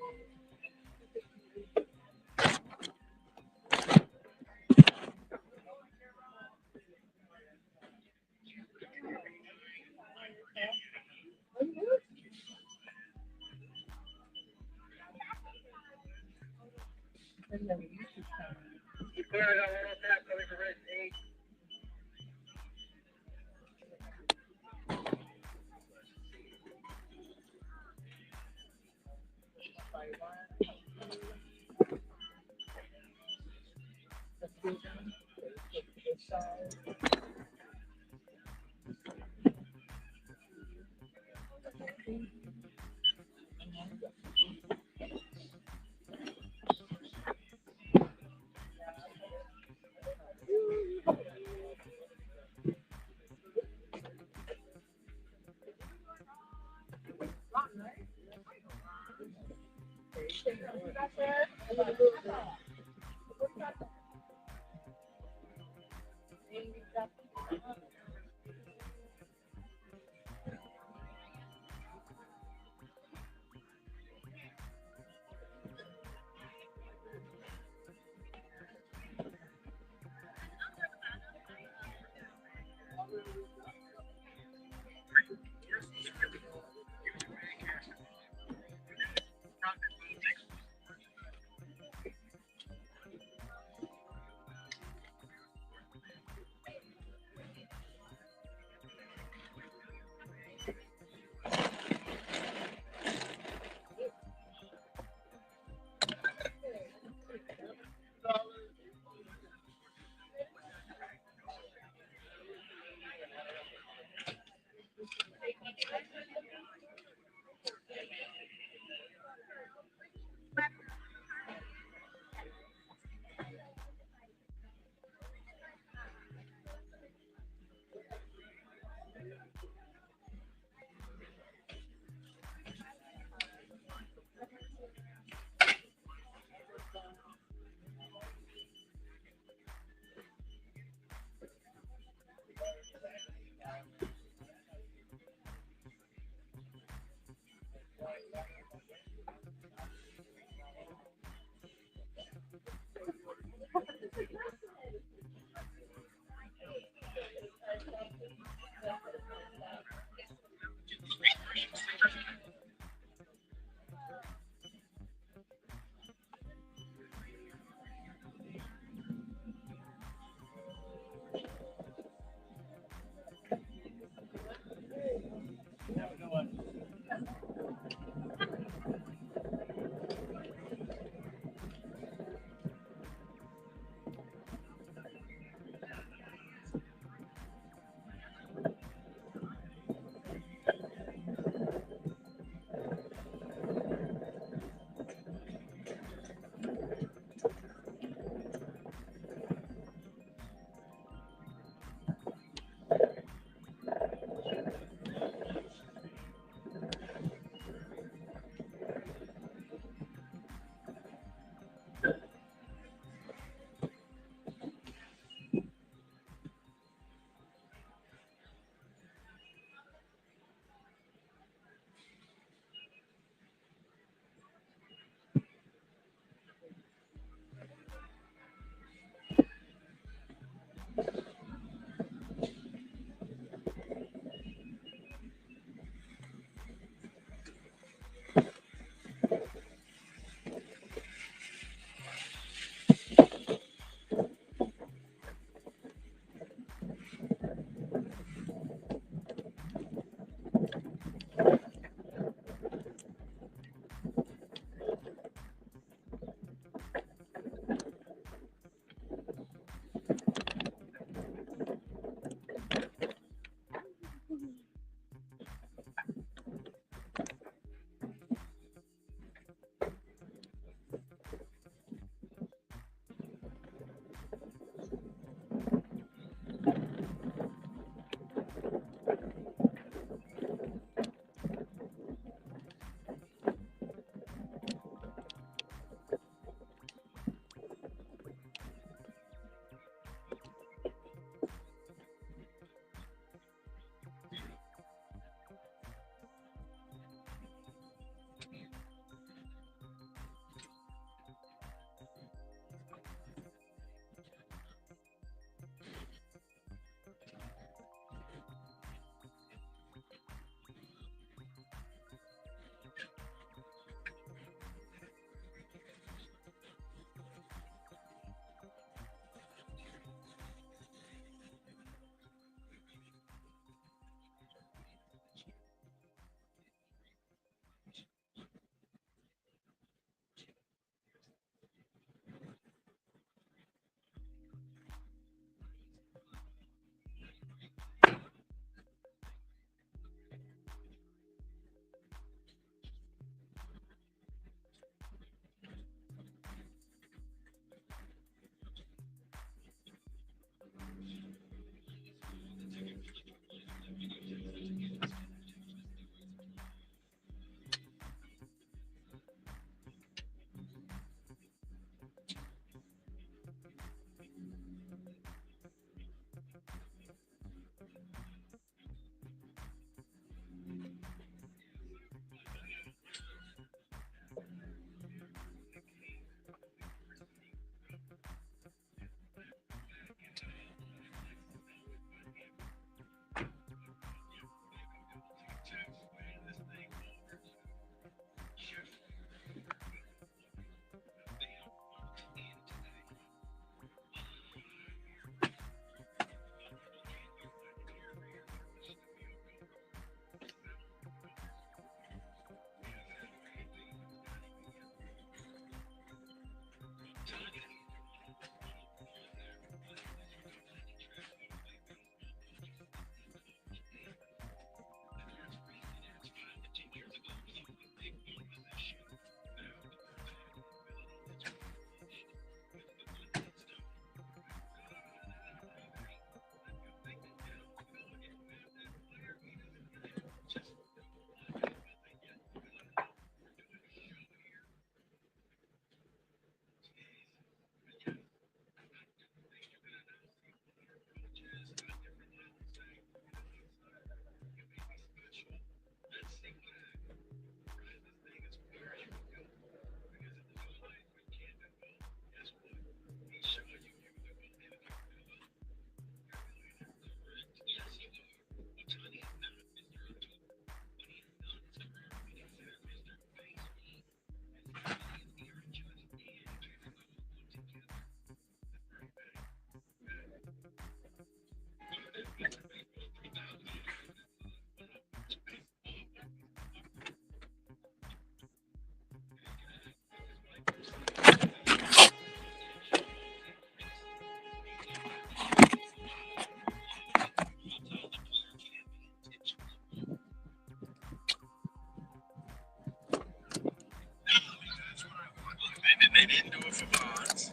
They didn't do it for Bonds.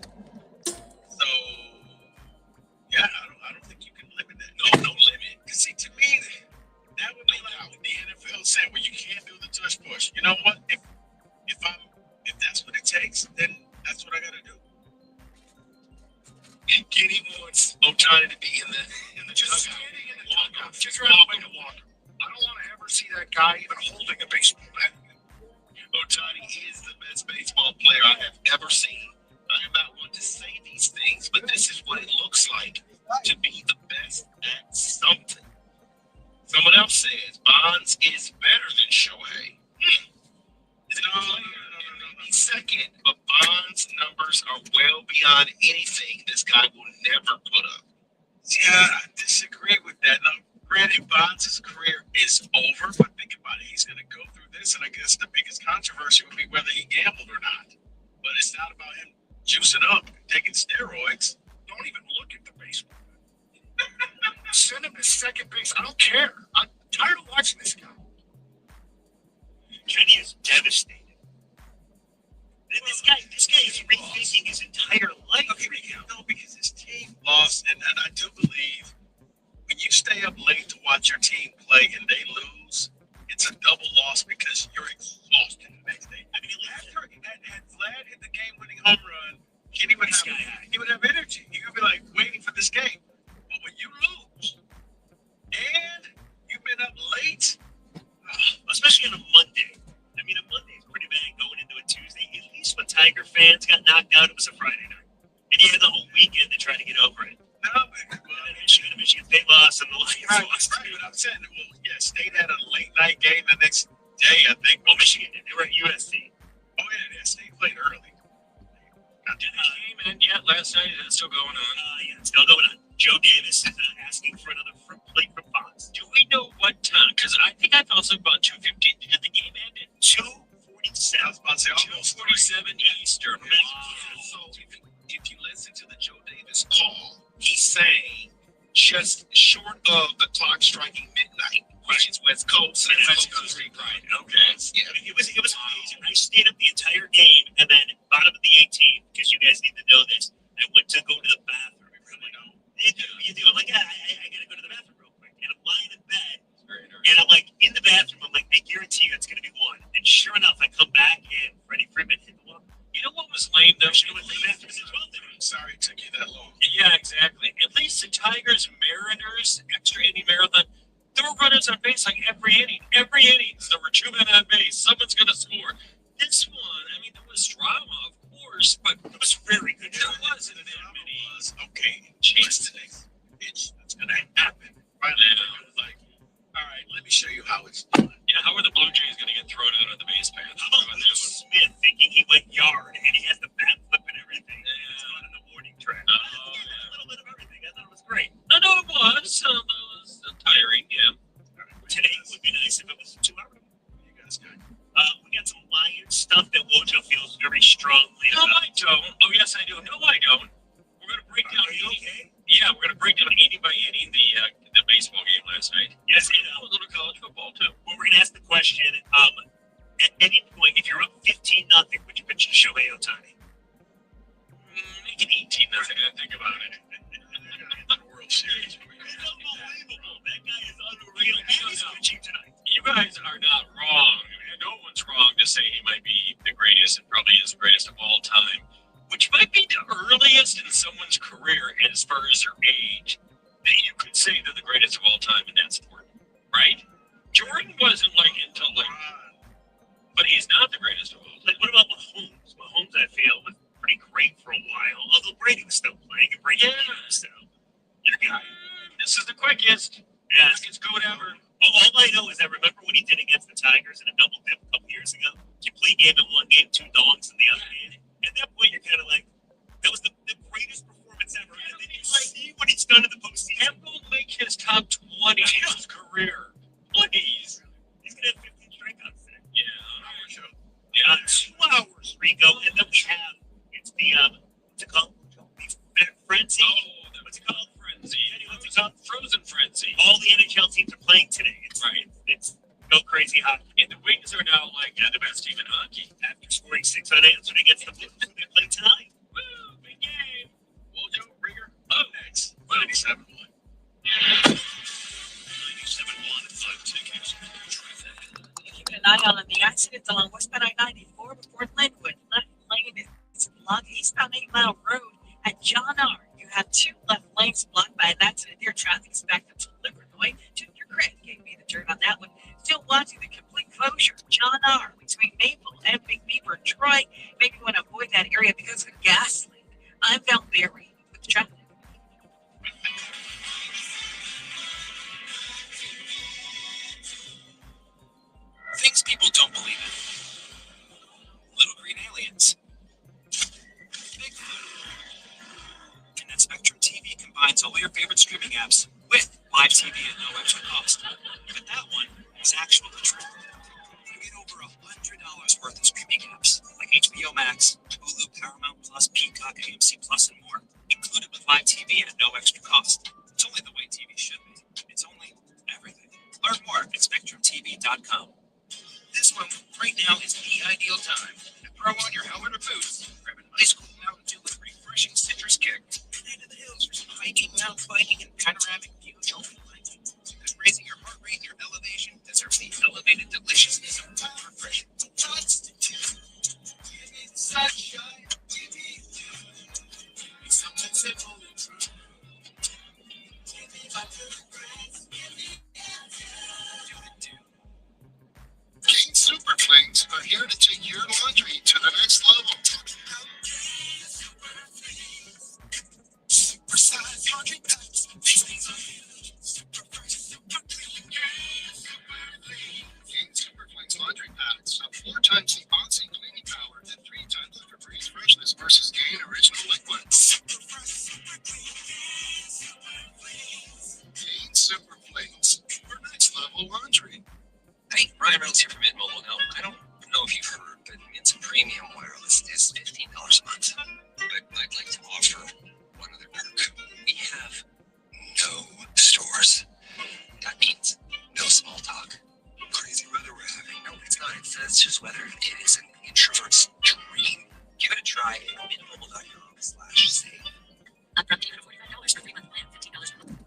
So, yeah, I don't think you can limit that. No limit. Because, see, to me, that would be like what the NFL said, where you can't do the tush push. You know what? If that's what it takes, then that's what I got to do. And Kenny wants Otani to be in the Just dugout. standing in the dugout. Just run away to walk. I don't want to ever see that guy even holding a baseball bat. Otani is the best baseball player I have ever seen. I am not one to say these things, but this is what it looks like to be the best at something. Someone else says Bonds is better than Shohei. No, he's second, but Bonds' numbers are well beyond anything this guy will never put up. Yeah, I disagree with that. Now, granted, Bonds' career is over, but think about it. He's going to go through this, and I guess the biggest controversy would be whether he gambled or not. But it's not about him juicing up and taking steroids. Don't even look at the baseball. Send him to second base. I don't care. I'm tired of watching this guy. Kenny is devastated. This guy is rethinking his entire life. Okay, no, because his team lost, and I do believe when you stay up late to watch your team play and they lose, it's a double loss because you're exhausted the next day. I mean, after had Vlad hit the game-winning home run, Kenny would have energy. He would be like waiting for this game. But when you lose and you've been up late, Especially on a Monday. I mean, a Monday is pretty bad going into a Tuesday. At least when Tiger fans got knocked out, it was a Friday night. And you had the whole weekend to try to get over it. no, but Michigan State lost and the Lions lost. right. But I'm saying, well, yeah, State had a late night game the next day, I think. Well, Michigan did. They were at USC. Oh, yeah, State played early. Did the game end yet last night? Is it still going on? Yeah, it's still going on. Joe Davis is asking for another plate from Fox. Do we know what time? Because I think I fell asleep about 2:15. Did the game end at 2:47? I was about to say almost 2:47 Eastern? So if you listen to the Joe Davis call, he's saying just short of the clock striking midnight, which is West Coast. And West Coast, right? Okay. Yeah. It was amazing. I stayed up the entire game, and then bottom of the 18, because you guys need to know this. I went to go to the bathroom. You do. I'm like, I gotta go to the bathroom real quick, and I'm lying in bed, and I'm like in the bathroom. I'm like, I guarantee you it's gonna be one. And sure enough, I come back and Freddie Freeman hit the wall. You know what was lame though? I should have went to the bathroom as well. I'm sorry it took you that long. Yeah, exactly. At least the Tigers, Mariners, extra inning marathon, there were runners on base like every inning. Every inning, there were 2 men on base. Someone's gonna score. This one, I mean, there was drama, of course, but it was very good. There wasn't that many. Okay, chase the next pitch. That's gonna happen. Finally, it was like, all right, let me show you how it's done. Yeah, how are the Blue Jays gonna get thrown out of the base path? How about Will Smith thinking he went yard and he has the bat flip and everything? It's going in the morning track. A little bit of everything. I thought it was great. No, it was. It was tiring, yeah. Today would be nice if it was 2 hours. You guys got we got some Lions stuff that Wojo feels very strongly No, about. I don't. Oh, yes, I do. No, I don't. We're going to break down okay? Yeah, we're going to break down inning by inning the baseball game last night. Yes, and a little college football, too. Well, we're going to ask the question, at any point, if you're up 15-0, would you pitch to Shohei Ohtani? Make it 18-0. I think about it. World Series. It's unbelievable. That guy is unreal. And he's pitching tonight. You guys are not wrong. No one's wrong to say he might be the greatest and probably is the greatest of all time, which might be the earliest in someone's career as far as their age that you could say they're the greatest of all time in that sport, right? Jordan wasn't like until but he's not the greatest of all time. Like, what about Mahomes? Mahomes, I feel, was pretty great for a while, although Brady was still playing and Brady was still. This is the quickest. Yeah. It's good ever. All I know is I remember what he did against the Tigers in a double dip a couple years ago. Complete game in one game, 2 dongs in the other game. At that point, you're kind of like, that was the greatest performance ever. And then you see what he's done in the postseason. And will make his top 20 in his career. Please. He's going to have 15 strikeouts there. Yeah. 2 hours, Rico. And then we have, it's the, what's it called? Frenzy. What's it called? Frenzy. What's it called? Frozen Frenzy. All the NHL teams are playing today. It's go crazy hockey. And the Wings are now like the best team in hockey. After scoring 6 unanswered against the Blues, they play time. Woo, big game. Wojo Ringer up next. 97.1. 97.1 5 tickets. Keeping an eye out on the accidents along westbound I-94 before Linwood. Left lane is blocked eastbound 8 Mile Road at John R. You have 2 left lanes blocked by an accident there. Traffic is backed up to Livernois. Junior Craig gave me the dirt on that one. Still watching the complete closure. John R. between Maple and Big Beaver. Troy, maybe you want to avoid that area because of a gas leak. I'm Val Berry with the traffic. Things people don't believe in. Little green aliens. Bigfoot. And that Spectrum TV combines all your favorite streaming apps with live TV at no extra cost. But that one is actually true. You get over $100 worth of streaming apps like HBO Max, Hulu, Paramount Plus, Peacock, AMC Plus, and more, included with live TV at no extra cost. It's only the way TV should be. It's only everything. Learn more at SpectrumTV.com. This one right now is the ideal time to throw on your helmet or boots, grab an ice cold Mountain Dew with refreshing citrus kick, and head to the hills for some hiking, mountain biking, and panoramic views you'll be liking. Because raising your heart rate and your elevation deserves the elevated deliciousness of cold refreshing. Sunshine, give me something simple and true. Give me my good friends, give me King Super Flings are here to take your laundry to the next level. super size laundry packs. These things are super fresh, super clean. King Super Flings laundry packs have 4 times the Aussie cleaning power and 3 times the Febreze freshness versus Gain original liquid. Super fresh, super clean. King Super Flings for next level laundry. Hey, Ryan Reynolds here from Mint Mobile. Now, I don't know if you've heard, but Mint's premium wireless is $15 a month. But I'd like to offer one other perk. We have no stores. That means no small talk. Crazy weather we're having. No, it's not. It's just weather. It is an introvert's dream. Give it a try at mintmobile.com/save. Upfront payment of $45 for 3-month plan, $15 per month.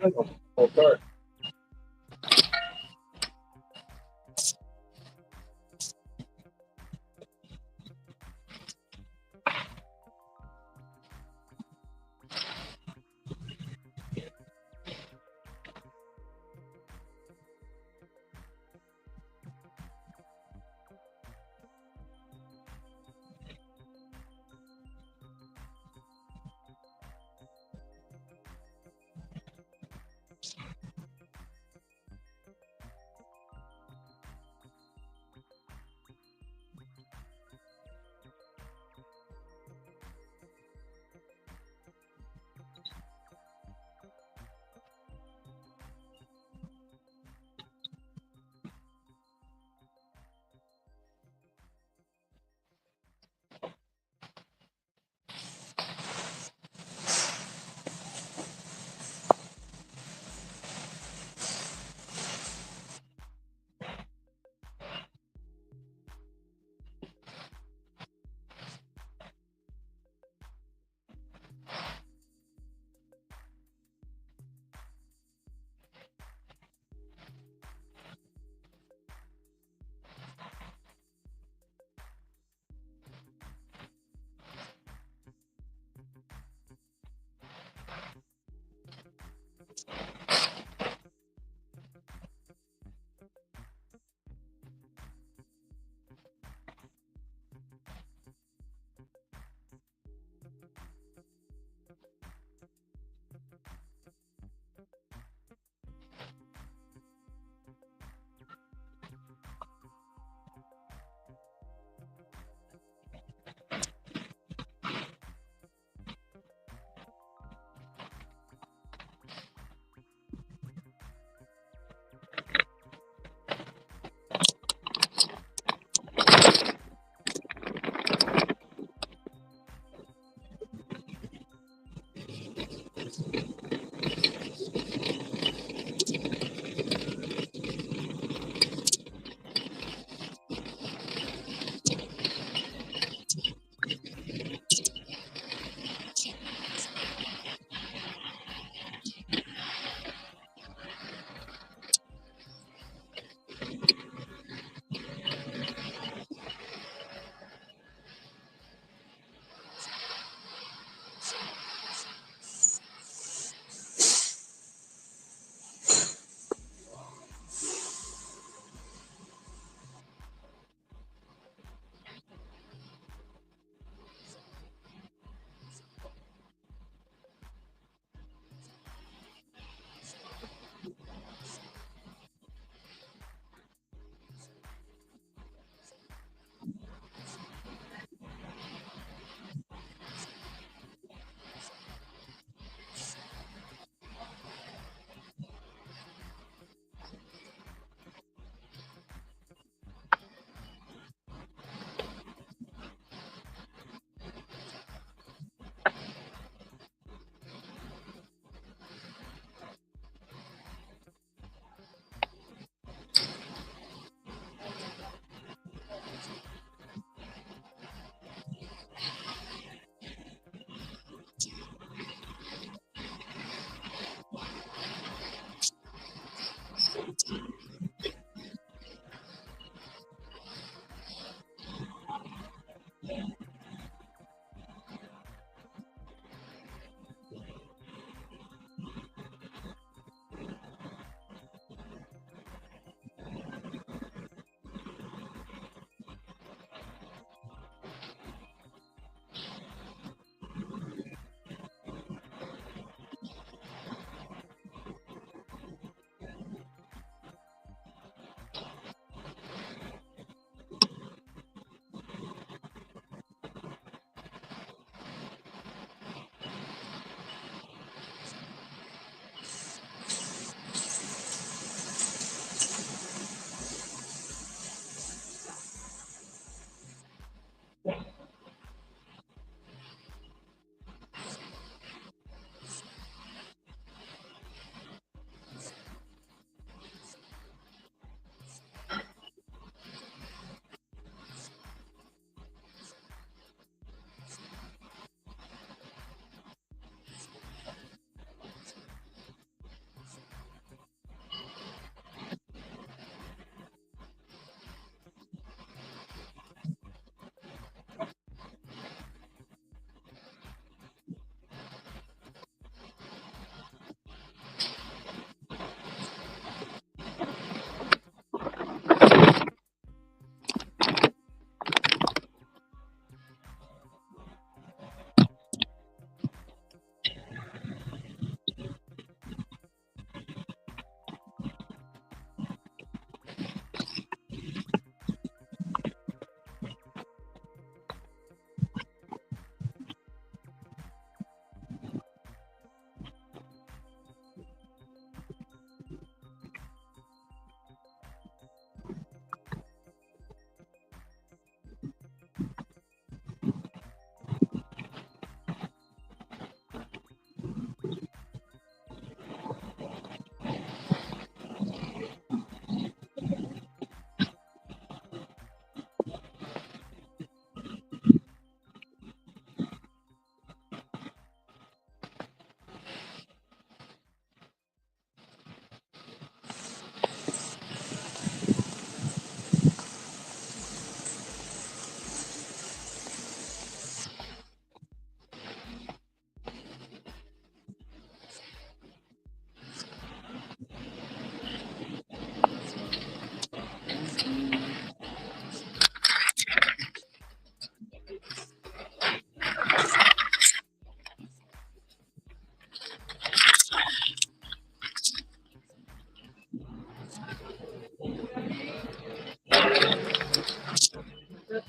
Okay.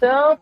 So,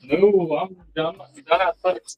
No, I'm done. Done at 6.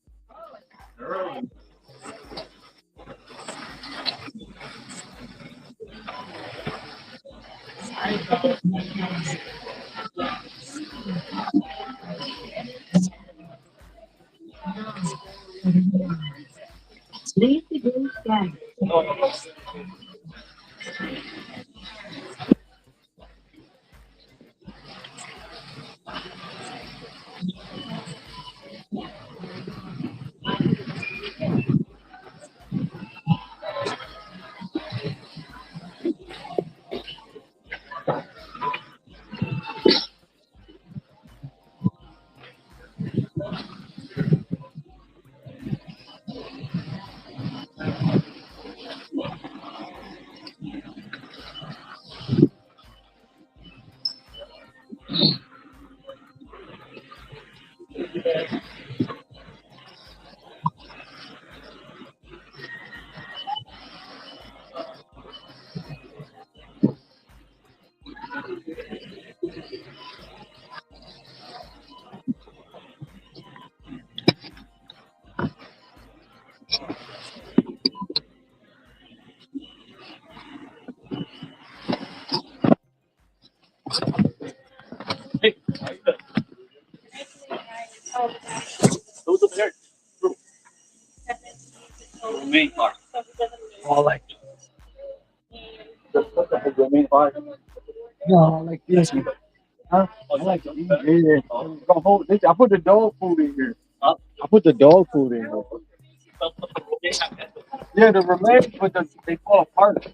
Those over there. The main part. All like The main part. no, I like this one. Huh? I like to eat it. I put the dog food in here. I put the dog food in here. Yeah, the remains, but they fall apart.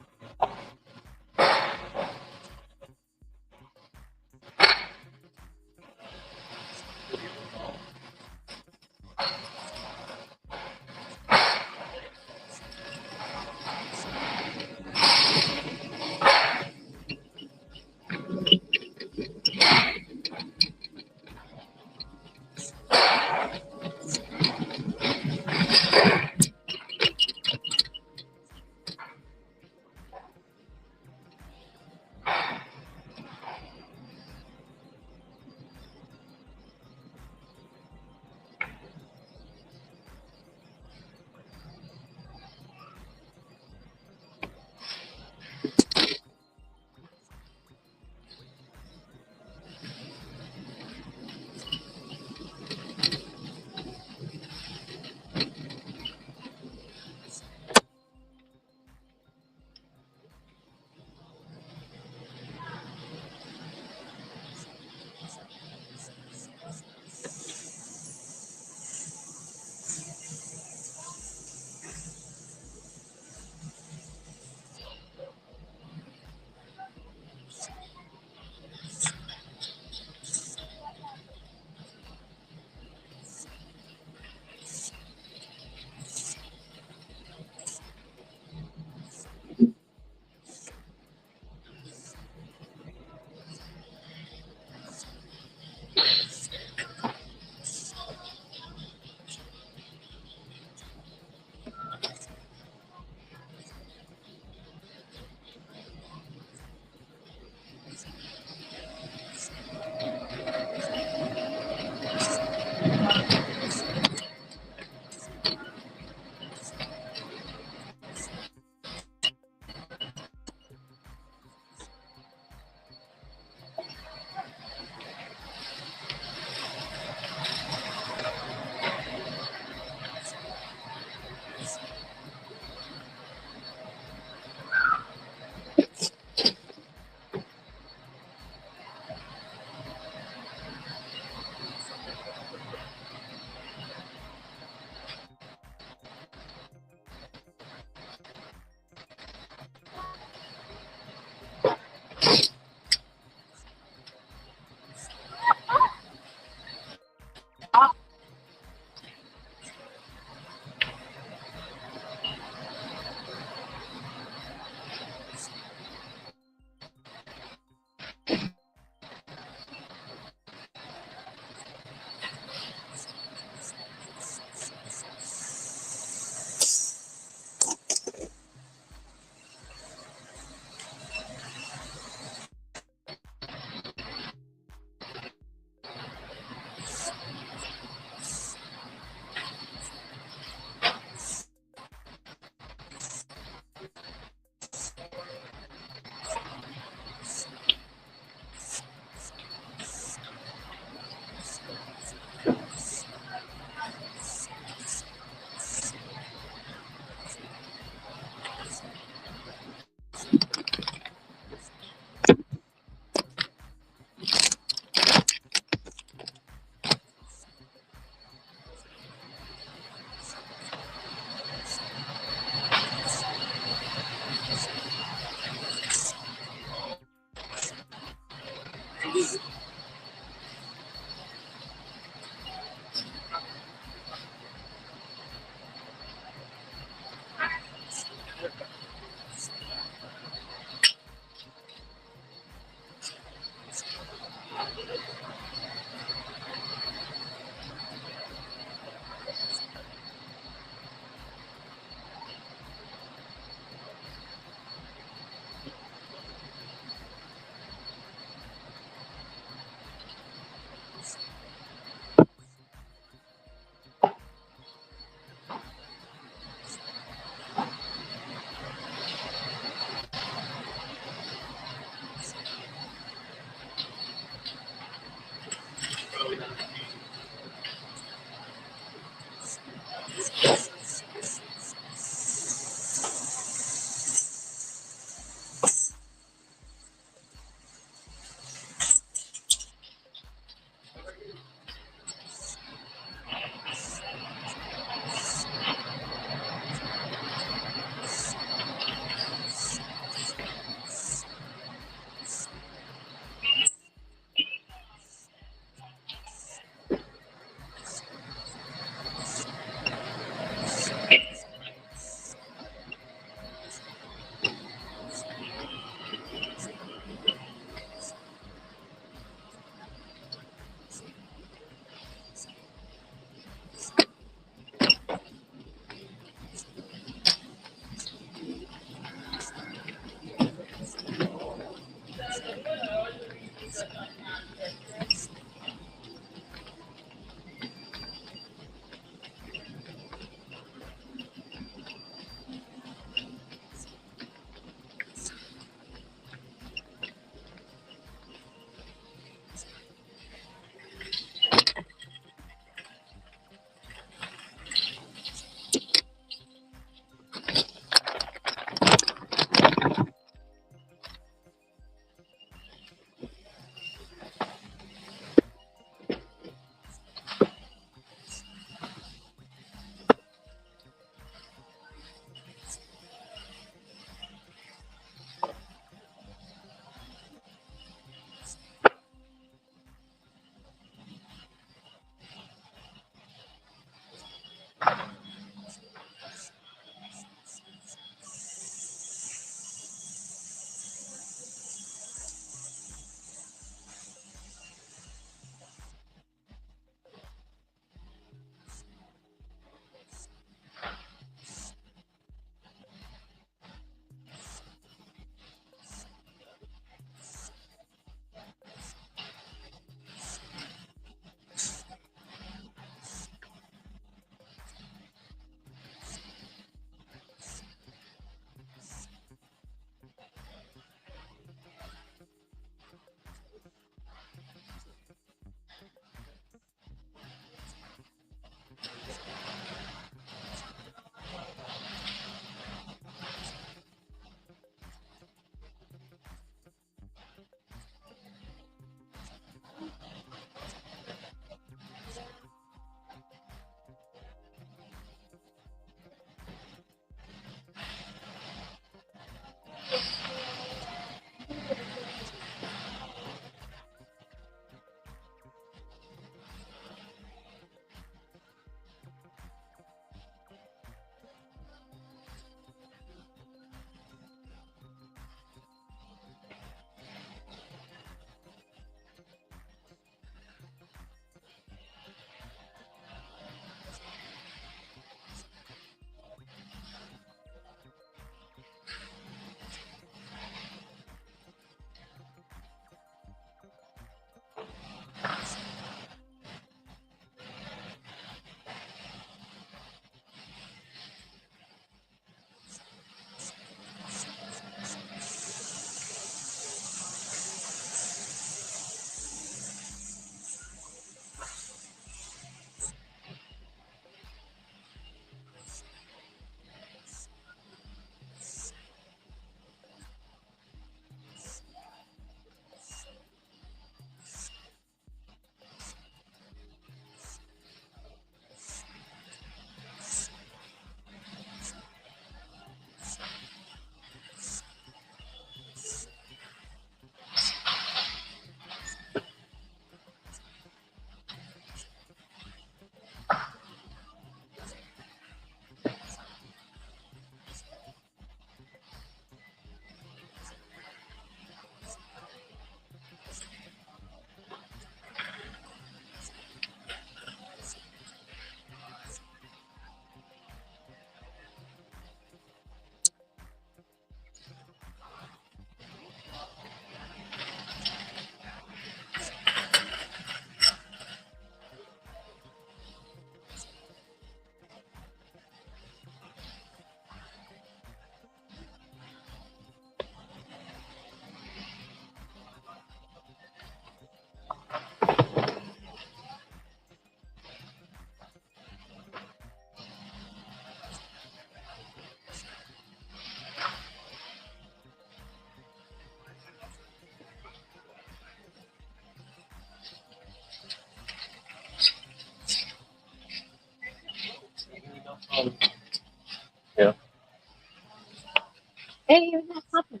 Hey, you're not popping.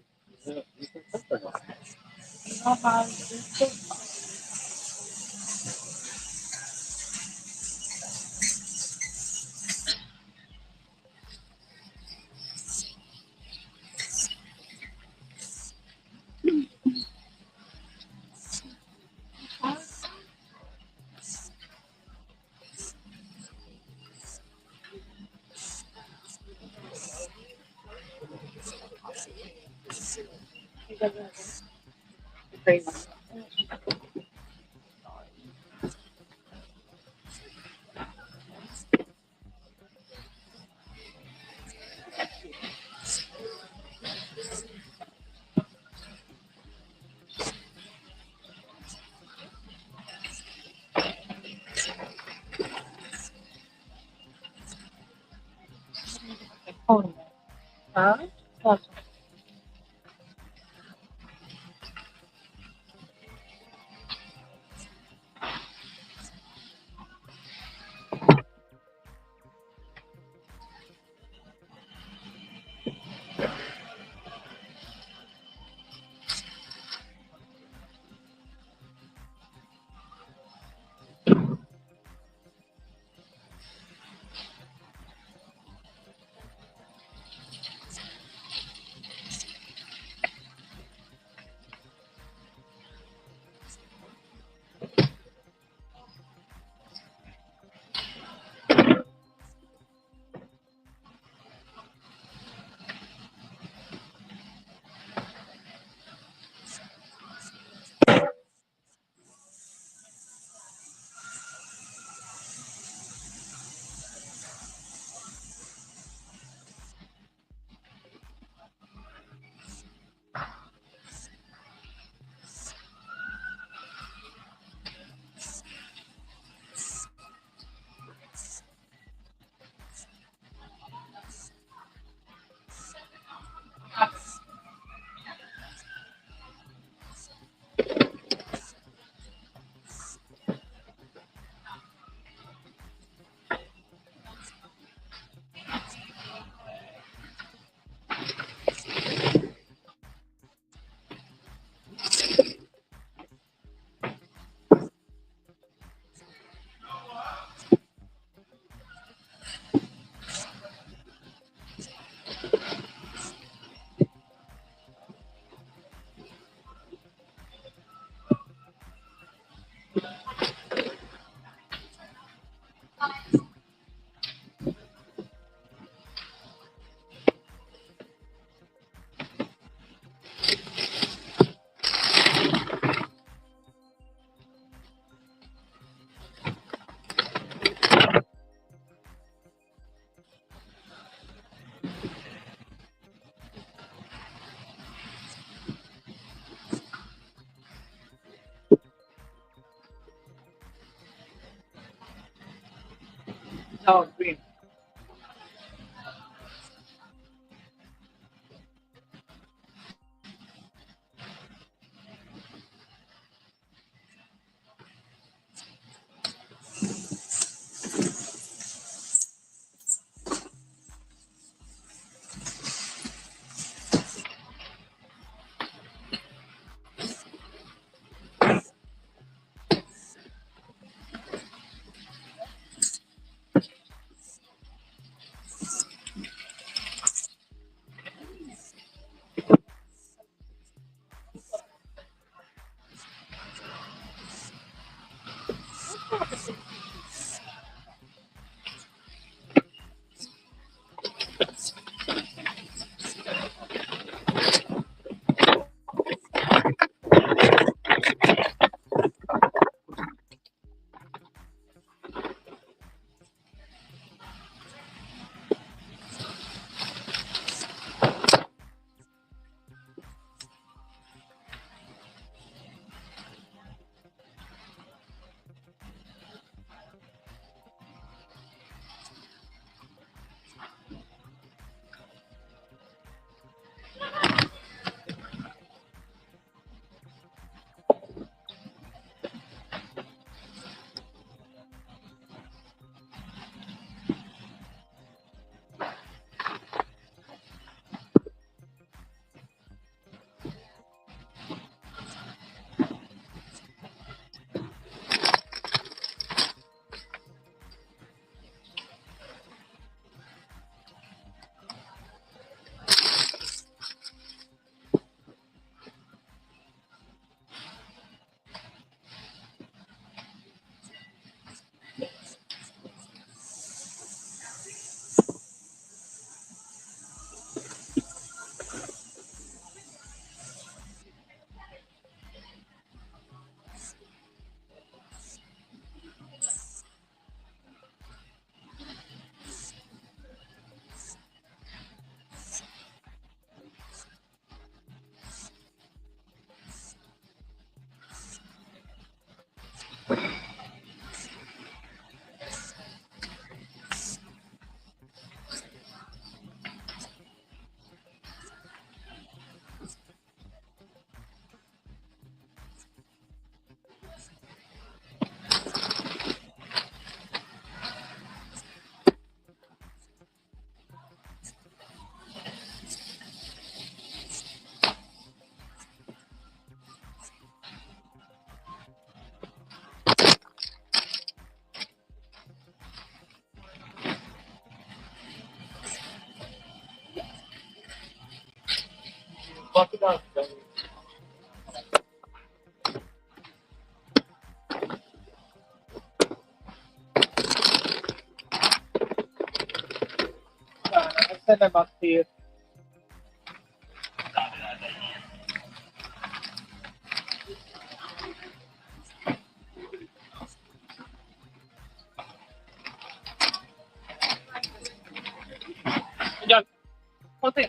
You know how crazy. Huh? What? No, green. Lock it down. I said I'm up to you. John, one thing.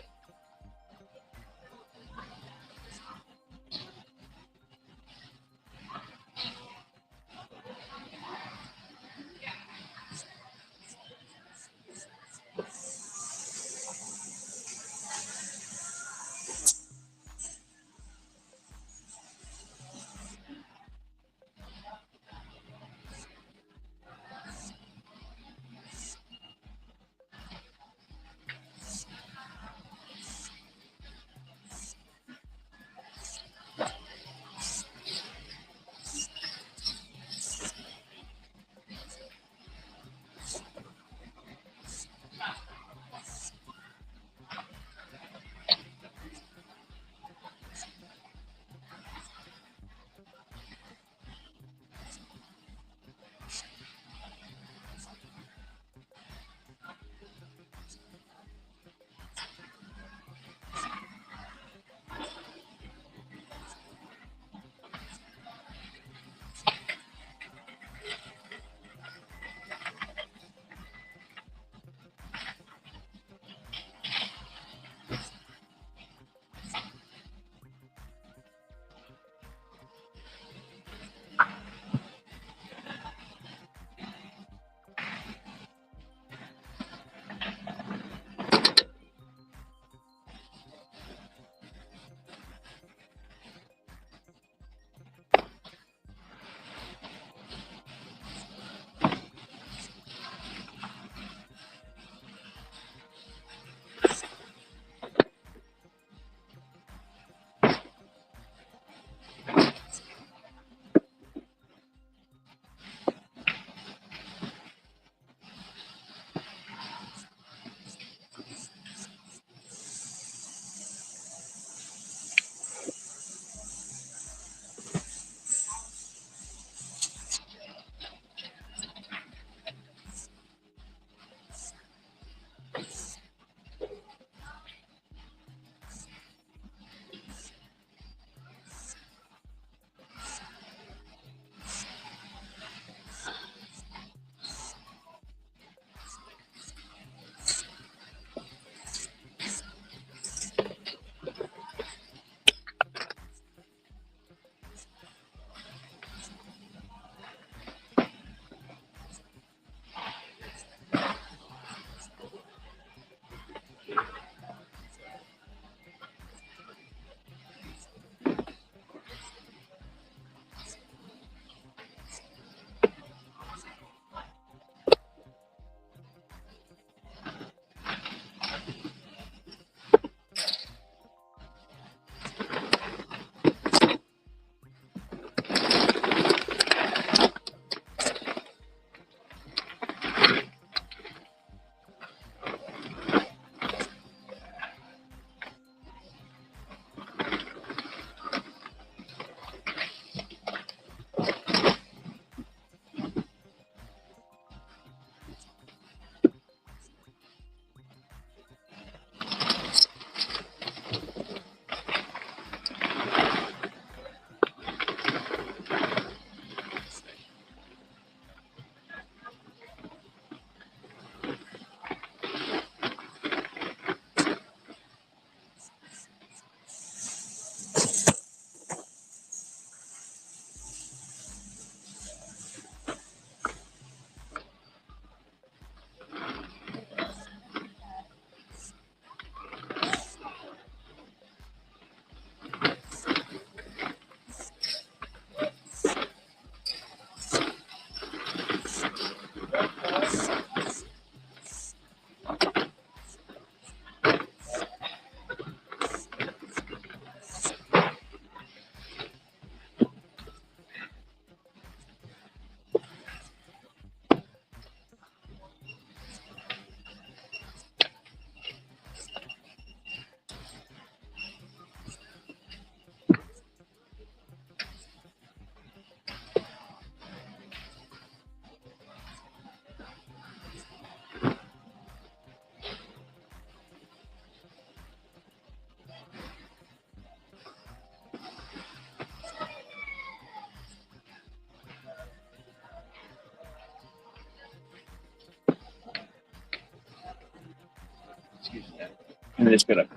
And then just spit up.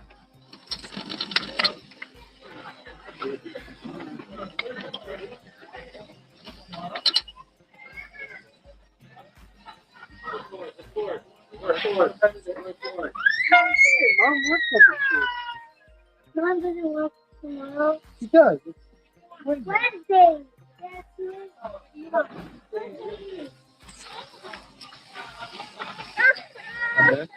Mom works at the school. Mom doesn't work tomorrow. She does. It's Wednesday. Okay.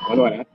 What do I have?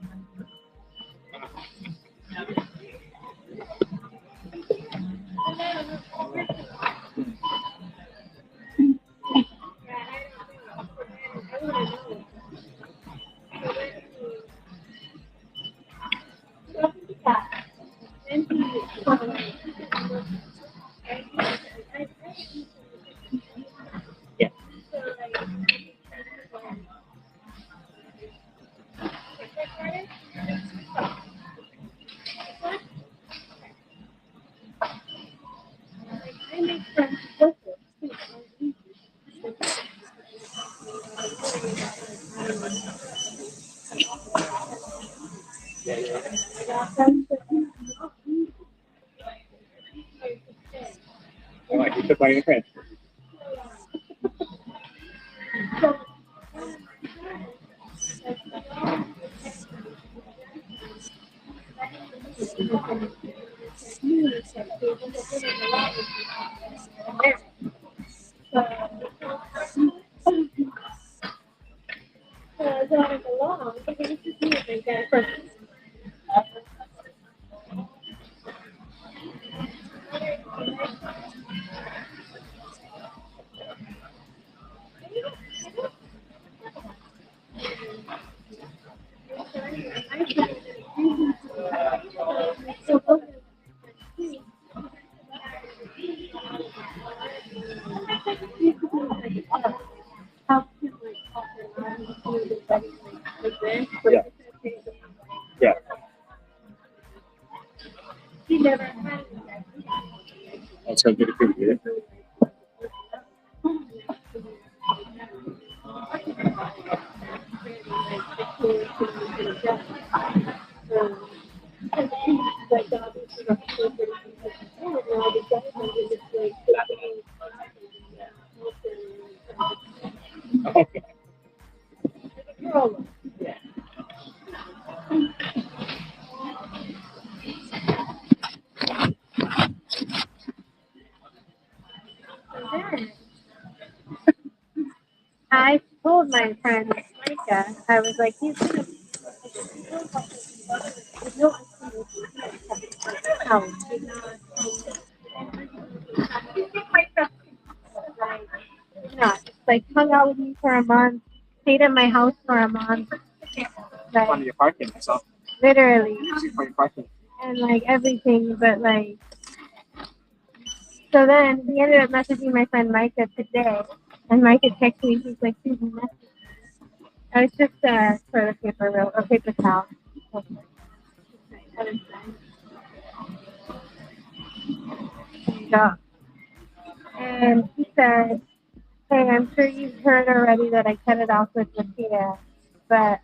Oh, I keep playing your friend. Yeah. Yeah. That's how good it could be. Okay. I told my friend Micah, I was like, he's gonna be like hung out with me for a month, stayed at my house for a month, Funny your parking, I saw. literally, Funny parking. and like everything, but like, so then he ended up messaging my friend Micah today, and Micah texted me, he's like, "Dude, you messaged me." I was just toilet paper roll or paper towel. Yeah. And he said, "Hey, I'm sure you've heard already that I cut it off with Lucia, but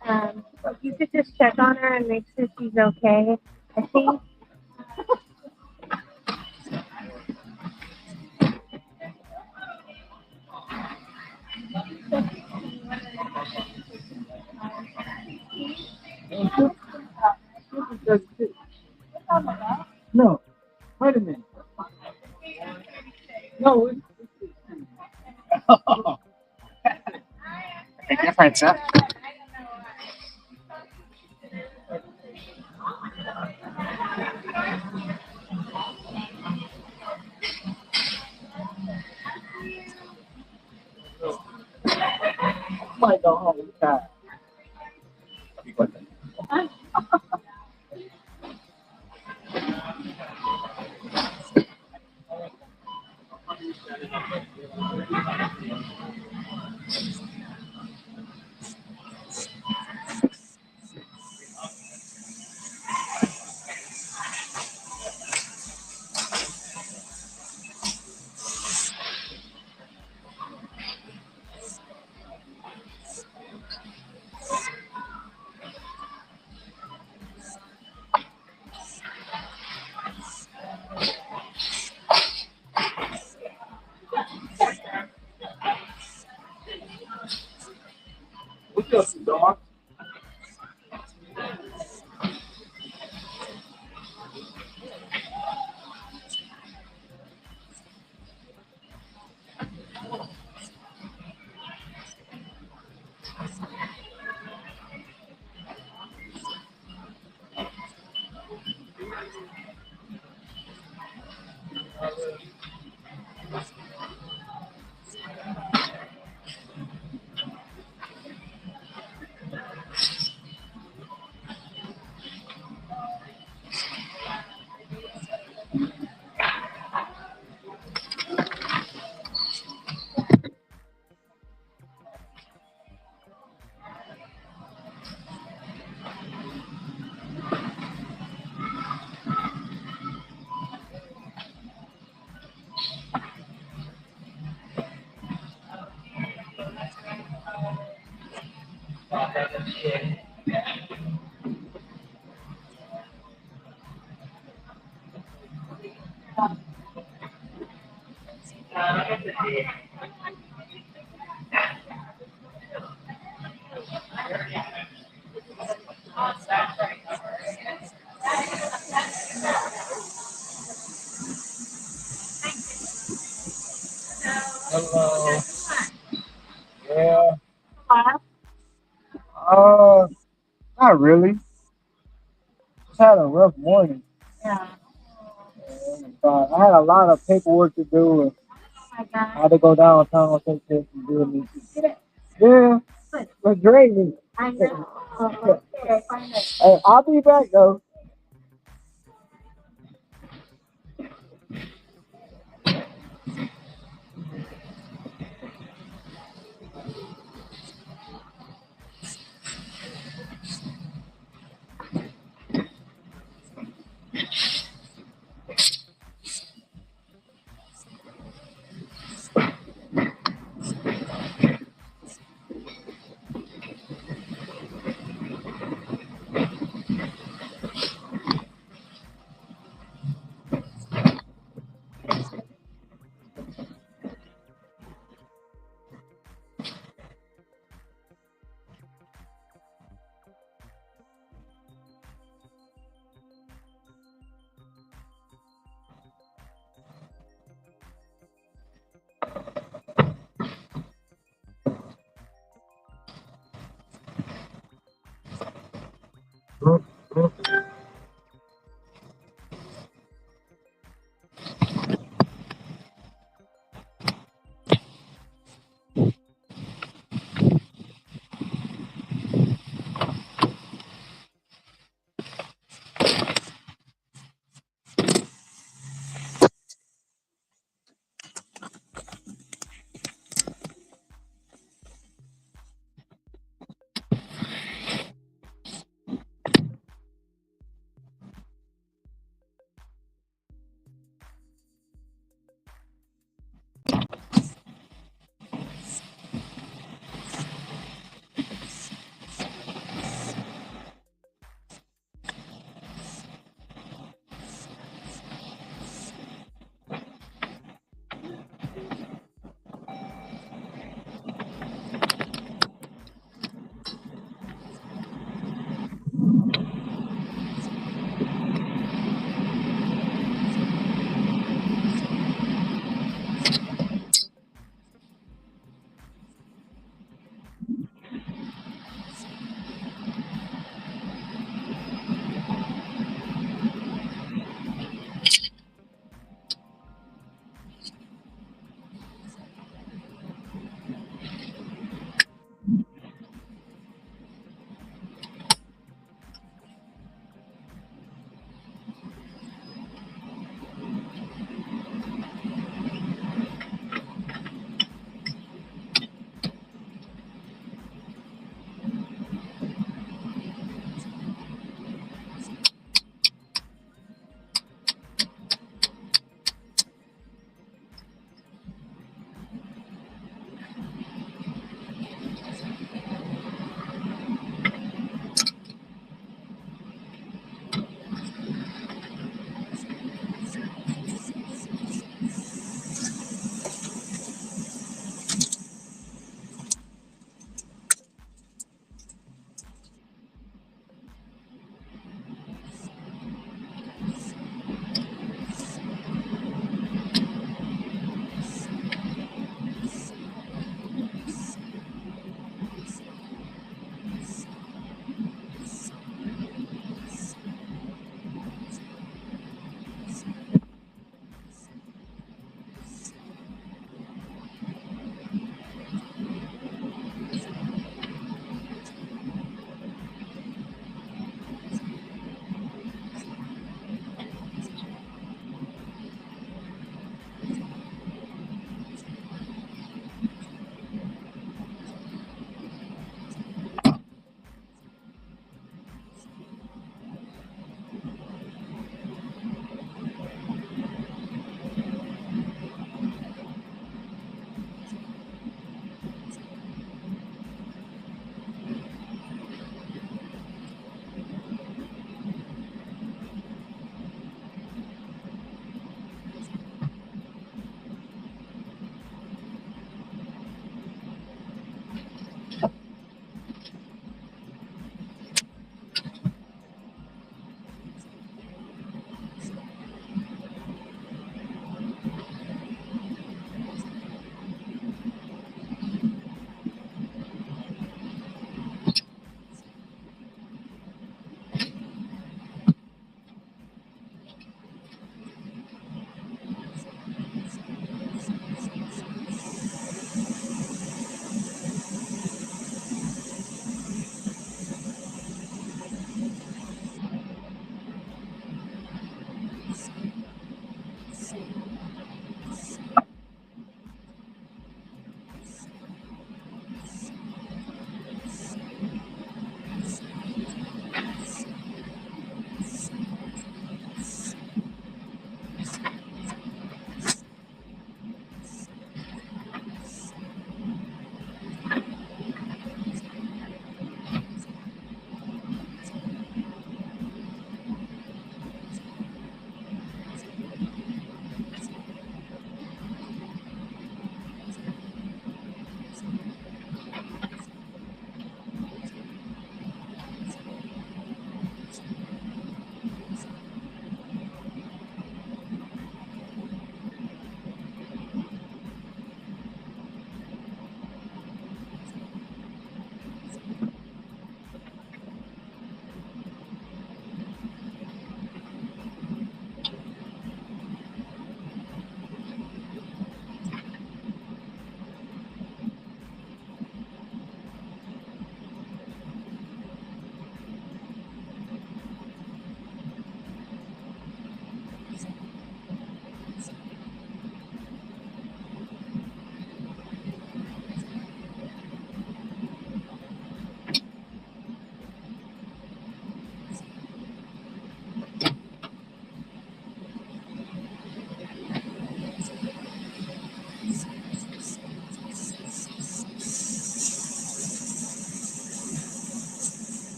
if you could just check on her and make sure she's okay. I think." No, wait a minute. No, Big difference, huh? like the whole time. What's up, dog? Hello. Yeah. Uh, not really. Just had a rough morning. I had a lot of paperwork to do, and I had to go downtown take this and do it. Yeah, it's draining. I know. Hey, I'll be back though.